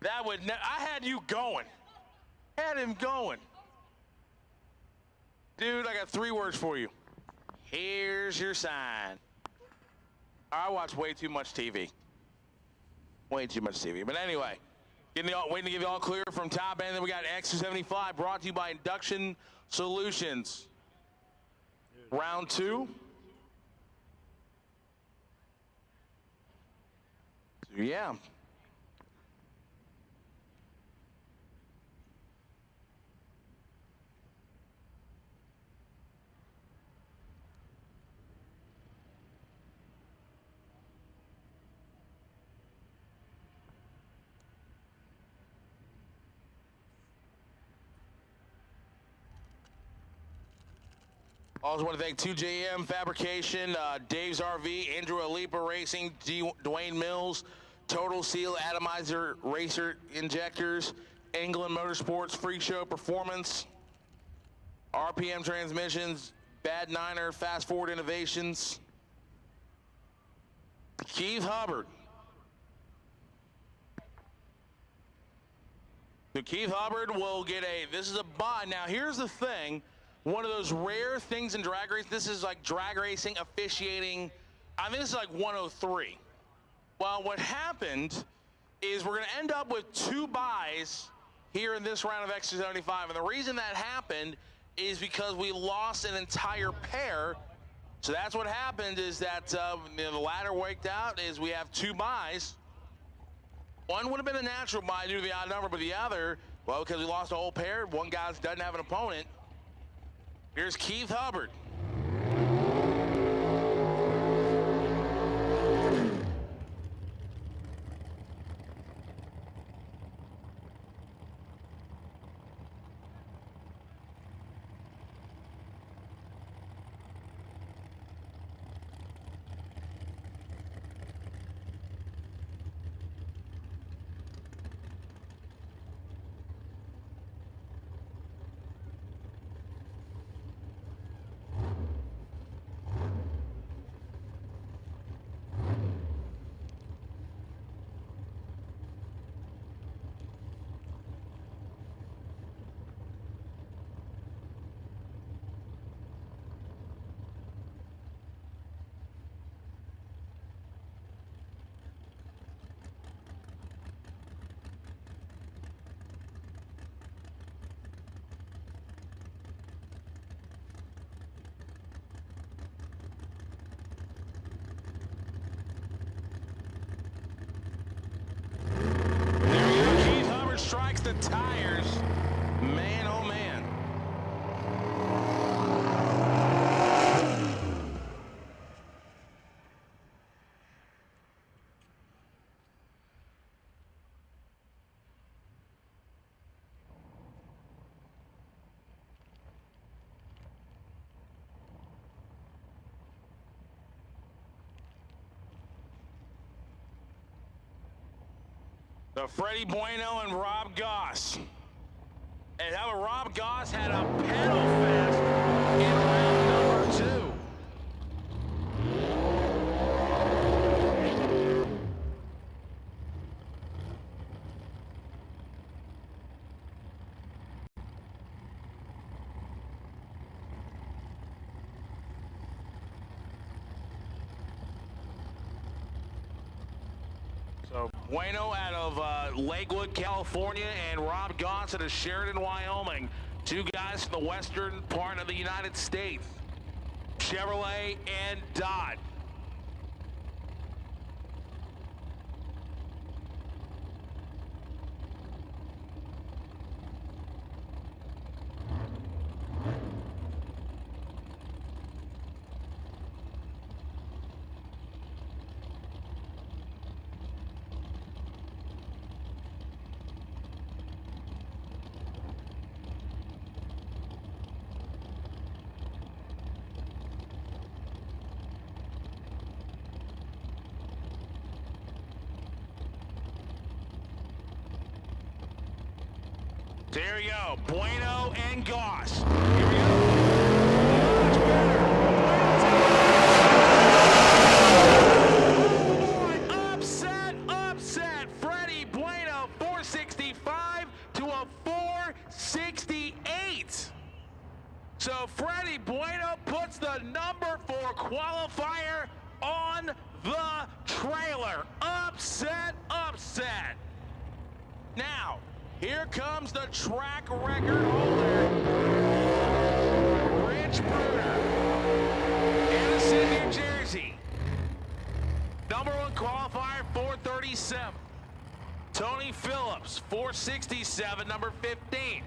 That would I had you going. Had him going. Dude, I got 3 words for you. Here's your sign. I watch way too much TV. Way too much TV. But anyway, waiting to give you all clear from top end. Then we got X275 brought to you by Induction Solutions. Round 2. So yeah. Also want to thank 2JM Fabrication, Dave's RV, Andrew Alipa Racing, Dwayne Mills, Total Seal Atomizer Racer Injectors, England Motorsports Freak Show Performance, RPM Transmissions, Bad Niner Fast Forward Innovations, Keith Hubbard. So Keith Hubbard will get this is a buy. Now here's the thing, one of those rare things in drag racing, this is like drag racing officiating, I think this is like 103. Well, what happened is we're gonna end up with 2 buys here in this round of X275. And the reason that happened is because we lost an entire pair. So that's what happened is that the ladder waked out is we have 2 buys. One would have been a natural buy due to the odd number, but the other, well, because we lost a whole pair, one guy doesn't have an opponent. Here's Keith Hubbard. Strikes the tires. Man, oh man. So Freddie Bueno and Rob Goss. And how Rob Goss had a pedal fast in round number 2. So Bueno out of Lakewood, California, and Rob Goss out of Sheridan, Wyoming. 2 guys from the western part of the United States, Chevrolet and Dodge. There you go, Bueno and Goss. Here we go. Upset, Freddie Bueno, 465 to a 468. So Freddie Bueno puts the number 4 qualifier on the trailer. Upset. Now, here comes the track record holder, Rich Bruder, Edison, New Jersey. Number 1 qualifier, 437. Tony Phillips, 467, number 15.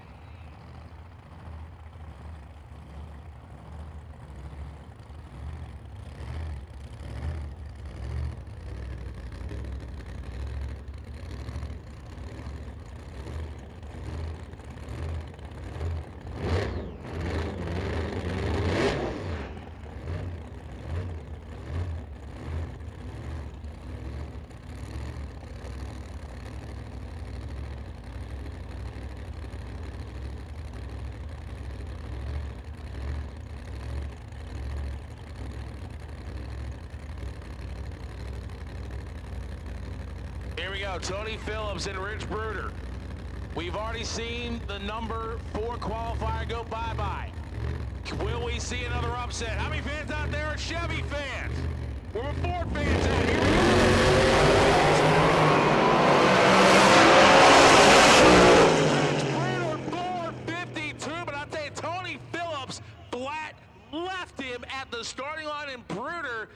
go. Tony Phillips and Rich Bruder. We've already seen the number 4 qualifier go bye-bye. Will we see another upset? How many fans out there are Chevy fans? Where are Ford fans at? Here we go. Rich Bruder 452, but I'll tell you, Tony Phillips flat left him at the starting line, and Bruder,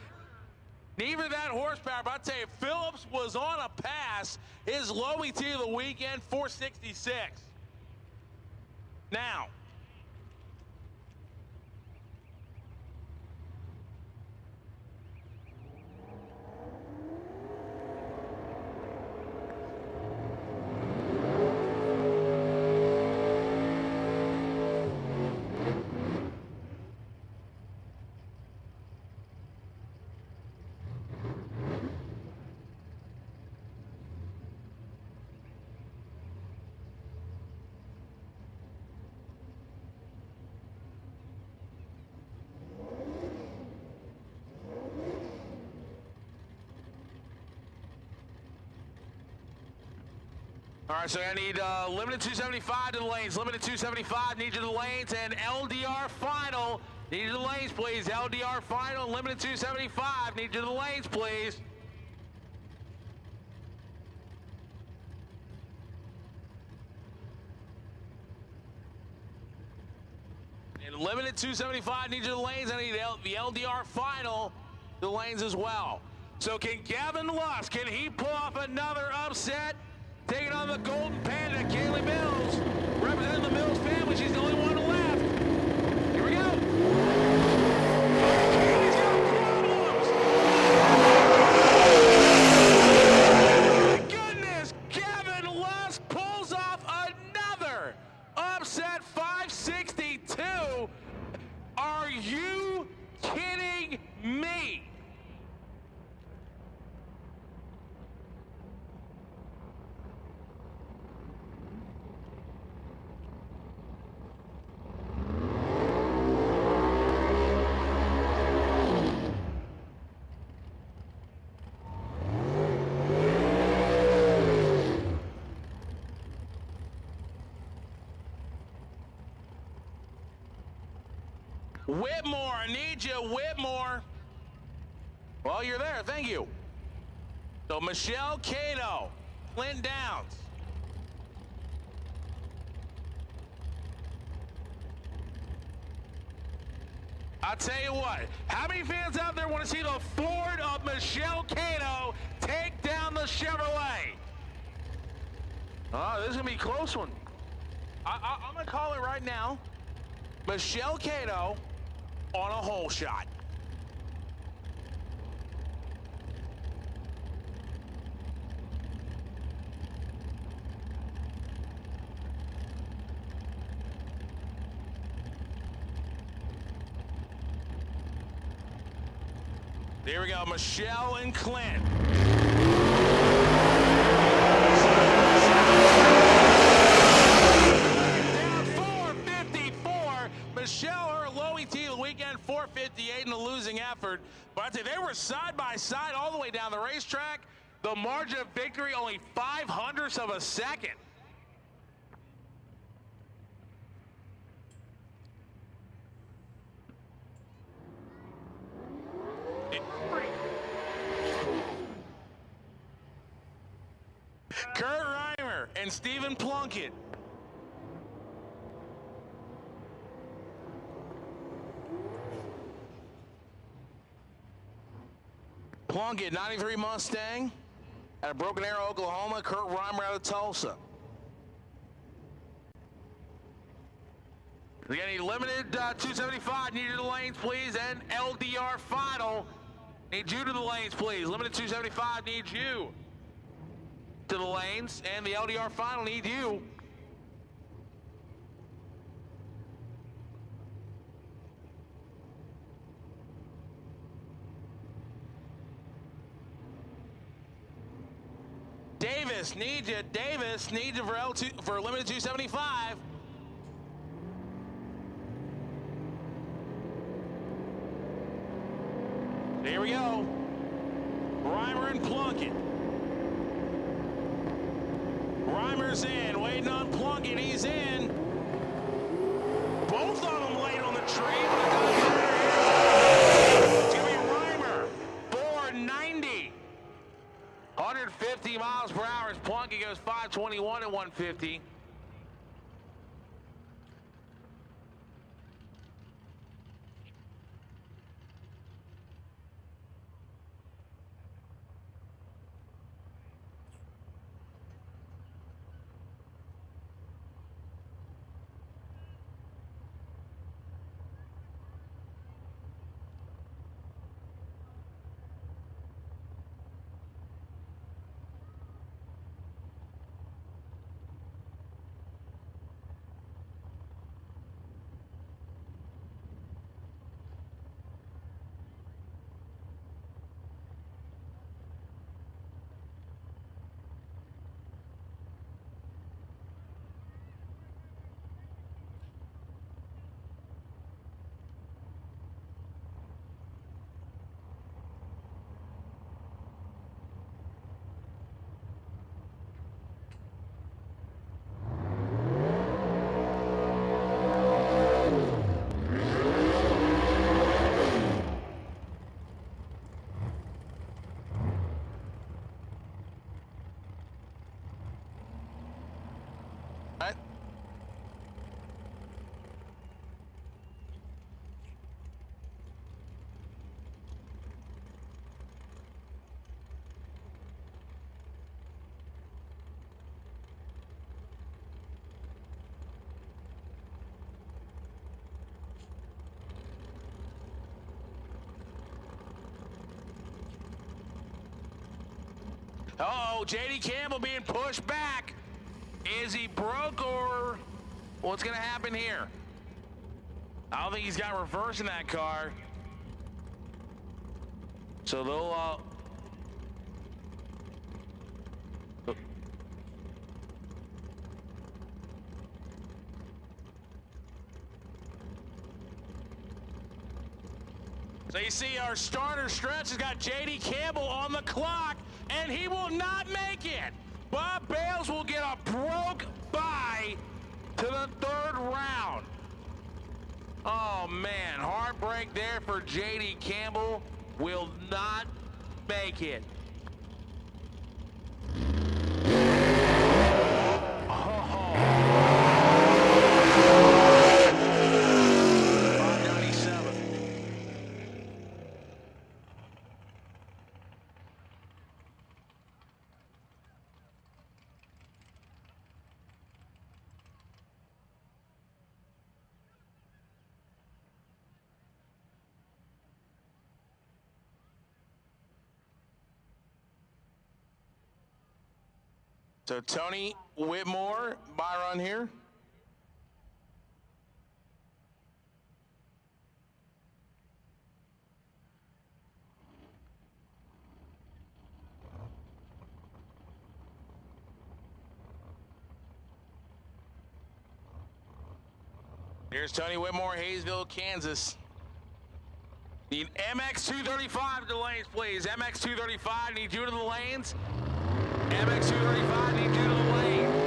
neither that horsepower, but I'll tell you, Phillips was on a pass. His low ET of the weekend, 466. Now, all right, so I need limited 275 to the lanes. Limited 275, need you to the lanes. And LDR final, need you to the lanes, please. LDR final, limited 275, need you to the lanes, please. And limited 275, need you to the lanes. I need the LDR final to the lanes as well. So can Gavin Lusk, can he pull off another upset? Taking on the Golden Panda, Kaylee Mills, representing the Mills family. She's the only one left. Here we go. Kaylee's got problems. Goodness, Gavin Lusk pulls off another upset, 562. Are you kidding me? Whitmore, I need you, Whitmore. Well, you're there, thank you. So Michelle Cato, Clint Downs. I'll tell you what, how many fans out there want to see the Ford of Michelle Cato take down the Chevrolet? Oh, this is going to be a close one. I'm going to call it right now. Michelle Cato on a hole shot. There we go, Michelle and Clint. Down 454. Michelle, her low ET of the weekend, 458 in a losing effort. But I'd say they were side by side all the way down the racetrack. The margin of victory only 0.05 of a second. Kurt Reimer and Stephen Plunkett. Plunkett, 93 Mustang out of Broken Arrow, Oklahoma. Kurt Reimer out of Tulsa. We got any limited 275, need you to the lanes, please, and LDR final. Need you to the lanes, please. Limited 275 needs you to the lanes, and the LDR final needs you. Davis needs you. Davis needs you for L2 for limited 275. Here we go. Reimer and Plunkett. Reimer's in, waiting on Plunkett. He's in. Both of them late on the tree. It's going to be Reimer. 490. 150 miles per hour as Plunkett goes 521 at 150. Uh-oh, J.D. Campbell being pushed back. Is he broke or what's going to happen here? I don't think he's got reverse in that car. So they'll, So you see our starter stretch has got J.D. Campbell on the clock, and he will not make it. Bob Bales will get a broke bye to the third round. Oh, man, heartbreak there for J.D. Campbell. Will not make it. So Tony Whitmore, by run here. Here's Tony Whitmore, Hayesville, Kansas. Need MX235 to the lanes, please. MX235, need you to the lanes. MX235, need you to the lane.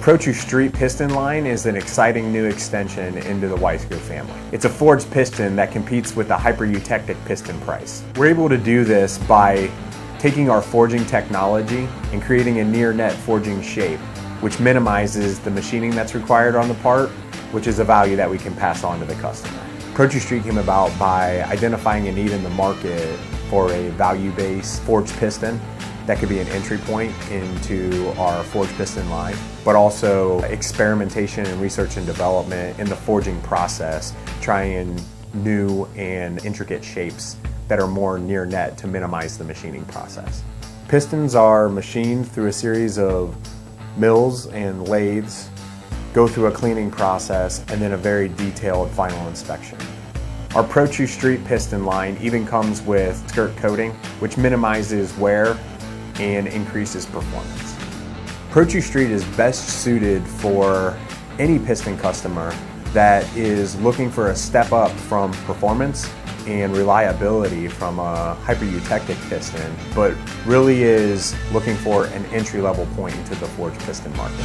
Pro-True Street piston line is an exciting new extension into the Wiseco family. It's a forged piston that competes with the hyper-eutectic piston price. We're able to do this by taking our forging technology and creating a near net forging shape, which minimizes the machining that's required on the part, which is a value that we can pass on to the customer. Pro-True Street came about by identifying a need in the market for a value-based forged piston that could be an entry point into our forged piston line, but also experimentation and research and development in the forging process, trying new and intricate shapes that are more near net to minimize the machining process. Pistons are machined through a series of mills and lathes, go through a cleaning process, and then a very detailed final inspection. Our Pro-True Street piston line even comes with skirt coating, which minimizes wear and increases performance. Pro-True Street is best suited for any piston customer that is looking for a step up from performance and reliability from a hyper-eutectic piston, but really is looking for an entry-level point into the forged piston market.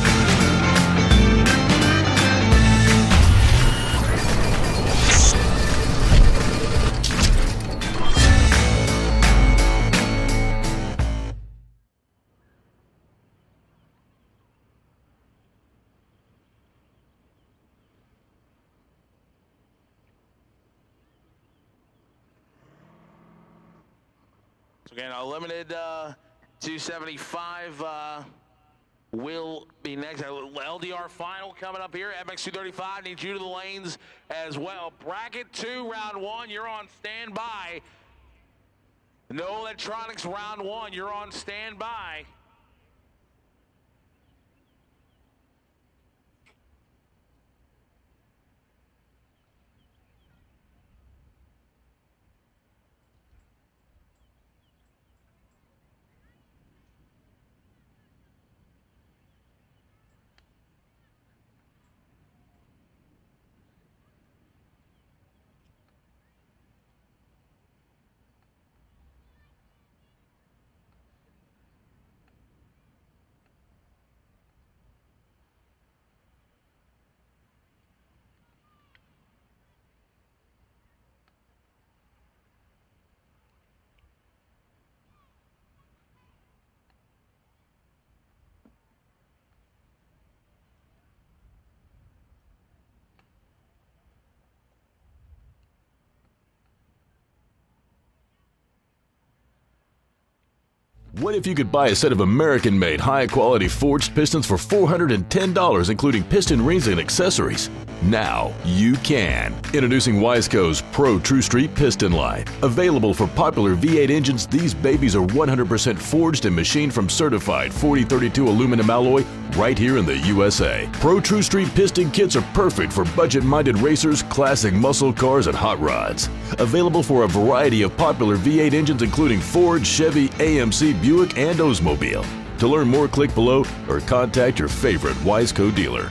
So again, a limited 275 will be next. LDR final coming up here. MX235 needs you to the lanes as well. Bracket 2, round 1, you're on standby. No electronics, round 1, you're on standby. What if you could buy a set of American-made, high-quality forged pistons for $410, including piston rings and accessories? Now you can. Introducing Wiseco's Pro-True Street piston line. Available for popular V8 engines, these babies are 100% forged and machined from certified 4032 aluminum alloy right here in the USA. Pro-True Street piston kits are perfect for budget-minded racers, classic muscle cars, and hot rods. Available for a variety of popular V8 engines, including Ford, Chevy, AMC, Buick, and Oldsmobile. To learn more, click below or contact your favorite Wiseco dealer.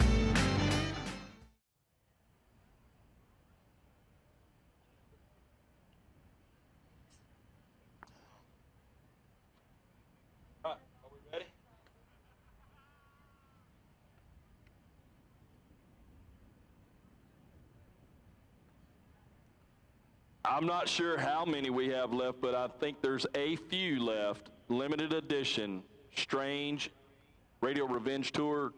I'm not sure how many we have left, but I think there's a few left. Limited edition, Strange Radio Revenge Tour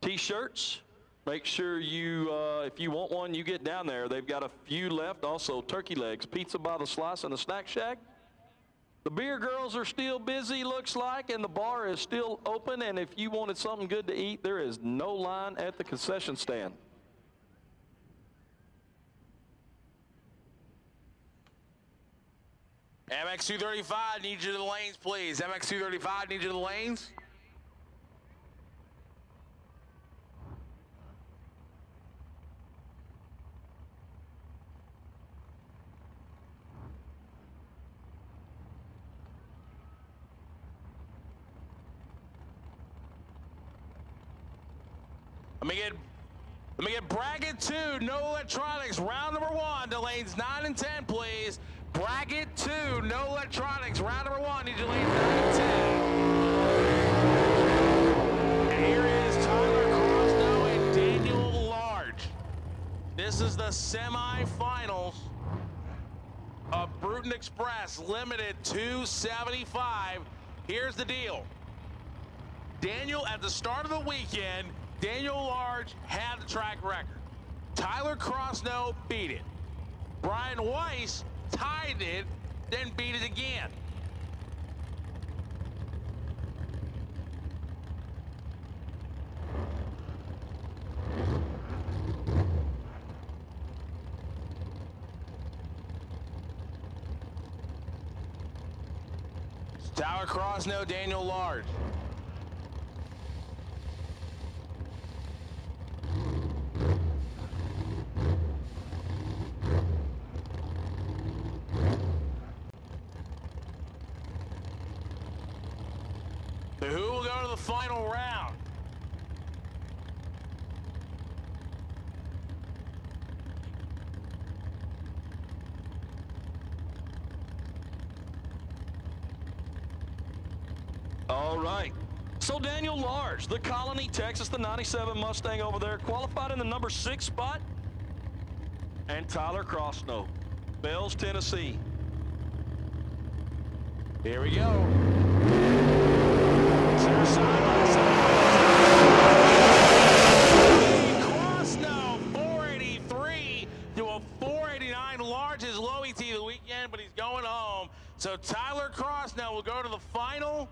t-shirts. Make sure you, if you want one, you get down there. They've got a few left. Also, turkey legs, pizza by the slice, and a snack shack. The beer girls are still busy, looks like, and the bar is still open. And if you wanted something good to eat, there is no line at the concession stand. MX235, need you to the lanes, please. MX235, need you to the lanes. Let me get bracket 2, no electronics, round number 1 to lanes 9 and 10, please. Bracket 2, no electronics, round number 1, need you lanes 9 and 10. And here is Tyler This is the semifinals of Bruton Express Limited 275. Here's the deal. Daniel, at the start of the weekend, Daniel Large had the track record. Tyler Crosno beat it. Brian Weiss tied it, then beat it again. Tyler Crosno, Daniel Large. So who will go to the final round? All right. So Daniel Large, the Colony, Texas, the 97 Mustang over there, qualified in the number 6 spot. And Tyler Crosno, Bells, Tennessee. Here we go. Crosno, 483 to a 489. Large is low ET the weekend, but he's going home. So Tyler Crosno will go to the final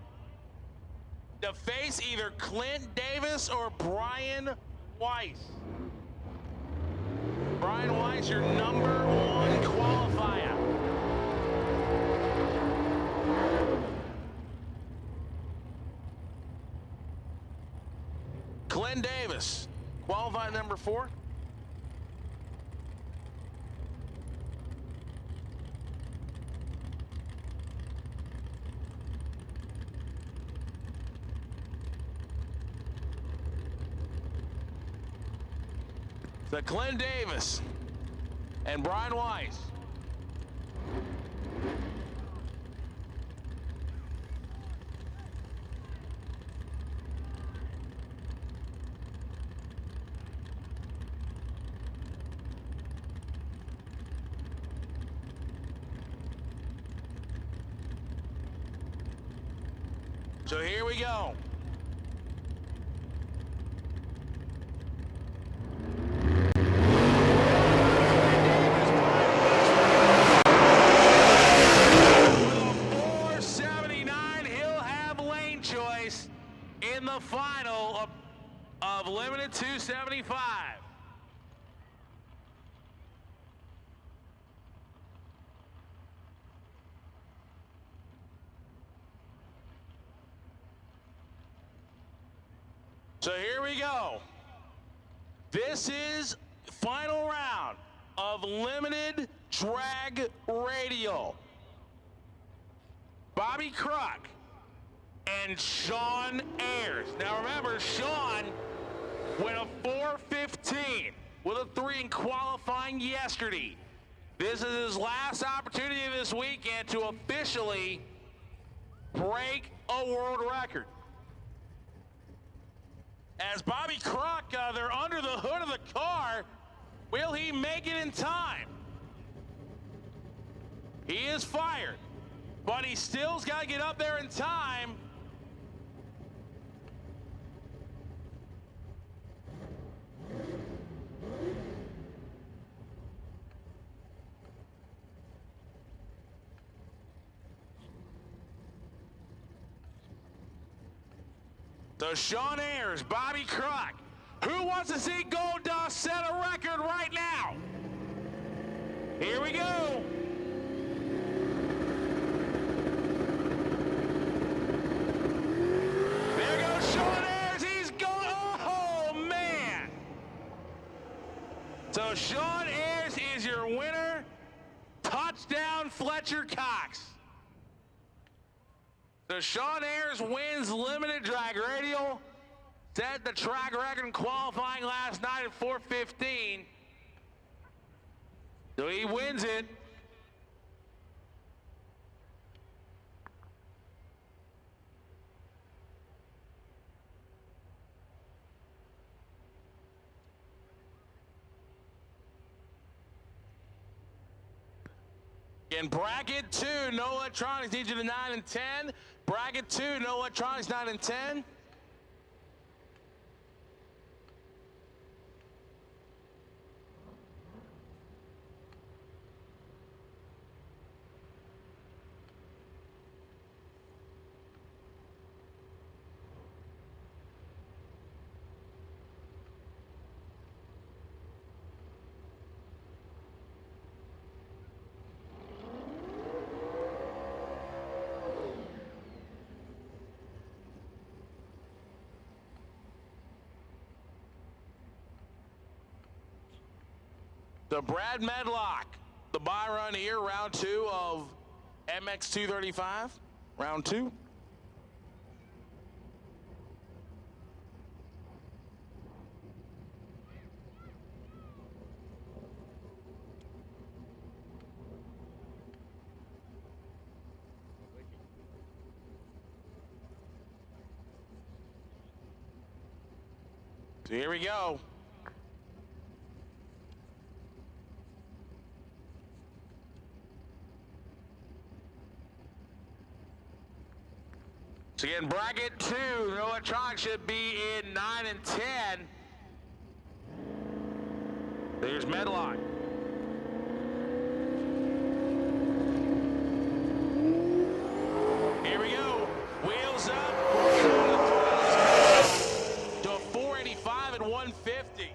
to face either Clint Davis or Brian Weiss. Brian Weiss, your number 1 qualifier. Clint Davis, qualified number 4. So Clint Davis and Brian Weiss. So here we go. In the final of Limited 275. So here we go. This is final round of Limited Drag Radial. Bobby Crock and Sean Ayers. Now remember, Sean went a 4:15 with a 3 in qualifying yesterday. This is his last opportunity this weekend to officially break a world record. As Bobby Crock, they're under the hood of the car. Will he make it in time? He is fired, but he still's got to get up there in time. So Sean Ayers, Bobby Crock. Who wants to see Gold Dust set a record right now? Here we go. There goes Sean Ayers. He's going. Oh, man. So Sean Ayers is your winner. Touchdown, Fletcher Cox. So Sean Ayers wins Limited Drag Radial. Set the track record in qualifying last night at 4:15. So he wins it. Again, bracket 2, no electronics, need you to 9 and 10. Bracket 2, no electronics, 9 and 10. So Brad Medlock, the buy run here, round 2 of MX 235, round 2. So here we go. So again, bracket 2, no electronics should be in 9 and 10. There's Medlock. Here we go. Wheels up. To 485 and 150.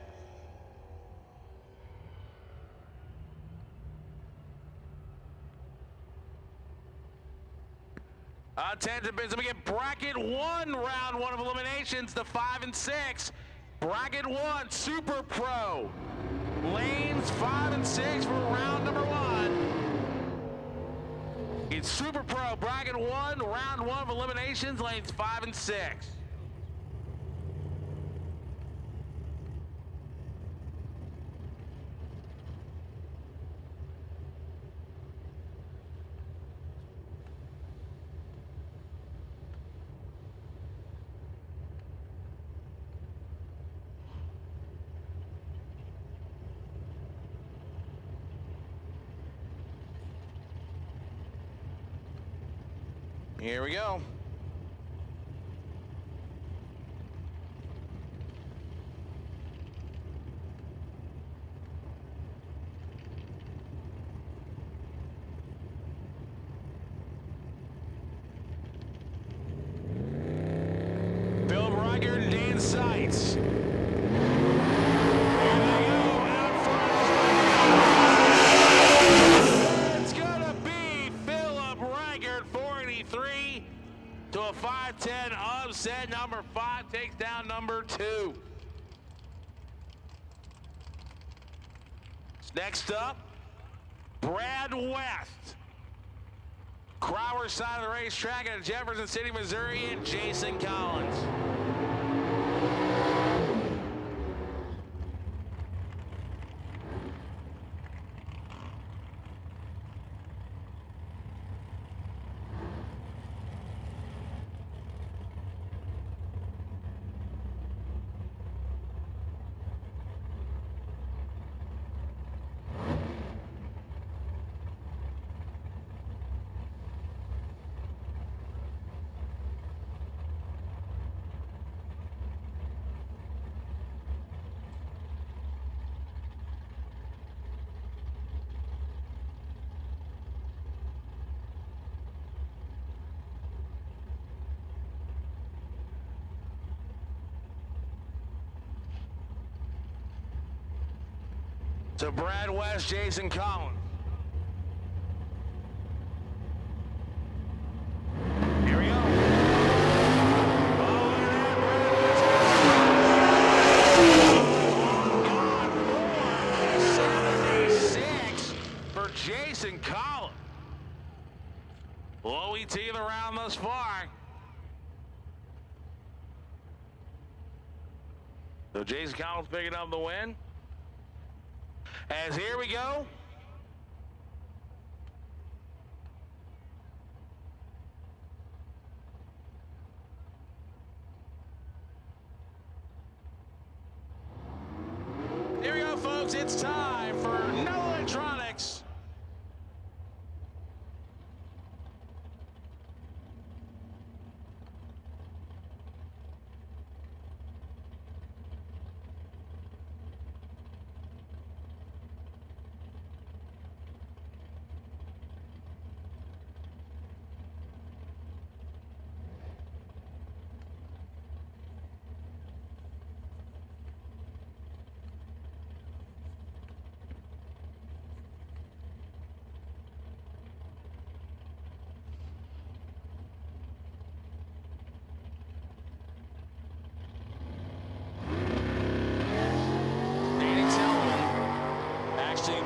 Attention, business. We get bracket 1, round 1 of eliminations, the 5 and 6. Bracket 1, Super Pro. Lanes 5 and 6 for round number 1. It's Super Pro, bracket 1, round 1 of eliminations, lanes 5 and 6. Here we go. Philip Reichert and Dan Seitz. To a 5-10 upset. Number 5 takes down number 2. Next up, Brad West. Crowers side of the racetrack at Jefferson City, Missouri, and Jason Collins. So Brad West, Jason Collins. Here we go. Oh, and 76 for Jason Collins. Low ET of the round thus far. So Jason Collins picking up the win. As here we go. Here we go, folks. It's time for no electronics.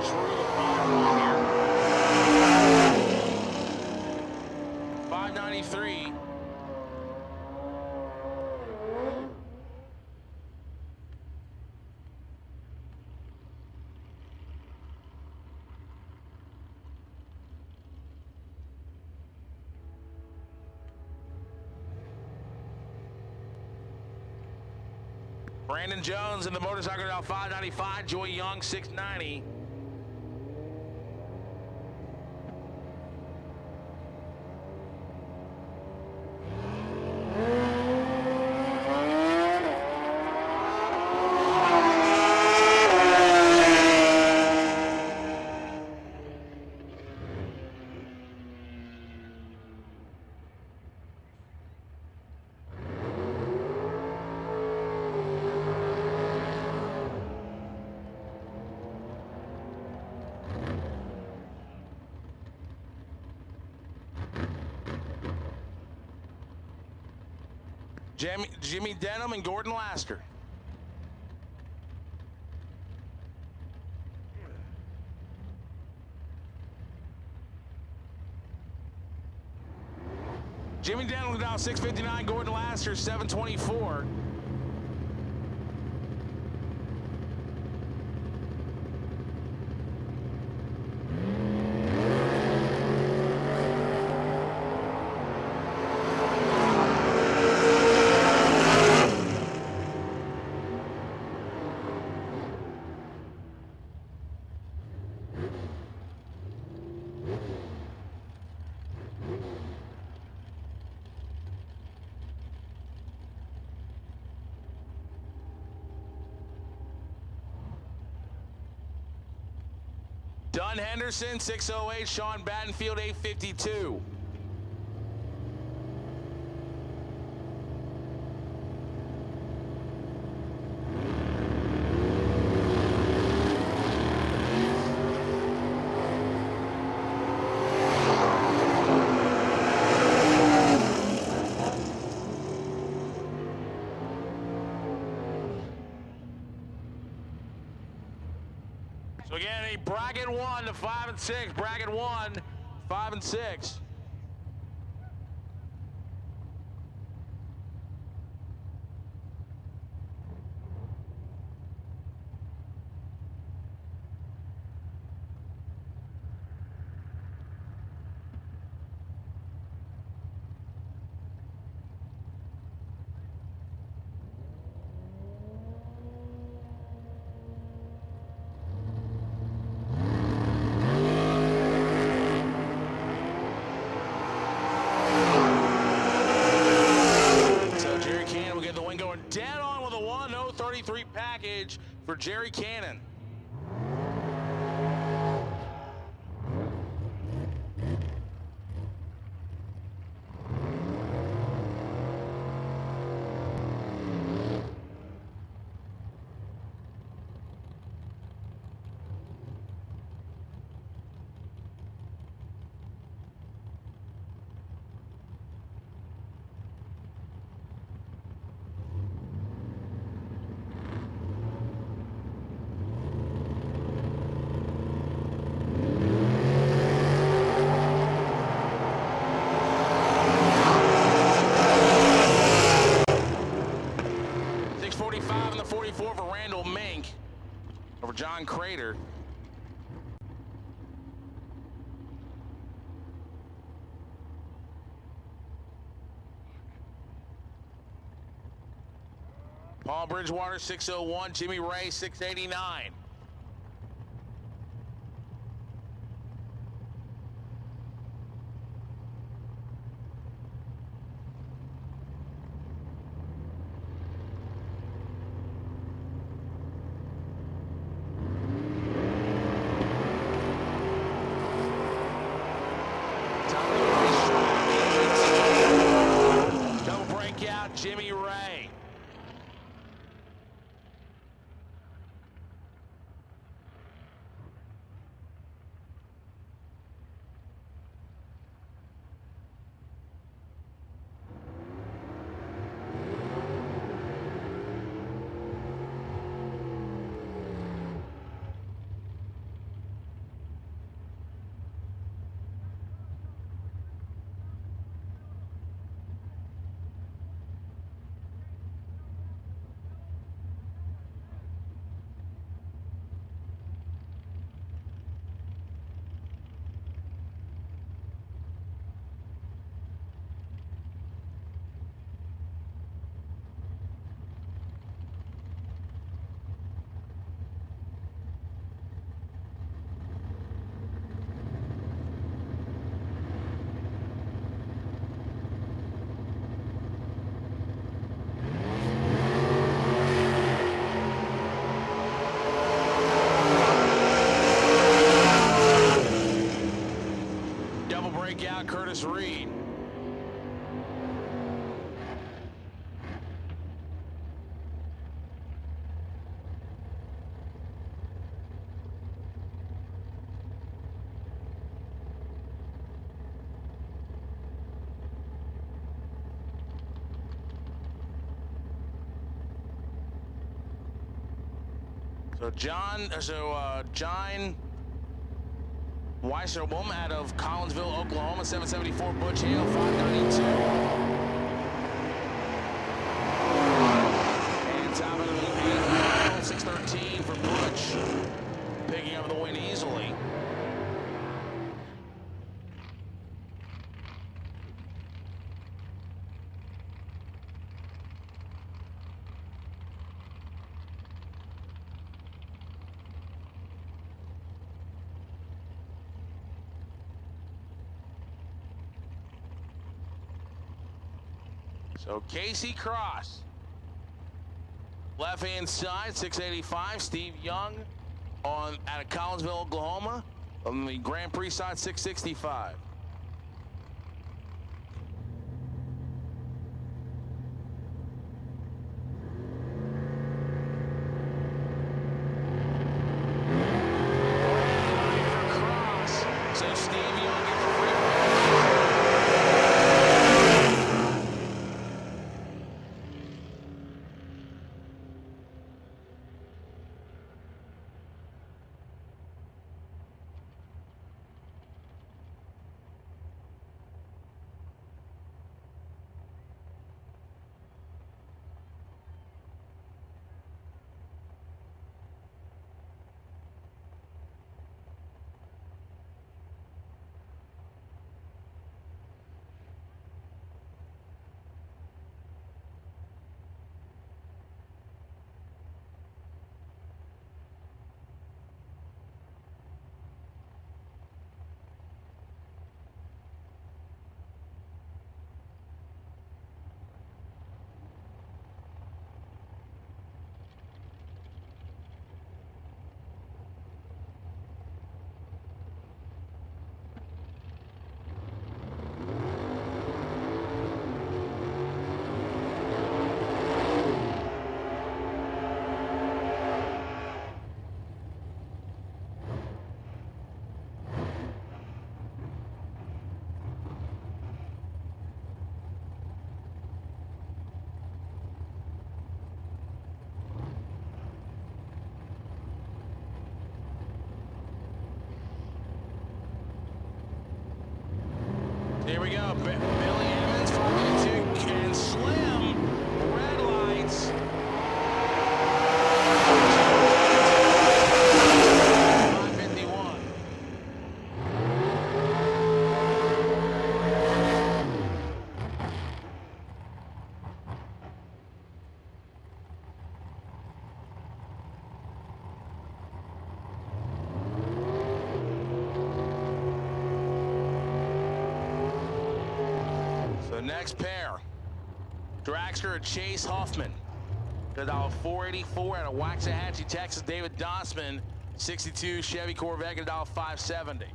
through the final here. 593. Brandon Jones in the motorcycle now 595. Joy Young 690. Jimmy Denham and Gordon Laster. Jimmy Denham down 659, Gordon Laster 724. Dunn Henderson, 608. Sean Battenfield, 852. So again, a bracket 1 to 5 and 6. Bracket 1, 5 and 6. Dead on with a 1033 package for Jerry Cannon. John Crater. Paul Bridgewater, 601. Jimmy Ray, 689. Jimmy Ray. So John Weiserbaum out of Collinsville, Oklahoma, 774. Butch Hale, 592. And top of the 8, 613 for Butch, picking up the win easily. So Casey Cross, left-hand side, 685. Steve Young out of Collinsville, Oklahoma, on the Grand Prix side, 665. Cross. So Steve Young gets a free. Here we go. Billy Evans, 452, and Slim. Red lights. 551. The next pair, dragster Chase Hoffman, $484 out of Waxahachie, Texas. David Dossman, 62 Chevy Corvette, $570.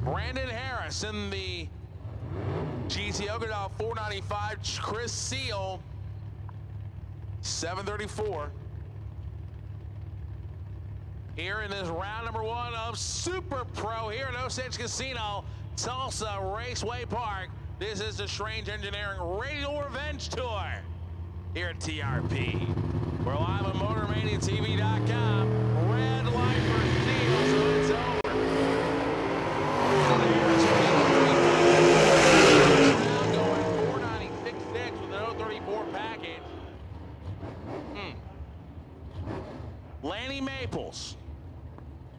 Brandon Harris in the GTO, $495. Chris Seal, $734. Here in this round number 1 of Super Pro here at Osage Casino, Tulsa Raceway Park. This is the Strange Engineering Radial Revenge Tour here at TRP. We're live on MotorManiaTV.com. Red light for Seal, so it's over. Going 496.6 with an 034 package. Lanny Maples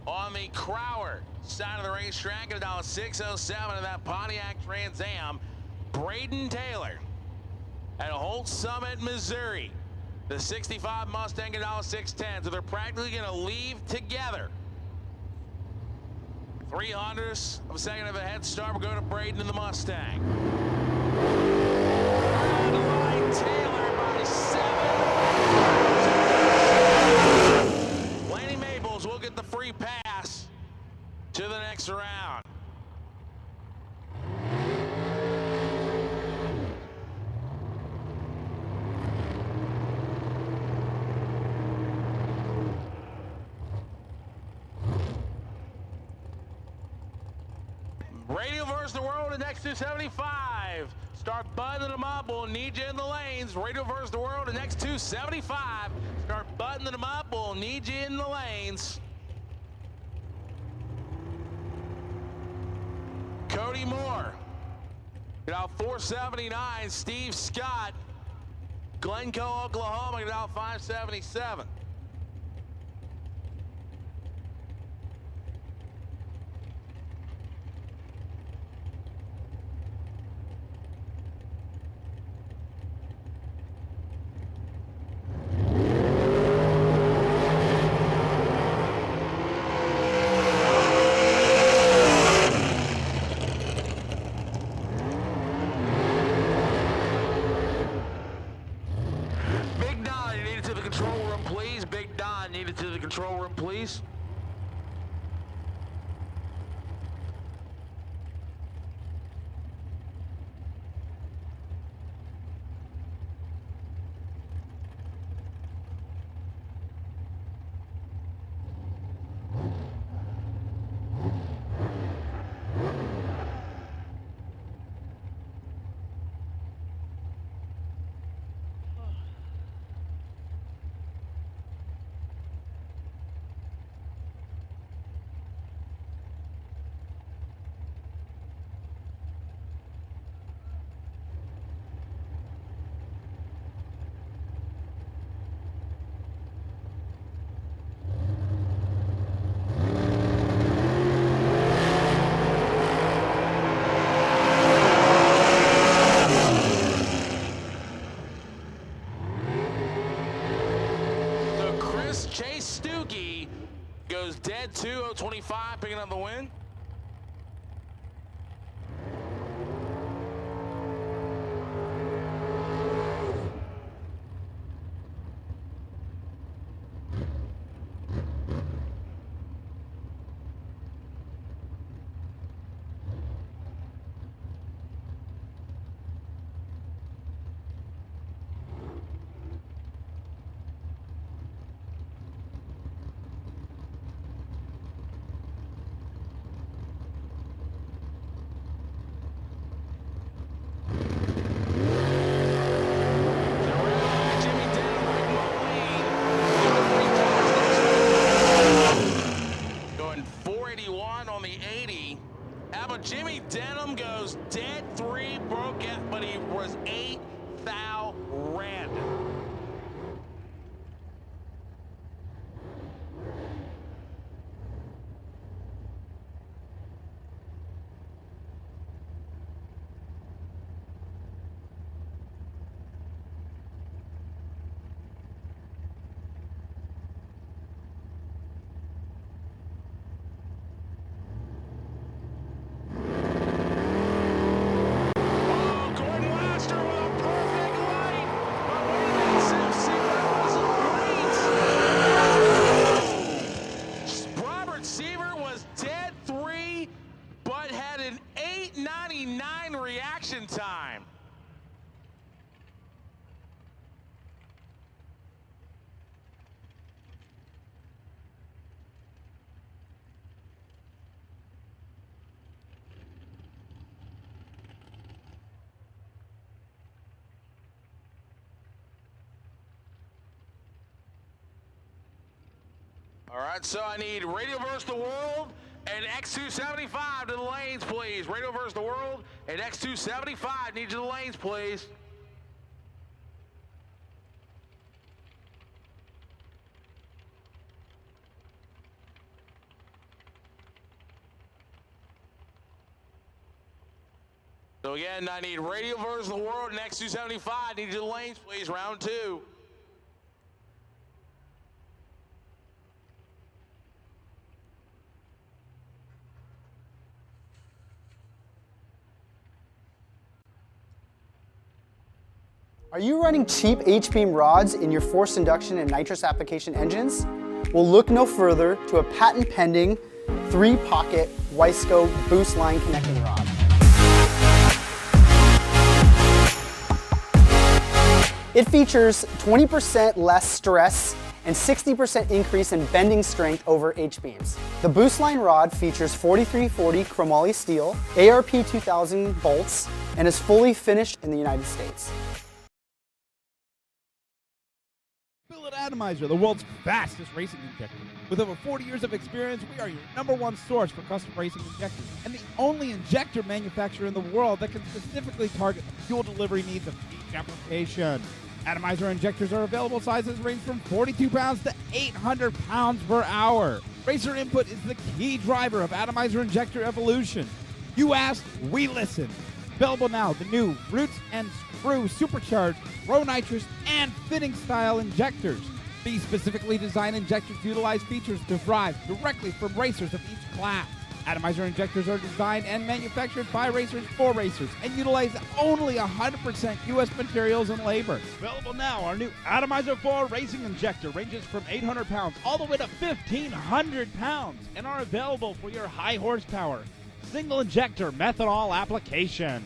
on the Crowder side of the racetrack at $607 in that Pontiac Trans Am. Braden Taylor at Holt Summit, Missouri The 65 Mustang and $610. So they're practically going to leave together. 300ths of a second of a head start. We'll go to Braden in the Mustang. Taylor by 7. Laney Maples will get the free pass to the next round. Radial versus the world in X275. Start buttoning them up. We'll need you in the lanes. Radial versus the world in X275. Start buttoning them up. We'll need you in the lanes. Cody Moore. Get out 479. Steve Scott. Glencoe, Oklahoma. Get out 577. Control room, please. Goes dead 2:025, picking up the win. Jimmy Denham goes dead 3, broke it, but he was 8 thou random. Time. All right, so I need Radial versus the World and X275 to the lanes, please. Radial versus the World and X275 need you to the lanes, please. So again, I need Radial versus the World and X275 need you to the lanes, please. Round 2. Are you running cheap H-beam rods in your forced induction and nitrous application engines? Well, look no further to a patent-pending 3-pocket Wiseco boost line connecting rod. It features 20% less stress and 60% increase in bending strength over H-beams. The boost line rod features 4340 chromoly steel, ARP 2000 bolts, and is fully finished in the United States. Billet Atomizer, the world's fastest racing injector. With over 40 years of experience, we are your #1 source for custom racing injectors, and the only injector manufacturer in the world that can specifically target the fuel delivery needs of each application. Atomizer injectors are available. Sizes range from 42 pounds to 800 pounds per hour. Racer input is the key driver of Atomizer injector evolution. You asked, we listen. Available now, the new Roots and Screw supercharged low nitrous and fitting style injectors. These specifically designed injectors utilize features derived directly from racers of each class. Atomizer injectors are designed and manufactured by racers for racers and utilize only 100% U.S. materials and labor. Available now, our new Atomizer 4 racing injector ranges from 800 pounds all the way to 1,500 pounds and are available for your high horsepower single injector methanol application.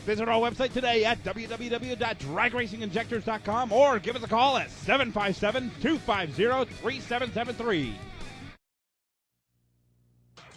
Visit our website today at www.dragracinginjectors.com or give us a call at 757-250-3773.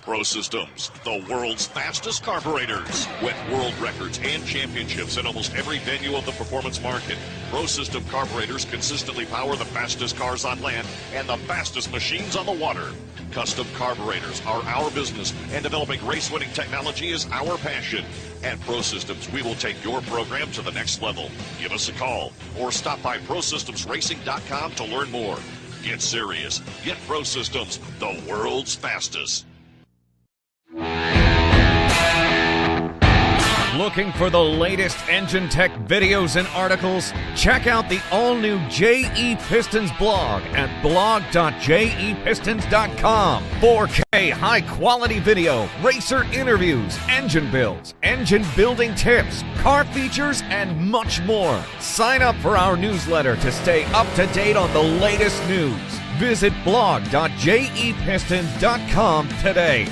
Pro Systems, the world's fastest carburetors. With world records and championships in almost every venue of the performance market, Pro System carburetors consistently power the fastest cars on land and the fastest machines on the water. Custom carburetors are our business, and developing race-winning technology is our passion. At Pro Systems, we will take your program to the next level. Give us a call or stop by ProSystemsRacing.com to learn more. Get serious. Get Pro Systems, the world's fastest. Looking for the latest engine tech videos and articles? Check out the all-new JE Pistons blog at blog.jepistons.com. 4K high-quality video, racer interviews, engine builds, engine building tips, car features, and much more. Sign up for our newsletter to stay up to date on the latest news. Visit blog.jepistons.com today.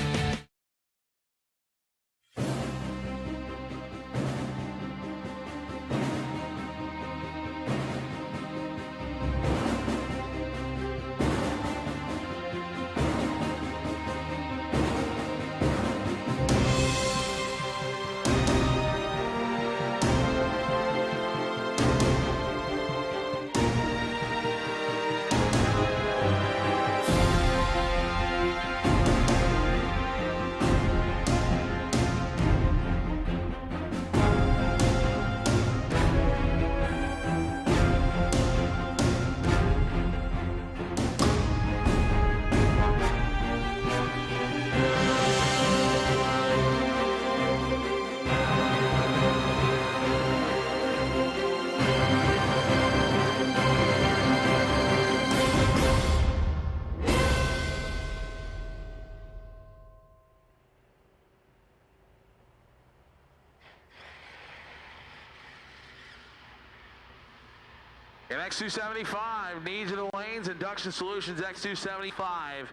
And X275 needs of the lanes. Induction Solutions X275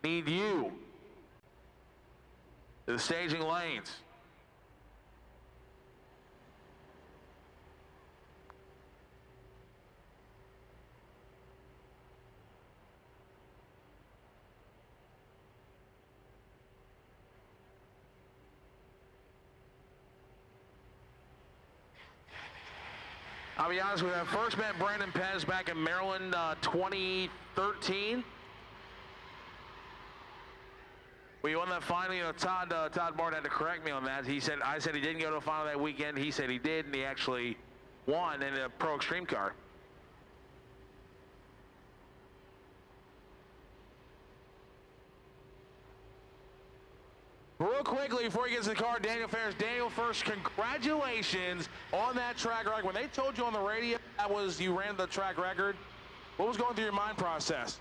need you to the staging lanes. I'll be honest with you, I first met Brandon Pez back in Maryland 2013. We won that final. You know, Todd Martin had to correct me on that. I said he didn't go to a final that weekend. He said he did, and he actually won in a Pro Extreme car. Real quickly, before he gets in the car, Daniel Pharris. Daniel, first, congratulations on that track record. When they told you on the radio that was you ran the track record, what was going through your mind process?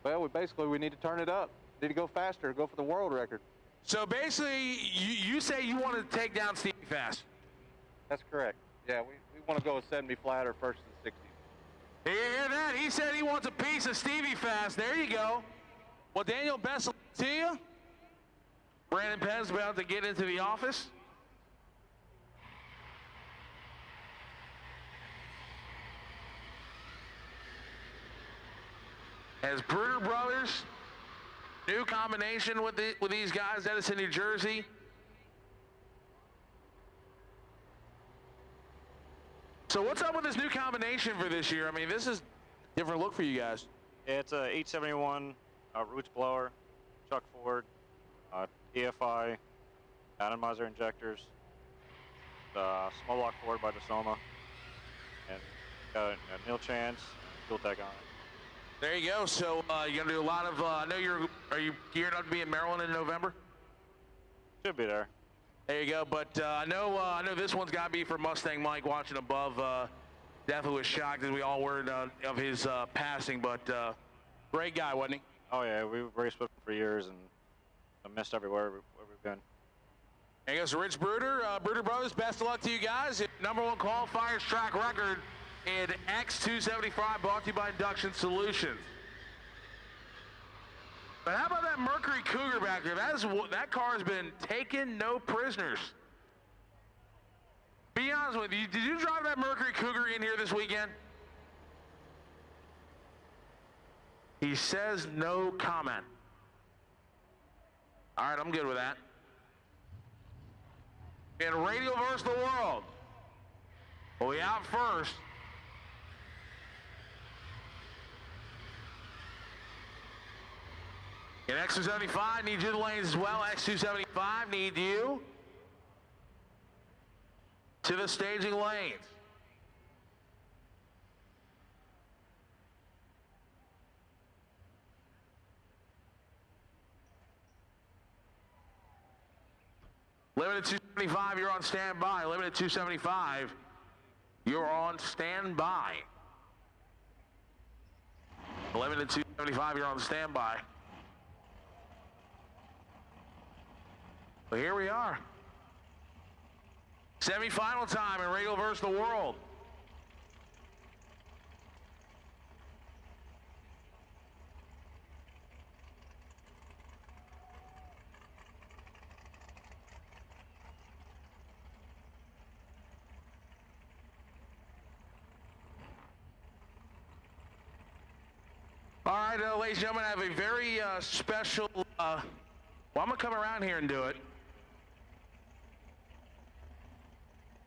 Well, we need to turn it up. Need to go faster, go for the world record. So basically, you say you want to take down Stevie Fast. That's correct. Yeah, We want to go a 70 flat or first and 60. You hear that? He said he wants a piece of Stevie Fast. There you go. Well, Daniel, best of luck to you. Brandon Penn's about to get into the office. As Bruder Brothers, new combination with these guys, Edison, New Jersey. So what's up with this new combination for this year? I mean, this is a different look for you guys. It's a 871 Roots blower, Chuck Ford, EFI, atomizer injectors, small block Ford by DeSoma, and got a Neil Chance fuel tech on it. There you go. So you're gonna do a lot of. I know are you geared up to be in Maryland in November? Should be there. There you go. But I know this one's got to be for Mustang Mike watching above. Definitely was shocked as we all were of his passing. But great guy, wasn't he? Oh yeah, we raced with him for years and I missed everywhere where we've been. There goes Rich Bruder. Bruder Brothers, best of luck to you guys. #1 qualifiers track record in X275, brought to you by Induction Solutions. But how about that Mercury Cougar back there? That car has been taking no prisoners. Be honest with you, did you drive that Mercury Cougar in here this weekend? He says no comment. All right, I'm good with that. In Radial versus the World, we out first. In X275, need you the lanes as well. X275, need you to the staging lanes. Limited 275, you're on standby. Limited 275, you're on standby. Limited 275, you're on standby. But here we are. Semi-final time in Radial versus the World. All right, ladies and gentlemen, I have a very special, well, I'm going to come around here and do it.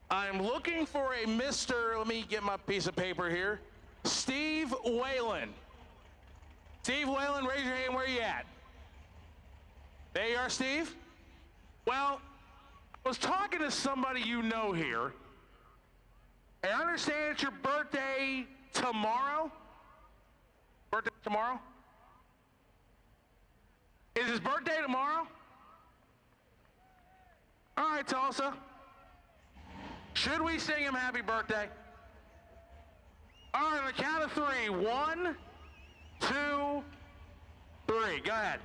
I'm looking for a Mr., let me get my piece of paper here, Steve Whalen. Steve Whalen, raise your hand, where you at? There you are, Steve. Well, I was talking to somebody you know here, and I understand it's your birthday tomorrow? Birthday tomorrow? Is his birthday tomorrow? All right, Tulsa. Should we sing him happy birthday? All right, on the count of 3. 1, 2, 3. Go ahead.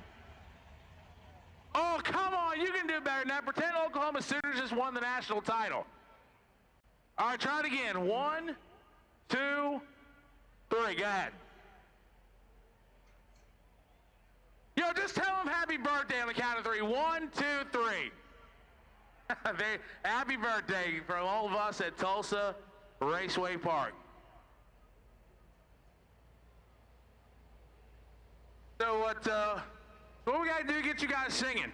Oh, come on. You can do better than that. Pretend Oklahoma Sooners just won the national title. All right, try it again. 1, 2, 3. Go ahead. Yo, just tell him happy birthday on the count of 3. 1, 2, 3. Happy birthday from all of us at Tulsa Raceway Park. So what we got to do to get you guys singing?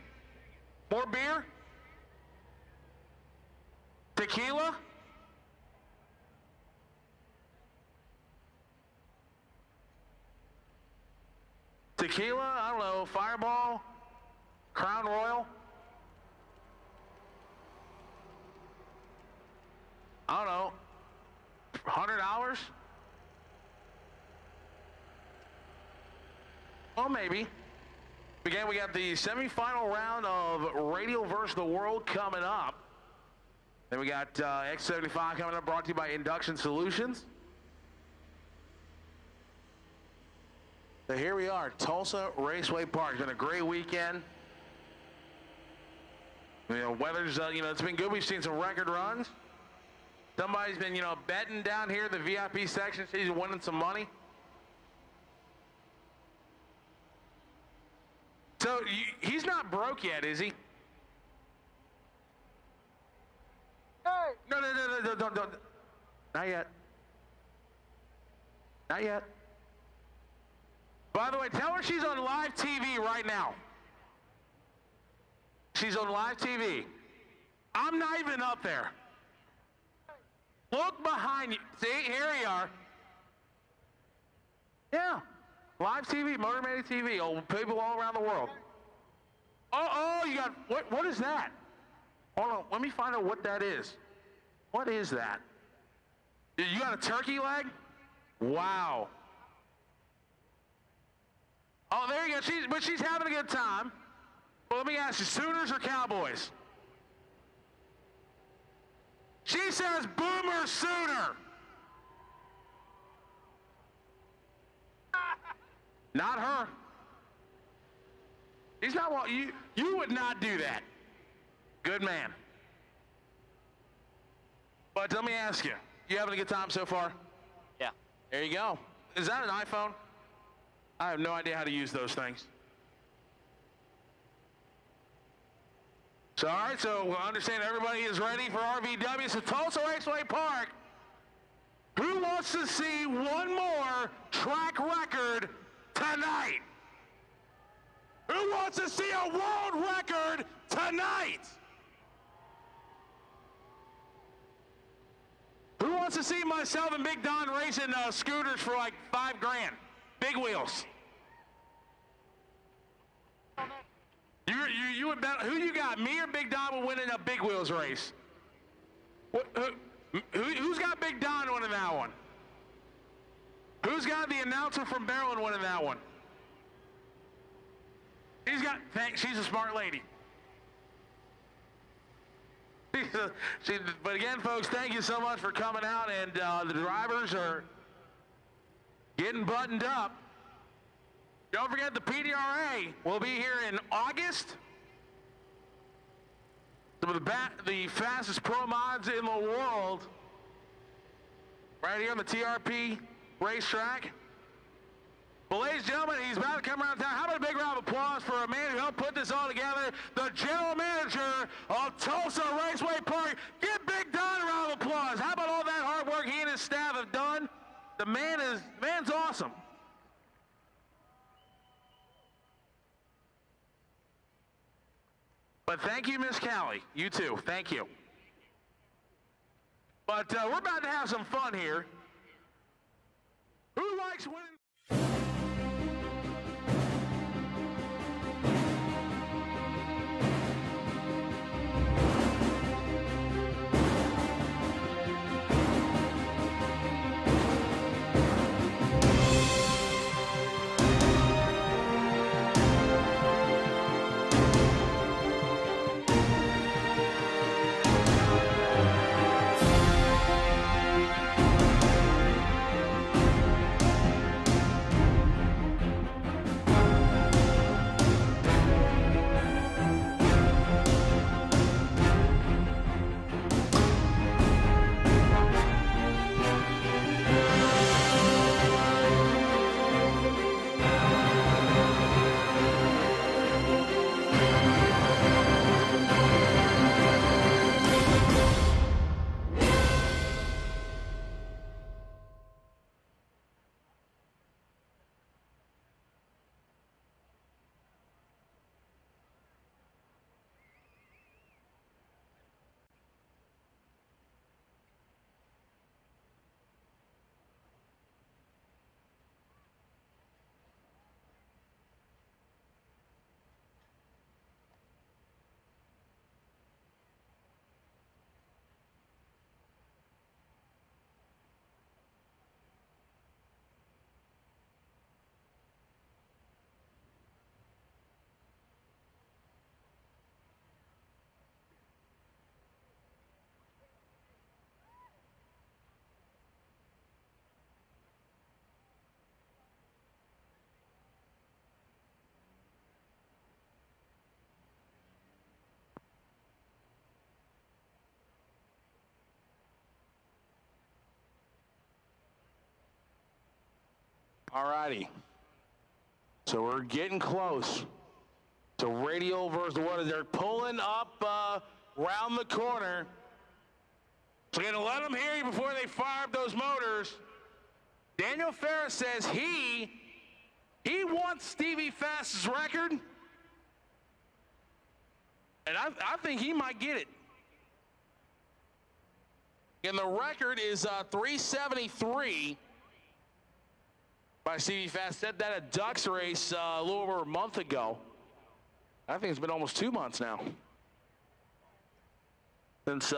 More beer? Tequila? Tequila? I don't know. Fireball? Crown Royal? I don't know, $100? Well, maybe. Again, we got the semifinal round of Radial versus the World coming up. Then we got X75 coming up, brought to you by Induction Solutions. So here we are, Tulsa Raceway Park. It's been a great weekend. You know, weather's, it's been good. We've seen some record runs. Somebody's been, you know, betting down here in the VIP section. She's winning some money. So he's not broke yet, is he? Hey! No, don't. Not yet. Not yet. By the way, tell her she's on live TV right now. She's on live TV. I'm not even up there. Look behind you. See, here you are. Yeah. Live TV, motivated TV, old people all around the world. Oh, you got, what is that? Hold on, let me find out what that is. What is that? You got a turkey leg? Wow. Oh, there you go. She's having a good time. Well, let me ask you, Sooners or Cowboys? She says Boomer Sooner. Not her. He's not, you would not do that. Good man. But let me ask you, you having a good time so far? Yeah. There you go. Is that an iPhone? I have no idea how to use those things. So, all right, so I understand everybody is ready for RVW. So, Tulsa Raceway Park. Who wants to see one more track record tonight? Who wants to see a world record tonight? Who wants to see myself and Big Don racing scooters for like $5 grand? Big wheels. You would bet, who you got? Me or Big Don will win in a big wheels race? Who's got Big Don winning that one? Who's got the announcer from Maryland winning that one? She's a smart lady. But again, folks, thank you so much for coming out, and the drivers are getting buttoned up. Don't forget the PDRA will be here in August. Some of the fastest pro mods in the world, right here on the TRP racetrack. Well, ladies and gentlemen, he's about to come around town. How about a big round of applause for a man who helped put this all together, the general manager of Tulsa Raceway Park. Give Big Don a round of applause. How about all that hard work he and his staff have done? The man's awesome. But thank you, Miss Callie. You too. Thank you. But we're about to have some fun here. Who likes winning? All righty. So we're getting close to Radial versus the Waters. They're pulling up around the corner. So we're going to let them hear you before they fire up those motors. Daniel Pharris says he wants Stevie Fast's record. And I think he might get it. And the record is 373 by Stevie Fast. Said that at Ducks race a little over a month ago. I think it's been almost 2 months now since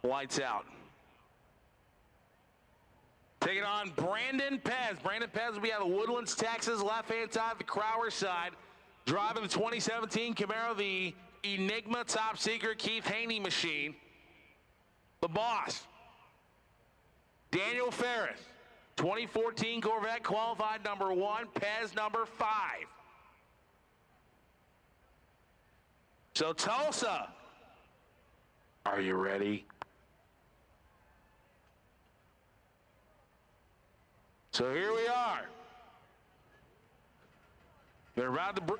lights out. Taking on Brandon Pez. Brandon Pez will be out of Woodlands, Texas, left-hand side, the Crowder side. Driving the 2017 Camaro, the Enigma Top Secret Keith Haney machine. The boss, Daniel Pharris. 2014 Corvette qualified number 1, Pez number 5. So Tulsa, are you ready? So here we are. They're about to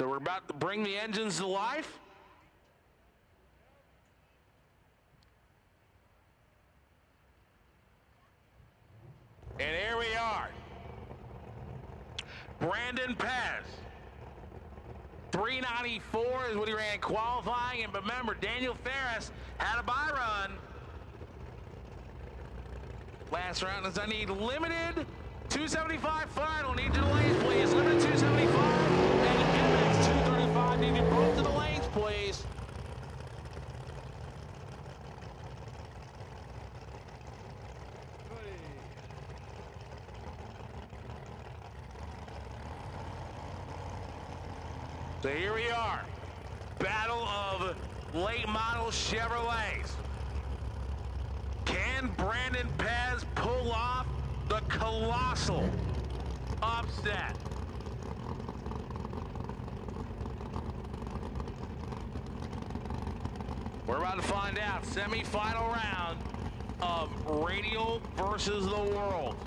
we're about to bring the engines to life. And here we are. Brandon Pez. 394 is what he ran qualifying. And remember, Daniel Pharris had a buy run. Last round is I need limited 275 final. Need your lanes, please. Limited 275 and MX 235. Need you both to the lanes, please. So here we are. Battle of late model Chevrolets. Can Brandon Pez pull off the colossal upset? We're about to find out. Semi-final round of Radial versus the World.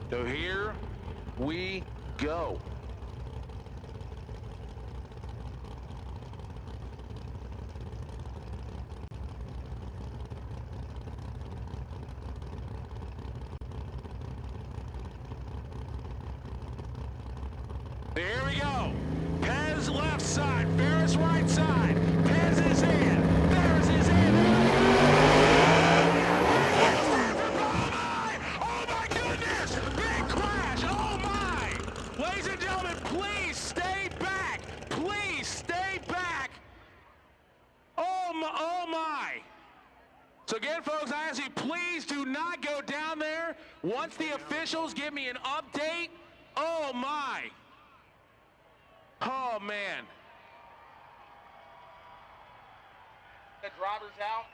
So here we go. Here we go. Pez left side, Pharris right side. Pez is in. Pharris is in. Oh my goodness! Big crash! Oh my! Ladies and gentlemen, please stay back. Please stay back. Oh my! Oh my! So again, folks, I ask you, please do not go down there. Once the officials give me an update. Oh my! Oh, man. The driver's out.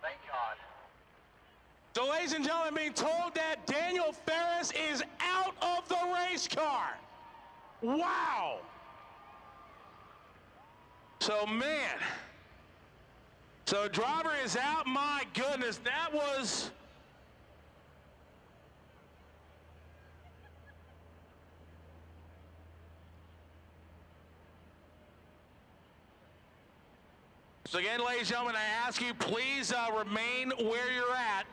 Thank God. So, ladies and gentlemen, being told that Daniel Pharris is out of the race car. Wow. So, man. So, driver is out. My goodness, that was... So again, ladies and gentlemen, I ask you, please remain where you're at.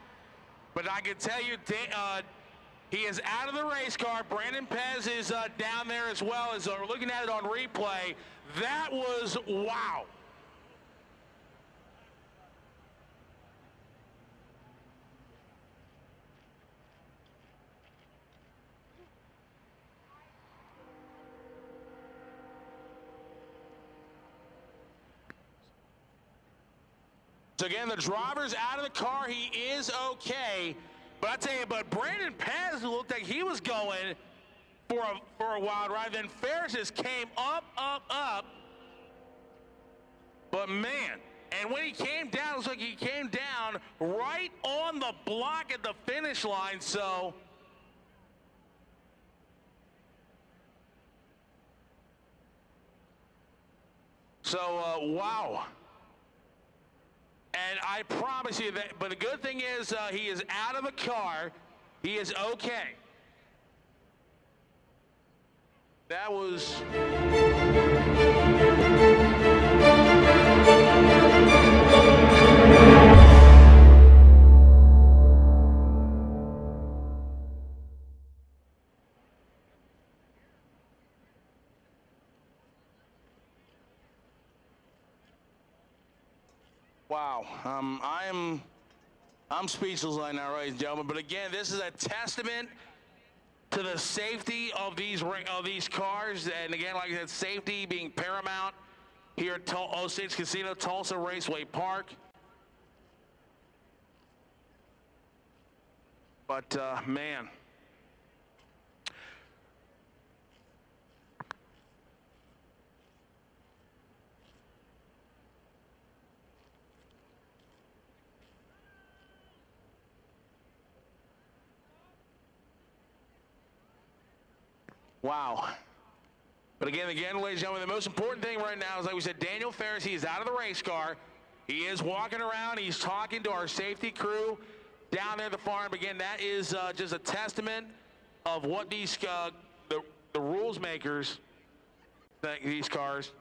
But I can tell you, he is out of the race car. Brandon Pez is down there as well. As we're looking at it on replay, that was wow. So again, the driver's out of the car. He is okay. But I tell you, but Brandon Pez looked like he was going for a wild ride. Then Pharris just came up. But man, and when he came down, it looks like he came down right on the block at the finish line. So So, wow. And I promise you that, but the good thing is he is out of the car. He is okay. That was... Wow, I'm speechless right now, ladies and gentlemen. But again, this is a testament to the safety of these cars, and again, like I said, safety being paramount here at 06 Casino, Tulsa Raceway Park. But man. Wow. But again, ladies and gentlemen, the most important thing right now is, like we said, Daniel Pharris, he is out of the race car. He is walking around. He's talking to our safety crew down there at the farm. Again, that is just a testament of what these the rules makers think these cars.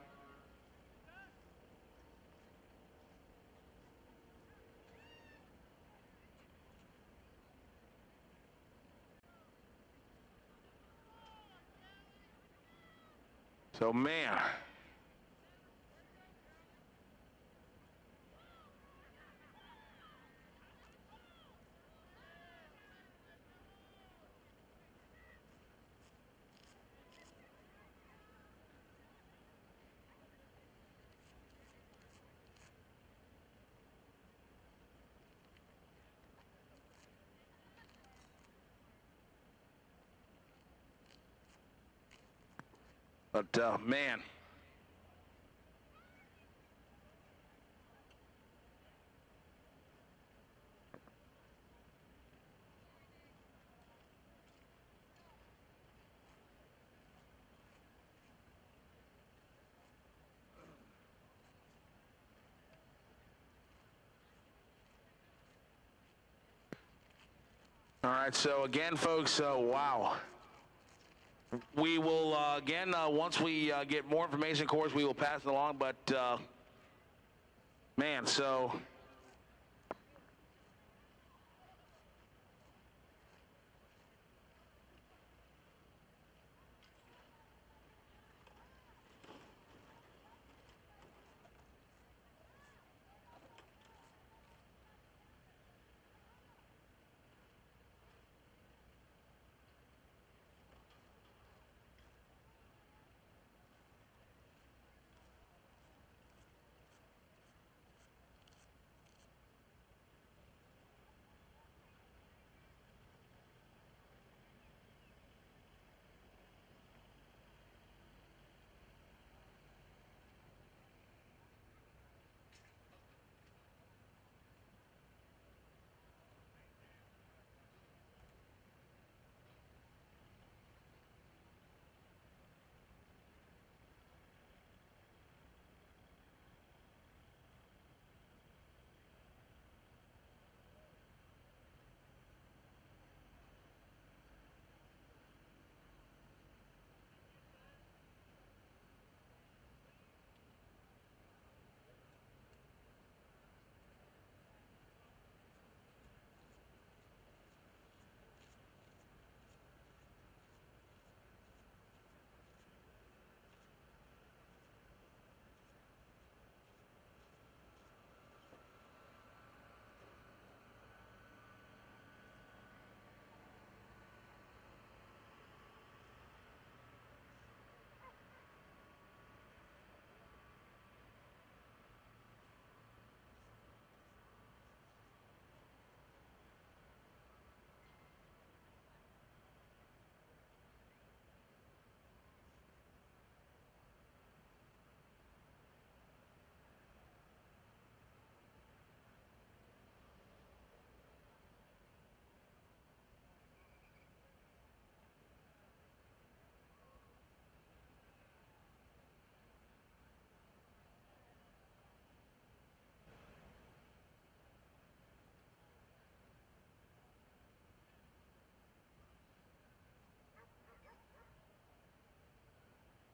So, man. But, man. All right, so again, folks, wow. We will, again, once we get more information, of course, we will pass it along, but, man, so...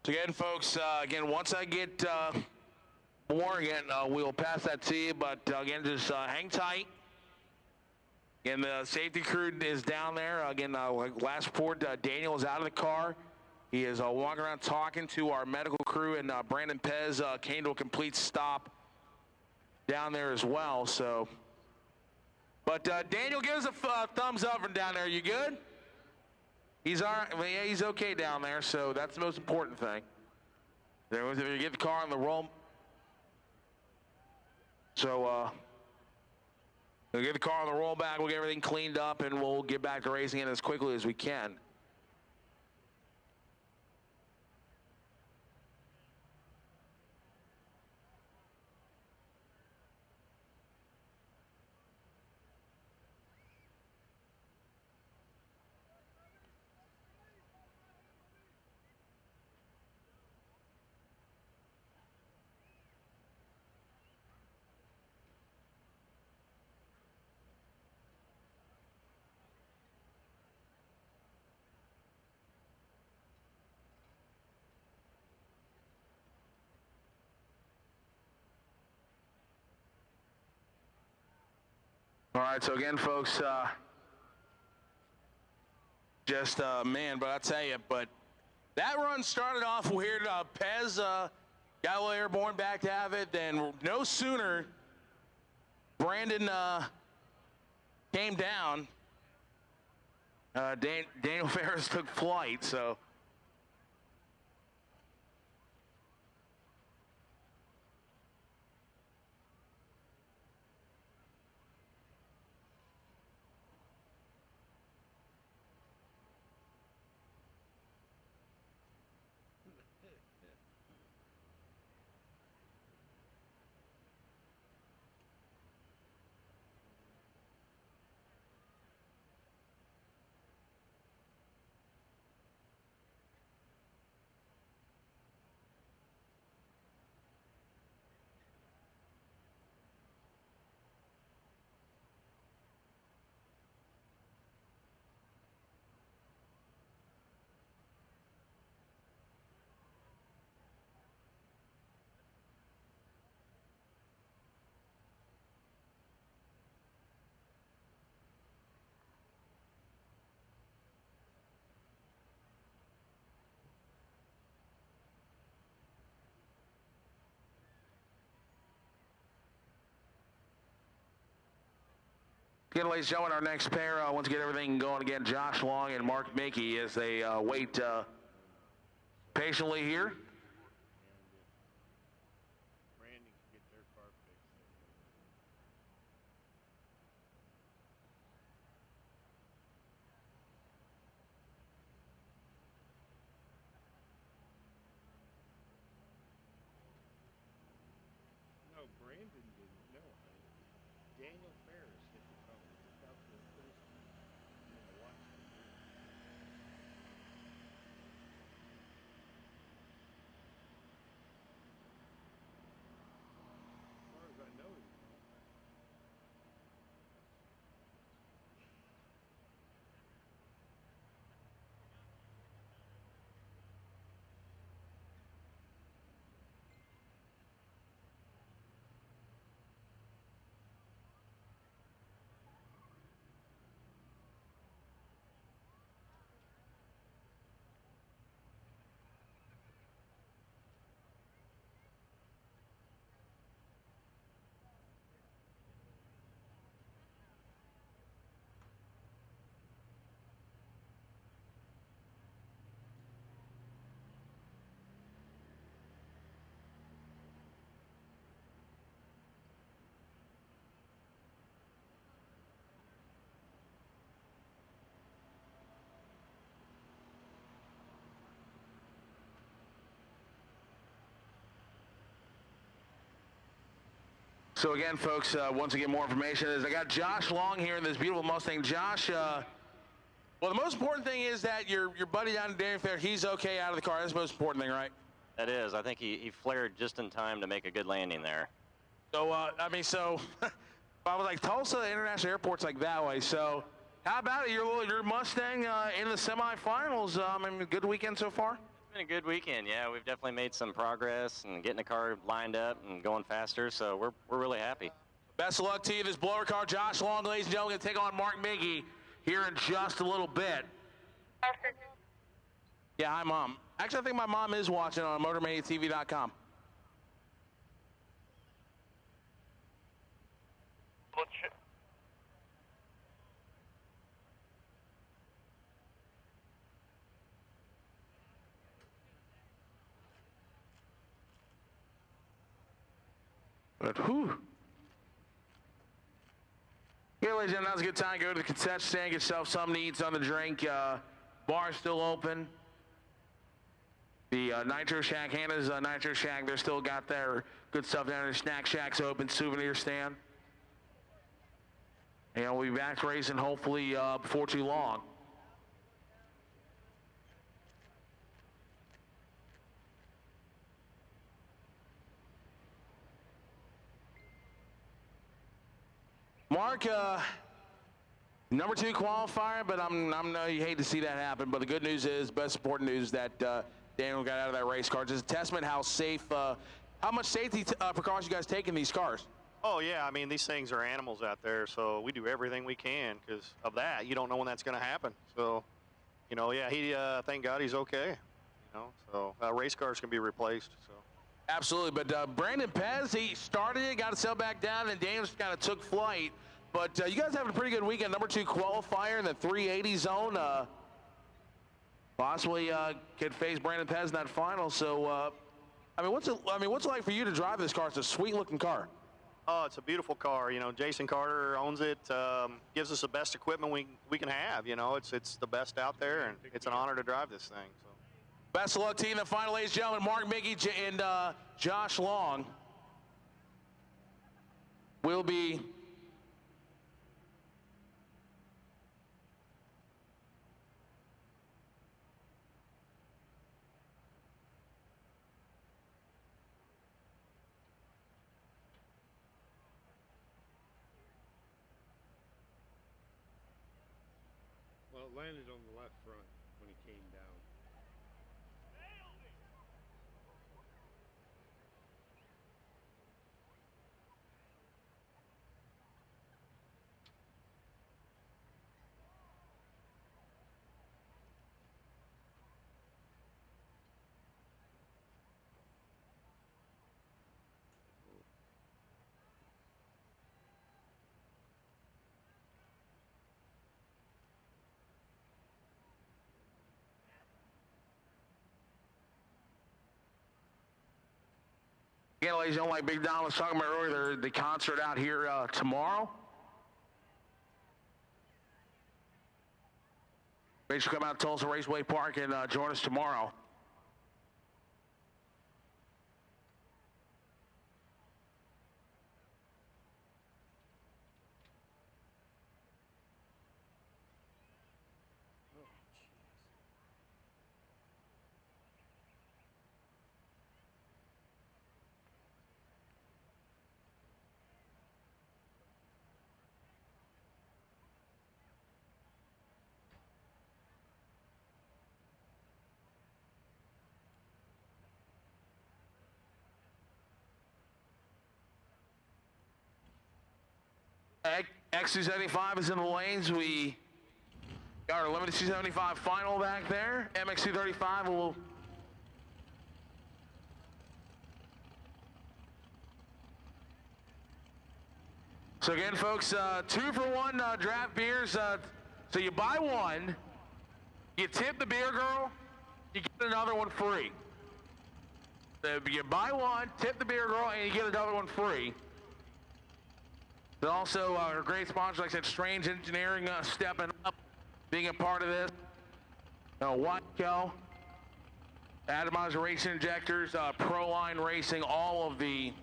So again, folks, once I get more, we'll pass that to you. But again, just hang tight. Again, the safety crew is down there. Again, like last report, Daniel is out of the car. He is walking around talking to our medical crew, and Brandon Pez came to a complete stop down there as well. So, but Daniel, give us a thumbs up from down there. You good? He's all right. Well, yeah, he's okay down there. So that's the most important thing. There was you get the car on the roll. So we'll get the car on the rollback. We'll get everything cleaned up, and we'll get back to racing it as quickly as we can. All right, so again, folks, man, but I'll tell you, but that run started off weird. Pez got a little airborne, back to have it. Then no sooner Brandon came down, Daniel Pharris took flight, so. Again, ladies and gentlemen, our next pair wants to get everything going again. Josh Long and Mark Mickey as they wait patiently here. No, Brandon didn't know. Daniel Pharris hit the phone. Took out the first and then the watch. As far as I know, So again, folks, once again, more information is I got Josh Long here in this beautiful Mustang. Josh, well, the most important thing is that your buddy down in Daniel Pharris, he's okay out of the car. That's the most important thing, right? That is. I think he flared just in time to make a good landing there. So, I mean, so I was like, Tulsa International Airport's like that way. So how about it? Your Mustang in the semifinals. I mean, good weekend so far? been a good weekend. Yeah, we've definitely made some progress and getting the car lined up and going faster, so we're really happy. Best of luck to you. This blower car, Josh Long, ladies and gentlemen, going to take on Mark Miggy here in just a little bit. Yeah, hi, Mom. Actually, I think my mom is watching on MotorManiaTV.com. But whew. Yeah, ladies and gentlemen, now's a good time to go to the concession stand, get yourself something to eat, something to drink. Bar's still open. The Nitro Shack, Hannah's Nitro Shack, they're still got their good stuff down there. Snack Shack's open, souvenir stand. And we'll be back racing hopefully before too long. Mark, number 2 qualifier, but I know you hate to see that happen. But the good news is, best important news, that Daniel got out of that race car. Just a testament how safe, how much safety precautions you guys take in these cars. Oh, yeah. I mean, these things are animals out there, so we do everything we can because of that. You don't know when that's going to happen. So, you know, yeah, he, thank God he's okay. You know, so race cars can be replaced. So. Absolutely, but Brandon Pez, he started it, got to settle back down, and Daniel just kind of took flight. But you guys having a pretty good weekend. Number 2 qualifier in the 380 zone. Possibly could face Brandon Pez in that final. So, I mean, what's it like for you to drive this car? It's a sweet-looking car. Oh, it's a beautiful car. You know, Jason Carter owns it. Gives us the best equipment we can have. You know, it's the best out there, and it's an honor to drive this thing. So. Best of luck to you in the final, ladies and gentlemen. Mark Miggy and Josh Long will be Well, it landed on the left front when he came down. Again, ladies and gentlemen, like Big Don was talking about earlier, the concert out here tomorrow. Make sure to come out to Tulsa Raceway Park and join us tomorrow. X275 is in the lanes. We got our limited 275 final back there. MX235 will so again, folks, 2-for-1 draft beers. So you buy one, you tip the beer girl, you get another one free. So you buy one, tip the beer girl, and you get another one free. But also, our great sponsor, like I said, Strange Engineering, stepping up, being a part of this. Watco, Atomizer Racing Injectors, Proline Racing, all of the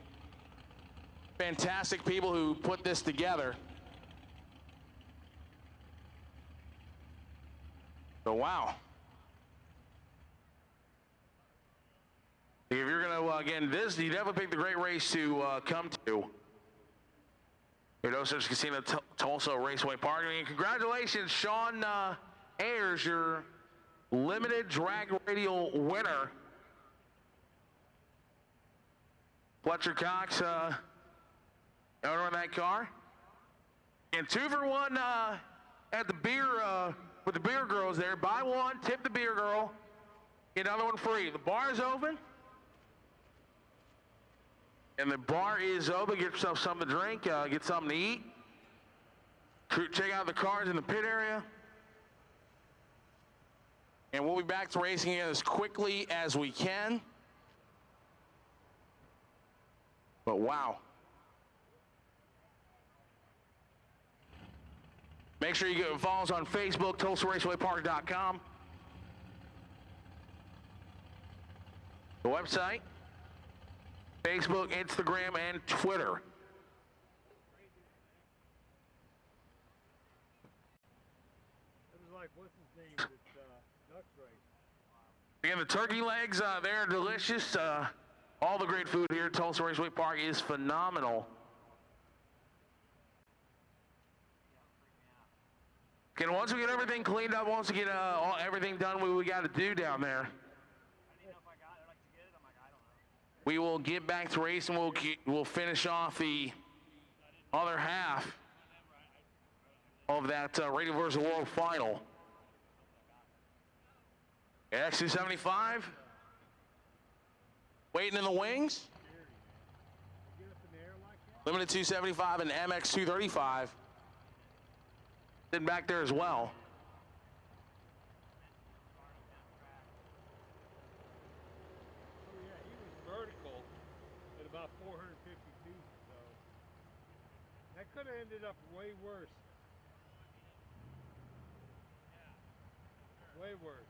fantastic people who put this together. So, wow. If you're going to, again, you definitely pick the great race to come to. No Such Casino, Tulsa Raceway Park. And congratulations, Sean Ayers, your limited drag radial winner. Fletcher Cox, owner of that car. And 2 for 1 at the beer, with the beer girls there. Buy one, tip the beer girl, get another one free. The bar is open. And the bar is open. Get yourself something to drink, get something to eat. Check out the cars in the pit area. And we'll be back to racing again as quickly as we can. But wow. Make sure you follow us on Facebook, TulsaRacewayPark.com. The website, Facebook, Instagram, and Twitter. It was like, what's his name? It's Ducks Race. Again, the turkey legs, they're delicious. All the great food here at Tulsa Raceway Park is phenomenal. And once we get everything cleaned up, once we get everything done we got to do down there, we will get back to racing. We'll finish off the other half of that Radial versus World final. X275 waiting in the wings. Limited 275 and MX 235. Sitting back there as well. Oh yeah, he was vertical at about 450 feet, so that could have ended up way worse. Way worse.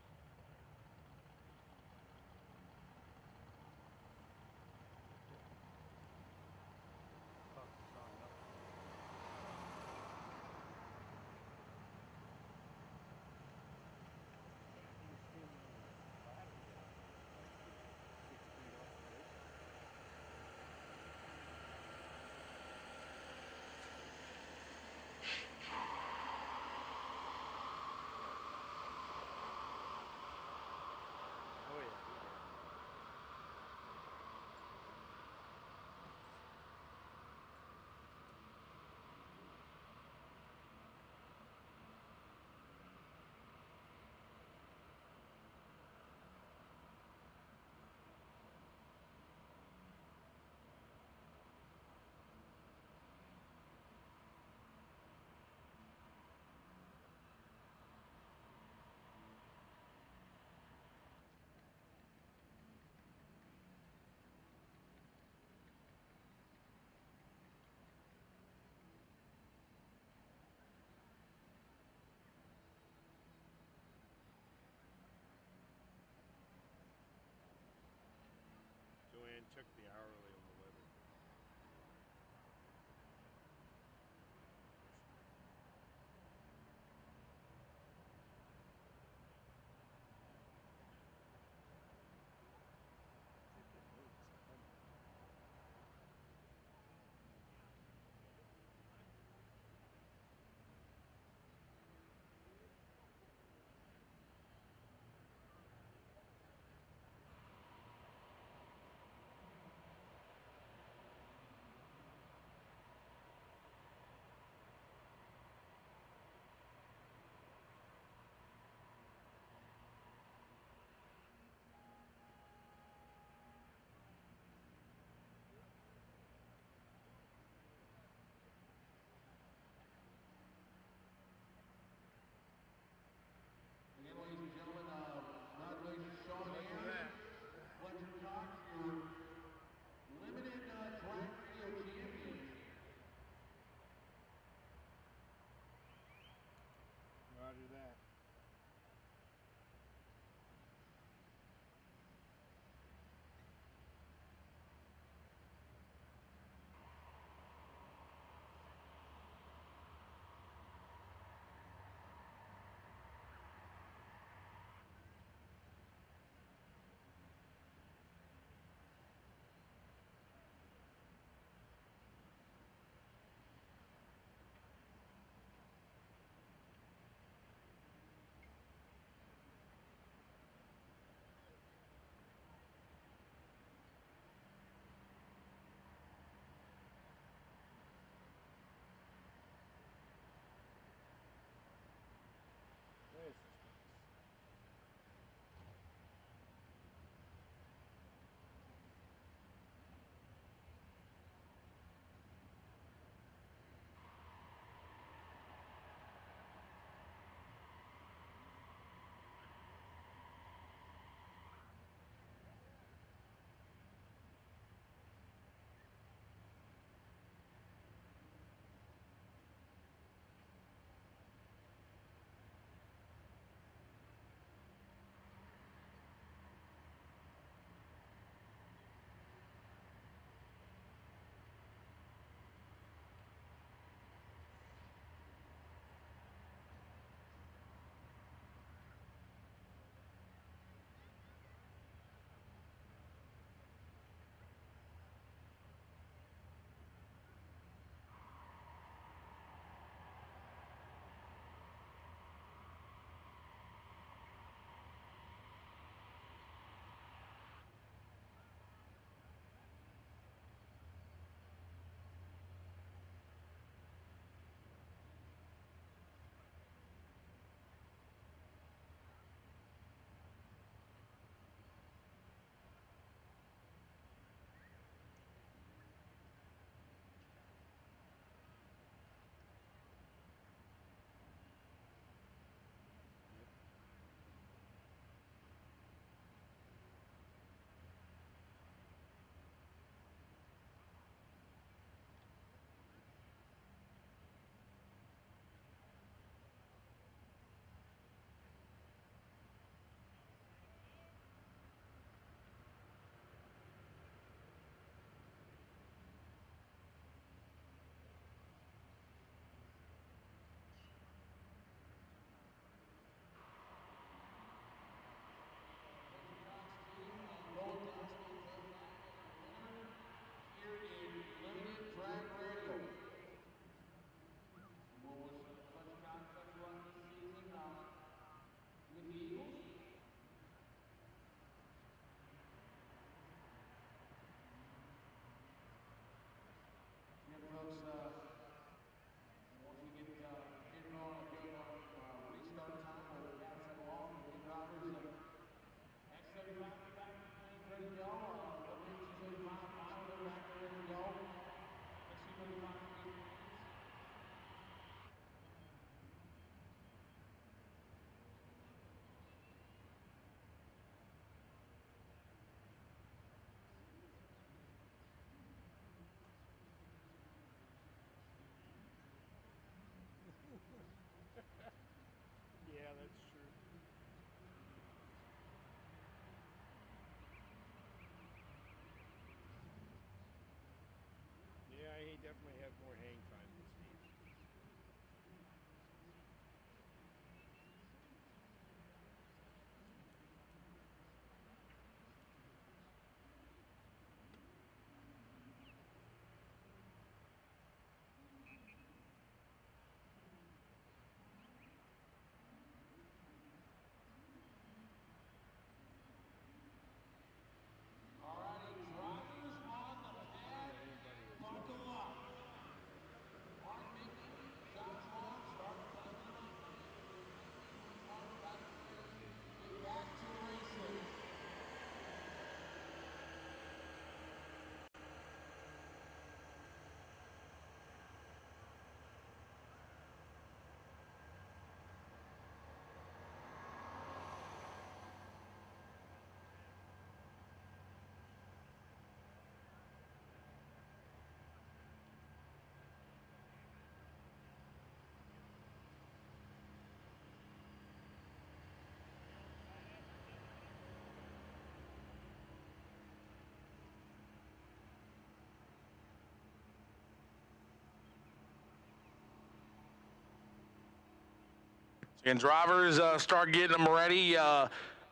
And drivers start getting them ready.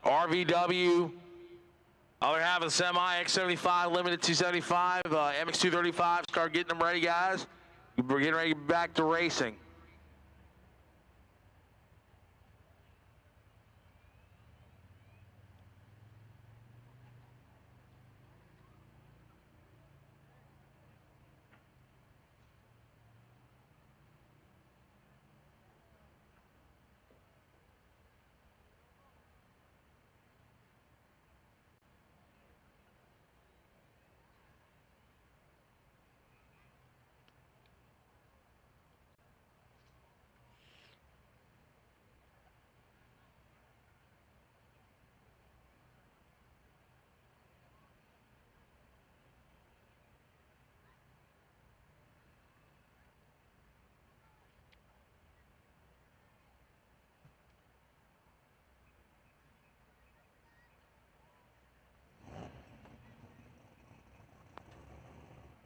RVW, other half of the semi, X75, limited 275, MX235, start getting them ready, guys. We're getting ready back to racing.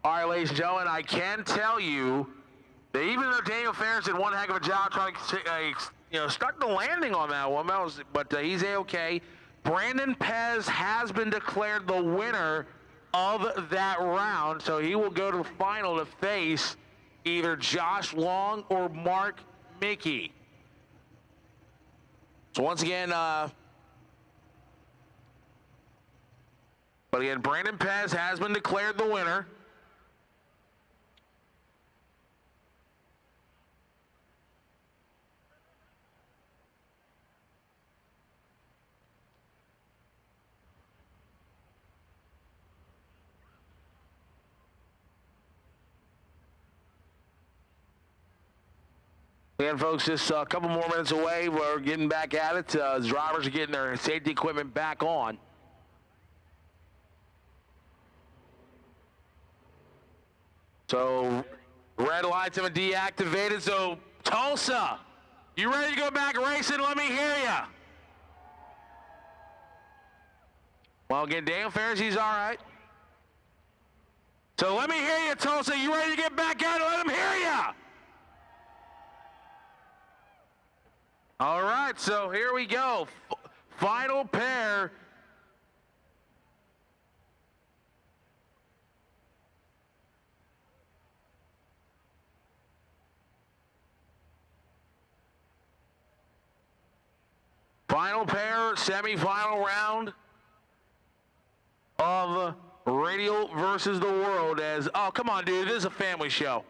All right, ladies and gentlemen, I can tell you that even though Daniel Pharris did one heck of a job trying to, stuck the landing on that one, but he's A-okay. Brandon Pez has been declared the winner of that round, so he will go to the final to face either Josh Long or Mark Mickey. So once again, Brandon Pez has been declared the winner. Again, folks, just a couple more minutes away. We're getting back at it. Drivers are getting their safety equipment back on. So, red lights have been deactivated. So, Tulsa, you ready to go back racing? Let me hear ya. Well, again, Daniel Pharris, he's all right. So, let me hear you, Tulsa. You ready to get back at it? Let him hear ya. All right, so here we go. Final pair. Final pair, semifinal round of Radial versus the World as, oh, come on, dude, this is a family show.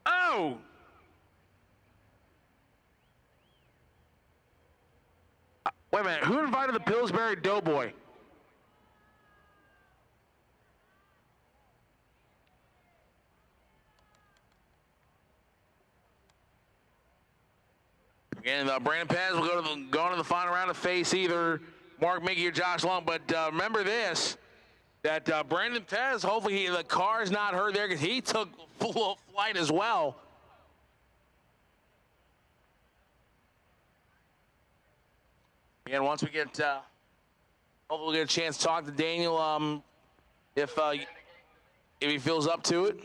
Oh! Wait a minute, who invited the Pillsbury Doughboy? Again, Brandon Pez will go into the final round to face either Mark Mickey or Josh Long. But remember this, that Brandon Pez, hopefully the car is not hurt there because he took full flight as well. Again, once we get, hopefully we'll get a chance to talk to Daniel if he feels up to it.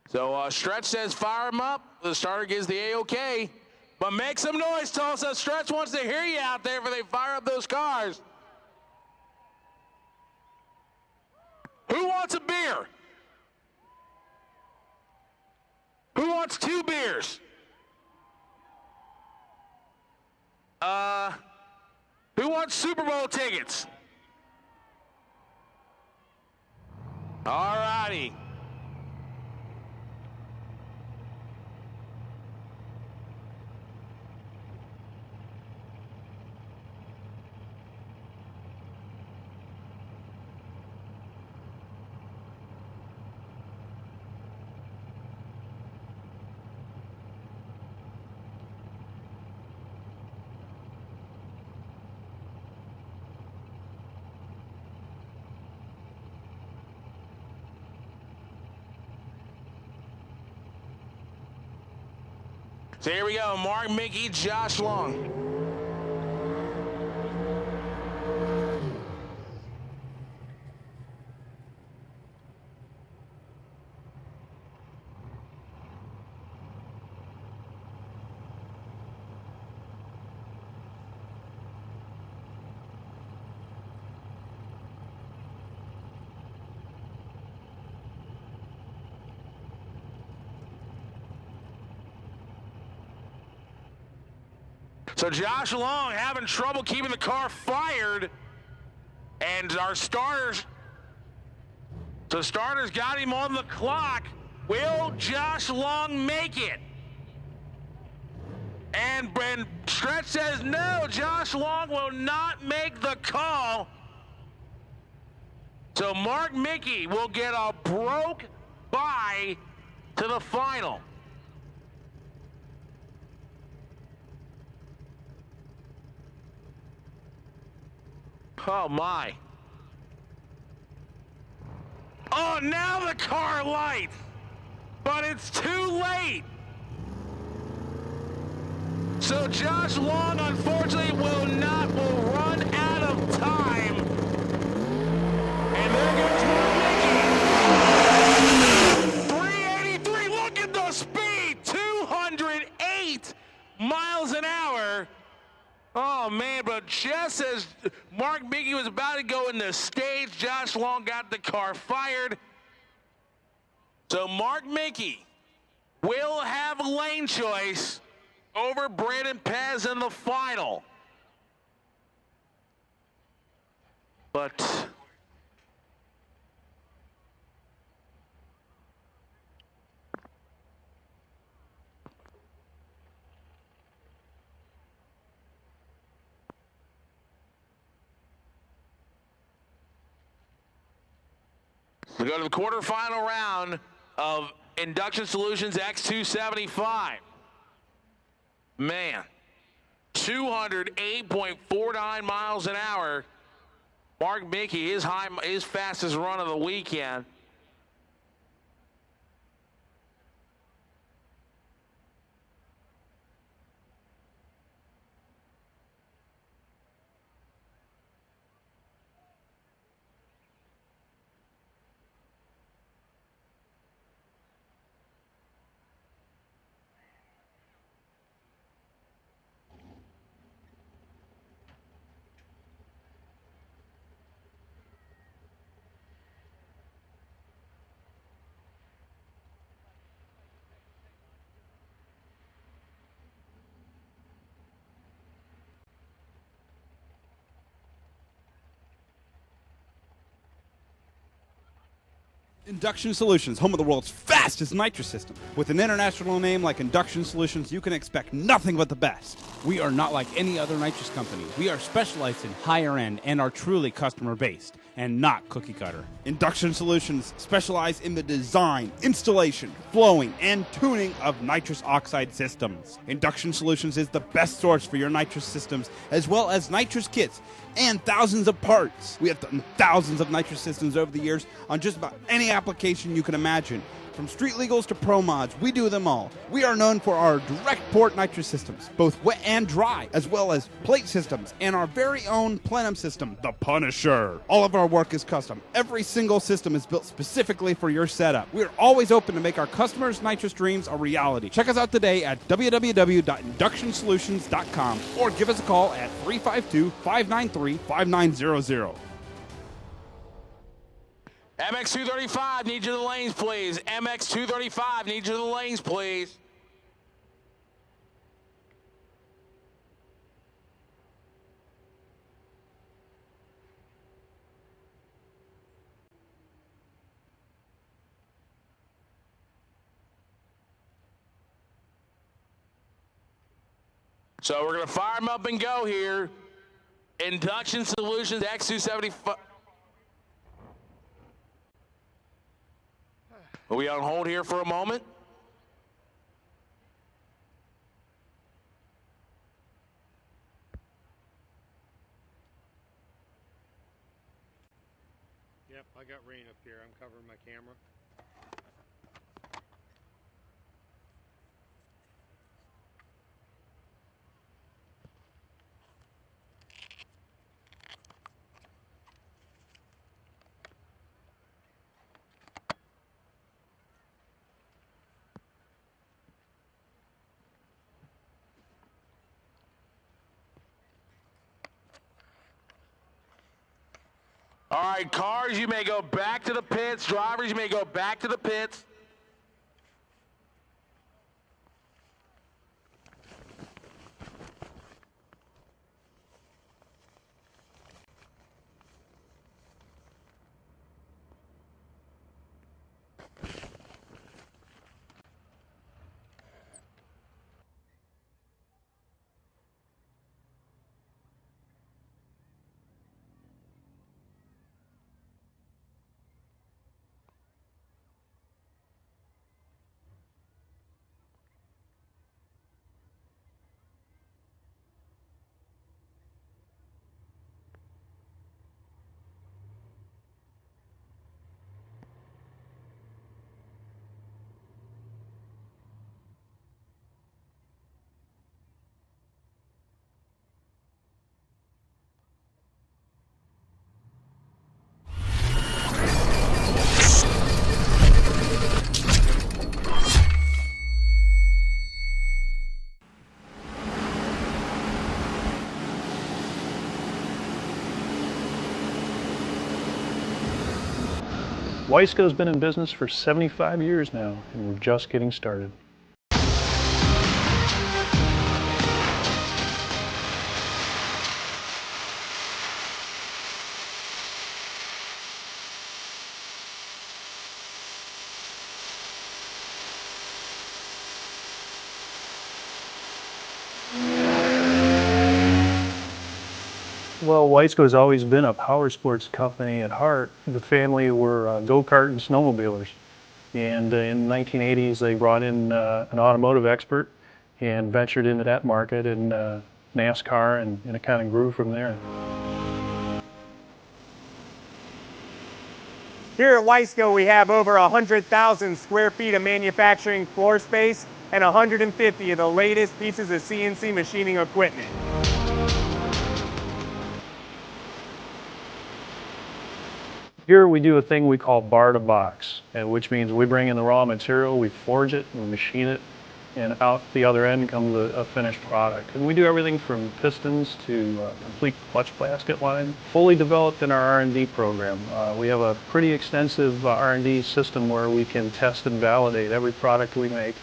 So Stretch says fire him up. The starter gives the A-OK. But make some noise, Tulsa. Stretch wants to hear you out there before they fire up those cars. Who wants a beer? Who wants 2 beers? Who wants Super Bowl tickets? All righty. So here we go, Mark Mickey, Josh Long. So Josh Long having trouble keeping the car fired. And our starters, so starters got him on the clock. Will Josh Long make it? And Stretch says no, Josh Long will not make the call. So Mark Mickey will get a broke bye to the final. Oh my. Oh, now the car lights, but it's too late. So Josh Long, unfortunately, will run out of time. And there goes Mark Mickey. 383, look at the speed, 208 miles an hour. Oh man, but just as Mark Mickey was about to go in the stage, Josh Long got the car fired. So Mark Mickey will have a lane choice over Brandon Pez in the final. But we go to the quarterfinal round of Induction Solutions X275. Man, 208.49 miles an hour. Mark Mickey, his fastest run of the weekend. Induction Solutions, home of the world's fastest nitrous system. With an international name like Induction Solutions, you can expect nothing but the best. We are not like any other nitrous company. We are specialized in higher end and are truly customer based and not cookie cutter. Induction Solutions specialize in the design, installation, flowing, and tuning of nitrous oxide systems. Induction Solutions is the best source for your nitrous systems as well as nitrous kits and thousands of parts. We have done thousands of nitrous systems over the years on just about any application you can imagine. From street legals to pro mods, we do them all. We are known for our direct port nitrous systems, both wet and dry, as well as plate systems, and our very own plenum system, the Punisher. All of our work is custom. Every single system is built specifically for your setup. We are always open to make our customers' nitrous dreams a reality. Check us out today at www.inductionsolutions.com or give us a call at 352-593-5900. MX235, need you to the lanes, please. MX235, need you to the lanes, please. So we're going to fire them up and go here. Induction Solutions X275. Are we on hold here for a moment? Yep, I got rain up here. I'm covering my camera. All right, cars, you may go back to the pits. Drivers, you may go back to the pits. Wiseco's been in business for 75 years now, and we're just getting started. Well, Wiseco's always been a power sports company at heart. The family were go-kart and snowmobilers. And in the 1980s, they brought in an automotive expert and ventured into that market in NASCAR, and it kind of grew from there. Here at Wiseco, we have over 100,000 square feet of manufacturing floor space and 150 of the latest pieces of CNC machining equipment. Here we do a thing we call bar to box, which means we bring in the raw material, we forge it, we machine it, and out the other end comes a finished product. And we do everything from pistons to complete clutch basket line, fully developed in our R&D program. We have a pretty extensive R&D system where we can test and validate every product we make.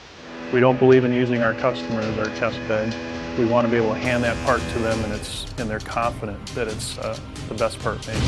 We don't believe in using our customers as our test bed. We want to be able to hand that part to them, and they're confident that it's the best part made.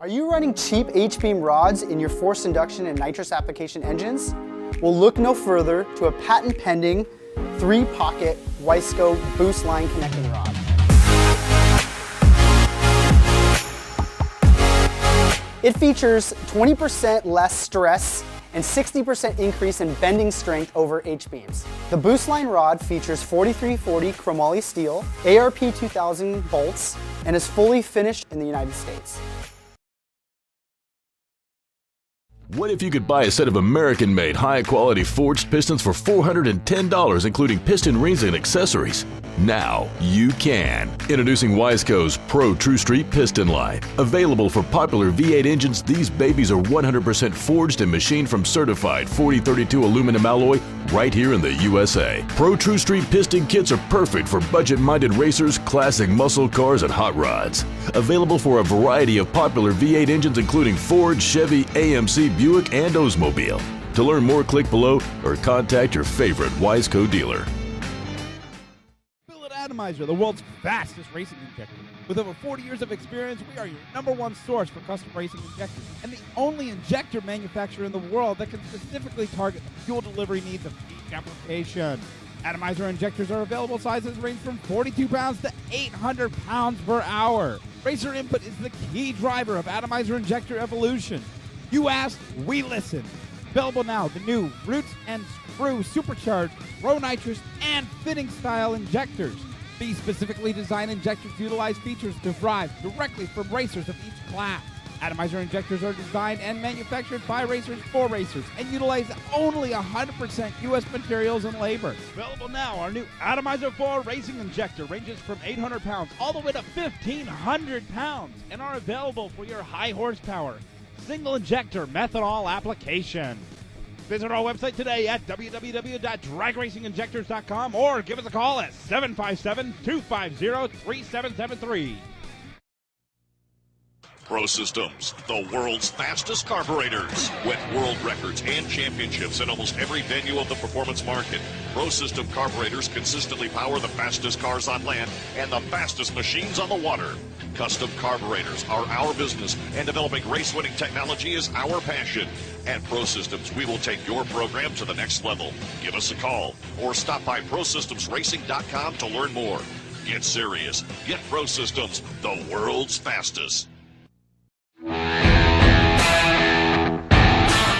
Are you running cheap H-beam rods in your forced induction and nitrous application engines? Well, look no further to a patent-pending 3-pocket Wiseco boost line connecting rod. It features 20% less stress and 60% increase in bending strength over H-beams. The boost line rod features 4340 chromoly steel, ARP 2000 bolts, and is fully finished in the United States. What if you could buy a set of American-made, high-quality forged pistons for $410, including piston rings and accessories? Now you can. Introducing Wiseco's Pro True Street Piston Line. Available for popular V8 engines, these babies are 100% forged and machined from certified 4032 aluminum alloy right here in the USA. Pro True Street piston kits are perfect for budget-minded racers, classic muscle cars, and hot rods. Available for a variety of popular V8 engines including Ford, Chevy, AMC, Buick, and Oldsmobile. To learn more, click below or contact your favorite Wiseco dealer. Atomizer, the world's fastest racing injector. With over 40 years of experience, we are your #1 source for custom racing injectors, and the only injector manufacturer in the world that can specifically target the fuel delivery needs of each application. Atomizer injectors are available. Sizes range from 42 pounds to 800 pounds per hour. Racer input is the key driver of Atomizer injector evolution. You asked, we listen. Available now, the new Roots and Screw Supercharged Pro Nitrous and Fitting Style injectors. These specifically designed injectors utilize features derived directly from racers of each class. Atomizer injectors are designed and manufactured by racers for racers and utilize only 100% U.S. materials and labor. Available now, our new Atomizer 4 racing injector ranges from 800 pounds all the way to 1,500 pounds and are available for your high horsepower single injector methanol application. Visit our website today at www.dragracinginjectors.com or give us a call at 757-250-3773. Pro Systems, the world's fastest carburetors. With world records and championships in almost every venue of the performance market, Pro System carburetors consistently power the fastest cars on land and the fastest machines on the water. Custom carburetors are our business, and developing race-winning technology is our passion. At Pro Systems, we will take your program to the next level. Give us a call or stop by ProSystemsRacing.com to learn more. Get serious. Get Pro Systems, the world's fastest.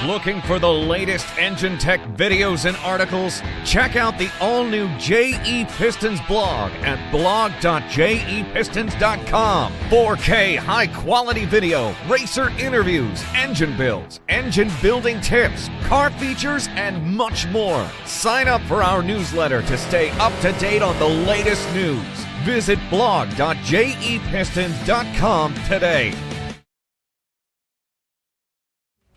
Looking for the latest engine tech videos and articles? Check out the all-new JE Pistons blog at blog.jepistons.com. 4K high-quality video, racer interviews, engine builds, engine building tips, car features, and much more. Sign up for our newsletter to stay up to date on the latest news. Visit blog.jepistons.com today.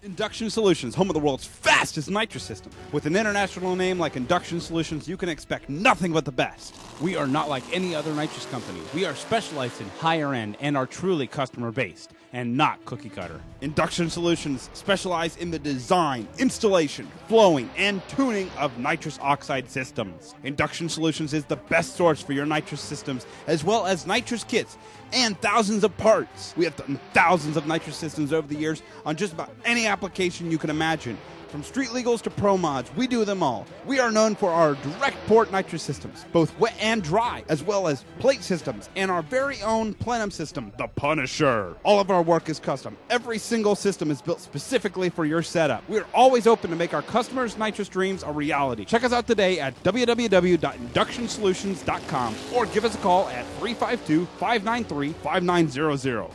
Induction Solutions, home of the world's fastest nitrous system. With an international name like Induction Solutions, you can expect nothing but the best. We are not like any other nitrous company. We are specialized in higher end and are truly customer-based and not cookie-cutter. Induction Solutions specialize in the design, installation, flowing, and tuning of nitrous oxide systems. Induction Solutions is the best source for your nitrous systems, as well as nitrous kits and thousands of parts. We have done thousands of nitrous systems over the years on just about any application you can imagine. From street legals to pro mods, we do them all. We are known for our direct port nitrous systems, both wet and dry, as well as plate systems, and our very own plenum system, the Punisher. All of our work is custom. Every single system is built specifically for your setup. We are always open to make our customers' nitrous dreams a reality. Check us out today at www.inductionsolutions.com or give us a call at 352-593-5900.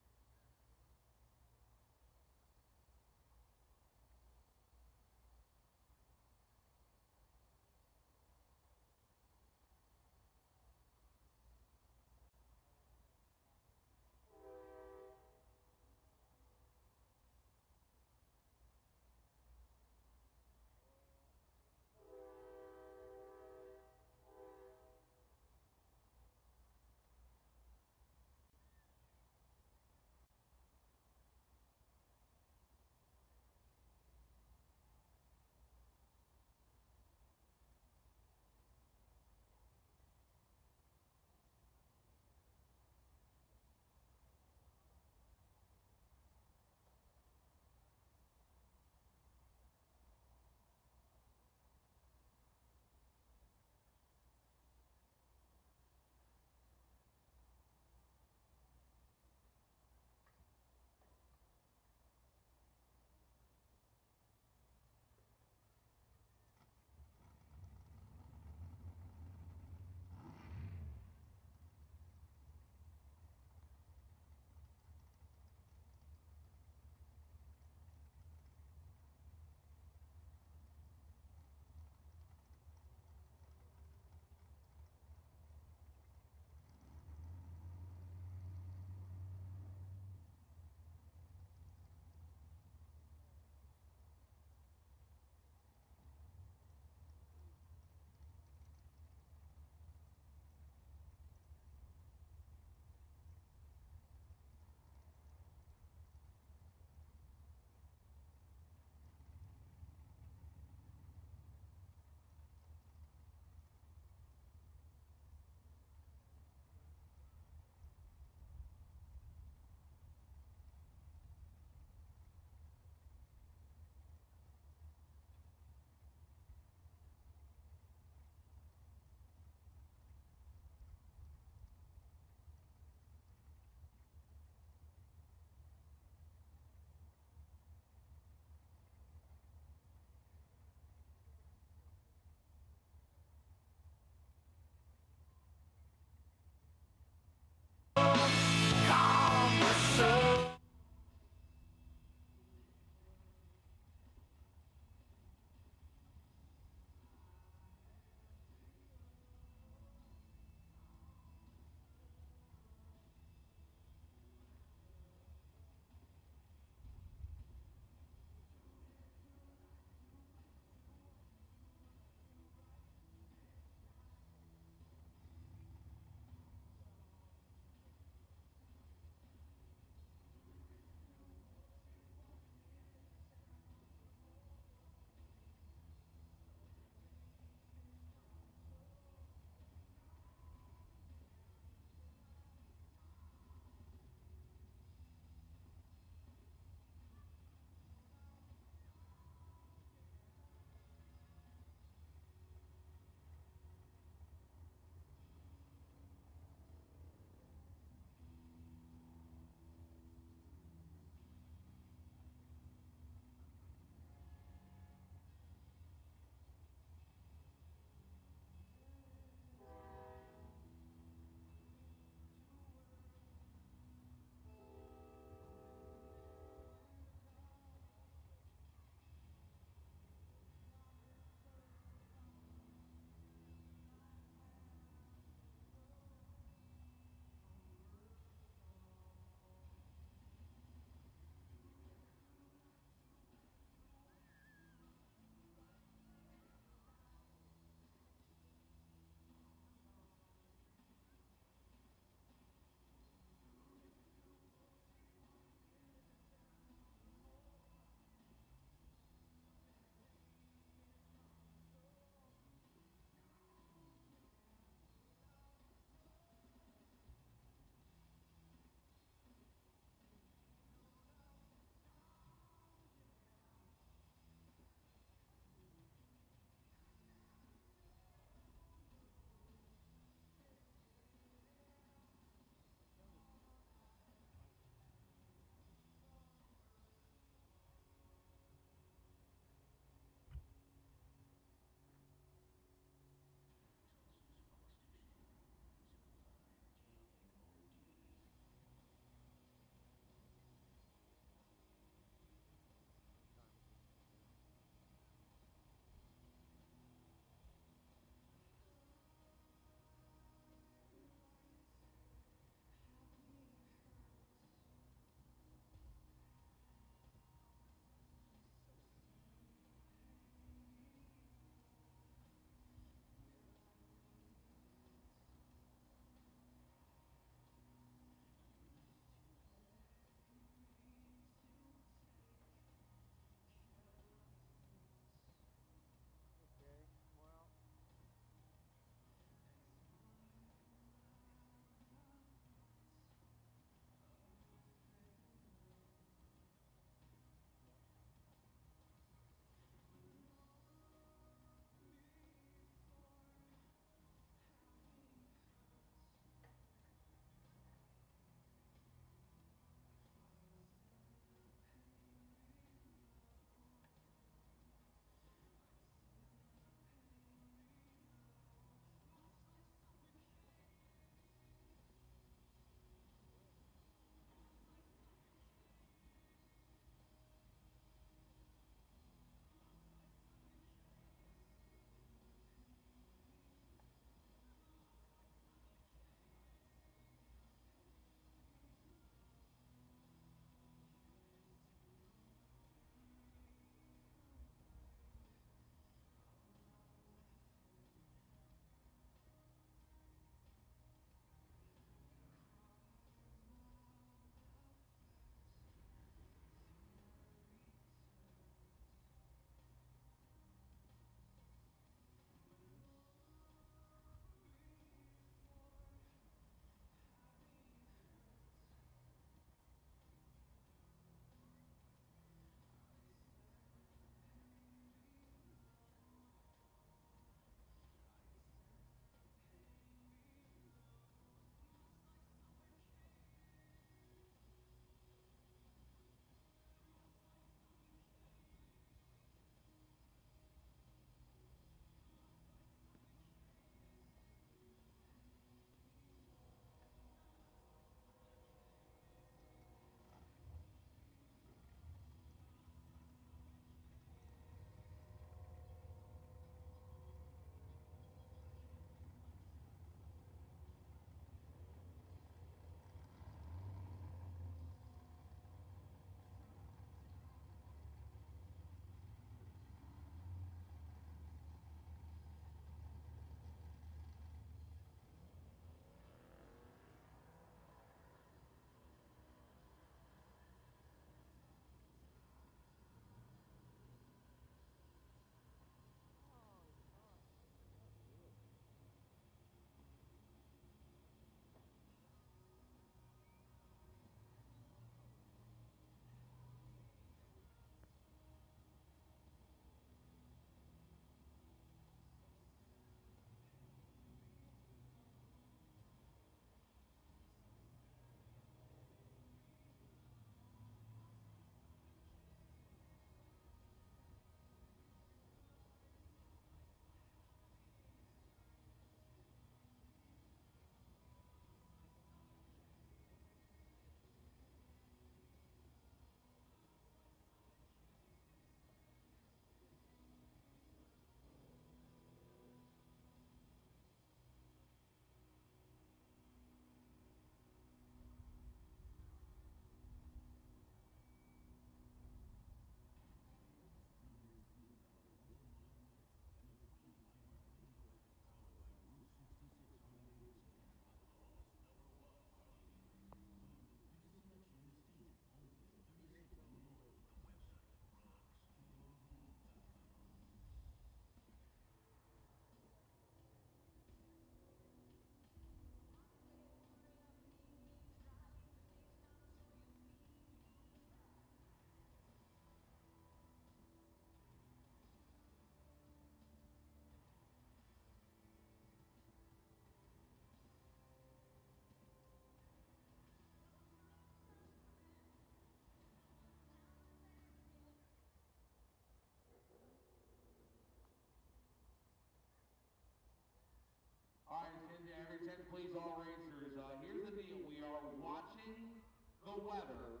the weather.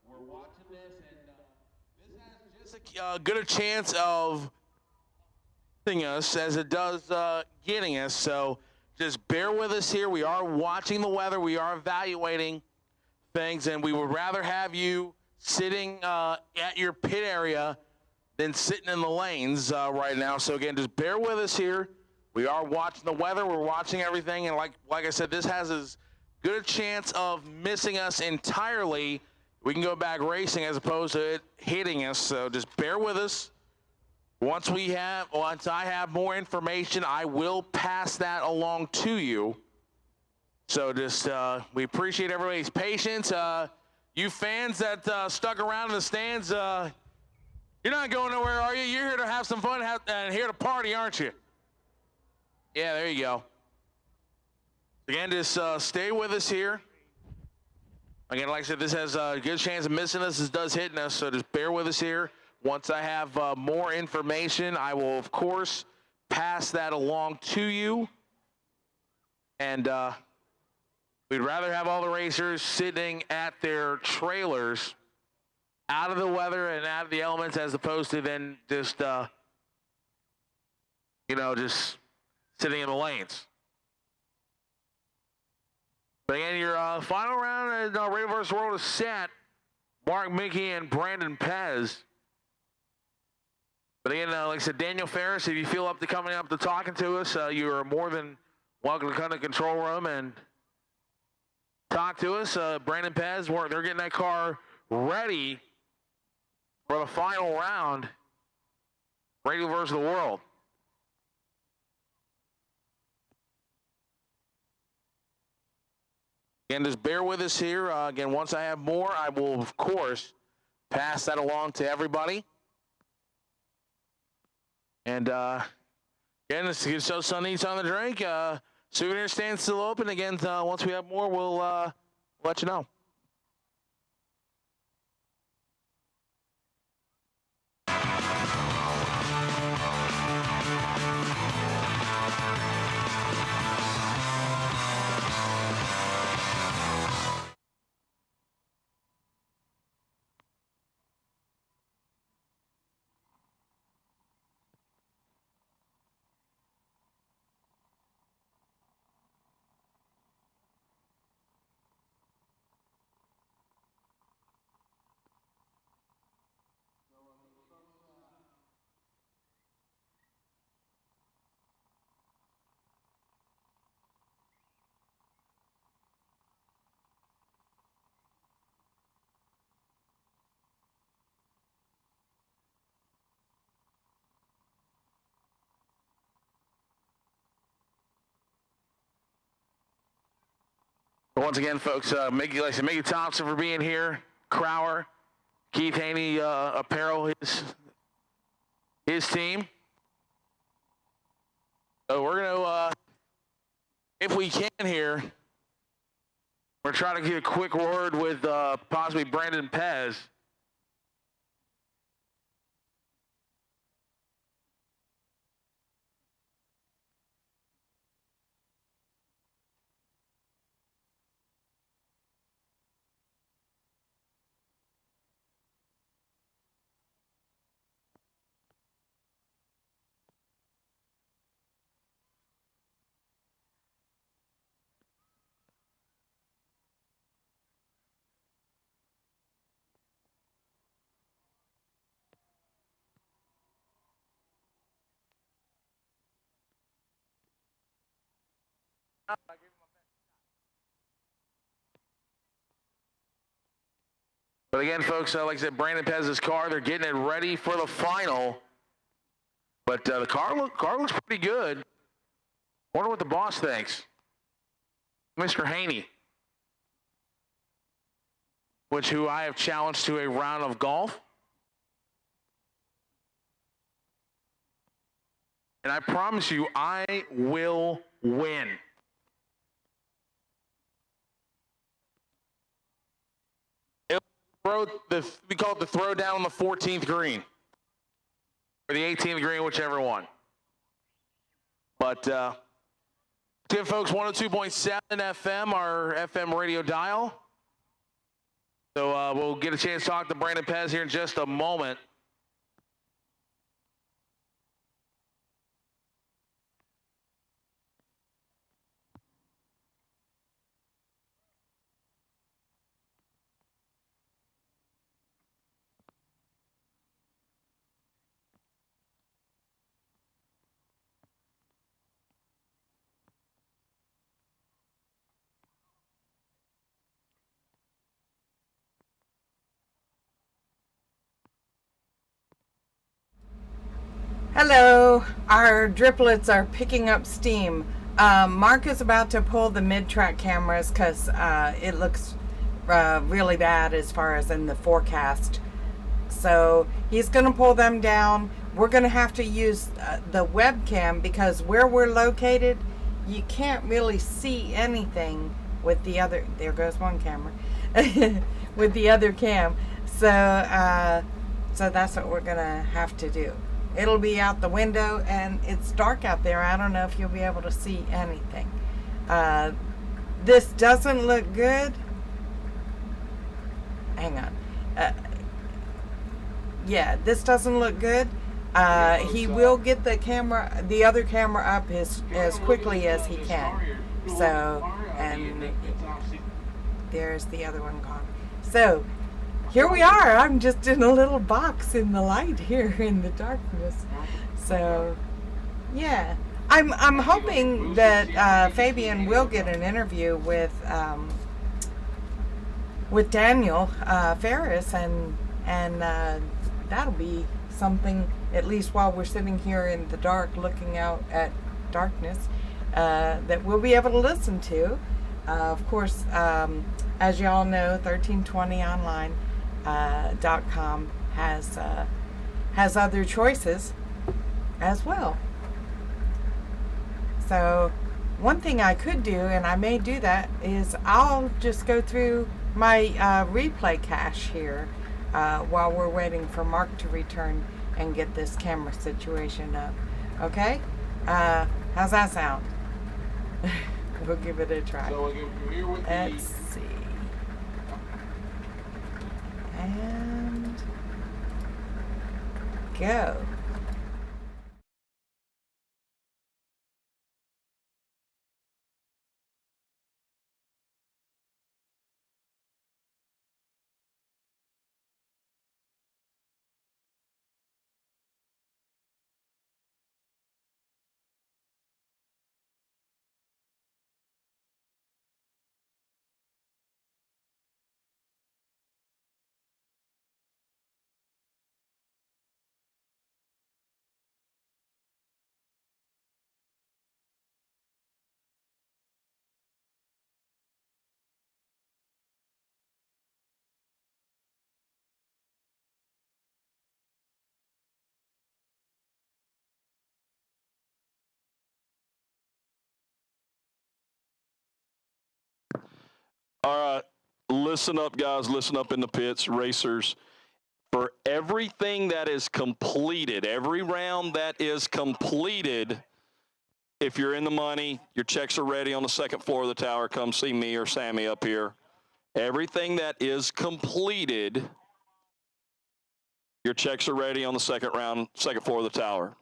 We're watching this, and this has just as good a chance of hitting us as it does getting us. So just bear with us here. We are watching the weather. We are evaluating things, and we would rather have you sitting at your pit area than sitting in the lanes right now. So again, just bear with us here. We are watching the weather. We're watching everything, and like I said, this has as good a chance of missing us entirely. We can go back racing as opposed to it hitting us. So just bear with us. Once I have more information, I will pass that along to you. So just we appreciate everybody's patience. You fans that stuck around in the stands, you're not going nowhere, are you? You're here to have some fun and here to party, aren't you? Yeah, there you go. Again, just stay with us here. Again, like I said, this has a good chance of missing us as it does hitting us, so just bear with us here. Once I have more information, I will, of course, pass that along to you. And we'd rather have all the racers sitting at their trailers out of the weather and out of the elements as opposed to then just, just sitting in the lanes. But again, your final round in Radial vs. World is set. Mark Mickey and Brandon Pez. But again, like I said, Daniel Pharris, if you feel up to coming up to talking to us, you are more than welcome to come to the control room and talk to us. Brandon Pez, they're getting that car ready for the final round. Radial vs. the World. Again, just bear with us here. Again, once I have more, I will, of course, pass that along to everybody. And again, let's get something eats on the drink. Souvenir stand still open. Again, once we have more, we'll let you know. Once again, folks, Mickey Thompson for being here. Crower, Keith Haney Apparel, his team. So we're going to, if we can here, we're trying to get a quick word with possibly Brandon Pez. But again, folks, like I said, Brandon Pez's car, they're getting it ready for the final. But the car looks pretty good. Wonder what the boss thinks. Mr. Haney, who I have challenged to a round of golf. And I promise you, I will win. We call it the throw down on the 14th green. Or the 18th green, whichever one. But give folks 102.7 FM, our FM radio dial. So we'll get a chance to talk to Brandon Pez here in just a moment. Hello, our driplets are picking up steam. Mark is about to pull the mid-track cameras because it looks really bad as far as in the forecast. So he's going to pull them down. We're going to have to use the webcam because where we're located, you can't really see anything with the other, there goes one camera, with the other cam. So, so that's what we're going to have to do. It'll be out the window and it's dark out there. I don't know if you'll be able to see anything. This doesn't look good. Hang on. Yeah, this doesn't look good. He will get the camera, the other camera up as quickly as he can. So, and there's the other one gone. So, here we are. I'm just in a little box in the light here in the darkness. So, yeah. I'm hoping that Fabian will get an interview with Daniel Pharris, and that'll be something, at least while we're sitting here in the dark looking out at darkness, that we'll be able to listen to. Of course, as you all know, 1320online.com has other choices as well. So one thing I could do, and I may do that, is I'll just go through my replay cache here while we're waiting for Mark to return and get this camera situation up. Okay? How's that sound? We'll give it a try. So let's see. And go. All right, listen up, guys. Listen up in the pits, racers. For everything that is completed, every round that is completed, if you're in the money, your checks are ready on the second floor of the tower. Come see me or Sammy up here. Everything that is completed, your checks are ready on the second floor of the tower.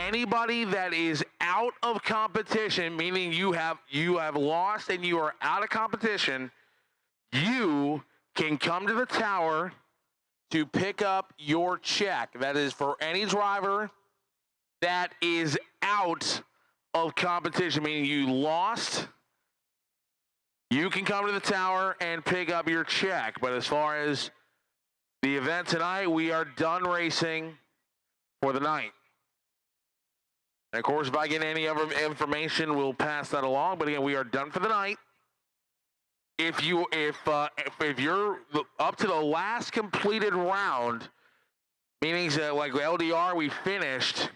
anybody that is out of competition, meaning you have lost and you are out of competition, you can come to the tower to pick up your check. That is for any driver that is out of competition, meaning you lost. You can come to the tower and pick up your check. But as far as the event tonight, we are done racing for the night. And of course, if I get any other information, we'll pass that along. But again, we are done for the night. If you're up to the last completed round, meaning like LDR, we finished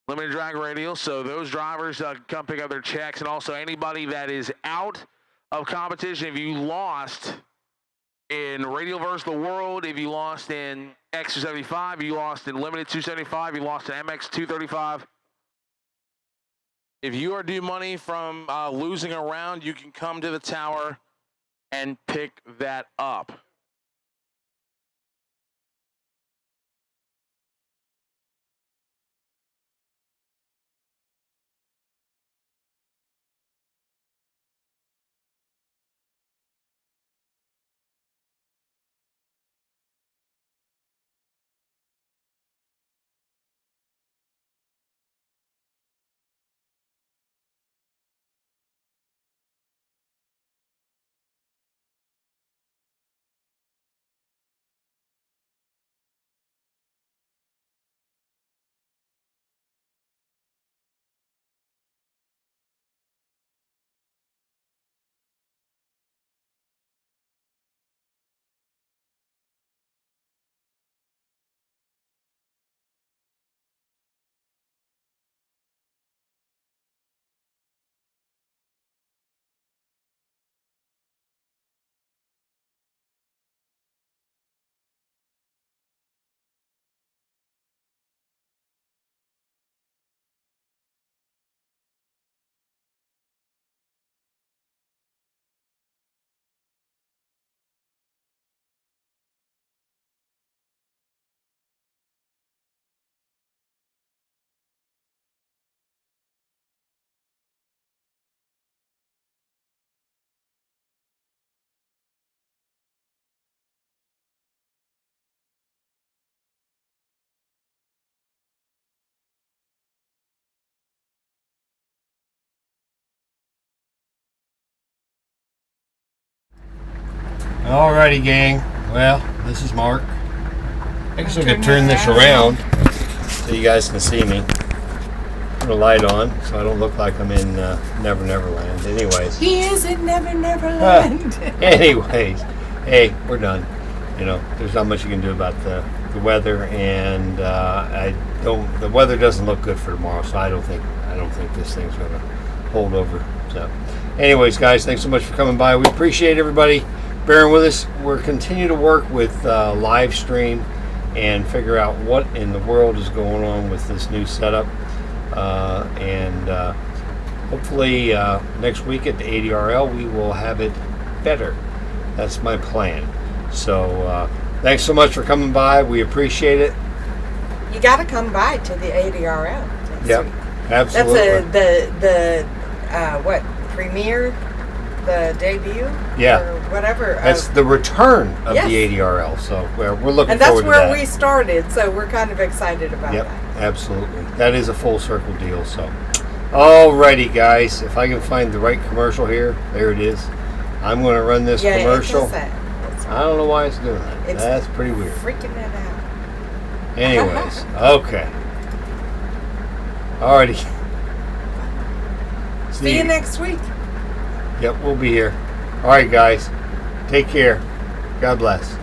limited drag radial, so those drivers come pick up their checks, and also anybody that is out of competition. If you lost in Radial versus the World, if you lost in X275, you lost in Limited 275, you lost in MX 235. If you are due money from losing a round, you can come to the tower and pick that up. Alrighty, gang. Well, this is Mark. I guess I could turn this around so you guys can see me. Put a light on so I don't look like I'm in Never Never Land. Anyways. He is in Never Never Land. Anyways, hey, we're done. You know, there's not much you can do about the weather, and the weather doesn't look good for tomorrow, so I don't think this thing's gonna hold over. So, anyways, guys, thanks so much for coming by. We appreciate everybody bearing with us. We're continue to work with live stream and figure out what in the world is going on with this new setup, and hopefully next week at the ADRL we will have it better. That's my plan. So thanks so much for coming by. We appreciate it. You got to come by to the ADRL. Yep, absolutely. That's the what, premiere, the debut, yeah, or whatever. That's the return of yes. the ADRL. So we're looking forward to that. And that's where we started. So we're kind of excited about yep, that. Absolutely. That is a full circle deal. So, alrighty, guys. If I can find the right commercial here, there it is. I'm going to run this commercial. It does that. I don't know why it's doing that. That's pretty weird. Freaking it out. Anyways, okay. Alrighty. See you next week. Yep, we'll be here. Alright, guys. Take care. God bless.